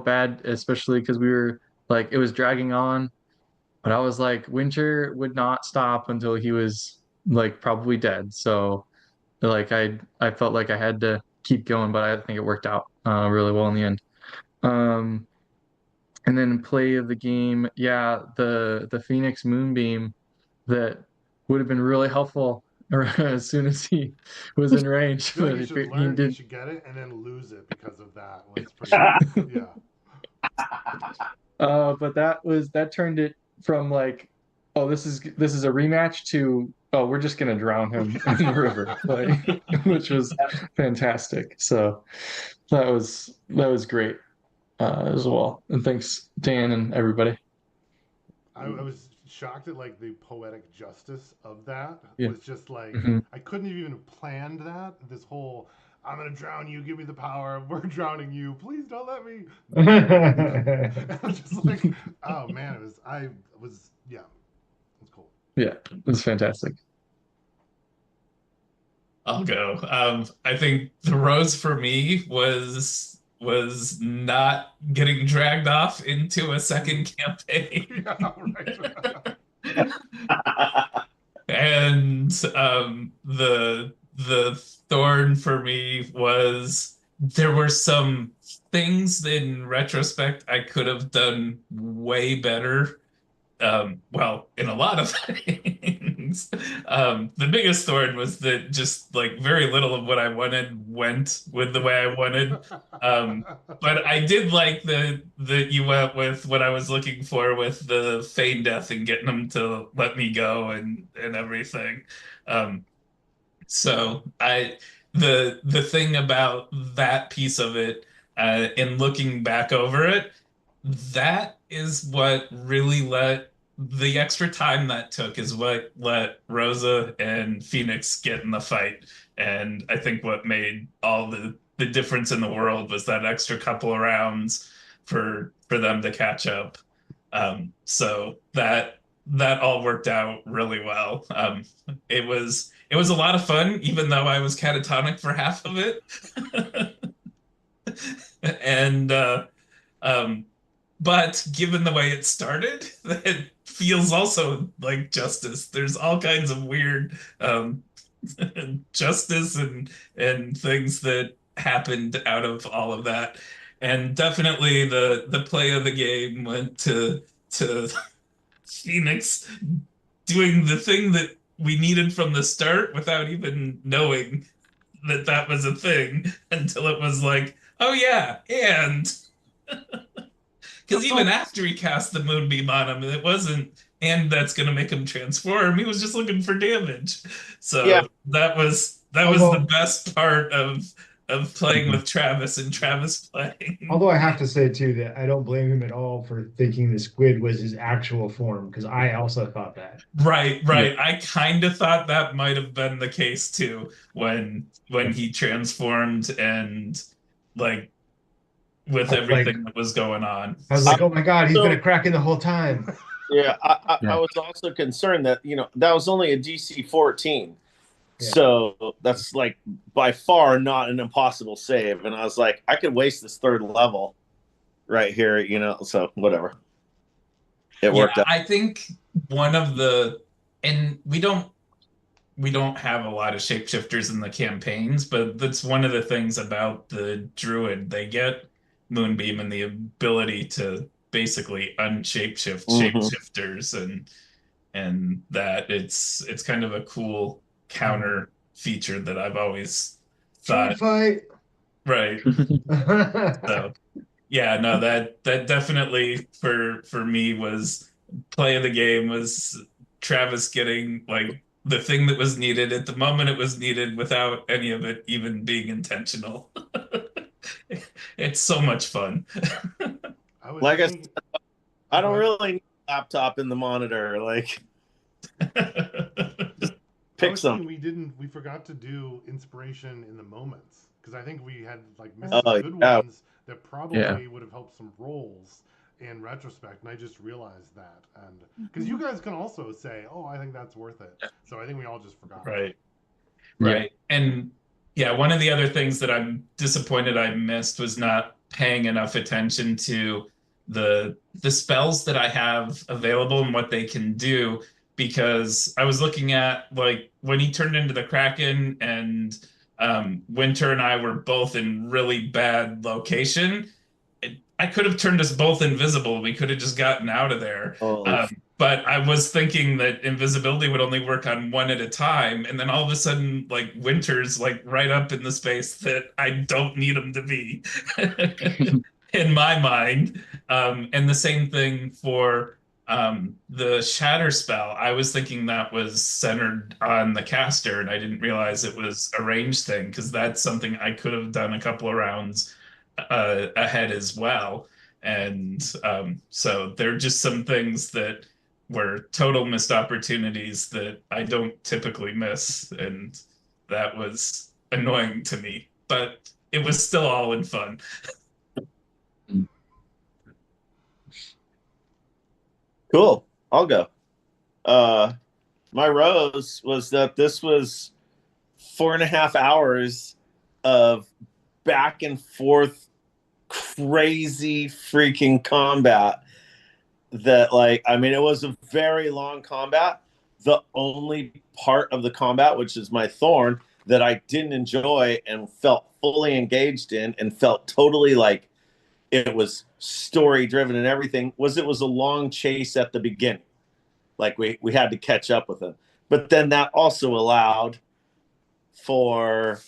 bad, especially because we were like it was dragging on, but I was like Winter would not stop until he was like probably dead. So like I felt like I had to keep going, but I think it worked out really well in the end. Um, and then play of the game, yeah, the Phoenix Moonbeam that would have been really helpful as soon as he was in I range. feel like But he he, should he learn, he did. should get it and then lose it because of that. Was pretty, yeah. But that turned it from like, oh, this is a rematch to, oh, we're just gonna drown him in the river, like, which was fantastic. So that was great as well. And thanks, Dan and everybody. I was shocked at like the poetic justice of that. Yeah. Was just like Mhm. I couldn't have even planned that. This whole I'm gonna drown you, give me the power, we're drowning you, please don't let me. I was just like, oh man, yeah, it's cool. Yeah, it was fantastic. I'll go. I think the rose for me was not getting dragged off into a second campaign. Yeah, right. And the thorn for me was there were some things in retrospect I could have done way better. Well, in a lot of things. The biggest thorn was that just like very little of what I wanted went with the way I wanted. But I did like that you went with what I was looking for with the feign death and getting them to let me go and everything. Um, so the thing about that piece of it, in looking back over it, that is what really let the extra time that took is what let Rosa and Phoenix get in the fight. And I think what made all the difference in the world was that extra couple of rounds for them to catch up. So that all worked out really well. It was a lot of fun, even though I was catatonic for half of it. And um, but given the way it started, it feels also like justice. There's all kinds of weird justice and things that happened out of all of that. And definitely the play of the game went to Phoenix doing the thing that we needed from the start without even knowing that that was a thing until it was like, oh yeah, and because even after he cast the moonbeam on him, it wasn't and that's gonna make him transform. He was just looking for damage. Yeah. So that was the Although, best part of playing with Travis and Travis playing. although I have to say too that I don't blame him at all for thinking the squid was his actual form because I also thought that. Right, Yeah. right. I kind of thought that might have been the case too when he transformed and like with I was like, everything that was going on. I was I like, oh my God, he's been so a Kraken the whole time. yeah, I Yeah. was also concerned that that was only a DC 14, Yeah. so that's like by far not an impossible save. And I was like, I could waste this third level right here, So whatever, it Yeah, worked out. I think one of the and we don't have a lot of shapeshifters in the campaigns, but that's one of the things about the druid. They get Moonbeam and the ability to basically unshapeshift Hmm. shapeshifters and that it's kind of a cool counter feature that I've always Druid thought, fight. right. So yeah, no, that definitely for me was play of the game was Travis getting like the thing that was needed at the moment it was needed without any of it even being intentional. It's so much fun. I was Like I said, thinking. Oh, I go don't ahead. really need a laptop in the monitor. Like, I pick was some. thinking we forgot to do inspiration in the moments because I think we had like missed some Oh good yeah. ones that Yeah. probably would have helped some rolls in retrospect, and I just realized that. And because you guys can also say, "Oh, I think that's worth it," so I think we all just forgot. Right. Yeah. Right. And yeah, one of the other things that I'm disappointed I missed was not paying enough attention to the spells that I have available and what they can do because I was looking at like when he turned into the Kraken and Winter and I were both in really bad location. I could have turned us both invisible. We could have just gotten out of there. Holy But I was thinking that invisibility would only work on one at a time, and then all of a sudden, like Winter's like right up in the space that I don't need him to be in my mind. And the same thing for the Shatter spell. I was thinking that was centered on the caster, and I didn't realize it was a range thing because that's something I could have done a couple of rounds ahead as well. And so there are just some things that were total missed opportunities that I don't typically miss. And that was annoying to me, but it was still all in fun. cool. I'll go. My rose was that this was 4.5 hours of back and forth crazy freaking combat that it was a very long combat. The only part of the combat, which is my thorn, that I didn't enjoy and felt fully engaged in and felt totally like it was story driven and everything, was it was a long chase at the beginning. Like we had to catch up with him. But then that also allowed for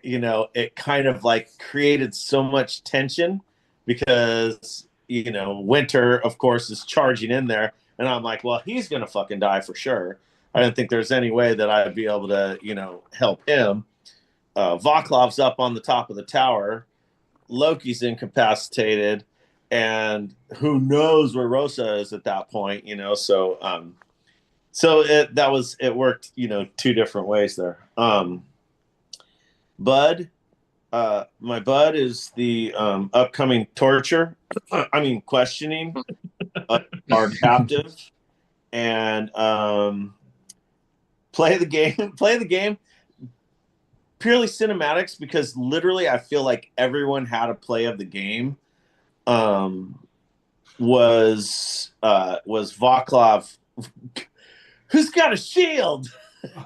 it kind of like created so much tension because Winter of course is charging in there and I'm like, well, he's gonna fucking die for sure. I didn't think there's any way that I'd be able to help him. Vaclav's up on the top of the tower, Loki's incapacitated, and who knows where Rosa is at that point, so it worked two different ways there. Bud, my bud is the upcoming questioning of our captive, and play the game purely cinematics because literally I feel like everyone had a play of the game. Was Vaclav, who's got a shield?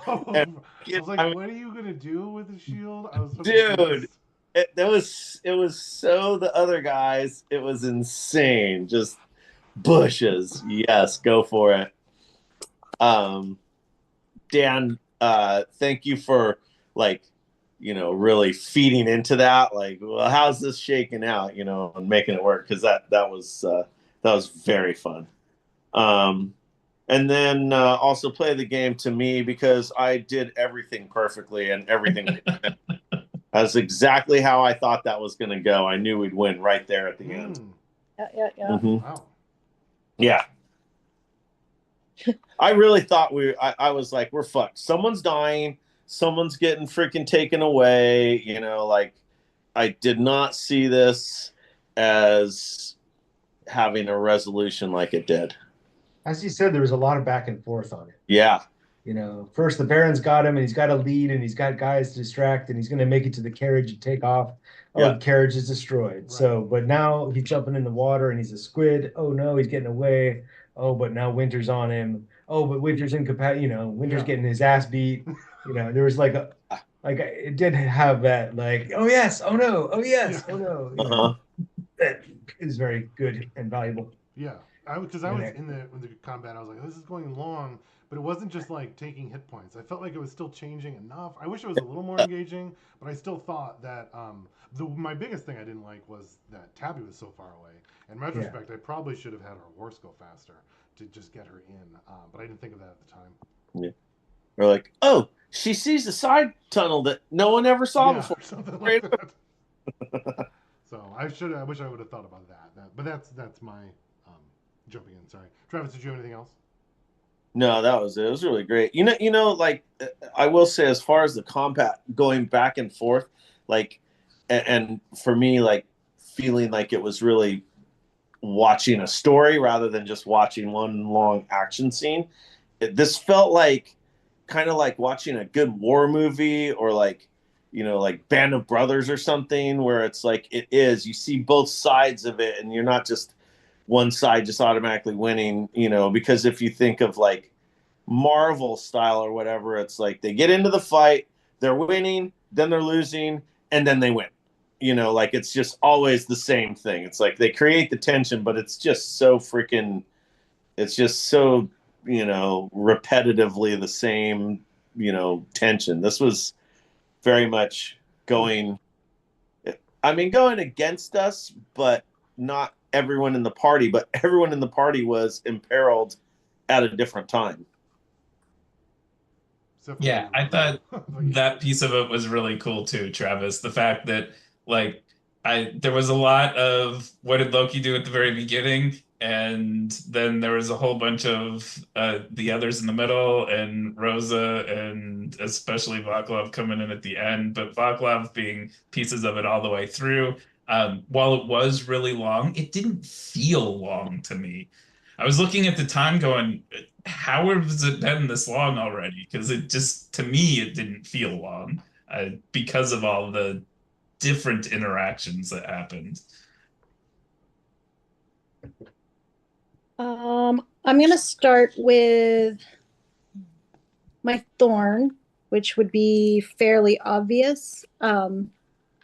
Oh, And I was like, I mean, what are you gonna do with the shield? I was so dude, confused. it was so the other guys. It was insane. Just bushes. Yes, go for it. Um, Dan, thank you for like, really feeding into that. Like, well, how's this shaking out? And making it work because that was very fun. Um, and then also play the game to me because I did everything perfectly and everything that's exactly how I thought that was going to go. I knew we'd win right there at the end. Yeah. Wow. Yeah, I really thought I was like, we're fucked. Someone's dying. Someone's getting freaking taken away. Like I did not see this as having a resolution like it did. As you said, there was a lot of back and forth on it. Yeah. First the Baron's got him and he's got a lead and he's got guys to distract and he's going to make it to the carriage and take off. Oh, Yeah. the carriage is destroyed. Right. So, but now he's jumping in the water and he's a squid. Oh no, he's getting away. Oh, but now Winter's on him. Oh, but Winter's incapacitated. Winter's Yeah. getting his ass beat. There was it did have that like, oh yes, oh no, oh yes, Yeah. oh no. Uh-huh. That is very good and valuable. Yeah, because I was in the combat. I was like, this is going long, but it wasn't just like taking hit points. I felt like it was still changing enough. I wish it was a little more engaging, but I still thought that my biggest thing I didn't like was that Tabby was so far away. In retrospect, I probably should have had our horse go faster to just get her in, but I didn't think of that at the time. Yeah. We're like, oh, she sees the side tunnel that no one ever saw before. Something like that. So I wish I would have thought about that. But that's my jumping in. Sorry, Travis. Did you have anything else? No, that was it. It was really great. Like I will say, as far as the combat going back and forth, like, and for me, like feeling like it was really watching a story rather than just watching one long action scene. This felt like kind of like watching a good war movie or like like Band of Brothers or something where it's like you see both sides of it and you're not just one side just automatically winning, because if you think of like Marvel style or whatever, it's like they get into the fight, they're winning, then they're losing, and then they win. Like it's just always the same thing. It's like they create the tension, but it's just so freaking, it's just so, repetitively the same, tension. This was very much going against us, but not everyone in the party, but everyone in the party was imperiled at a different time. Yeah, I thought that piece of it was really cool too, Travis. The fact that like there was a lot of what did Loki do at the very beginning, and then there was a whole bunch of the others in the middle, and Rosa, and especially Vaclav coming in at the end, but Vaclav being pieces of it all the way through. While it was really long, it didn't feel long to me. I was looking at the time going, how has it been this long already? Because it just, to me, it didn't feel long because of all the different interactions that happened. I'm going to start with my thorn, which would be fairly obvious.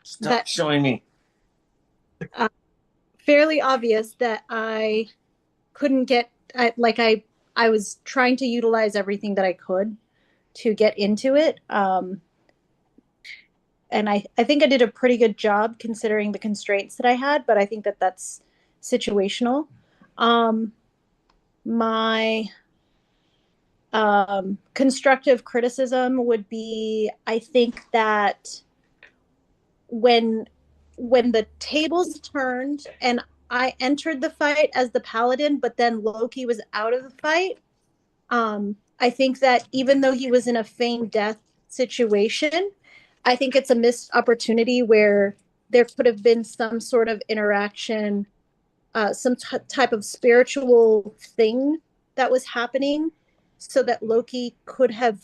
Stop showing me. Fairly obvious that I couldn't get, I was trying to utilize everything that I could to get into it. And I think I did a pretty good job considering the constraints that I had, but I think that that's situational. My constructive criticism would be, I think that when the tables turned and I entered the fight as the paladin, but then Loki was out of the fight, I think that even though he was in a feigned death situation, I think it's a missed opportunity where there could have been some sort of interaction, some type of spiritual thing that was happening so that Loki could have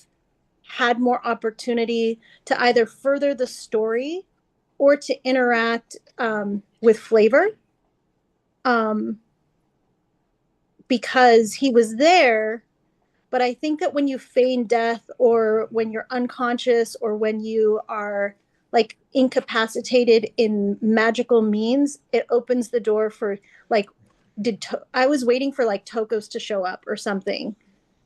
had more opportunity to either further the story or to interact with Flavor. Because he was there, But I think that when you feign death, or when you're unconscious, or when you are like incapacitated in magical means, it opens the door for like I was waiting for like Tokos to show up or something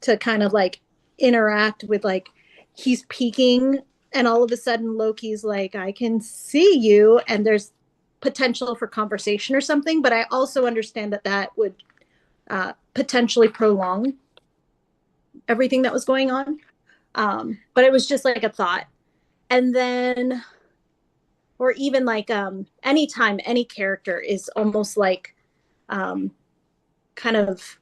to kind of like interact with, like, he's peeking, and all of a sudden Loki's like, I can see you, and there's potential for conversation or something. But I also understand that that would potentially prolong everything that was going on. But it was just like a thought. And then, or even like anytime any character is almost like um, kind of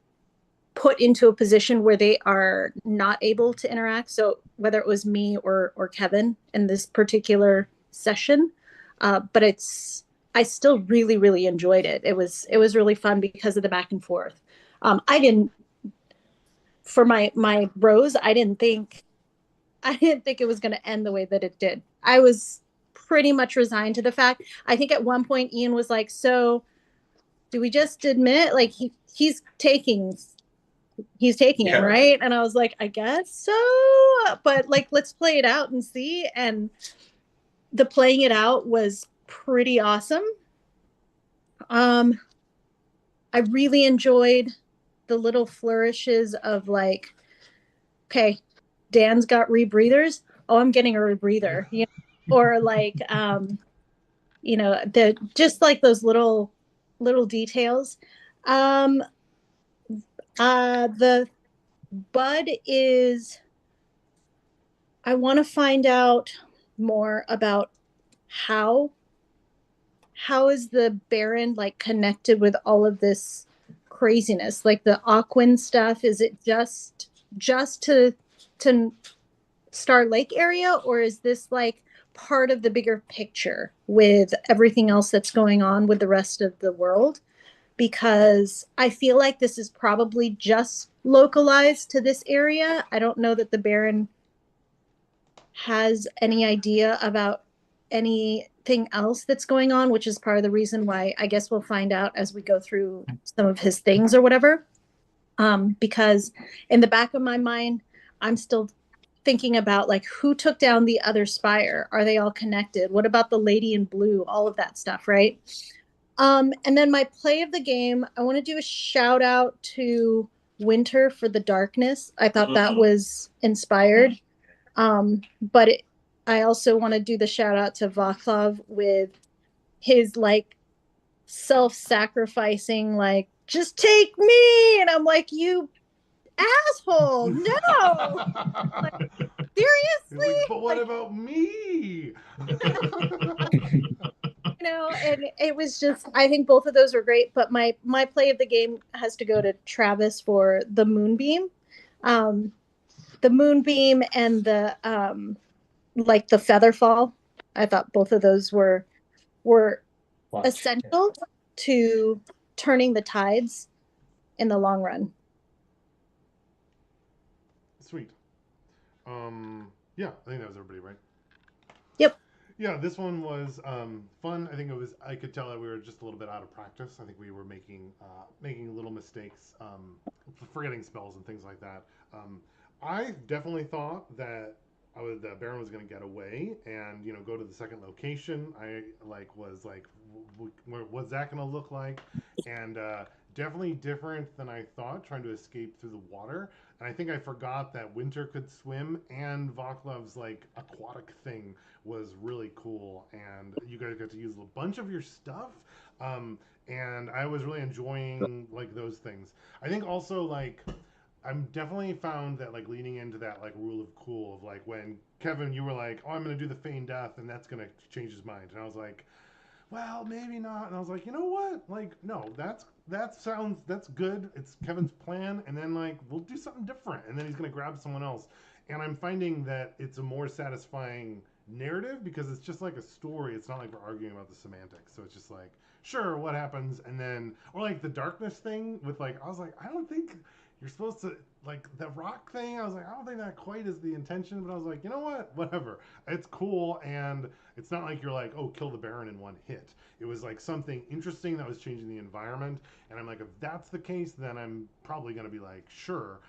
put into a position where they are not able to interact. So whether it was me or Kevin in this particular session, but I still really really enjoyed it. It was really fun because of the back and forth. I didn't for my rose. I didn't think it was going to end the way that it did. I was pretty much resigned to the fact. I think at one point Ian was like, "So, do we just admit like he's taking him, Yeah. right?" And I was like, "I guess so, but like let's play it out and see." And the playing it out was pretty awesome. Um I really enjoyed the little flourishes of like, okay, Dan's got rebreathers. Oh, I'm getting a rebreather. Or like the just like those little details. Um the bud is, I want to find out more about how how is the Baron like connected with all of this craziness, like the Aquan stuff. Is it just to Star Lake area, or is this like part of the bigger picture with everything else that's going on with the rest of the world? Because I feel like this is probably just localized to this area. I don't know that the Baron has any idea about anything else that's going on, which is part of the reason why I guess we'll find out as we go through some of his things or whatever. Because in the back of my mind, I'm still thinking about like who took down the other spire. Are they all connected? What about the lady in blue? All of that stuff, right? And then my play of the game, I want to do a shout out to Winter for the darkness. I thought that was inspired. But I also want to do the shout out to Vaclav with his like self-sacrificing, like, just take me. And I'm like, you asshole, no. Like, seriously? But what about me? And it was just, I think both of those were great, but my play of the game has to go to Travis for the moonbeam. Um, the moonbeam and the like the feather fall. I thought both of those were essential to turning the tides in the long run. Sweet. Yeah, I think that was everybody, right? Yep. Yeah, this one was fun. I think it was. I could tell that we were just a little bit out of practice. I think we were making little mistakes, forgetting spells and things like that. I definitely thought that the Baron was going to get away and go to the second location. I was like, what's that going to look like? And definitely different than I thought. Trying to escape through the water. And I think I forgot that Winter could swim, and Vaclav's like aquatic thing was really cool, and you guys got to use a bunch of your stuff, and I was really enjoying like those things. I think also like I'm definitely found that like leaning into that like rule of cool of like when Kevin you were like, oh, I'm gonna do the feign death and that's gonna change his mind, and I was like, well, maybe not. And I was like, you know what? Like, no, that's good. It's Kevin's plan, and then like we'll do something different, and then he's gonna grab someone else. And I'm finding that it's a more satisfying narrative because it's just like a story. It's not like we're arguing about the semantics. So it's just like, sure, what happens, and then or like the darkness thing with like I was like, I don't think you're supposed to like the rock thing. I was like, I don't think that quite is the intention, but I was like, you know what? Whatever. It's cool, and it's not like you're like, oh, kill the Baron in one hit. It was like something interesting that was changing the environment, and I'm like, if that's the case, then I'm probably going to be like, sure.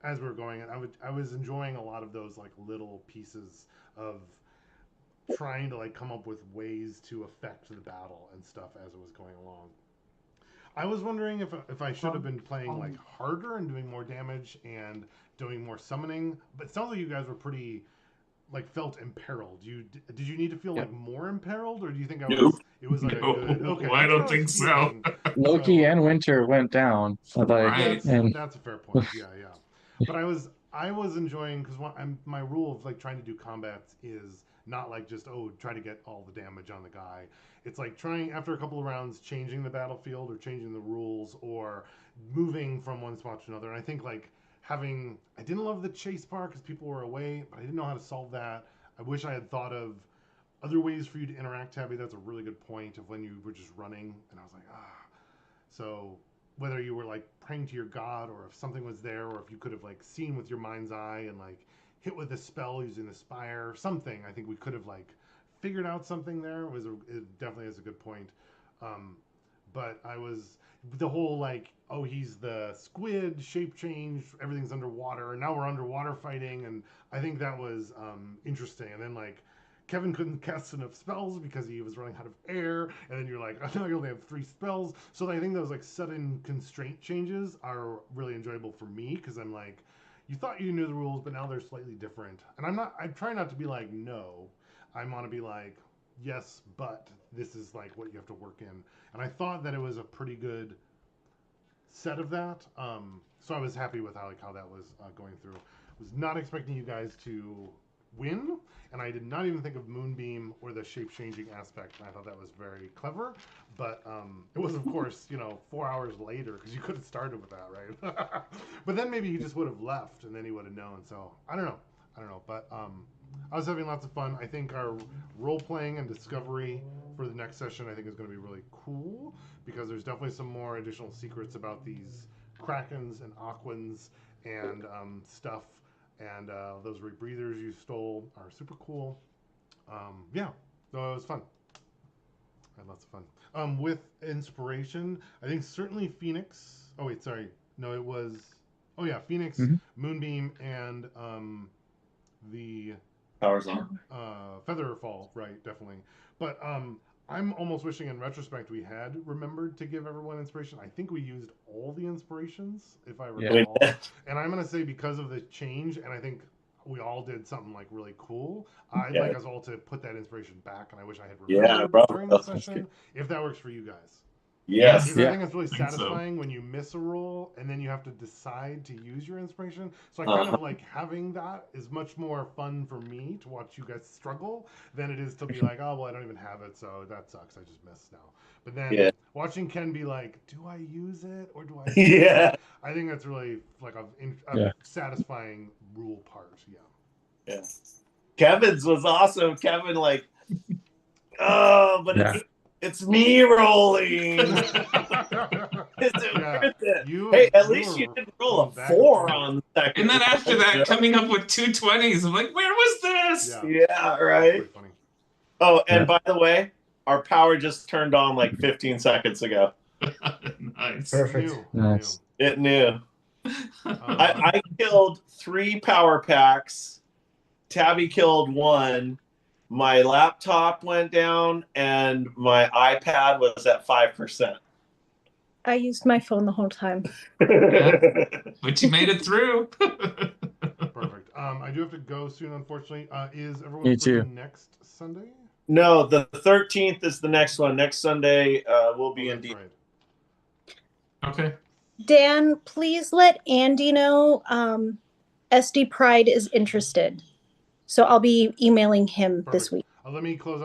as we were going, I was enjoying a lot of those like little pieces of trying to like come up with ways to affect the battle and stuff as it was going along. I was wondering if I should have been playing like harder and doing more damage and doing more summoning, but it sounds like you guys were pretty like felt imperiled. Did you need to feel like more imperiled, or do you think Nope. it was like a No, good? Okay, I that's what don't I was think so. feeling. Loki So and Winter went down. Like, Right. and that's a fair point. Yeah, yeah. But I was enjoying because my rule of like trying to do combats is not like just try to get all the damage on the guy. It's like trying after a couple of rounds changing the battlefield or changing the rules or moving from one spot to another. And I think like I didn't love the chase part because people were away, but I didn't know how to solve that. I wish I had thought of other ways for you to interact, Tabby. That's a really good point of when you were just running, and I was like, ah. So whether you were like praying to your god, or if something was there, or if you could have like seen with your mind's eye and like hit with a spell using the spire, something. I think we could have like figured out something there. It definitely is a good point. But I was the whole like, oh, he's the squid shape change, everything's underwater, and now we're underwater fighting, and I think that was interesting. And then like Kevin couldn't cast enough spells because he was running out of air, and then you're like, oh, I only have 3 spells. So I think those like sudden constraint changes are really enjoyable for me because I'm like, you thought you knew the rules, but now they're slightly different. And I try not to be like, no. I want to be like, yes, but this is like what you have to work in. And I thought that it was a pretty good set of that. So I was happy with how that was going through. Was not expecting you guys to win, and I did not even think of Moonbeam or the shape-changing aspect. And I thought that was very clever, but it was, of course, 4 hours later because you could have started with that, right? But then maybe he just would have left, and then he would have known. So I don't know, but I was having lots of fun. I think our role-playing and discovery for the next session, I think, is going to be really cool because there's definitely some more additional secrets about these Krakens and Aquans and stuff. And those rebreathers you stole are super cool. Yeah, so it was fun. I had lots of fun. With inspiration, I think certainly Phoenix. Oh wait, sorry. No, it was. Oh yeah, Phoenix, Moonbeam, and the Powers on. Featherfall. Right, definitely. But I'm almost wishing in retrospect we had remembered to give everyone inspiration. I think we used all the inspirations, if I recall. Yeah. And I'm going to say because of the change, and I think we all did something like really cool, I'd like us all to put that inspiration back, and I wish I had remembered during the session, if that works for you guys. Yes. Because I think it's really satisfying when you miss a roll and then you have to decide to use your inspiration. So I kind of like having that is much more fun for me to watch you guys struggle than it is to be like, oh, well, I don't even have it, so that sucks. I just missed now. But then watching Ken be like, do I use it or do I use it? I think that's really like a satisfying rule part. Yeah. Kevin's was awesome. Kevin like, oh, but it's me rolling. Is it worth it? Hey, at least you didn't roll a 4 on the second. And then after that, coming up with 2 20s, I'm like, where was this? Yeah, right. Oh, and by the way, our power just turned on like 15 seconds ago. Nice. Perfect. Nice. It knew. I killed 3 power packs. Tabby killed 1. My laptop went down, and my iPad was at 5%. I used my phone the whole time. But you made it through. Perfect. I do have to go soon, unfortunately. Is everyone free next Sunday? No, the 13th is the next one. Next Sunday, we'll be in deep. Right. Okay. Dan, please let Andy know SD Pride is interested. So I'll be emailing him this week. Let me close